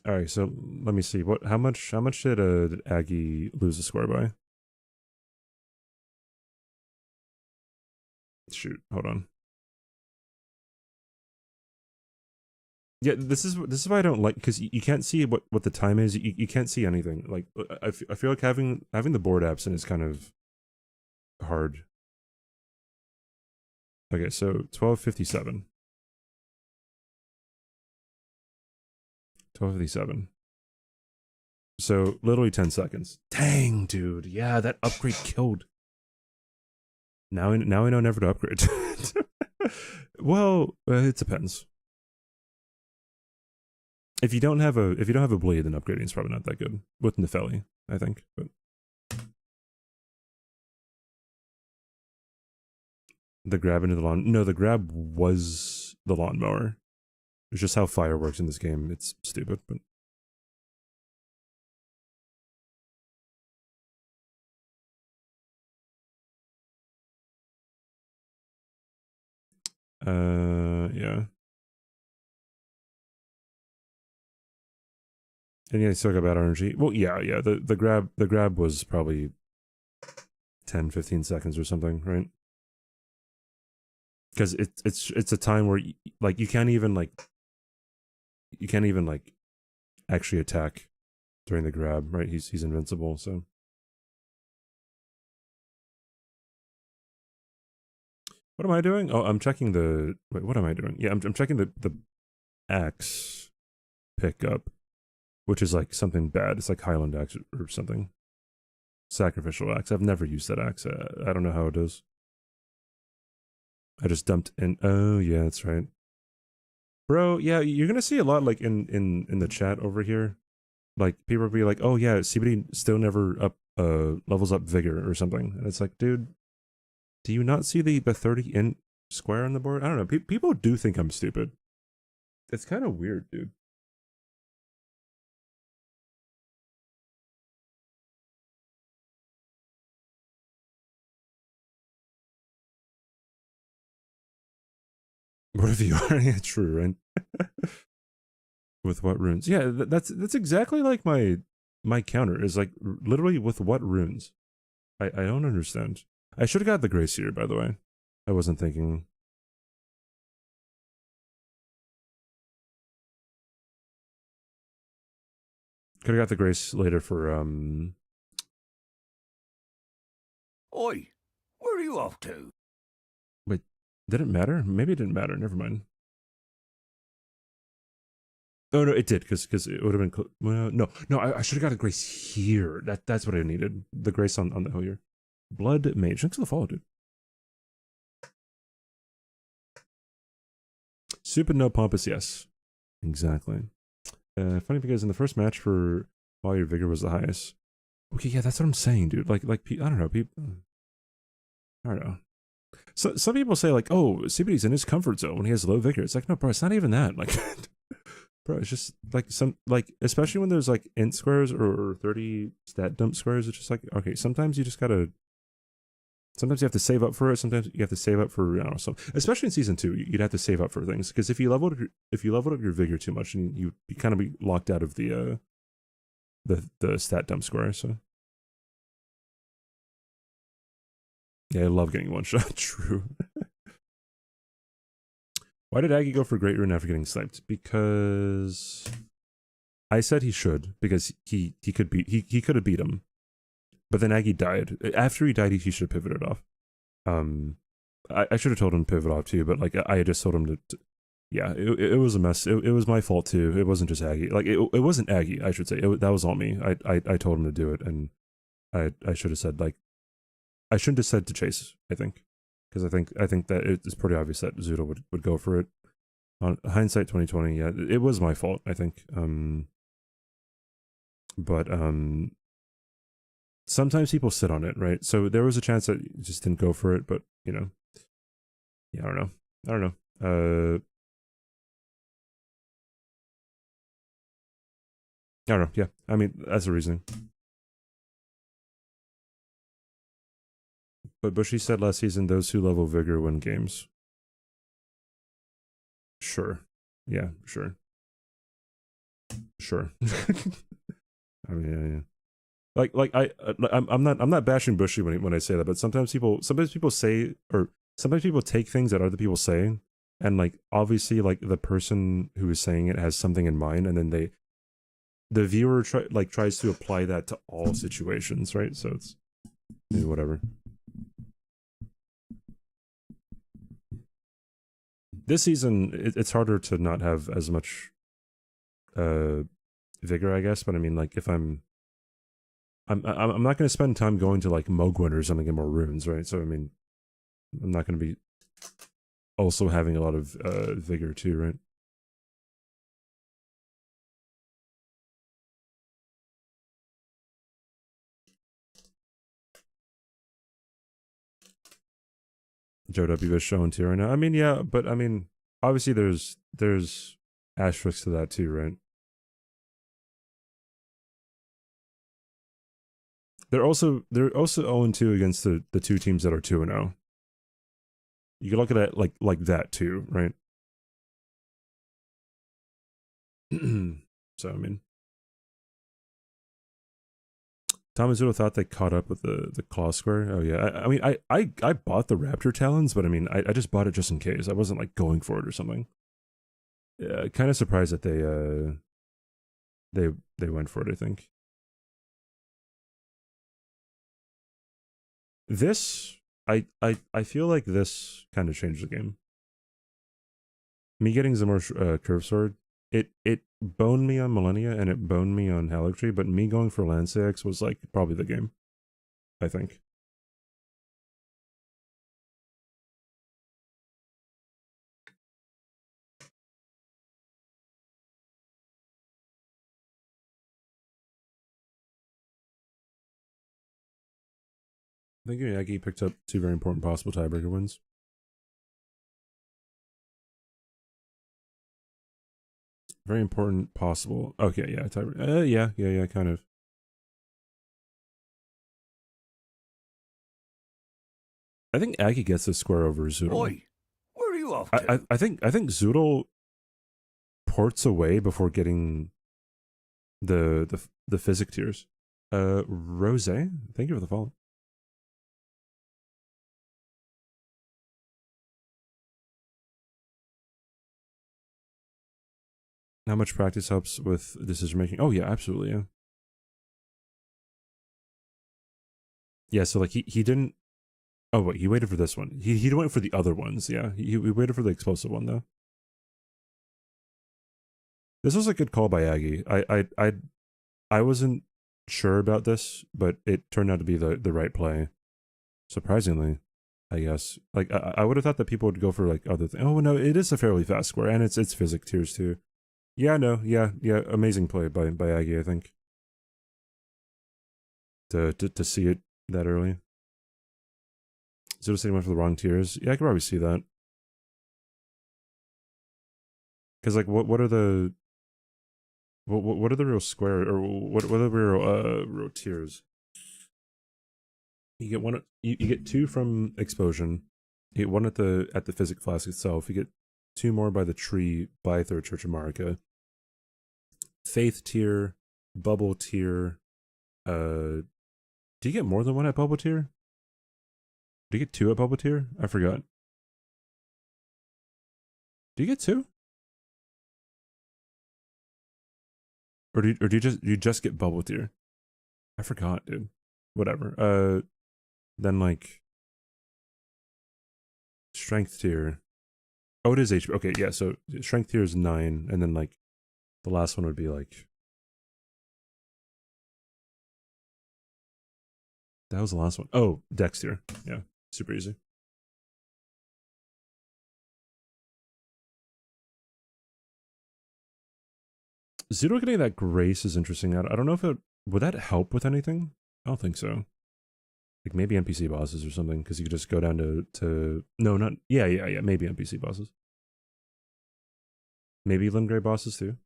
All right, so let me see. How much did Aggie lose the score by? Shoot, hold on. Yeah, this is why I don't like, because you can't see what the time is. You can't see anything. Like I feel like having the board absent is kind of hard. Okay, so 12:57. 12:57. So literally 10 seconds. Dang, dude. Yeah, that upgrade killed. Now I know never to upgrade. Well, it depends. If you don't have a blade, then upgrading is probably not that good with Nefeli, I think. But the grab into the lawn. No, the grab was the lawnmower. It's just how fire works in this game. It's stupid, but yeah. And yeah, still got bad energy. Well, yeah. The grab was probably 10-15 seconds or something, right? Because it's a time where like you can't even actually attack during the grab, right? He's invincible, so. What am I doing? Oh, I'm checking the. Wait, what am I doing? Yeah, I'm checking the axe pickup, which is like something bad. It's like Highland axe or something. Sacrificial axe. I've never used that axe. I don't know how it is. I just dumped in. Oh yeah, that's right, bro. Yeah, you're gonna see a lot like in the chat over here. Like people will be like, "Oh yeah, CBD still never up levels up vigor or something," and it's like, dude, do you not see the 30 int square on the board? I don't know. People do think I'm stupid. It's kind of weird, dude. What if you are? Yeah, true, right? With what runes? Yeah, that's exactly like my counter is like literally with what runes. I don't understand. I should have got the Grace here, by the way. I wasn't thinking. Could have got the Grace later for Oi, where are you off to? Wait, did it matter? Maybe it didn't matter. Never mind. Oh no, it did because it would have been well, no. I should have got a Grace here. That's what I needed. The Grace on the hill here. Blood Mage. Thanks for the follow, dude. Super no pompous, yes. Exactly. Funny because in the first match for while your vigor was the highest. Okay, yeah, that's what I'm saying, dude. Like I don't know, people. I don't know. So some people say like, oh, CBD's in his comfort zone when he has low vigor. It's like, no, bro, it's not even that. Like, bro, it's just like especially when there's like int squares or 30 stat dump squares. It's just like, okay, sometimes you just gotta. Sometimes you have to save up for it. Sometimes you have to save up for, I don't know, so especially in season 2, you'd have to save up for things because if you leveled up your vigor too much, and you kind of be locked out of the stat dump square. So yeah, I love getting one shot. True. Why did Aggie go for Great Rune after getting sniped? Because I said he should because he could have beat him. But then Aggie died. After he died, he should have pivoted off. I should have told him to pivot off too, but like I just told him to yeah, it was a mess. It was my fault too. It wasn't just Aggie. Like it wasn't Aggie, I should say. That was all me. I told him to do it, and I should have said like I shouldn't have said to chase. I think because I think that it's pretty obvious that Zuda would go for it. On hindsight 2020, yeah, it was my fault. I think. But sometimes people sit on it, right? So there was a chance that you just didn't go for it, but you know, yeah, I don't know. I don't know. Yeah, I mean that's the reasoning. But Bushy said last season, those who level vigor win games. Sure. Yeah. Sure. Sure. I mean, yeah. I'm not bashing Bushy when I say that, but sometimes people say, or sometimes people take things that other people say, and like obviously like the person who is saying it has something in mind, and then the viewer tries to apply that to all situations, right? So it's whatever. This season it's harder to not have as much vigor, I guess, but I mean like if I'm not going to spend time going to like Mogwin or something and more runes, right? So I mean, I'm not going to be also having a lot of vigor too, right? Joe W is showing too right now. I mean, yeah, but I mean, obviously there's asterisks to that too, right? They're also 0-2 against the two teams that are 2-0. You can look at it like that too, right? So I mean, Tamazuto thought they caught up with the claw square. Oh yeah, I mean I bought the raptor talons, but I mean I just bought it just in case. I wasn't like going for it or something. Yeah, kind of surprised that they went for it. I think this I feel like this kind of changed the game. Me getting Zamor curve sword, it boned me on Millennia and it boned me on Halictree, but me going for Lancex was like probably the game, I think. I think Yagi picked up 2 very important possible tiebreaker wins. Very important possible. Okay, yeah, tiebreaker. Yeah, kind of. I think Aggie gets this square over Zoodle. Oi, where are you off to? I think Zoodle ports away before getting the physic tiers. Rose, thank you for the follow. How much practice helps with decision making? Oh yeah, absolutely, yeah. Yeah, so like he didn't. Oh wait, he waited for this one. He went for the other ones. Yeah, he waited for the explosive one though. This was a good call by Aggie. I wasn't sure about this, but it turned out to be the right play. Surprisingly, I guess. Like I would have thought that people would go for like other things. Oh no, it is a fairly fast square, and it's physic tiers too. Yeah, no, yeah. Amazing play by Aggie, I think. To see it that early. Zero City went for the wrong tiers. Yeah, I could probably see that. Because like, what are the what are the real square, or what are the real tiers? You get one. You get 2 from Explosion. You get 1 at the Physic Flask itself. You get 2 more by the tree by Third Church of Marika. Faith tier, Bubble tier. Do you get more than 1 at Bubble tier? Do you get 2 at Bubble tier? I forgot. Do you get 2? Or do you just get Bubble tier? I forgot, dude. Whatever. Then like Strength tier. Oh, it is HP. Okay, yeah. So Strength tier is 9, and then like the last one would be like. That was the last one. Oh, Dex tier. Yeah, super easy. Zero getting that grace is interesting. I don't know if it would that help with anything. I don't think so. Like maybe NPC bosses or something, because you could just go down to no, not yeah, maybe NPC bosses. Maybe Limgrave bosses too.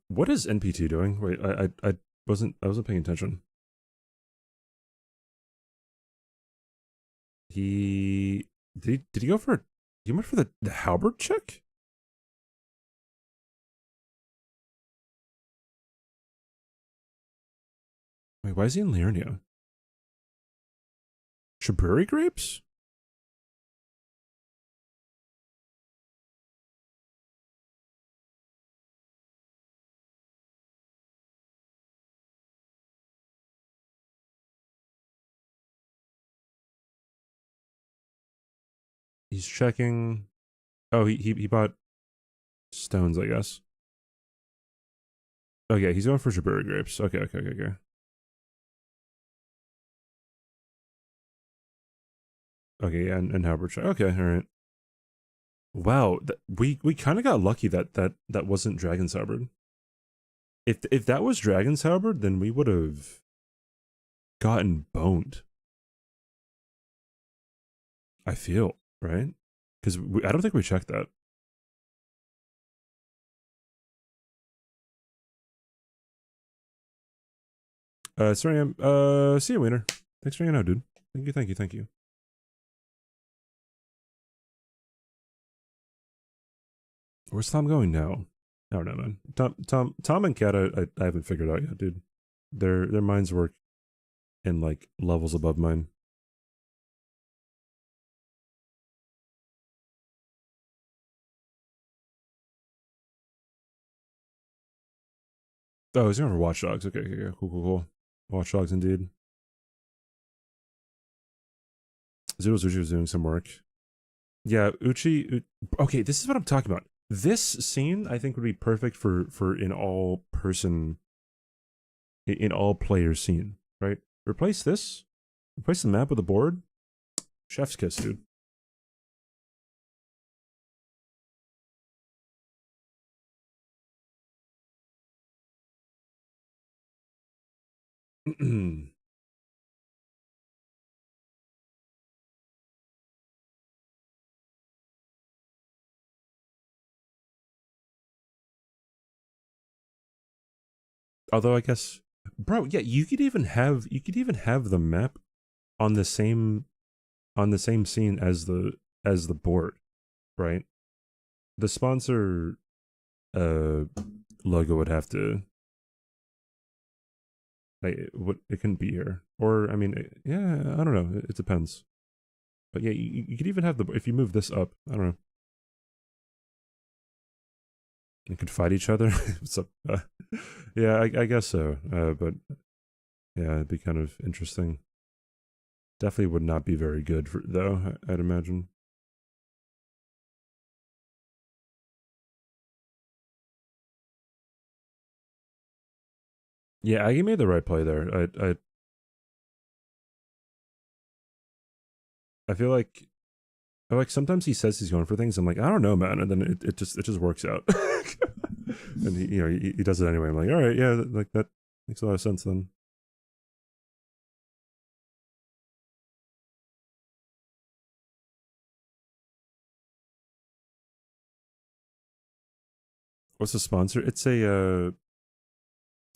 What is NPT doing? Wait, I wasn't paying attention. Did he go for he went for the halberd check? Wait, why is he in Liurnia? Shaburi grapes? He's checking. Oh, he bought stones, I guess. Oh yeah, he's going for Shaburi grapes. Okay. Okay, yeah, and halberd check. Okay, all right. Wow, we kind of got lucky that wasn't Dragon's Halberd. If that was Dragon's Halberd, then we would have gotten boned. I feel, right? Because I don't think we checked that. Sorry, see you, Wiener. Thanks for hanging out, dude. Thank you. Where's Tom going now? I don't know, man. Tom and Kat, I haven't figured out yet, dude. Their minds work in like levels above mine. Oh, he's going for Watch Dogs. Okay, cool. Watch Dogs indeed. Zero Uchi was doing some work. Yeah, Uchi. Okay, this is what I'm talking about. This scene, I think, would be perfect for an all player scene, right? Replace this. Replace the map with a board. Chef's kiss, dude. Although I guess, bro, yeah, you could even have the map on the same scene as the board, right? The sponsor logo would have to, like, it couldn't be here, or I mean, yeah, I don't know, it depends. But yeah, you could even have the, if you move this up, I don't know, you could fight each other. What's up? Yeah, I guess so. But yeah, it'd be kind of interesting. Definitely would not be very good for, though, I'd imagine. Yeah, I made the right play there. I feel like sometimes he says he's going for things. I'm like, I don't know, man, and then it just works out. And he does it anyway. I'm like, all right, yeah, like that makes a lot of sense then. What's the sponsor? It's a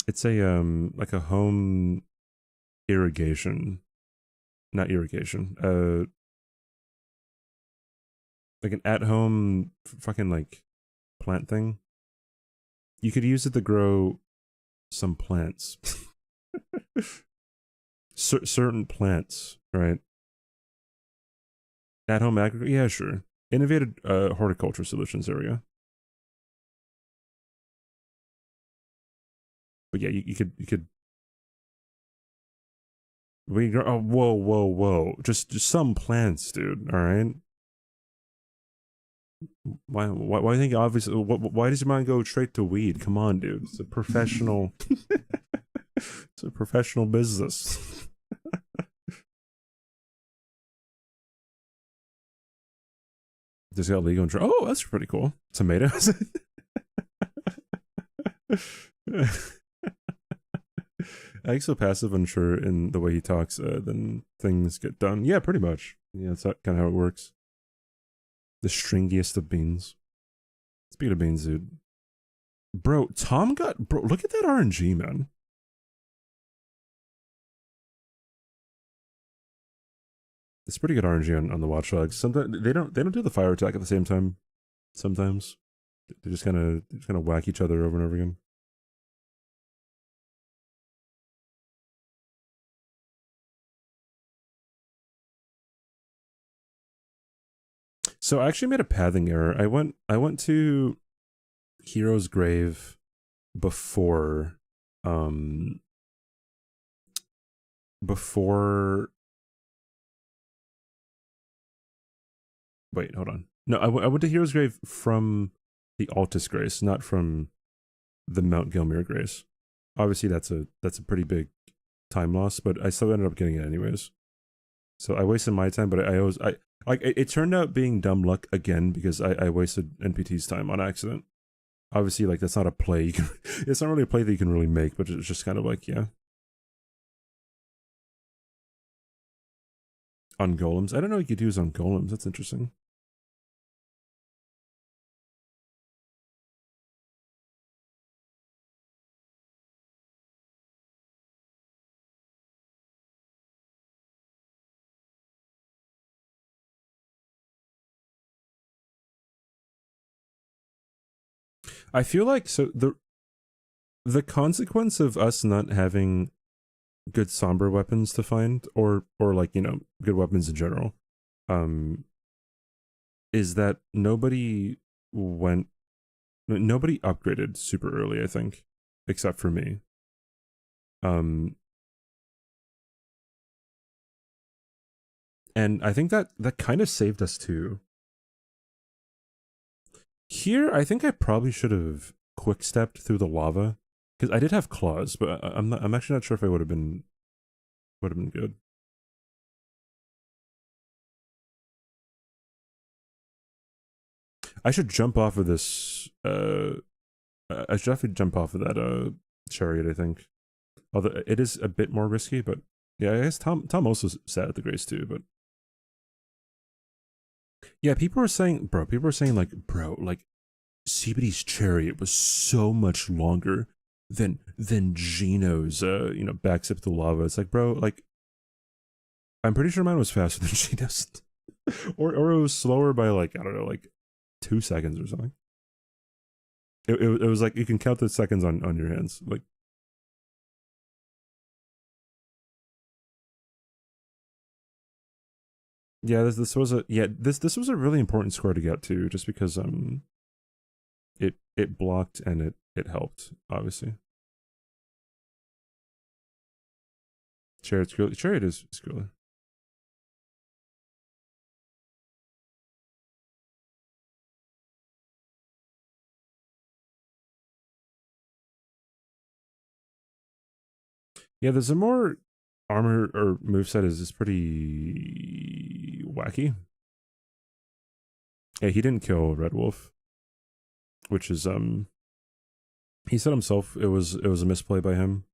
like a home irrigation, not irrigation. Like an at-home fucking like plant thing. You could use it to grow some plants. Certain plants, right? At-home agriculture, yeah, sure. Innovative horticulture solutions area. But yeah, you could. Oh, whoa! Just some plants, dude. All right. Why do you think obviously? Why does your mind go straight to weed? Come on, dude. It's a professional. It's a professional business. Just got legal. Oh, that's pretty cool. Tomatoes. I think so passive unsure in the way he talks, then things get done. Yeah, pretty much. Yeah, that's kind of how it works. The stringiest of beans. Speaking of beans, dude. Bro, look at that RNG, man. It's pretty good RNG on the watchdogs. Sometimes they don't do the fire attack at the same time. Sometimes they just kind of whack each other over and over again. So I actually made a pathing error. I went to Hero's Grave before wait, hold on. No, I went to Hero's Grave from the Altus Grace, not from the Mount Gilmere Grace. Obviously that's a pretty big time loss, but I still ended up getting it anyways. So I wasted my time, but it turned out being dumb luck again because I wasted NPT's time on accident. Obviously, like, that's not a play you can. It's not really a play that you can really make, but it's just kind of like, yeah. On golems, I don't know what you could use on golems. That's interesting. I feel like the consequence of us not having good somber weapons to find, or like, good weapons in general, is that nobody upgraded super early, I think, except for me. And I think that kind of saved us too. Here, I think I probably should have quick stepped through the lava because I did have claws, but I'm actually not sure if I would have been good. I should jump off of this. I should definitely jump off of that chariot, I think. Although it is a bit more risky, but yeah, I guess Tom also sat at the Grace too, but yeah, people were saying like CBD's Chariot was so much longer than Gino's back sip to lava. It's like, bro, like I'm pretty sure mine was faster than Gino's. or it was slower by like, I don't know, like 2 seconds or something. It was like you can count the seconds on your hands. Like, yeah, this was a really important score to get to, just because it blocked and it helped, obviously. Chariot is cooler. Yeah, the Zamor armor or moveset is pretty wacky. Yeah, he didn't kill Red Wolf, which is he said himself it was a misplay by him.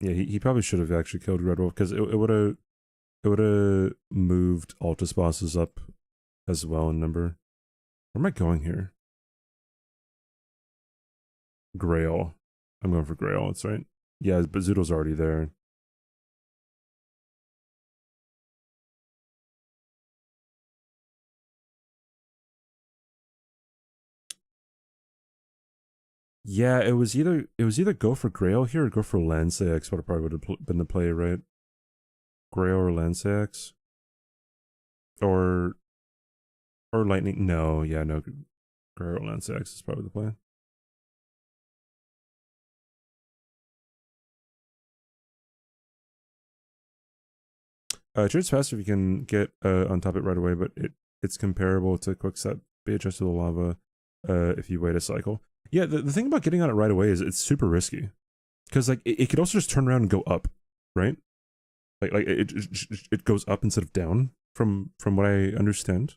Yeah, he probably should have actually killed Red Wolf, because it would have moved Altus bosses up as well in number. Where am I going here? Grail. I'm going for Grail, that's right. Yeah, but Zoodle's already there. Yeah, it was either go for Grail here or go for Lancex, what probably would have been the play, right? Grail or Lancex? Or Lightning. No, yeah, no. Grail or Lancex is probably the play. It's faster if you can get on top of it right away, but it's comparable to Quickstep BHS to the lava if you wait a cycle. Yeah, the thing about getting on it right away is it's super risky, because like it could also just turn around and go up, right? Like it goes up instead of down from what I understand.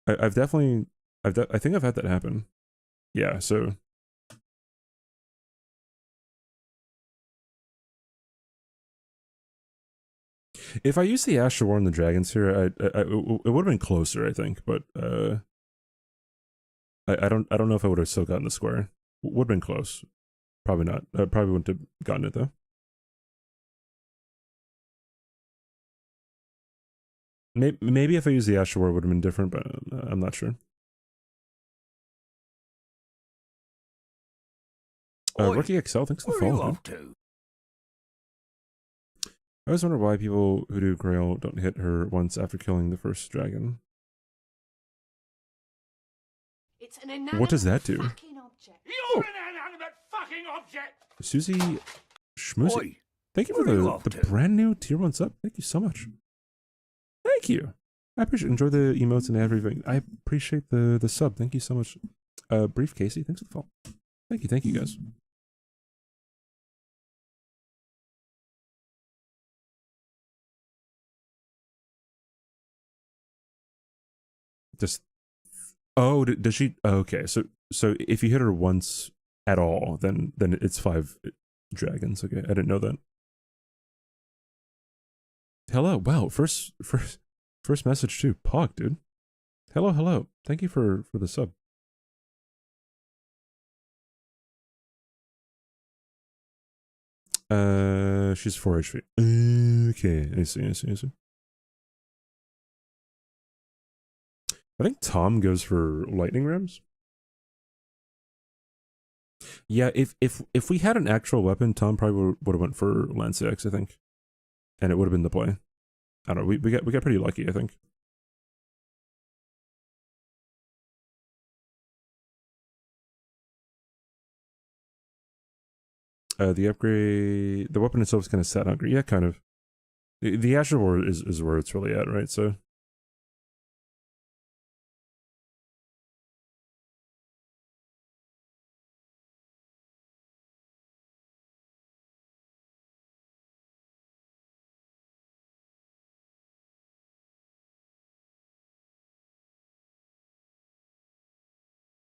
I think I've had that happen. Yeah, so if I used the Asher War and the Dragons here, it would have been closer, I think, but I don't know if I would have still gotten the square. Would have been close. Probably not. Probably wouldn't have gotten it though. Maybe if I used the Asher War, it would have been different, but I'm not sure. Rookie XL, thanks for the follow. off to? I always wonder why people who do Grail don't hit her once after killing the first dragon. It's an inanimate What does that do? fucking object. You're an inanimate fucking object! Susie Schmoozy. Oi, Thank you for where are you off the to? brand new tier 1 sub. Thank you so much. Thank you. I appreciate enjoy the emotes and everything. I appreciate the sub. Thank you so much. Brief Casey, thanks for the follow. Thank you guys. Just does she? Oh, okay, so if you hit her once at all, then it's 5 dragons. Okay, I didn't know that. Hello, wow, first message too, Pog, dude. Hello. Thank you for the sub. She's 4 HP. Okay, I see. I think Tom goes for lightning rams. Yeah, if we had an actual weapon, Tom probably would have went for Lance X, I think, and it would have been the play. I don't know. We got pretty lucky, I think. The upgrade, the weapon itself is kind of stat hungry. Yeah, kind of. The Asher War is where it's really at, right? So.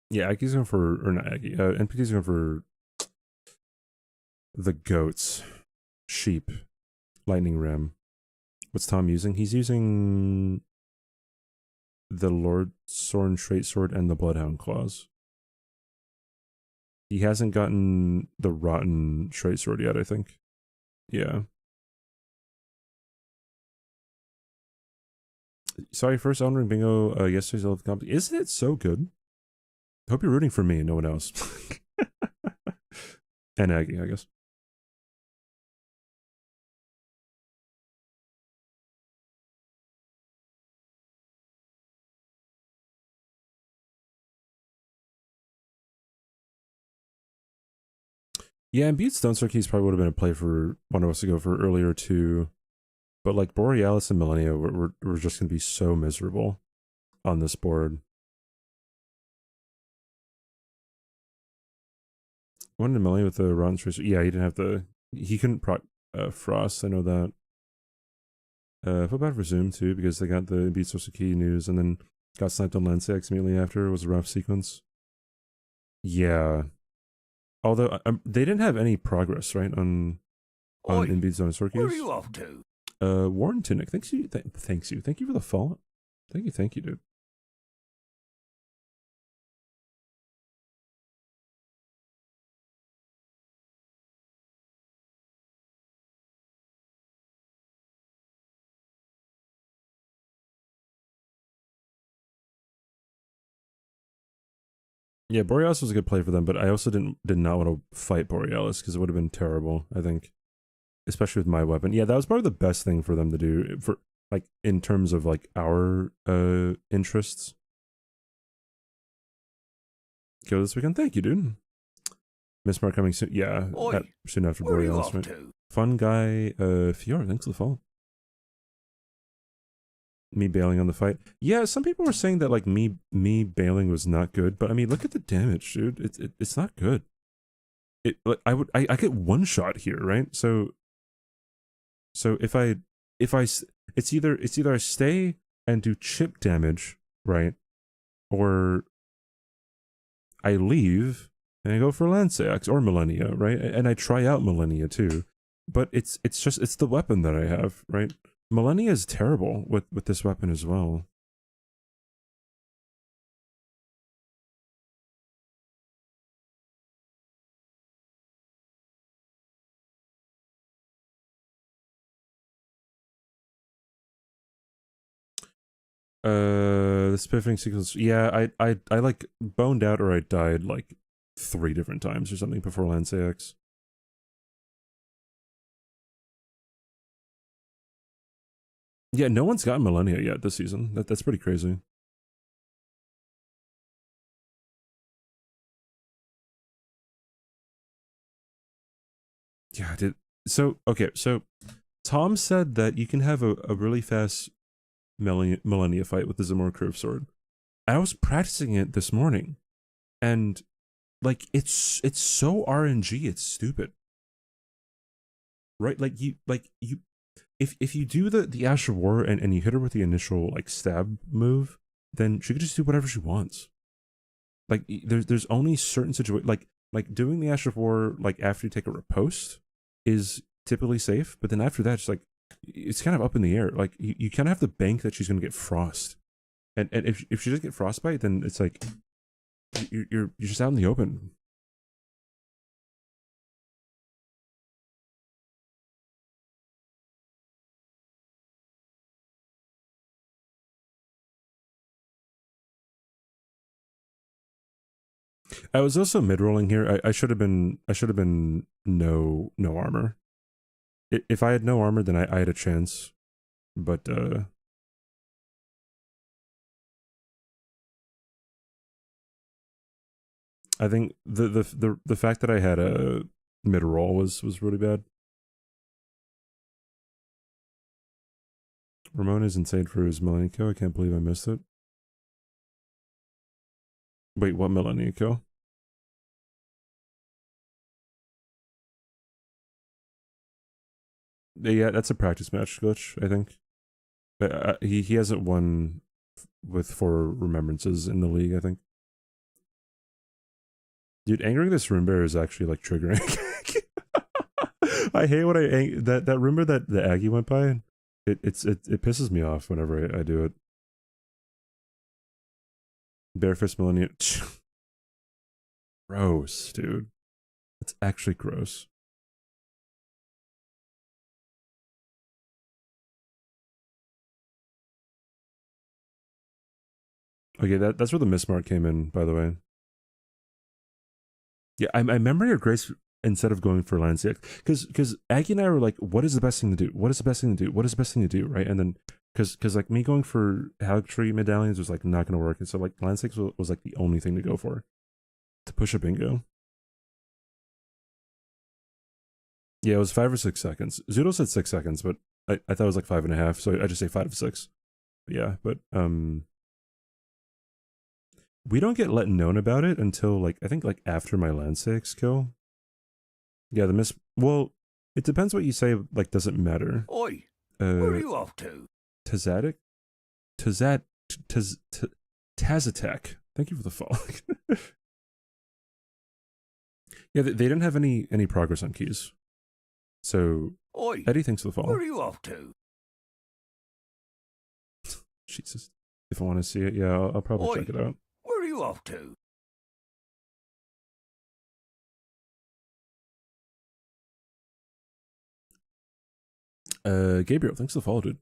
Yeah, Aggie's going for, or not Aggie, NPT's going for the goats, sheep, lightning ram. What's Tom using? He's using the Lord Sorn Straight Sword and the Bloodhound Claws. He hasn't gotten the Rotten Straight Sword yet, I think. Yeah. Sorry, first Elden Ring bingo yesterday's Elf Comp. Isn't it so good? Hope you're rooting for me and no one else. And Aggie, I guess. Yeah, and Beat Stone Star Keys probably would have been a play for one of us to go for earlier too. But like Borealis and Millennia, we're just going to be so miserable on this board. One in Millennia with the Rotten Tracer. Yeah, he didn't have the. He couldn't proc Frost, I know that. I feel bad for Zoom too, because they got the Beat Stone Star Key news and then got sniped on Lancex immediately after. It was a rough sequence. Yeah. Although they didn't have any progress, right, on Inbeat Zone Sword Keys. Where are you off to? Warren Tunic, thanks you. Thank you for the follow. Thank you, dude. Yeah, Borealis was a good play for them, but I also did not want to fight Borealis because it would have been terrible, I think. Especially with my weapon. Yeah, that was probably the best thing for them to do for like in terms of like our interests. Go this weekend. Thank you, dude. Miss Mark coming soon. Yeah, soon after Borealis, right? Fun guy, Fiora, thanks for the follow. Me bailing on the fight. Yeah, some people were saying that like me bailing was not good, but I mean, look at the damage, dude. It's not good. It like I get one shot here, right? So if I it's either I stay and do chip damage, right, or I leave and I go for Lanceax or Millennia, right, and I try out Millennia too, but it's the weapon that I have, right. Millennia is terrible with this weapon as well. The spiffing sequence. Yeah, I like boned out or I died like 3 different times or something before Lanceax. Yeah, no one's gotten Millennia yet this season. That's pretty crazy. Yeah, so Tom said that you can have a really fast Millennia fight with the Zamor Curve Sword. I was practicing it this morning, and like it's so RNG, it's stupid. Right? Like you if you do the Ash of War and you hit her with the initial like stab move, then she could just do whatever she wants. Like there's only certain situations like doing the Ash of War like after you take a riposte is typically safe, but then after that it's like it's kind of up in the air. Like you kind of have to bank that she's gonna get frost, and if she doesn't get frostbite, then it's like you're just out in the open. I was also mid rolling here. I should have been no armor. If I had no armor, then I had a chance, but I think the fact that I had a mid roll was really bad. Ramon is insane for his Millennico. I can't believe I missed it. Wait, what Millennico? Yeah, that's a practice match glitch, I think. He hasn't won with 4 remembrances in the league, I think. Dude, angering this room bear is actually like triggering. I hate when that room bear that the Aggie went by. It pisses me off whenever I do it. Barefist Millennium. Gross, dude. It's actually gross. Okay, that's where the mismark came in, by the way. Yeah, I remember your Grace instead of going for Land 6. Because Aggie and I were like, what is the best thing to do? What is the best thing to do? What is the best thing to do? Right? And then, because like me going for Haligtree medallions was like not going to work. And so like Land 6 was like the only thing to go for. To push a bingo. Yeah, it was 5 or 6 seconds. Zoodle said 6 seconds, but I thought it was like 5.5. So I just say 5 to 6. But yeah, but we don't get let known about it until like I think like after my Land 6 kill. Yeah, the well, it depends what you say, like doesn't matter. Oi, where are you off to? Tazatic? Tazatek. Thank you for the follow. Yeah, they didn't have any progress on keys. So Oi, Eddie thanks for the follow. where are you off to? Jesus. If I want to see it, yeah, I'll probably Oi. check it out. Where are you off to? Gabriel, thanks for the follow, dude.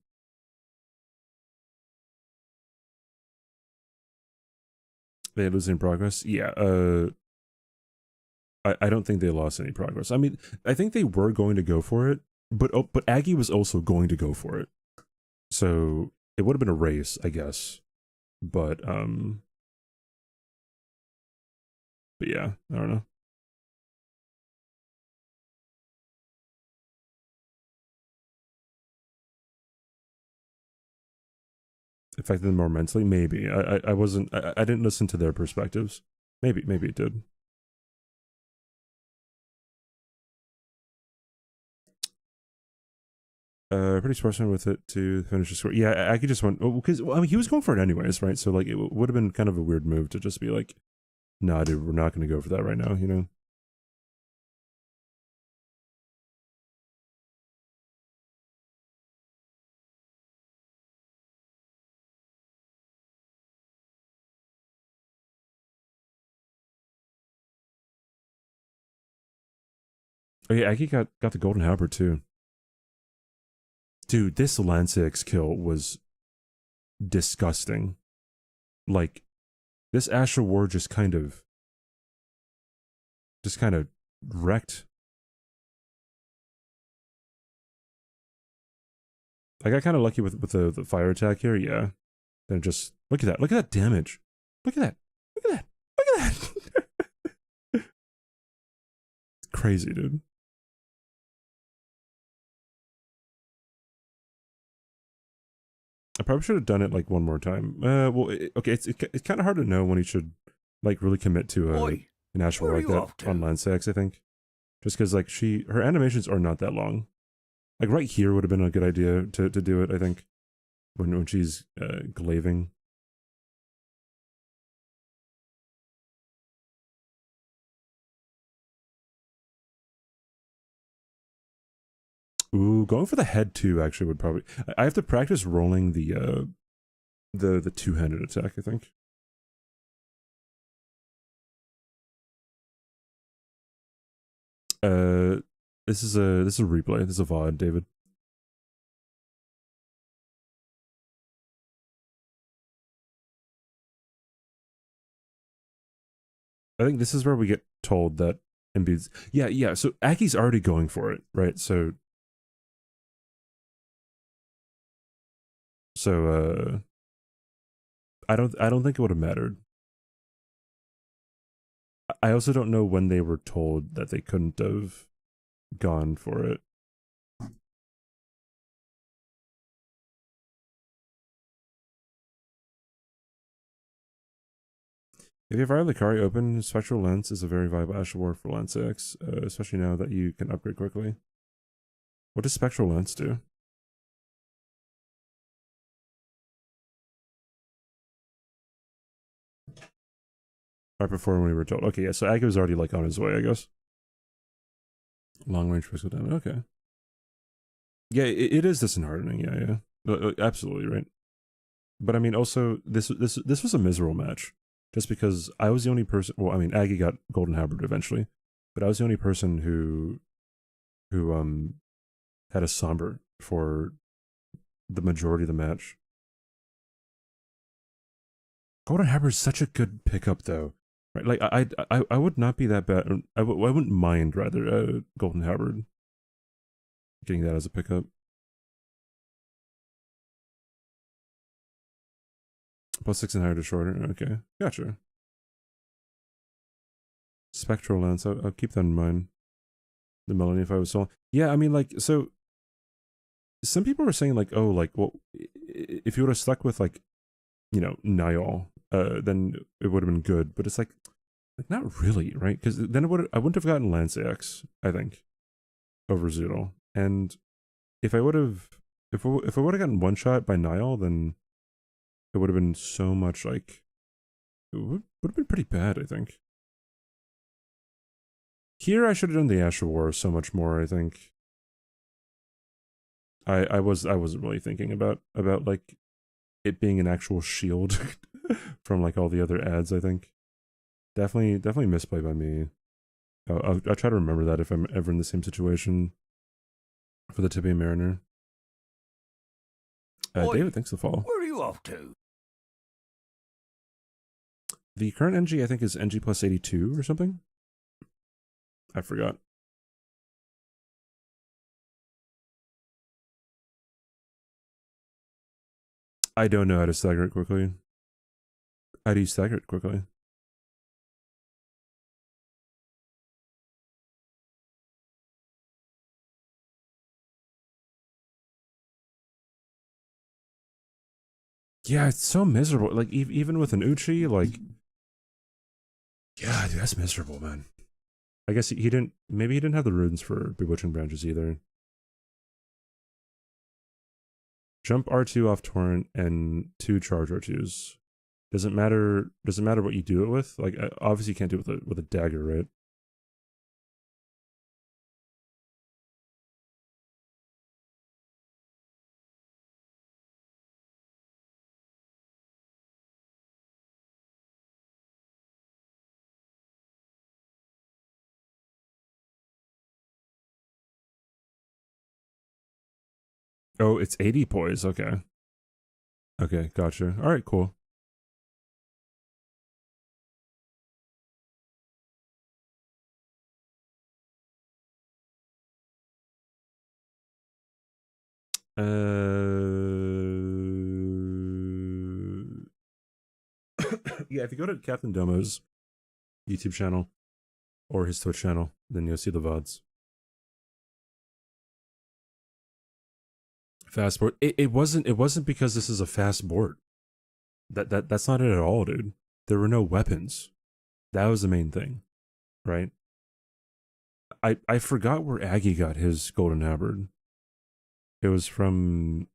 They losing progress? Yeah, I don't think they lost any progress. I mean, I think they were going to go for it, but Aggie was also going to go for it. So it would have been a race, I guess. But yeah, I don't know. Affected them more mentally? Maybe. I wasn't I didn't listen to their perspectives. Maybe it did. Pretty sportsman with it to finish the score. Yeah, I could just went because I mean he was going for it anyways, right? So like it would have been kind of a weird move to just be like, nah, dude, we're not going to go for that right now, you know. Oh yeah, Aggie got the golden halberd too. Dude, this Land 6 kill was disgusting. Like this Asher War just kind of wrecked. I got kind of lucky with the fire attack here, yeah. Then just look at that damage. Look at that. Look at that. Look at that. Crazy, dude. I probably should have done it like one more time. Well, okay, it's kind of hard to know when you should like really commit to Oi, an Asher where are like you that off to? on Land 6, I think. Just because like her animations are not that long. Like right here would have been a good idea to do it, I think. When she's glaving. Ooh, going for the head too actually would probably. I have to practice rolling the two-handed attack, I think. This is a replay. This is a VOD, David. I think this is where we get told that Embiid's. Yeah. So Aki's already going for it, right? So I don't think it would have mattered. I also don't know when they were told that they couldn't have gone for it. If you have Fire Lucari open, Spectral Lens is a very viable Asher War for Land 6, especially now that you can upgrade quickly. What does Spectral Lens do? Right before when we were told. Okay, yeah, so Aggie was already like on his way, I guess. Long range physical damage. Okay. Yeah, it is disheartening. Yeah, yeah. Absolutely right. But I mean, also this was a miserable match, just because I was the only person. Well, I mean, Aggie got Golden Halberd eventually, but I was the only person who had a somber for the majority of the match. Golden Halberd is such a good pickup, though. Right? Like I would not be that bad. I wouldn't mind rather Golden Halberd getting that as a pickup. +6 and higher to shorter. Okay, gotcha. Spectral lens. I'll keep that in mind. The Melanie, if I was sold. Yeah, I mean, like, so some people were saying like, oh, like, well, if you would have stuck with like, you know, Niall, then it would have been good. But it's like not really, right? Because then I wouldn't have gotten Lance X, I think, over Zoodle. And if I would have, if I would have gotten one shot by Niall, then it would have been so much like, it would have been pretty bad, I think. Here I should have done the Asher War so much more, I think. I wasn't really thinking about like it being an actual shield from like all the other ads, I think. Definitely misplay by me. I'll try to remember that if I'm ever in the same situation for the Tibia Mariner. David, thanks for the follow. Where are you off to? The current NG, I think, is NG plus 82 or something. I forgot. I don't know how to stagger it quickly. How do you stagger it quickly? Yeah, it's so miserable. Like, even with an Uchi, like... Yeah, dude, that's miserable, man. I guess he didn't... Maybe he didn't have the runes for Bewitching Branches either. Jump R2 off Torrent and 2 charge R2s. Doesn't matter what you do it with. Like, obviously you can't do it with a dagger, right? Oh, it's 80 poise. Okay. Okay, gotcha. All right, cool. Yeah, if you go to Captain Domo's YouTube channel or his Twitch channel, then you'll see the VODs. Fast board. It wasn't because this is a fast board. That's not it at all, dude. There were no weapons. That was the main thing, right? I forgot where Aggie got his Golden Halberd. It was from...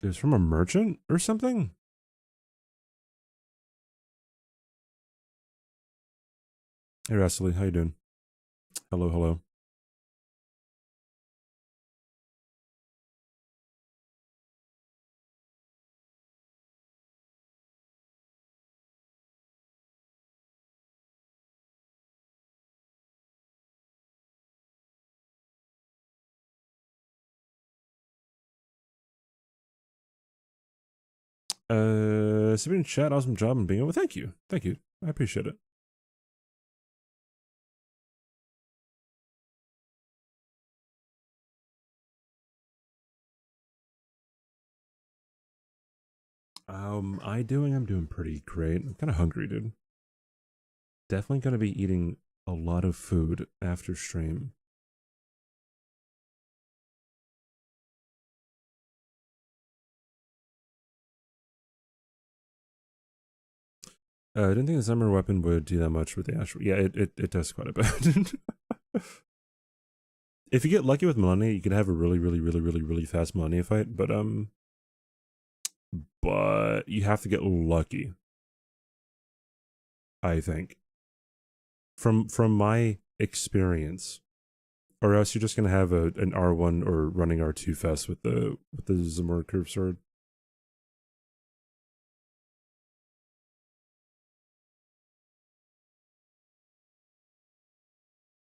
It was from a merchant or something? Hey, Rastley, how you doing? Hello, hello. Somebody in chat, awesome job in being able. Thank you. Thank you. I appreciate it. I'm doing pretty great. I'm kind of hungry, dude. Definitely gonna be eating a lot of food after stream. I didn't think the summer weapon would do that much with the Astral. Yeah, it does quite a bit. If you get lucky with Melania, you could have a really fast Melania fight, but but you have to get lucky, I think. From my experience, or else you're just gonna have an R1 or running R2 fest with the Zamor curve sword.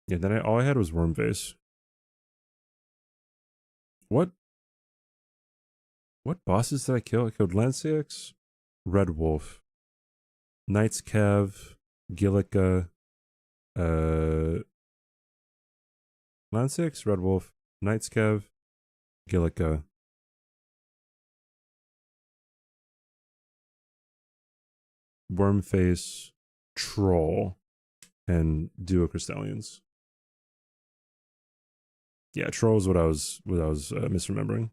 Yeah, then all I had was Worm Face. What bosses did I kill? I killed Lanciax, Red Wolf, Knight's Cav, Gillica, Lanciax, Red Wolf, Knight's Cav, Gillica. Wormface, Troll, and Duo Crystallians. Yeah, Troll is what I was misremembering.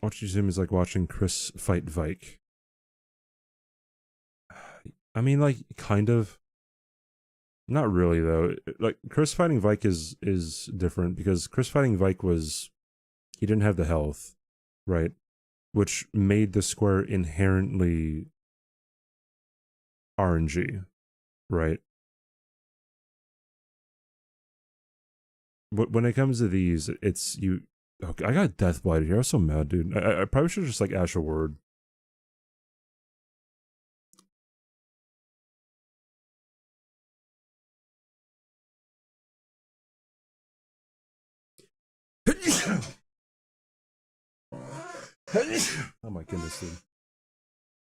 Watching Zoom is like watching Chris fight Vike. I mean, like, kind of. Not really, though. Like, Chris fighting Vike is different because Chris fighting Vike was... He didn't have the health, right? Which made the square inherently RNG, right? But when it comes to these, it's you... Okay, I got Death Blighted here. I was so mad, dude. I probably should just, like, Ash a word. Oh my goodness, dude.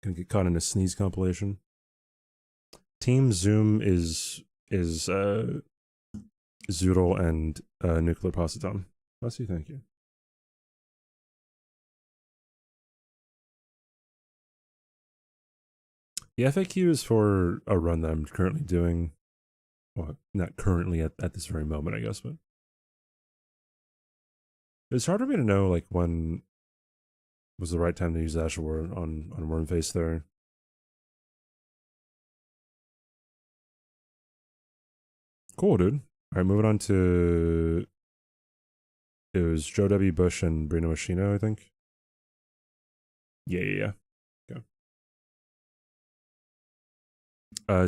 Gonna get caught in a sneeze compilation. Team Zoom is Zoodle and Nuclear Positon. Bless you, thank you. The FAQ is for a run that I'm currently doing. Well, not currently at this very moment, I guess, but it's hard for me to know like when was the right time to use Ash Word on Wormface there. Cool, dude. All right, moving on to... It was Joe W. Bush and Bruno Ashino, I think. Yeah. Okay.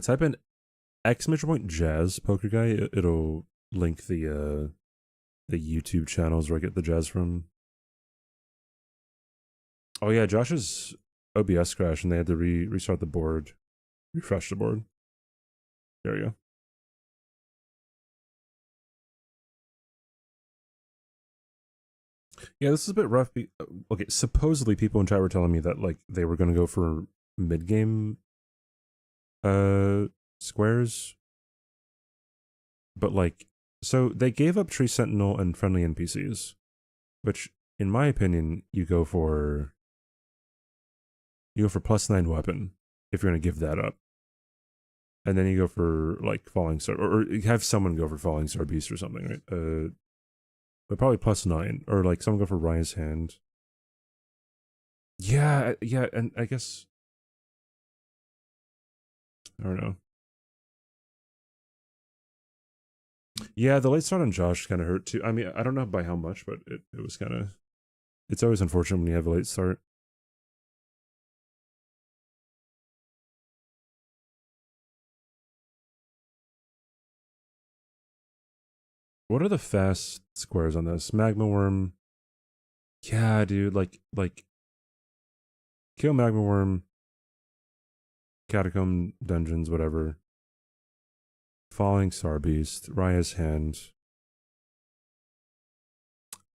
Type in !point jazz poker guy. It'll link the YouTube channels where I get the jazz from. Oh yeah, Josh's OBS crashed and they had to restart the board, refresh the board. There we go. Yeah, this is a bit rough. Okay, supposedly people in chat were telling me that like they were gonna go for mid game squares, but like so they gave up Tree Sentinel and friendly NPCs, which in my opinion you go for +9 weapon if you're gonna give that up, and then you go for like Falling Star or have someone go for Falling Star Beast or something, right? But probably +9 or like someone go for Raya's Hand. Yeah, and I guess I don't know. Yeah, the late start on Josh kind of hurt too. I mean, I don't know by how much, but it was kind of... It's always unfortunate when you have a late start. What are the fast squares on this? Magma Worm. Yeah, dude, like kill Magma Worm, Catacomb Dungeons, whatever. Falling Star Beast, Raya's Hand.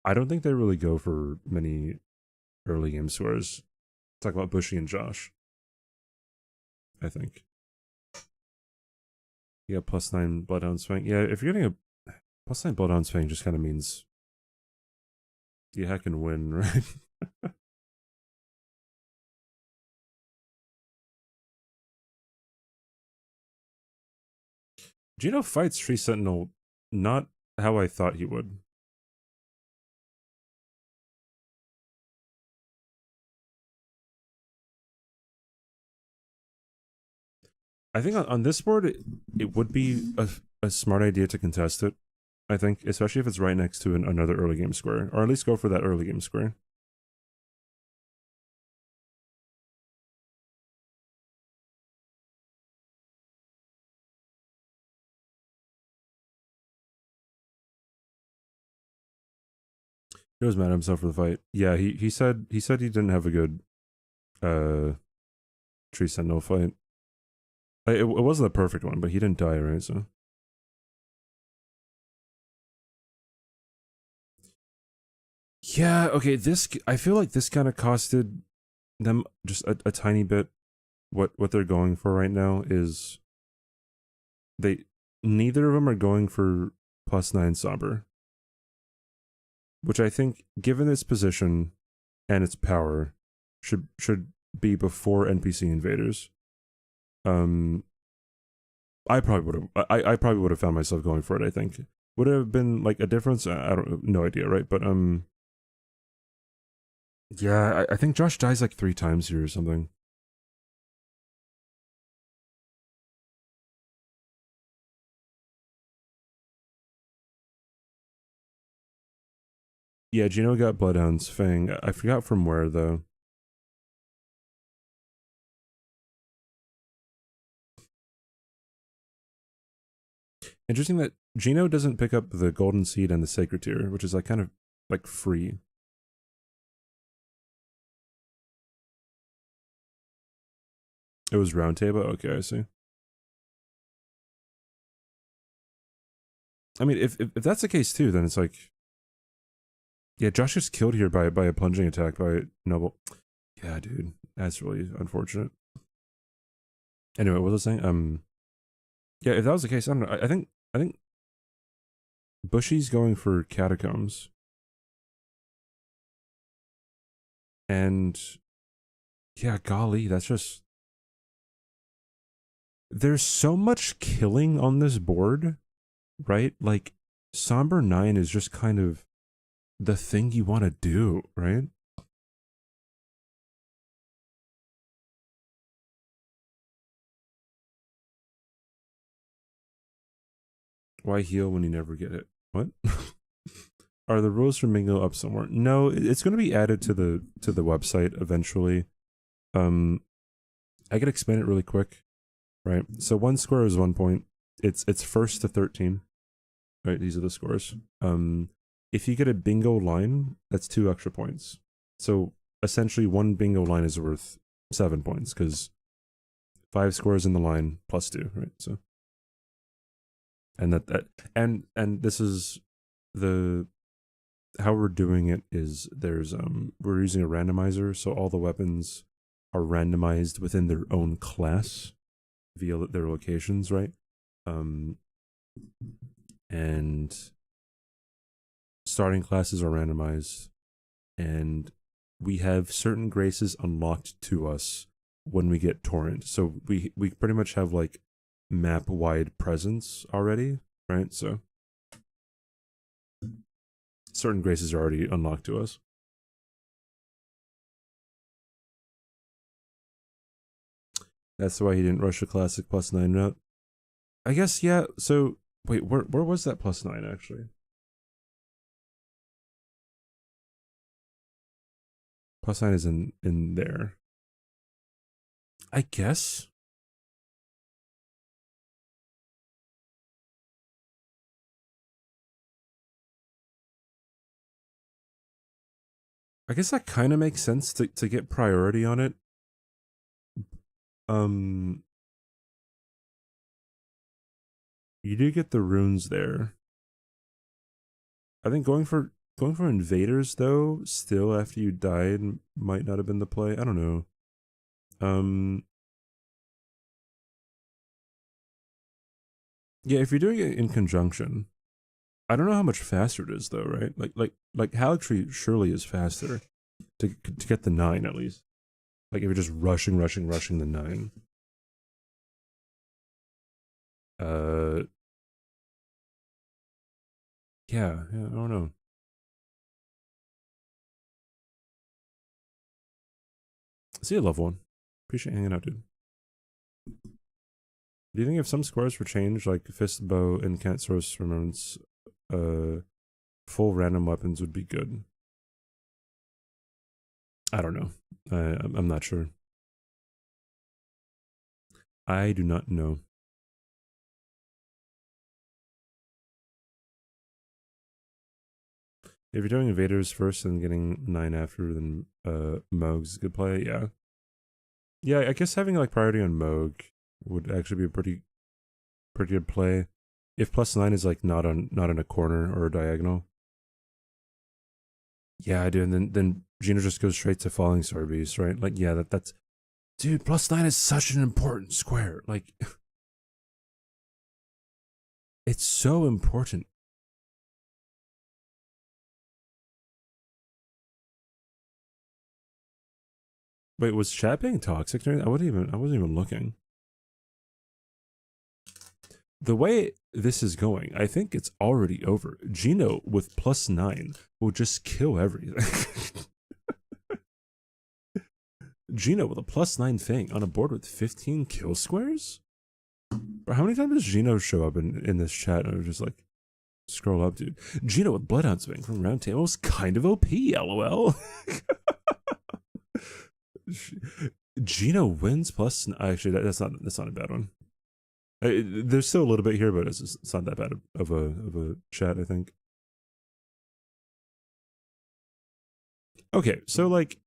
I don't think they really go for many early game squares. Talk about Bushy and Josh, I think. Yeah, +9 Bloodhound Swing. Yeah, if you're getting a +9 Bloodhound Swing, just kind of means you heck and win, right? Gino fights Tree Sentinel not how I thought he would. I think on this board, it would be a smart idea to contest it. I think, especially if it's right next to another early game square, or at least go for that early game square. He was mad at himself for the fight. Yeah, he said he didn't have a good Tree Sentinel fight. It wasn't the perfect one, but he didn't die, right? So yeah, okay. This I feel like this kind of costed them just a tiny bit. What they're going for right now is they neither of them are going for +9 Somber, which I think, given its position and its power, should be before NPC invaders. I probably would have. I probably would have found myself going for it. I think would it have been like a difference. I don't no idea, right? But yeah, I think Josh dies like 3 times here or something. Yeah, Gino got Bloodhound's Fang. I forgot from where though. Interesting that Gino doesn't pick up the Golden Seed and the Sacred Tear, which is like kind of like free. It was Round Table. Okay, I see. I mean, if that's the case too, then it's like, yeah, Josh gets killed here by a plunging attack by Noble. Yeah, dude, that's really unfortunate. Anyway, what was I saying? Yeah, if that was the case, I don't know. I think Bushy's going for Catacombs, and yeah, golly, that's just, there's so much killing on this board, right? Like Somber 9 is just kind of the thing you want to do, right? Why heal when you never get it? What? Are the rules for Mingo up somewhere? No, it's going to be added to the website eventually. I could explain it really quick, right? So 1 square is 1 point. It's first to 13, right? These are the scores. If you get a bingo line, that's 2 extra points. So essentially, 1 bingo line is worth 7 points because 5 squares in the line plus 2, right? So, and and this is the how we're doing it is there's we're using a randomizer, so all the weapons are randomized within their own class via their locations, right? And starting classes are randomized, and we have certain graces unlocked to us when we get torrent. So we pretty much have like map wide presence already, right? So certain graces are already unlocked to us. That's why he didn't rush a classic +9 route. I guess, yeah. So wait, where was that +9 actually? +9 is in there. I guess. I guess that kind of makes sense to get priority on it. You do get the runes there. I think going for invaders though, still after you died, might not have been the play. I don't know. Yeah, if you're doing it in conjunction, I don't know how much faster it is though, right? Like Haligtree surely is faster to get the 9 at least. Like if you're just rushing the 9. Yeah, I don't know. See you, loved one. Appreciate hanging out, dude. Do you think if some squares were changed, like fist, bow, and cat source remembrance, full random weapons would be good? I don't know. I'm not sure. I do not know. If you're doing invaders first and getting 9 after, then Moog's a good play. Yeah. Yeah, I guess having like priority on Moog would actually be a pretty good play. If +9 is like not on a corner or a diagonal. Yeah, I do. And then Gino just goes straight to Falling Star Beast, right? Like, yeah, that's dude, +9 is such an important square. Like it's so important. Wait, was chat being toxic during? I wasn't even looking. The way this is going, I think it's already over. Gino with +9 will just kill everything. Gino with a +9 thing on a board with 15 kill squares? Bro, how many times does Gino show up in this chat? And I was just like, scroll up, dude. Gino with Bloodhound Swing from Round Table is kind of OP, lol. Gino wins plus. Actually, that's not a bad one. There's still a little bit here, but it's not that bad of a chat, I think. Okay, so like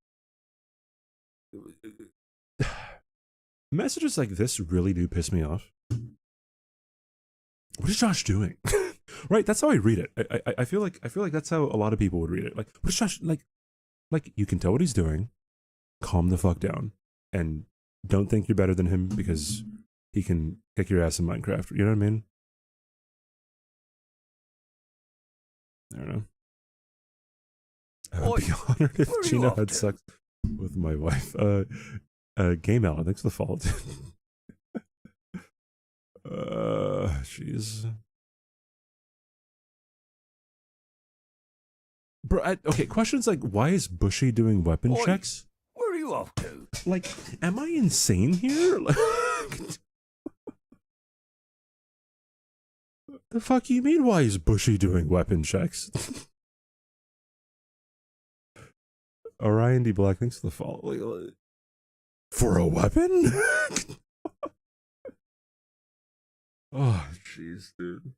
messages like this really do piss me off. What is Josh doing? Right, that's how I read it. I feel like that's how a lot of people would read it. Like, what is Josh like you can tell what he's doing. Calm the fuck down and don't think you're better than him because he can kick your ass in Minecraft. You know what I mean? I don't know. I would be honored if Gina had sex with my wife. Game Alan, thanks for the fault. Jeez. Bro, okay, questions like, why is Bushy doing weapon checks? Where are you off to? Like, am I insane here? The fuck you mean, why is Bushy doing weapon checks? Orion D. Black, thanks for the follow. For a weapon? Oh, jeez, dude.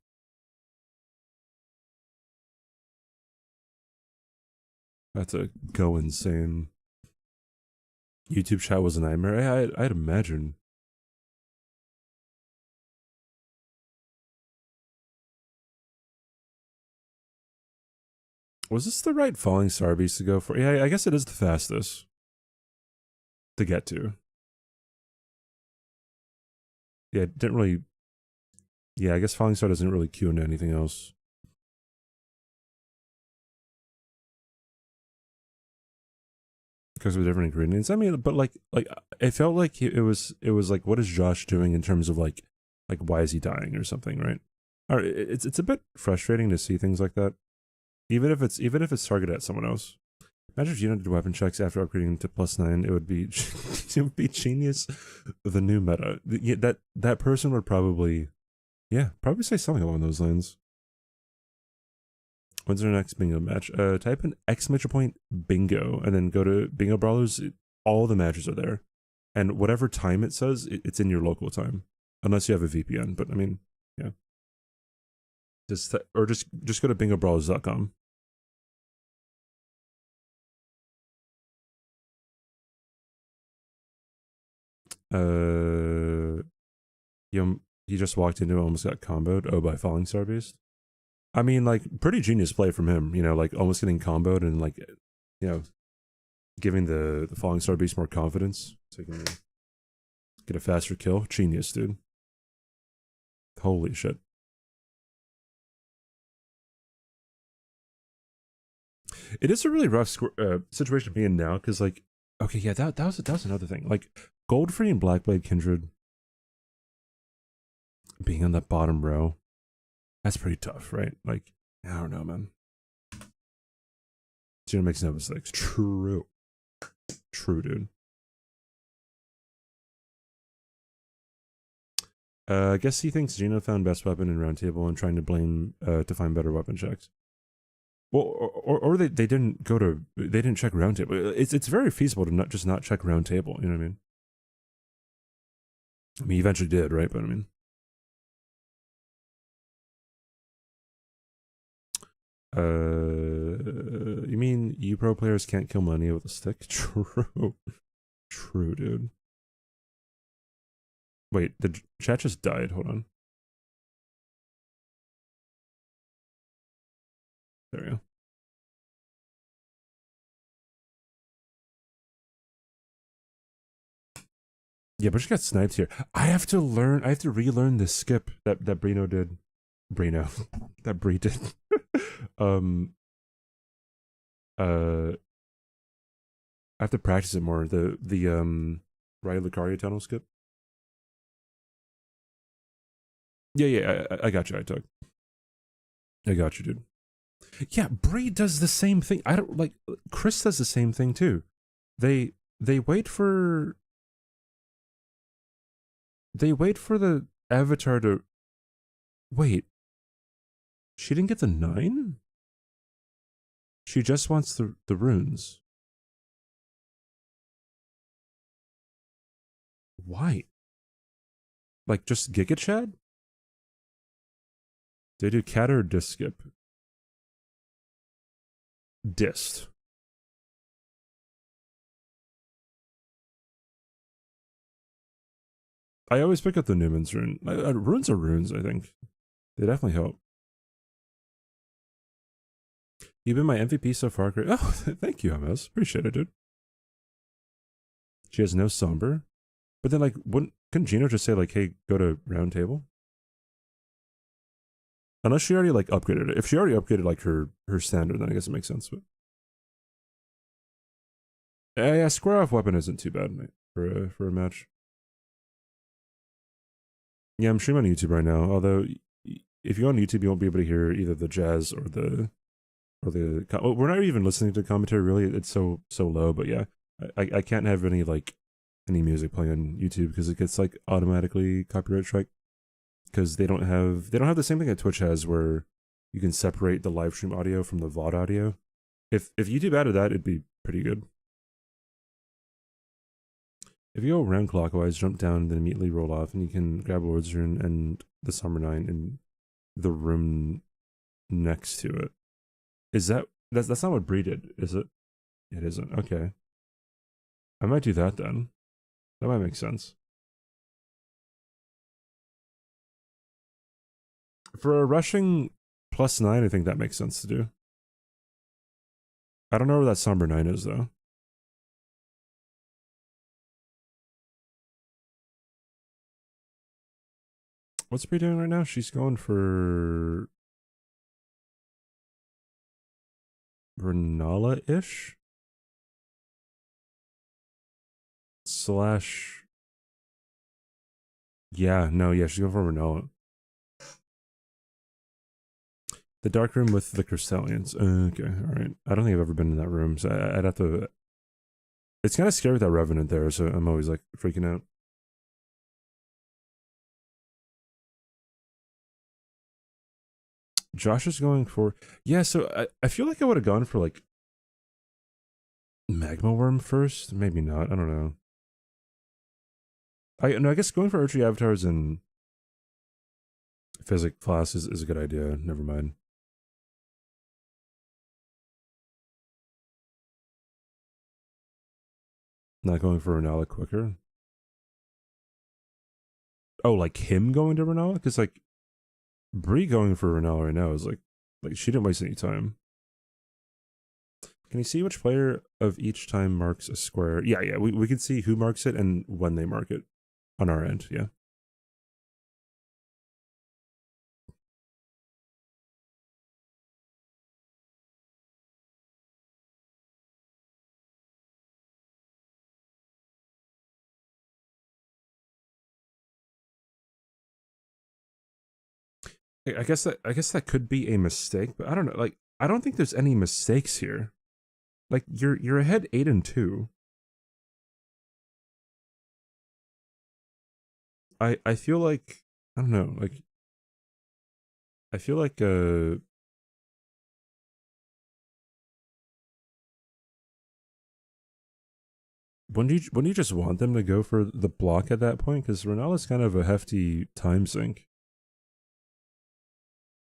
That's a go insane. YouTube chat was a nightmare. I'd imagine. Was this the right Falling Star Beast to go for? Yeah, I guess it is the fastest to get to. Yeah, it didn't really. Yeah, I guess Falling Star doesn't really queue into anything else. Because of different ingredients. I mean, but like it felt like it was like, what is Josh doing in terms of like why is he dying or something, right? Or it's a bit frustrating to see things like that, even if it's targeted at someone else. Imagine if Gino did weapon checks after upgrading to +9. It would be it would be genius. The new meta. Yeah, that person would probably say something along those lines. When's our next bingo match? Type in !point bingo and then go to Bingo Brawlers. All the matches are there, and whatever time it says, it's in your local time, unless you have a VPN. But I mean, yeah. Just go to bingobrawlers.com. He just walked into it, almost got comboed. Oh, by Falling Star Beast. I mean, like, pretty genius play from him, you know, like almost getting comboed and like, you know, giving the Falling Star Beast more confidence so he can get a faster kill. Genius, dude. Holy shit. It is a really rough situation to be in now, because like, okay, yeah, that was another thing. Like, Goldfree and Blackblade Kindred being on that bottom row, that's pretty tough, right? Like, I don't know, man. Gino makes no mistakes. True, dude. I guess he thinks Gino found best weapon in roundtable and trying to blame to find better weapon checks. Well, or they didn't they didn't check roundtable. It's very feasible to not check roundtable. You know what I mean? I mean, he eventually did, right? But I mean, you mean you pro players can't kill money with a stick? True, true, dude. Wait, the chat just died. Hold on. There we go. Yeah, but she got sniped here. I have to relearn the skip that Brino did. Brino. That Bree did. I have to practice it more. The Raya Lucario tunnel skip. Yeah, I got you, I took. I got you, dude. Yeah, Bree does the same thing. I don't like Chris does the same thing too. They wait for the avatar to wait. She didn't get the 9? She just wants the runes. Why? Like just Giga Chad? They do cat or disc skip? Dist. I always pick up the Newman's rune. Runes are runes, I think. They definitely help. You've been my MVP so far, great. Oh, thank you, MS. Appreciate it, dude. She has no somber. But then, like, couldn't Gino just say, like, hey, go to round table? Unless she already, like, upgraded it. If she already upgraded, like, her standard, then I guess it makes sense, but... Yeah, square off weapon isn't too bad, mate, for a match. Yeah, I'm streaming on YouTube right now, although if you go on YouTube, you won't be able to hear either the jazz or the... Well, we're not even listening to commentary, really. It's so low, but yeah. I can't have any music playing on YouTube because it gets, like, automatically copyright strike. Because they don't have the same thing that Twitch has where you can separate the live stream audio from the VOD audio. If YouTube added that, it'd be pretty good. If you go round clockwise, jump down, then immediately roll off, and you can grab Lord's Rune and the Summer 9 in the room next to it. Is that's not what Bree did, is it? It isn't. Okay. I might do that then. That might make sense. For a rushing +9, I think that makes sense to do. I don't know where that Somber 9 is, though. What's Bree doing right now? She's going for... Renala-ish? Slash... Yeah, she's going for Renala. The dark room with the Crystallians. Okay, alright. I don't think I've ever been in that room, so I'd have to... It's kind of scary with that Revenant there, so I'm always, like, freaking out. Josh is going for... Yeah, so I feel like I would have gone for, like... Magma Worm first? Maybe not, I don't know. I guess going for Archery Avatars and... Physic class is a good idea, never mind. Not going for Renala quicker. Oh, like him going to Renala? Because, like, Bree going for Renala right now is like she didn't waste any time. Can you see which player of each time marks a square? Yeah, we can see who marks it and when they mark it on our end, yeah. I guess that could be a mistake, but I don't know. Like, I don't think there's any mistakes here. Like, you're ahead 8-2. I feel like I don't know, like I feel like wouldn't you just want them to go for the block at that point? Because Ronaldo's kind of a hefty time sink.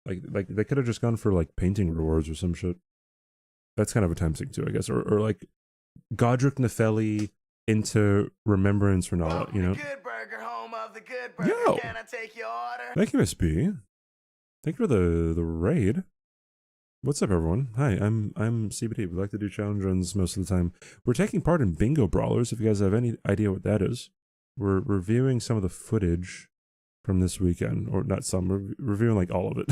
Like they could have just gone for like painting rewards or some shit. That's kind of a time sink too, I guess. Or like Godric Nefelli into Remembrance Ronaldo, you know? Good burger, home of the good burger. Yo! Can I take your order? Thank you, SB. Thank you for the raid. What's up, everyone? Hi, I'm CBD. We like to do challenge runs most of the time. We're taking part in Bingo Brawlers. If you guys have any idea what that is, we're reviewing some of the footage from this weekend, or not some. We're reviewing like all of it,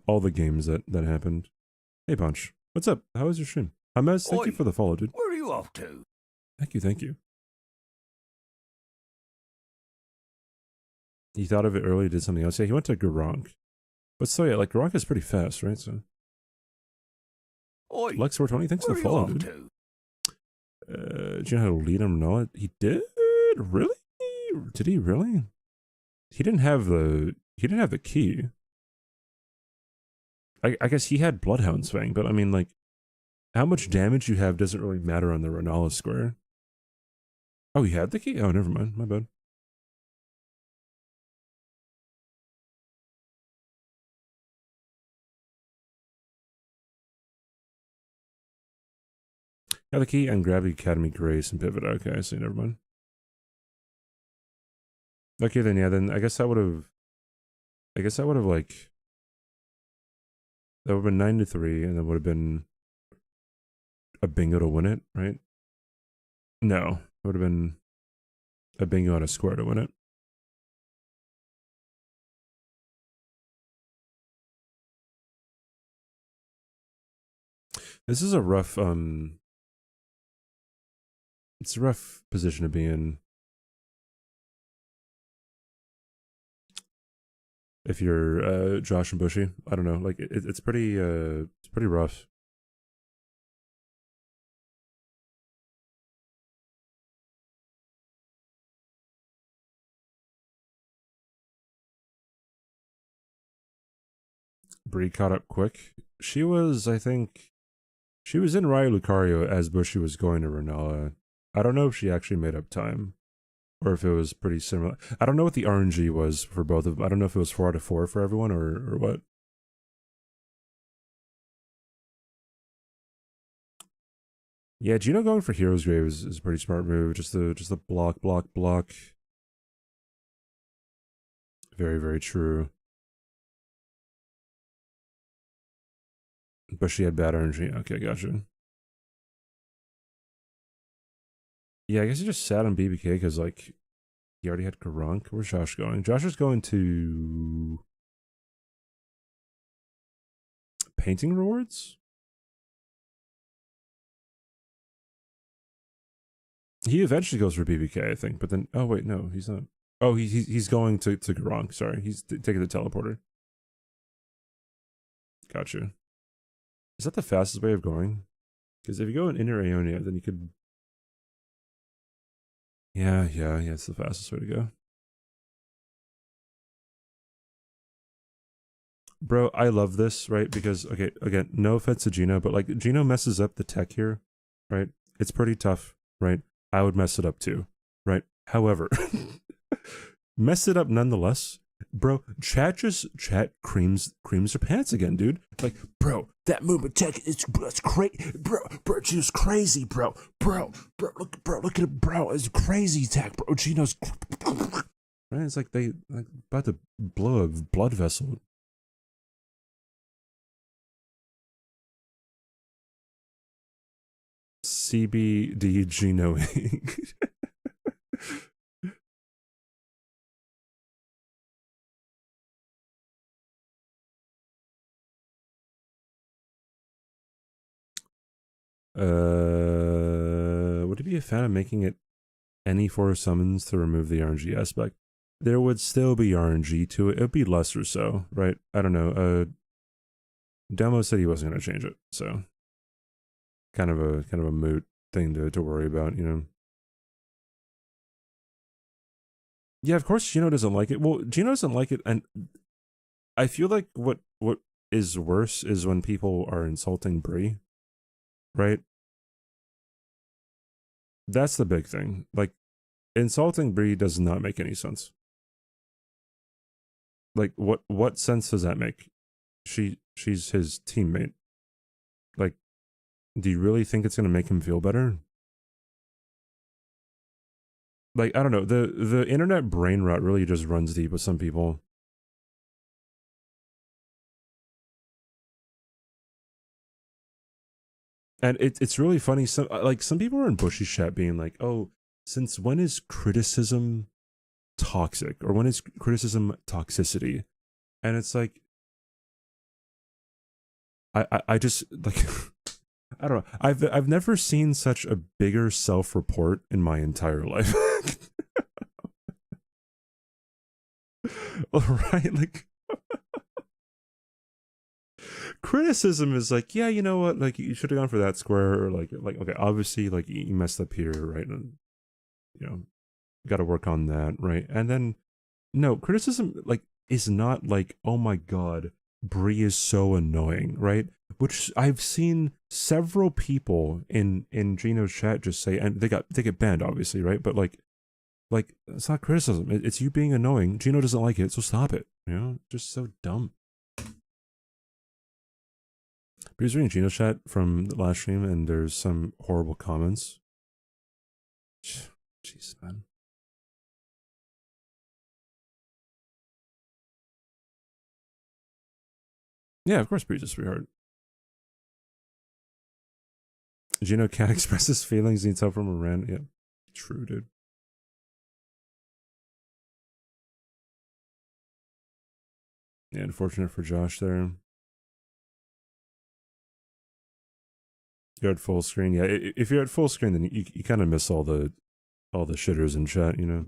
all the games that happened. Hey, Punch. What's up? How was your stream? Hamez, thank you for the follow, dude. Where are you off to? Thank you, thank you. He thought of it early, did something else. Yeah, he went to Garunk. But so yeah, like Garunk is pretty fast, right? So Oi, Lex420, thanks for the follow, dude. Do you know how to lead him? No, he did. Really? Did he really? He didn't have the key. I guess he had Bloodhound Fang, but I mean, like, how much damage you have doesn't really matter on the Renala square. Oh, he had the key? Oh, never mind. My bad. Got the key and Gravity Academy Grace and Pivot. Okay, I see. Never mind. Okay, then yeah, then I guess I would have like, that would have been 9-3, and that would have been a bingo to win it, right? No, it would have been a bingo and a square to win it. This is a rough, it's a rough position to be in. If you're Josh and Bushy, I don't know, like it's pretty rough. Bree caught up quick. She was, I think, she was in Raya Lucario as Bushy was going to Renala. I don't know if she actually made up time, or if it was pretty similar. I don't know what the RNG was for both of them. I don't know if it was 4 out of 4 for everyone or what. Yeah, Gino going for Hero's Grave is a pretty smart move. Just the block. Very, very true. But she had bad RNG. Okay, gotcha. Yeah, I guess he just sat on BBK because, like, he already had Garunk. Where's Josh going? Josh is going to painting rewards? He eventually goes for BBK, I think, but then, oh wait, no, he's not. Oh, he's going to Garunk, sorry. He's taking the teleporter. Gotcha. Is that the fastest way of going? Because if you go in Inner Aeonia, then you could... Yeah, it's the fastest way to go. Bro, I love this, right? Because, okay, again, no offense to Gino, but like, Gino messes up the tech here, right? It's pretty tough, right? I would mess it up too, right? However, mess it up nonetheless. Bro, chat creams their pants again, dude. Like, bro, that movement tech that's crazy, bro, Gino's crazy, bro, look at it, bro, it's crazy tech, bro, Gino's, right? It's like they like about to blow a blood vessel. CBD Ginoing. Would you be a fan of making it any 4 summons to remove the RNG aspect? There would still be RNG to it. It would be less or so, right? I don't know. Demo said he wasn't going to change it, so kind of a moot thing to worry about, you know. Yeah, of course Gino doesn't like it. Well, Gino doesn't like it, and I feel like what is worse is when people are insulting Brie, right? That's the big thing. Like, insulting Brie does not make any sense. Like, what sense does that make? She's his teammate. Like, do you really think it's gonna make him feel better? Like, I don't know. The internet brain rot really just runs deep with some people. And it's really funny. Some people are in Bushy chat being like, "Oh, since when is criticism toxic, or when is criticism toxicity?" And it's like, I just like, I don't know. I've never seen such a bigger self-report in my entire life. Right? Like, criticism is like, yeah, you know what? Like, you should have gone for that square, or like, okay, obviously, like, you messed up here, right? And you know, got to work on that, right? And then, no, criticism like is not like, oh my god, Brie is so annoying, right? Which I've seen several people in Gino's chat just say, and they get banned, obviously, right? But like it's not criticism. It's you being annoying. Gino doesn't like it, so stop it. You know, just so dumb. But he's reading Gino's chat from the last stream, and there's some horrible comments. Jeez, man. Yeah, of course, Bree's a sweetheart. Gino can't express his feelings, needs help from a rant. Yeah, true, dude. Yeah, unfortunate for Josh there. You're at full screen. Yeah, if you're at full screen, then you kind of miss all the shitters in chat, you know.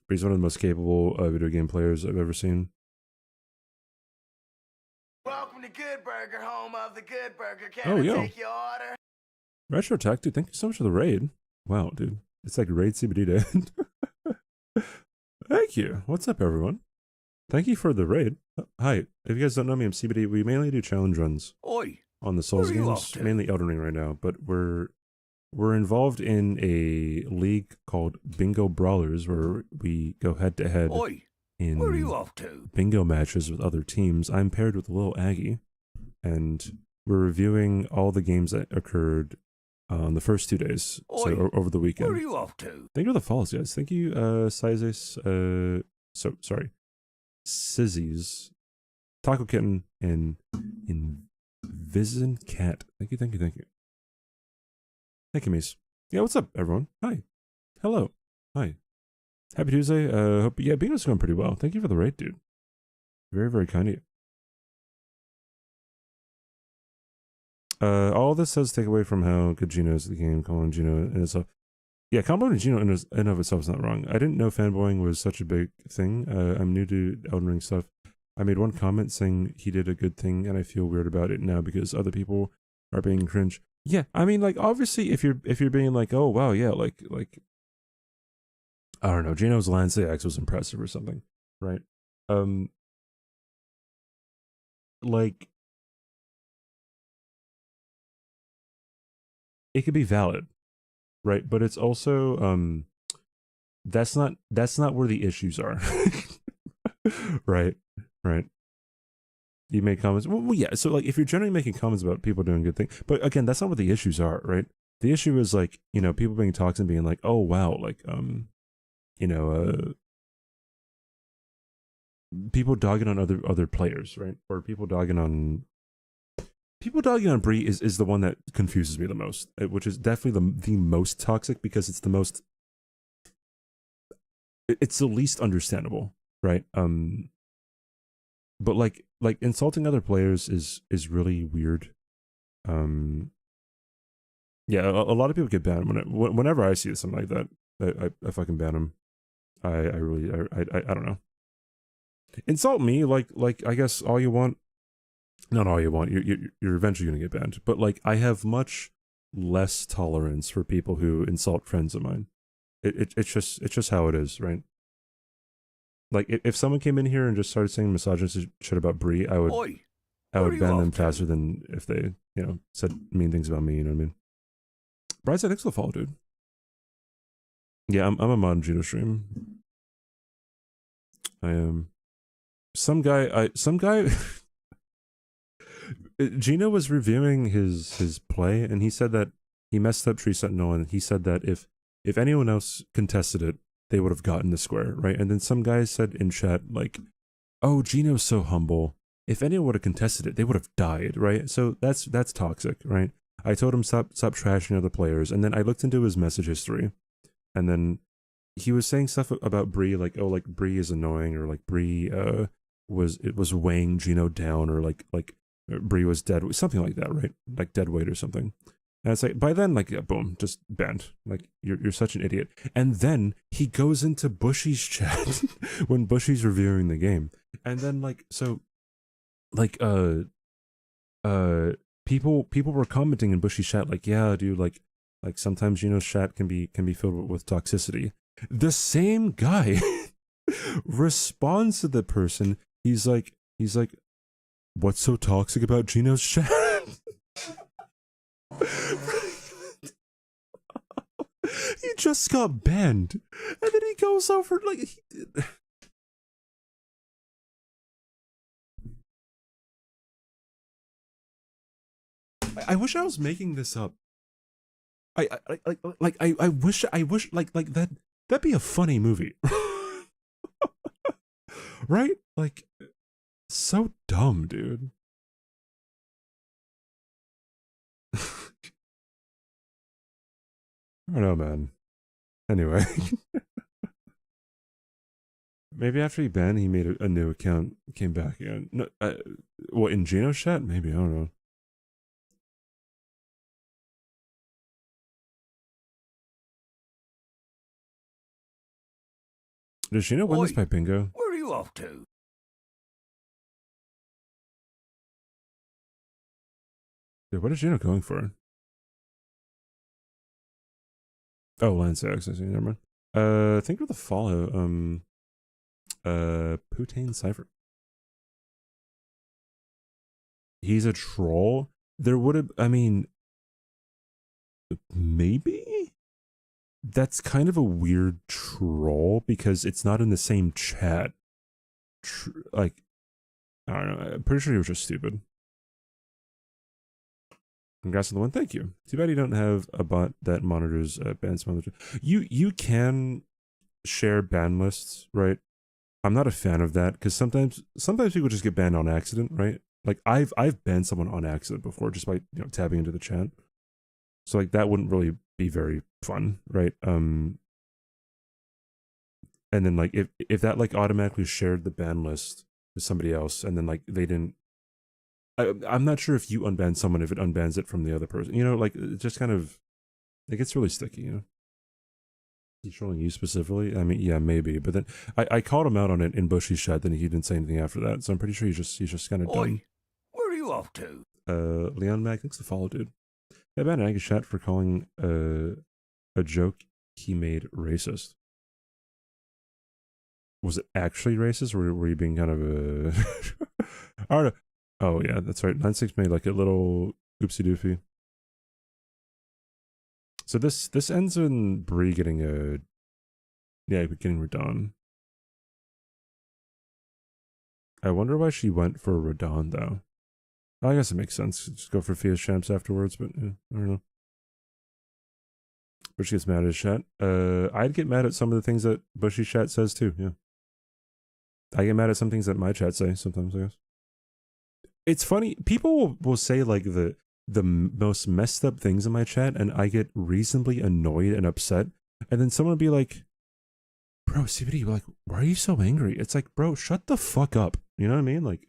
But he's one of the most capable video game players I've ever seen. Welcome to Good Burger, home of the Good Burger. Oh, Can I yo. take your order? Retro Tech, dude, thank you so much for the raid. Wow, dude. It's like raid CBD day. Thank you. What's up, everyone? Thank you for the raid. Hi. If you guys don't know me, I'm CBD. We mainly do challenge runs Oi. on the Souls Where are you games, off to? mainly Elden Ring right now, but we're involved in a league called Bingo Brawlers, where we go head to head Oi. in Where are you off to? bingo matches with other teams. I'm paired with little Aggie, and we're reviewing all the games that occurred on the first 2 days, Oi. so over the weekend. Where are you off to? Thank you for the follows, guys. Thank you, Sizes, Sizzies, Taco Kitten, and Invisen Cat. Thank you. Thank you, Mies. Yeah, what's up, everyone? Hi. Hello. Hi. Happy Tuesday. Hope, yeah, Bingo's going pretty well. Thank you for the raid, dude. Very, very kind of you. All this says take away from how good Gino is at the game, calling Gino and itself. Yeah, complimenting Gino in of itself is not wrong. I didn't know fanboying was such a big thing. I'm new to Elden Ring stuff. I made one comment saying he did a good thing, and I feel weird about it now because other people are being cringe. Yeah, I mean, like, obviously, if you're being like, oh wow, yeah, like I don't know, Gino's Lance AX was impressive or something, right? Like, it could be valid, right? But it's also that's not where the issues are. right You make comments, well yeah, so like if you're generally making comments about people doing good things, but again, that's not what the issues are, right? The issue is like, you know, people being toxic and being like, oh wow, like you know, people dogging on other players, right? Or people dogging on Brie is the one that confuses me the most, which is definitely the most toxic because it's the most, it's the least understandable, right? But like insulting other players is really weird. Yeah, a lot of people get banned whenever I see something like that. I fucking ban them. I really I don't know. Insult me like I guess all you want. Not all you want. You're eventually gonna get banned. But like I have much less tolerance for people who insult friends of mine. It's just how it is, right? Like if someone came in here and just started saying misogynist shit about Brie, I would Oi, I where are would you ban off them to? faster than if they, said mean things about me, you know what I mean? Bryce, thanks for the follow, dude. Yeah, I'm a mod Judo stream. I am. Some guy Gino was reviewing his play and he said that he messed up Tree Sentinel and he said that if anyone else contested it, they would have gotten the square, right? And then some guy said in chat like, "Oh, Gino's so humble. If anyone would have contested it, they would have died," right? So that's toxic, right? I told him stop trashing other players, and then I looked into his message history, and then he was saying stuff about Bree, like, oh, like Bree is annoying, or like Bree was weighing Gino down, or like Bree was dead, something like that, right? Like dead weight or something. And it's like by then, like, yeah, boom, just banned. Like you're such an idiot. And then he goes into Bushy's chat when Bushy's reviewing the game, and then like so, like people were commenting in Bushy's chat like, yeah, dude, like sometimes Gino's chat can be filled with toxicity. The same guy responds to the person. He's like, what's so toxic about Gino's chat? He just got banned, and then he goes over like. I wish I was making this up. I wish like that'd be a funny movie. Right? Like so dumb, dude. I don't know, man. Anyway. Maybe after he banned, he made a new account, came back again. No, what, in Gino's chat? Maybe, I don't know. Does Gino win this Oi, by bingo? where are you off to? Dude, what is Gino going for? Oh, Lance X, I see, never mind. Think of the follow, Putain Cypher. He's a troll? There would have, I mean, maybe? That's kind of a weird troll because it's not in the same chat. Like, I don't know. I'm pretty sure he was just stupid. Congrats on the one. Thank you. Too bad you don't have a bot that monitors ban spam. You can share ban lists, right? I'm not a fan of that because sometimes people just get banned on accident, right? Like I've banned someone on accident before just by tapping into the chat. So like that wouldn't really be very fun, right? And then like if that like automatically shared the ban list with somebody else and then like they didn't, I'm not sure if you unban someone if it unbans it from the other person. Like it just kind of, it gets really sticky. He's trolling you specifically? I mean, yeah, maybe. But then I called him out on it in Bushy's chat, then he didn't say anything after that. So I'm pretty sure he's just kind of dumb. Oi, where are you off to? Leon Mac, thanks to follow, dude. Yeah, bad Angus chat for calling a joke he made racist. Was it actually racist, or were you being kind of a... I don't know. Oh, yeah, that's right. 96 made like a little oopsie doofy. So this ends in Bree getting getting Radon. I wonder why she went for Radon though. I guess it makes sense. Just go for Fia's champs afterwards, but yeah, I don't know. Bush gets mad at his chat. I'd get mad at some of the things that Bushy's chat says too, yeah. I get mad at some things that my chat say sometimes, I guess. It's funny, people will say like the most messed up things in my chat and I get reasonably annoyed and upset, and then someone will be like, bro, CBD, like, why are you so angry? It's like, bro, shut the fuck up. You know what I mean? Like,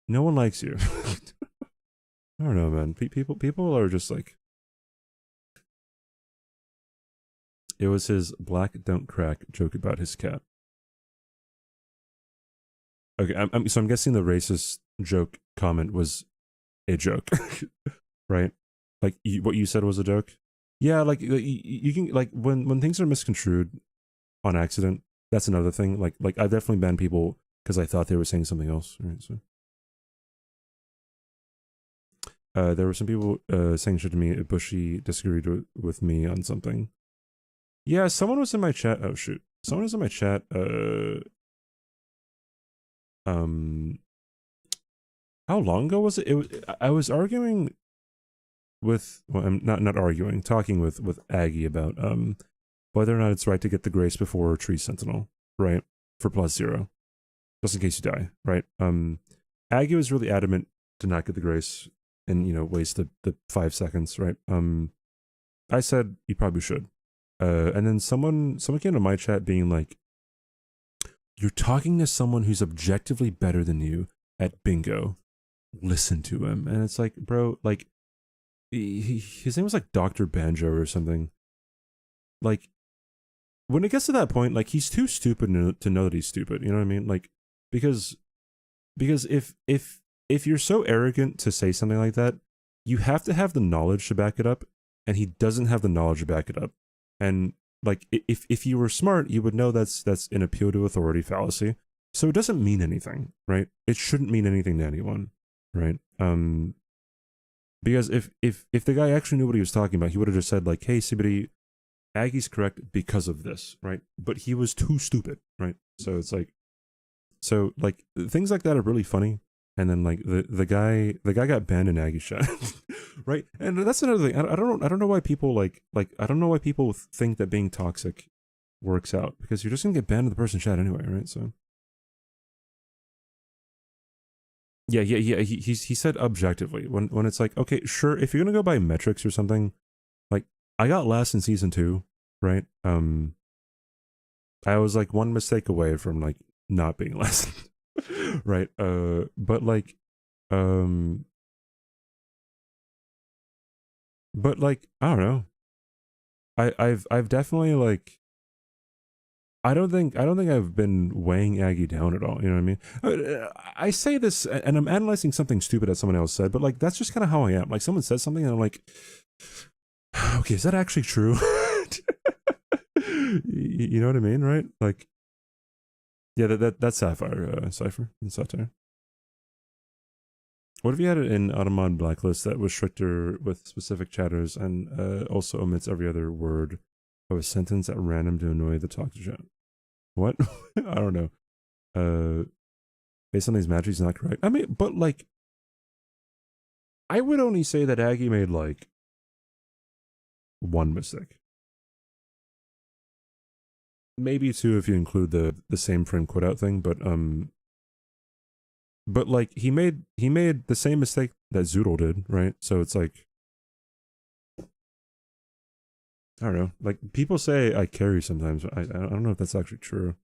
no one likes you. I don't know, man. People are just like, it was his black don't crack joke about his cat. Okay, so I'm guessing the racist joke comment was a joke, right? Like what you said was a joke. Yeah, like you can like when things are misconstrued on accident. That's another thing. Like I've definitely banned people because I thought they were saying something else. Right, so. There were some people saying shit to me. Bushy disagreed with me on something. Yeah, someone was in my chat. Oh shoot, someone was in my chat. How long ago was it? I was arguing with. Well, I'm not arguing. Talking with Aggie about whether or not it's right to get the grace before Tree Sentinel, right? For +0, just in case you die, right? Aggie was really adamant to not get the grace and, you know, waste the 5 seconds, right? I said you probably should. And then someone came to my chat being like, you're talking to someone who's objectively better than you at bingo. Listen to him. And it's like, bro, like, his name was like Dr. Banjo or something. Like, when it gets to that point, like, he's too stupid to know that he's stupid. You know what I mean? Like, because if you're so arrogant to say something like that, you have to have the knowledge to back it up, and he doesn't have the knowledge to back it up. And like, if you were smart, you would know that's an appeal to authority fallacy. So it doesn't mean anything, right? It shouldn't mean anything to anyone, right? Because if the guy actually knew what he was talking about, he would have just said like, "Hey, CBD, Aggie's correct because of this," right? But he was too stupid, right? So it's like, so like things like that are really funny. And then like the guy got banned in Aggie chat, right? And that's another thing. I don't know why people like I don't know why people think that being toxic works out, because you're just gonna get banned in the person chat anyway, right? So yeah. He said objectively when it's like, okay, sure, if you're gonna go by metrics or something, like I got last in season 2, right? I was like one mistake away from like not being last. Right, but like I don't know, I've definitely like I don't think I've been weighing Aggie down at all, you know what I mean? I say this and I'm analyzing something stupid that someone else said, but like that's just kind of how I am. Like someone says something and I'm like, okay, is that actually true? You know what I mean, right? Like, yeah, that's Sapphire, Cypher and Satire. What if you had it in Automod Blacklist that was stricter with specific chatters and also omits every other word of a sentence at random to annoy the talk to chat? What? I don't know. Based on these matches, not correct. I mean, but like, I would only say that Aggie made like one mistake. Maybe 2 if you include the same frame quit out thing, but like he made the same mistake that Zoodle did, right? So it's like, I don't know. Like people say I carry sometimes, but I don't know if that's actually true.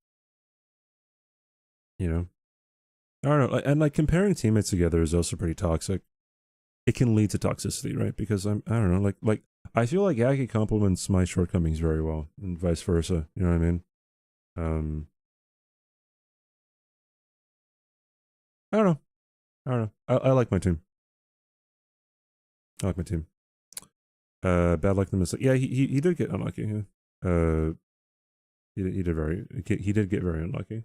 You know, I don't know. And like comparing teammates together is also pretty toxic. It can lead to toxicity, right? Because I don't know. Like I feel like Aggie compliments my shortcomings very well, and vice versa. You know what I mean? I don't know. I like my team. Bad luck the mistake. Yeah, he did get unlucky. Yeah. He did get very unlucky.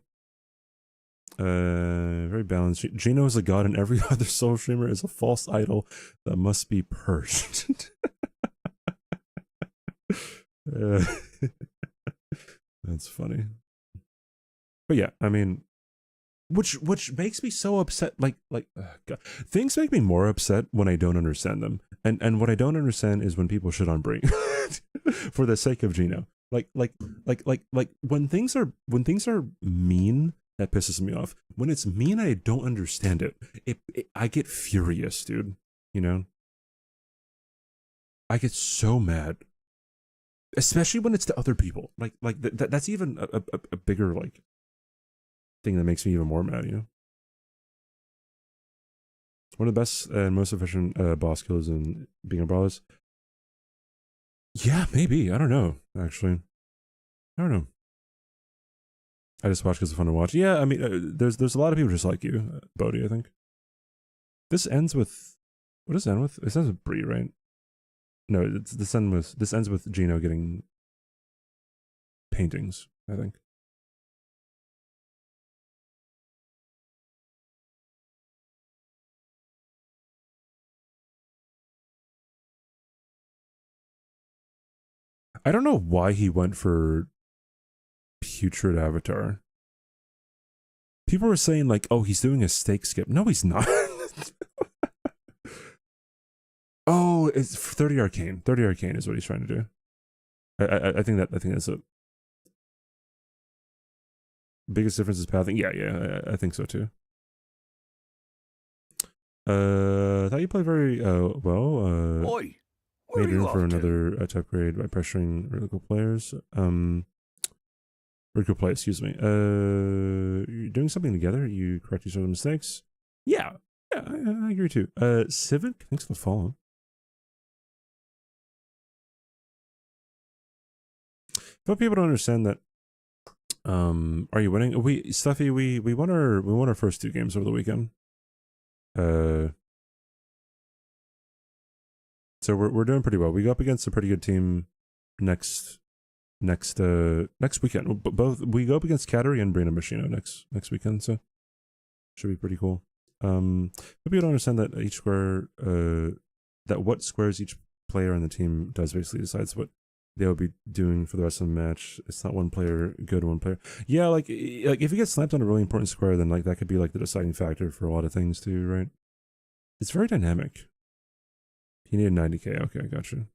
Very balanced. Gino is a god, and every other soul streamer is a false idol that must be purged. That's funny. But yeah, I mean, which makes me so upset. Like God. Things make me more upset when I don't understand them, and what I don't understand is when people shit on Brie for the sake of Gino. Like when things are mean, that pisses me off. When it's mean, I don't understand it. I get furious, dude. You know, I get so mad, especially when it's to other people. Like that's even a bigger like thing that makes me even more mad. You know, one of the best and most efficient boss kills in being a brawler. Yeah, maybe. I don't know. Actually, I don't know. I just watch because it's fun to watch. Yeah, I mean, there's a lot of people just like you, Bodhi. I think this ends with, what does it end with? It ends with Bree, right? No, this ends with Gino getting paintings, I think. I don't know why he went for Putrid Avatar. People were saying like, "Oh, he's doing a stake skip." No, he's not. Oh, it's 30 Arcane. 30 Arcane is what he's trying to do. I think that's it. Biggest difference is pathing. Yeah, I think so too. Thought you played very well. Oi, where Made are you room off for to? another type grade by pressuring really cool players. Really cool play, excuse me. You're doing something together. You correct each other's mistakes. Yeah, I agree too. Civic, thanks for the follow. But people don't understand that. Are you winning? Stuffy, we won our first 2 games over the weekend. So we're doing pretty well. We go up against a pretty good team next weekend. Both we go up against Kateri and Brina Machino next weekend, so should be pretty cool. But people don't understand that each square, that what squares each player on the team does basically decides what they'll be doing for the rest of the match. It's not one player good, one player. Yeah, like if you get slapped on a really important square, then like that could be like the deciding factor for a lot of things too, right? It's very dynamic. He needed 90k. Okay, I gotcha.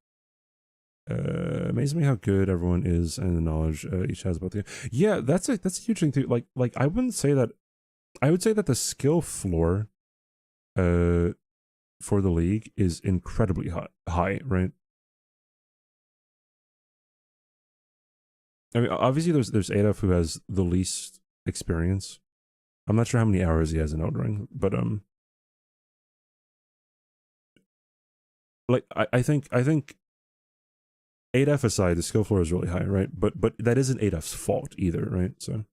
Amazes me how good everyone is and the knowledge each has about the game. Yeah, that's a huge thing too. Like I wouldn't say that. I would say that the skill floor, for the league is incredibly high, right? I mean, obviously there's Adolf who has the least experience. I'm not sure how many hours he has in Elden Ring, but like I think 8F aside, the skill floor is really high, right? But that isn't 8F's fault either, right? So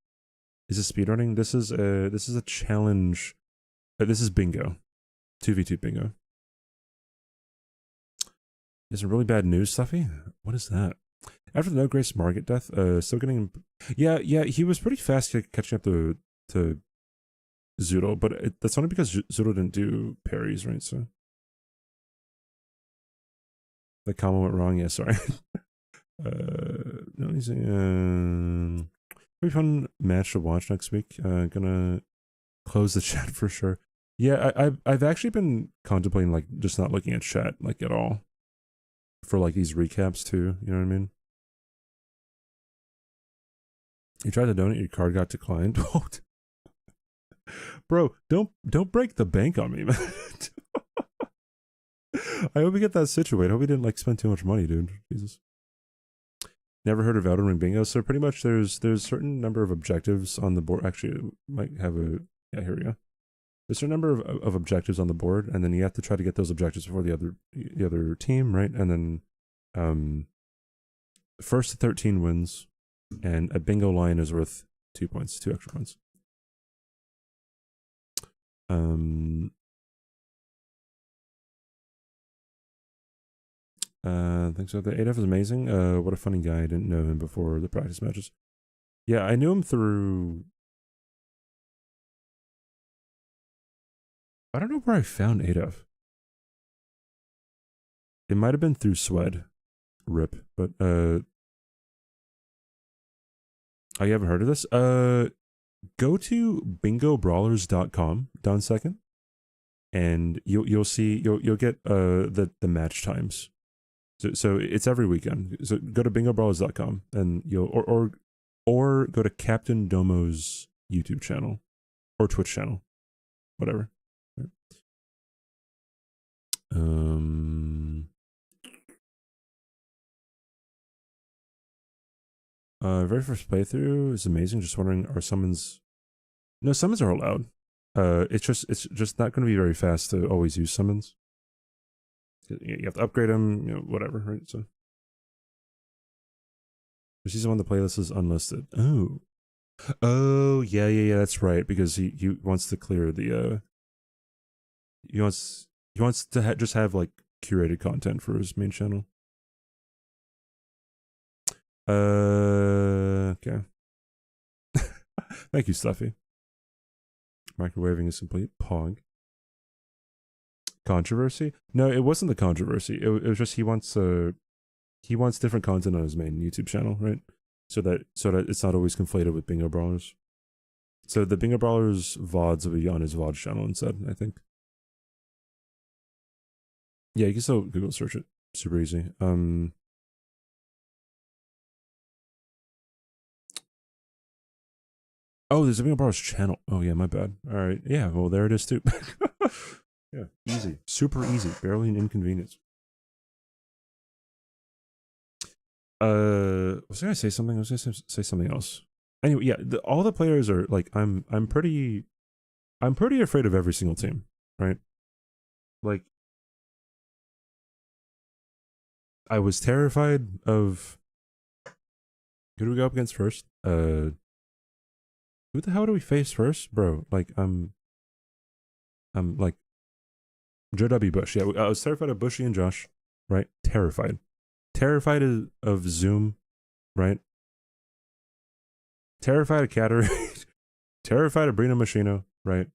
is this speedrunning? This is a challenge. This is bingo. 2v2 bingo. Is it really bad news, Stuffy? What is that? After the No Grace Margit death, still getting... Yeah, he was pretty fast catching up to Zoodle, but that's only because Zoodle didn't do parries, right? So the combo went wrong. Yeah, sorry. No, he's pretty fun match to watch next week. Gonna close the chat for sure. Yeah, I've actually been contemplating like just not looking at chat like at all for like these recaps too. You know what I mean? You tried to donate, your card got declined. Bro, don't break the bank on me, man. I hope we get that situated. I hope we didn't like spend too much money, dude. Jesus. Never heard of Elden Ring bingo. So pretty much there's certain number of objectives on the board. Actually, it might have a here we go. There's a certain number of objectives on the board, and then you have to try to get those objectives before the other team, right? And then first to 13 wins, and a bingo line is worth 2 points, 2 extra points. Thanks so. The 8F is amazing. What a funny guy. I didn't know him before the practice matches. Yeah, I knew him through... I don't know where I found 8F. It might have been through Swed. RIP. But, oh, you haven't heard of this? Go to bingobrawlers.com down second, and you'll see you'll get the match times. So it's every weekend. So go to bingobrawlers.com and you'll or go to Captain Domo's YouTube channel or Twitch channel, whatever. Very first playthrough is amazing. Just wondering, are summons? No, summons are allowed. It's just not going to be very fast to always use summons. You have to upgrade them, whatever, right? So the season 1, the playlist is unlisted. Oh, yeah, that's right. Because he wants to clear the he wants to just have like curated content for his main channel. Okay. Thank you, Stuffy. Microwaving is complete. Pog. Controversy? No, it wasn't the controversy. It was just he wants different content on his main YouTube channel, right? So that it's not always conflated with Bingo Brawlers. So the Bingo Brawlers VODs will be on his VOD channel instead, I think. Yeah, you can still Google search it. Super easy. Oh, there's a Bingo Brawlers channel. Oh yeah, my bad. All right. Yeah, well there it is too. Yeah, easy. Super easy. Barely an inconvenience. Was I gonna say something? I was gonna say something else. Anyway, yeah, all the players are like, I'm pretty afraid of every single team, right? Like, I was terrified of. Who do we go up against first? Who the hell do we face first, bro? Like, I'm like, Joe W. Bush. Yeah, I was terrified of Bushy and Josh, right? Terrified of Zoom, right? Terrified of Caterade. Terrified of Brino Machino, right?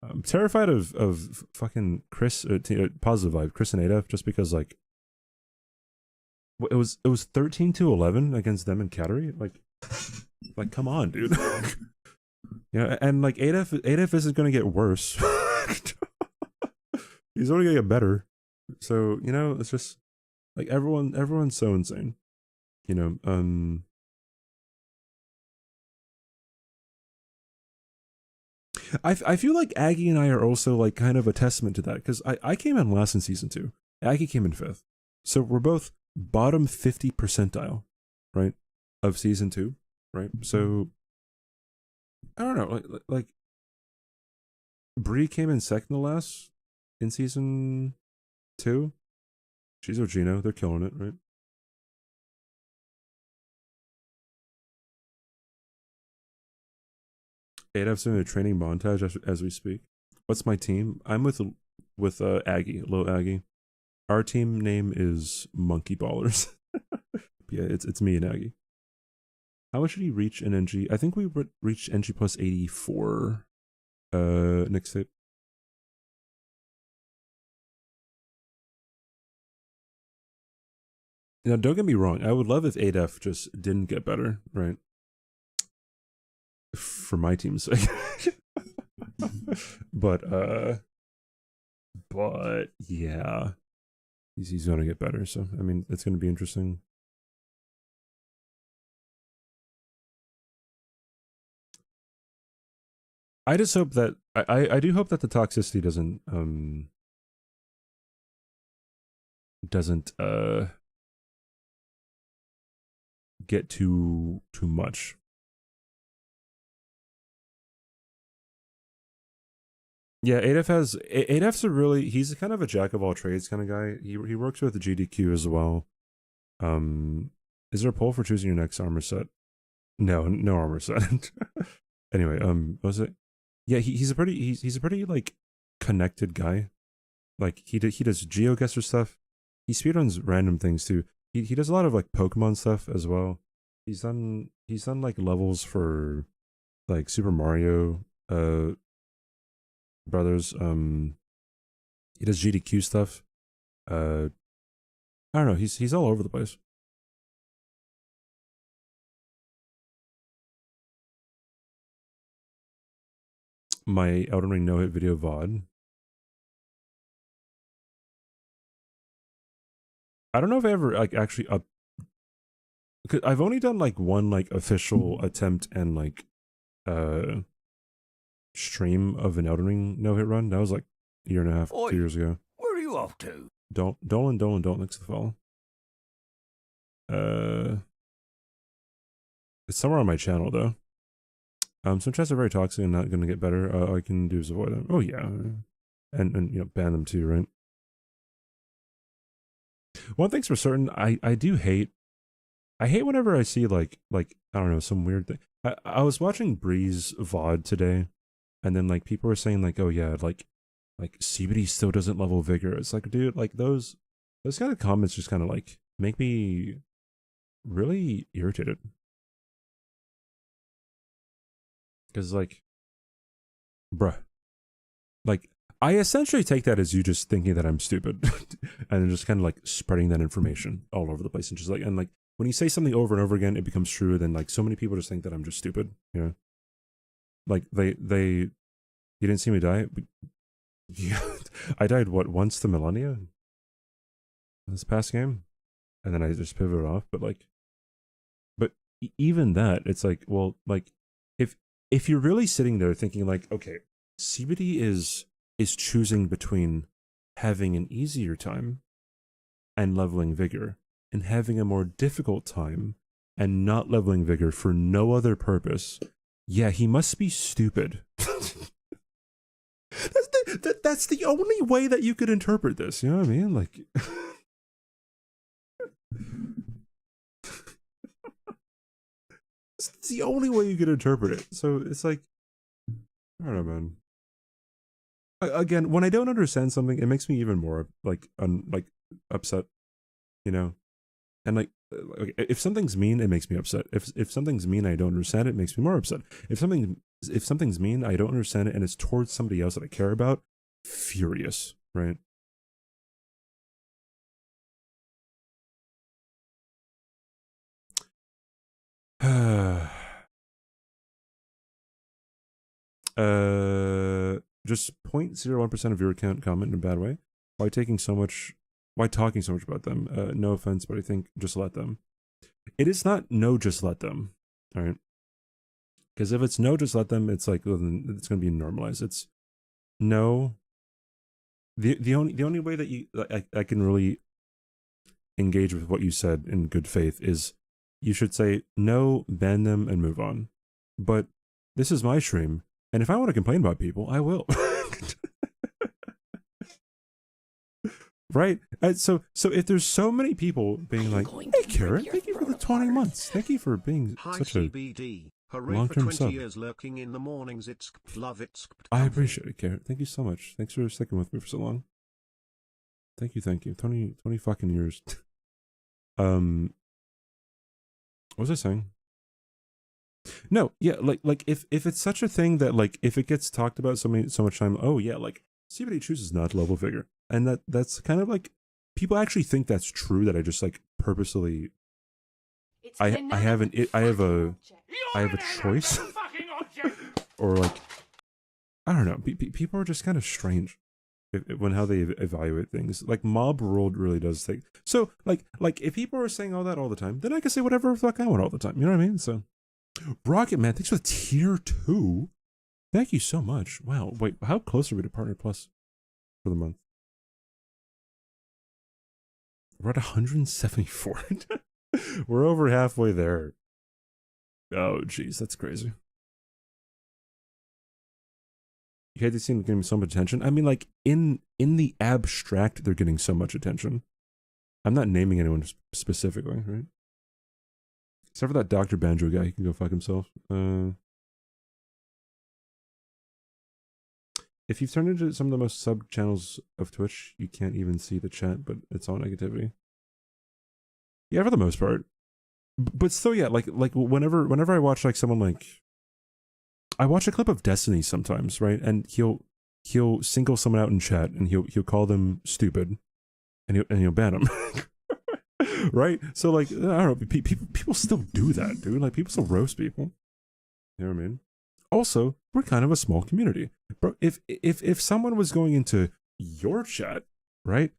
I'm terrified of fucking Chris, positive vibe, Chris and Ada, just because like it was 13-11 against them and Caterade. Like come on, dude. Yeah, and like Adaf isn't gonna get worse. He's only gonna get better. So, you know, it's just like everyone's so insane. You know, I feel like Aggie and I are also like kind of a testament to that, because I came in last in season 2. Aggie came in 5th. So we're both bottom 50 percentile, right? Of season 2, right? So I don't know, like Bree came in second to last in season 2. She's Ogino, they're killing it, right? Adaf's doing a training montage as we speak. What's my team? I'm with Aggie, little Aggie. Our team name is Monkey Ballers. Yeah, it's me and Aggie. How much did he reach in NG? I think we reached NG plus 84. Next tape. Now, don't get me wrong. I would love if ADF just didn't get better, right? For my team's sake. but yeah, he's gonna get better. So I mean, it's gonna be interesting. I just hope that I do hope that the toxicity doesn't get too much. Yeah, Adaf's he's kind of a jack of all trades kind of guy. He works with the GDQ as well. Is there a poll for choosing your next armor set? No armor set. Anyway, what was it? Yeah, he's a pretty like connected guy. Like he does GeoGuessr stuff. He speedruns random things too. He does a lot of like Pokemon stuff as well. He's done like levels for like Super Mario Brothers. He does GDQ stuff. I don't know. He's all over the place. My Elden Ring no-hit video VOD. I don't know if I ever like actually cause I've only done like one like official attempt and like stream of an Elden Ring no-hit run. That was like a year and a half, 2 years ago. Where are you off to? Dolan, don't next to the follow. It's somewhere on my channel though. Some chats are very toxic and not gonna get better. All I can do is avoid them. Oh yeah. And you know, ban them too, right? One thing's for certain, I hate whenever I see like I don't know, some weird thing. I was watching Bree's VOD today, and then like people were saying like, oh yeah, like CBD still doesn't level vigor. It's like, dude, like those Those kind of comments just kind of like make me really irritated. Because like, bruh, like I essentially take that as you just thinking that I'm stupid and just kind of like spreading that information all over the place and just like, and like when you say something over and over again, it becomes true. Then like so many people just think that I'm just stupid. You know, like you didn't see me die. But yeah, I died what, once to millennia this past game, and then I just pivoted off. But like, but even that, it's like, well, like if you're really sitting there thinking like, okay, CBD is choosing between having an easier time and leveling vigor, and having a more difficult time and not leveling vigor for no other purpose, yeah, he must be stupid. That's the only way that you could interpret this, you know what I mean? Like, it's the only way you could interpret it. So it's like, I don't know, man. Again, when I don't understand something, it makes me even more like upset, you know. And like if something's mean, it makes me upset. If something's mean, I don't understand it, it makes me more upset. If something's mean, I don't understand it, and it's towards somebody else that I care about, furious, right? Just 0.01% of your account comment in a bad way. Why talking so much about them? No offense, but I think just let them. It is not no, just let them. All right. Because if it's no, just let them, it's like, well, then it's going to be normalized. It's no. The only way that I can really engage with what you said in good faith is you should say no, ban them, and move on. But this is my stream, and if I want to complain about people, I will. Right? So if there's so many people being like, hey Karen, thank you for the 20 months. Thank you for being such a long-term sub. Years lurking in the mornings. It's love it. I appreciate it, Karen. Thank you so much. Thanks for sticking with me for so long. Thank you. 20 fucking years. What was I saying? No, yeah, like if it's such a thing that like if it gets talked about so much time, oh yeah, like CBD chooses not to level vigor, and that's kind of like people actually think that's true, that I just like purposely I have a choice or like I don't know, people are just kind of strange when how they evaluate things. Like mob world really does think so. Like if people are saying all that all the time, then I can say whatever the fuck I want all the time. You know what I mean? So Rocket Man, thanks for the tier 2. Thank you so much. Wow. Wait, how close are we to Partner Plus for the month? We're at 174. We're over halfway there. Oh, jeez, that's crazy. You hate to see them getting so much attention. I mean, like, in the abstract, they're getting so much attention. I'm not naming anyone specifically, right? Except for that Dr. Banjo guy, he can go fuck himself. If you've turned into some of the most sub channels of Twitch, you can't even see the chat, but it's all negativity. Yeah, for the most part. But still, yeah, like whenever I watch like someone like, I watch a clip of Destiny sometimes, right? And he'll single someone out in chat, and he'll call them stupid, and he'll ban them. Right? So like, I don't know, people still do that, dude. Like people still roast people. You know what I mean? Also, we're kind of a small community. Bro, if someone was going into your chat, right?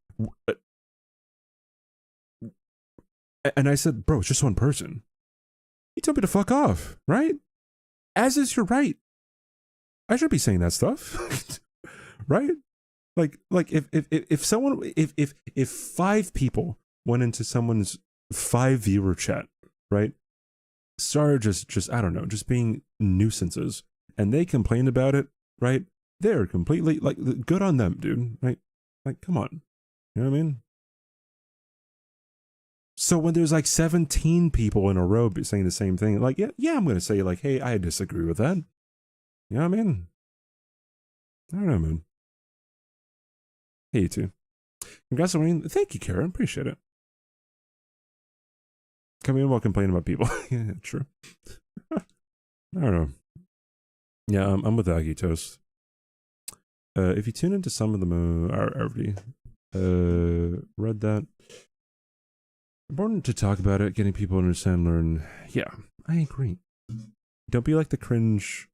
And I said, bro, it's just one person. You told me to fuck off, right? As is your right. I should be saying that stuff. Right? Like if someone if 5 people went into someone's 5 viewer chat, right? Started just I don't know, just being nuisances, and they complained about it, right? They're completely like, good on them, dude. Right? Like, come on. You know what I mean? So when there's like 17 people in a row saying the same thing, like, yeah, I'm gonna say like, hey, I disagree with that. You know what I mean? I don't know, man. Hey, you too. Congrats on winning. Thank you, Karen. Appreciate it. Coming in while complaining about people. Yeah, true. I don't know. Yeah, I'm with Aggie Toast. If you tune into some of them, I already read that. Important to talk about it, getting people to understand, learn. Yeah, I agree. Don't be like the cringe.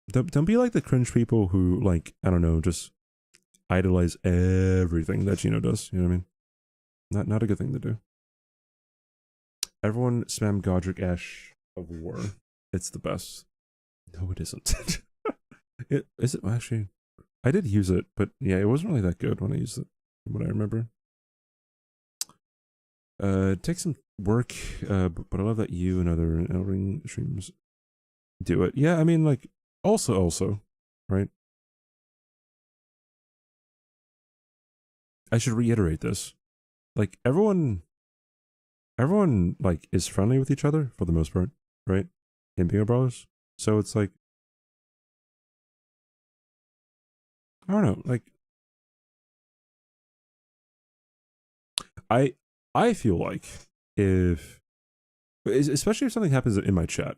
Don't be like the cringe people who, like, I don't know, just idolize everything that Gino does. You know what I mean? Not a good thing to do. Everyone spam Godric Ash of War. It's the best. No, it isn't. Is it actually? I did use it, but yeah, it wasn't really that good when I used it. From what I remember. It takes some work, but I love that you and other Elring streams do it. Yeah, I mean, like, also, right? I should reiterate this. Like, everyone like is friendly with each other for the most part, right? In Bingo Brawlers. So it's like, I don't know, like, I feel like especially if something happens in my chat,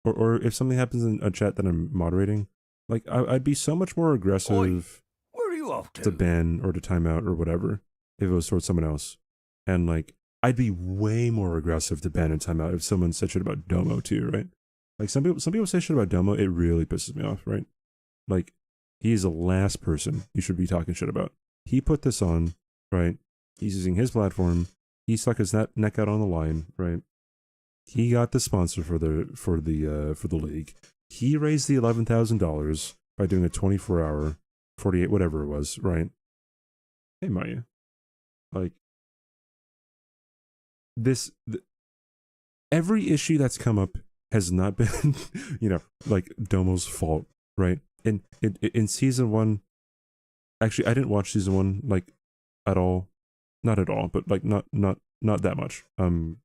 or if something happens in a chat that I'm moderating, like I'd be so much more aggressive. Oi, where are you off to ban or to timeout or whatever if it was towards someone else, and like I'd be way more aggressive to ban and timeout if someone said shit about Domo too, right? Like some people say shit about Domo, it really pisses me off, right? Like, he's the last person you should be talking shit about. He put this on, right? He's using his platform. He stuck his neck out on the line, right? He got the sponsor for the league. He raised the $11,000 by doing a 24-hour, 48, whatever it was, right? Hey, Maya, like every issue that's come up has not been, like Domo's fault, right? In season 1, actually, I didn't watch season 1 like at all, not at all, but like not that much. From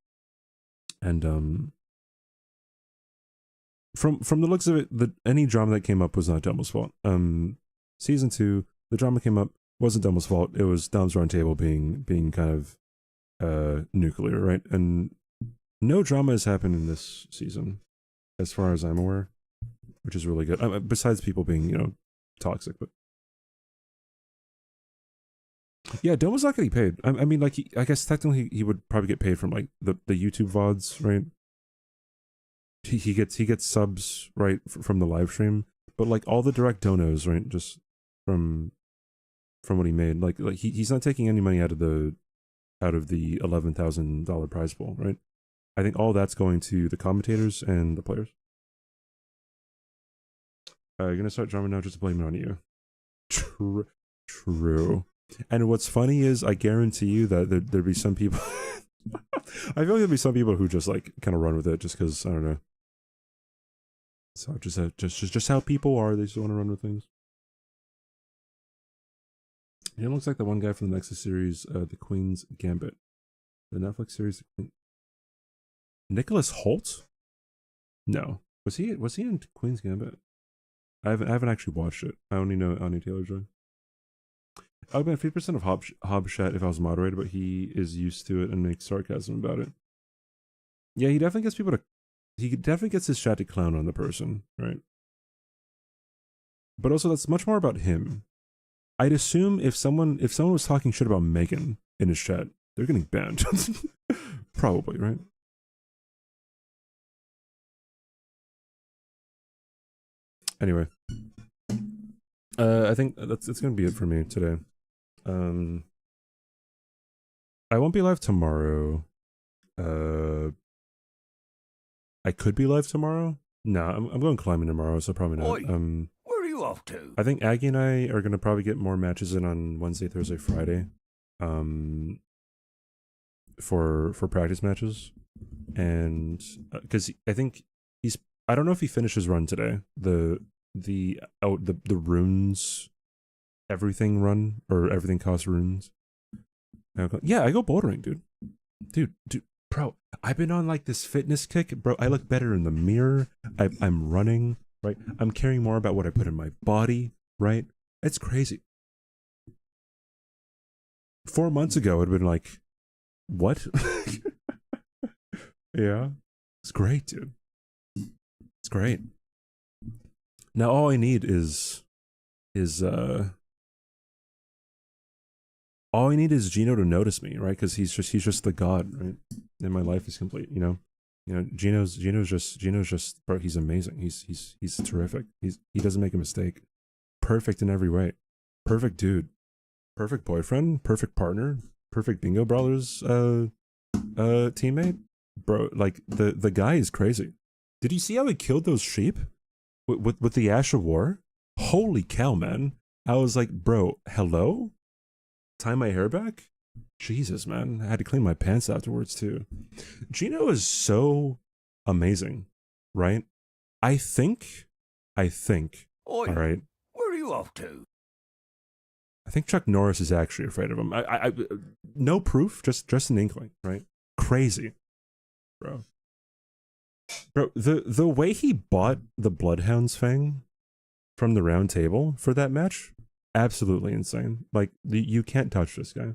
the looks of it, any drama that came up was not Domo's fault. Season 2, the drama came up, wasn't Domo's fault. It was Dom's Roundtable being kind of nuclear, right? And no drama has happened in this season, as far as I'm aware, which is really good. Besides people being, toxic, but yeah, Domo's not getting paid. I mean, like, I guess technically he would probably get paid from like the YouTube VODs, right? He gets subs, right, from the live stream, but like all the direct donos, right, just from what he made, like he's not taking any money out of the $11,000 prize pool, right? I think all that's going to the commentators and the players. You're gonna start drumming now just to blame it on you. True. And what's funny is, I guarantee you that there'd be some people. I feel like there'd be some people who just like kind of run with it just because, I don't know. So just how people are. They just want to run with things. It looks like the one guy from the Nexus series, The Queen's Gambit, the Netflix series. Nicholas Holt? No, was he in Queen's Gambit? I haven't actually watched it. I only know Anya Taylor-Joy. I would have been 50% of Hobbs chat if I was moderator, but he is used to it and makes sarcasm about it. Yeah, he definitely gets people to. He definitely gets his chat to clown on the person, right? But also, that's much more about him. I'd assume if someone was talking shit about Megan in his chat, they're getting banned. Probably, right? Anyway, I think it's gonna be it for me today. I won't be live tomorrow. I could be live tomorrow. No, I'm going climbing tomorrow, so probably not. Oi, where are you off to? I think Aggie and I are gonna probably get more matches in on Wednesday, Thursday, Friday. For practice matches, and because I think I don't know if he finished his run today. The runes, everything run, or everything costs runes. Yeah, I go bouldering, dude, bro. I've been on like this fitness kick, bro. I look better in the mirror. I'm running, right? I'm caring more about what I put in my body, right? It's crazy. 4 months ago, it'd been like, what? Yeah, it's great, dude. It's great. Now all I need is all I need is Gino to notice me, right? Because he's just the god, right? And my life is complete, you know. You know, Gino's just bro, he's amazing. He's terrific. He doesn't make a mistake. Perfect in every way. Perfect dude. Perfect boyfriend, perfect partner, perfect Bingo Brawlers teammate. Bro, like the guy is crazy. Did you see how he killed those sheep with the Ash of War? Holy cow, man. I was like, bro, hello? Tie my hair back? Jesus, man. I had to clean my pants afterwards too. Gino is so amazing, right? I think, Oi, all right. where are you off to? I think Chuck Norris is actually afraid of him. I no proof, just an inkling, right? Crazy, bro. Bro, the way he bought the Bloodhound's Fang from the round table for that match, absolutely insane. Like, you can't touch this guy.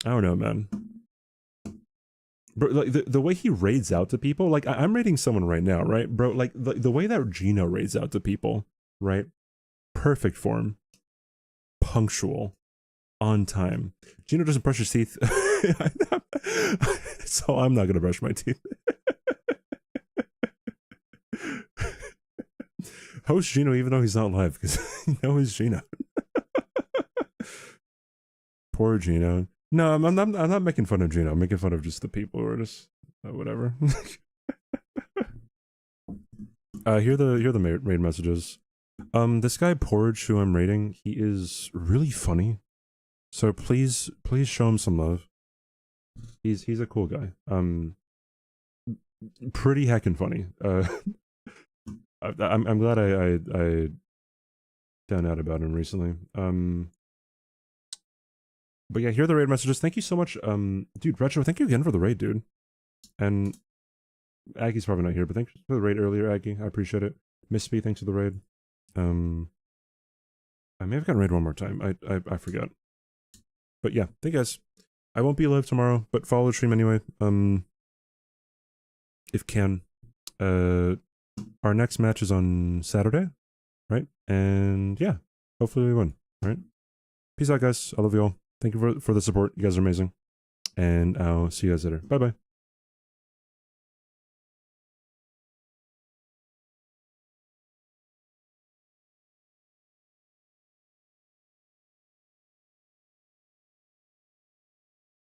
I don't know, man. Bro, like the way he raids out to people, like I'm raiding someone right now, right, bro? Like the way that Gino raids out to people, right? Perfect form, punctual, on time. Gino doesn't brush his teeth, so I'm not gonna brush my teeth. Host Gino, even though he's not live, because you know he's Gino. Poor Gino. No, I'm not making fun of Gino. I'm making fun of just the people who are just whatever. Here are the raid messages. This guy Porridge, who I'm raiding, he is really funny. So please show him some love. He's a cool guy. Pretty heckin' funny. I'm glad I found out about him recently. But yeah, here are the raid messages. Thank you so much, dude. Retro, thank you again for the raid, dude. And Aggie's probably not here, but thanks for the raid earlier, Aggie. I appreciate it. Miss B, thanks for the raid. I may have gotten raid one more time. I forgot. But yeah, thank you guys. I won't be live tomorrow, but follow the stream anyway. If can. Our next match is on Saturday, right? And yeah, hopefully we win, right? Peace out, guys. I love you all. Thank you for the support. You guys are amazing. And I'll see you guys later. Bye-bye.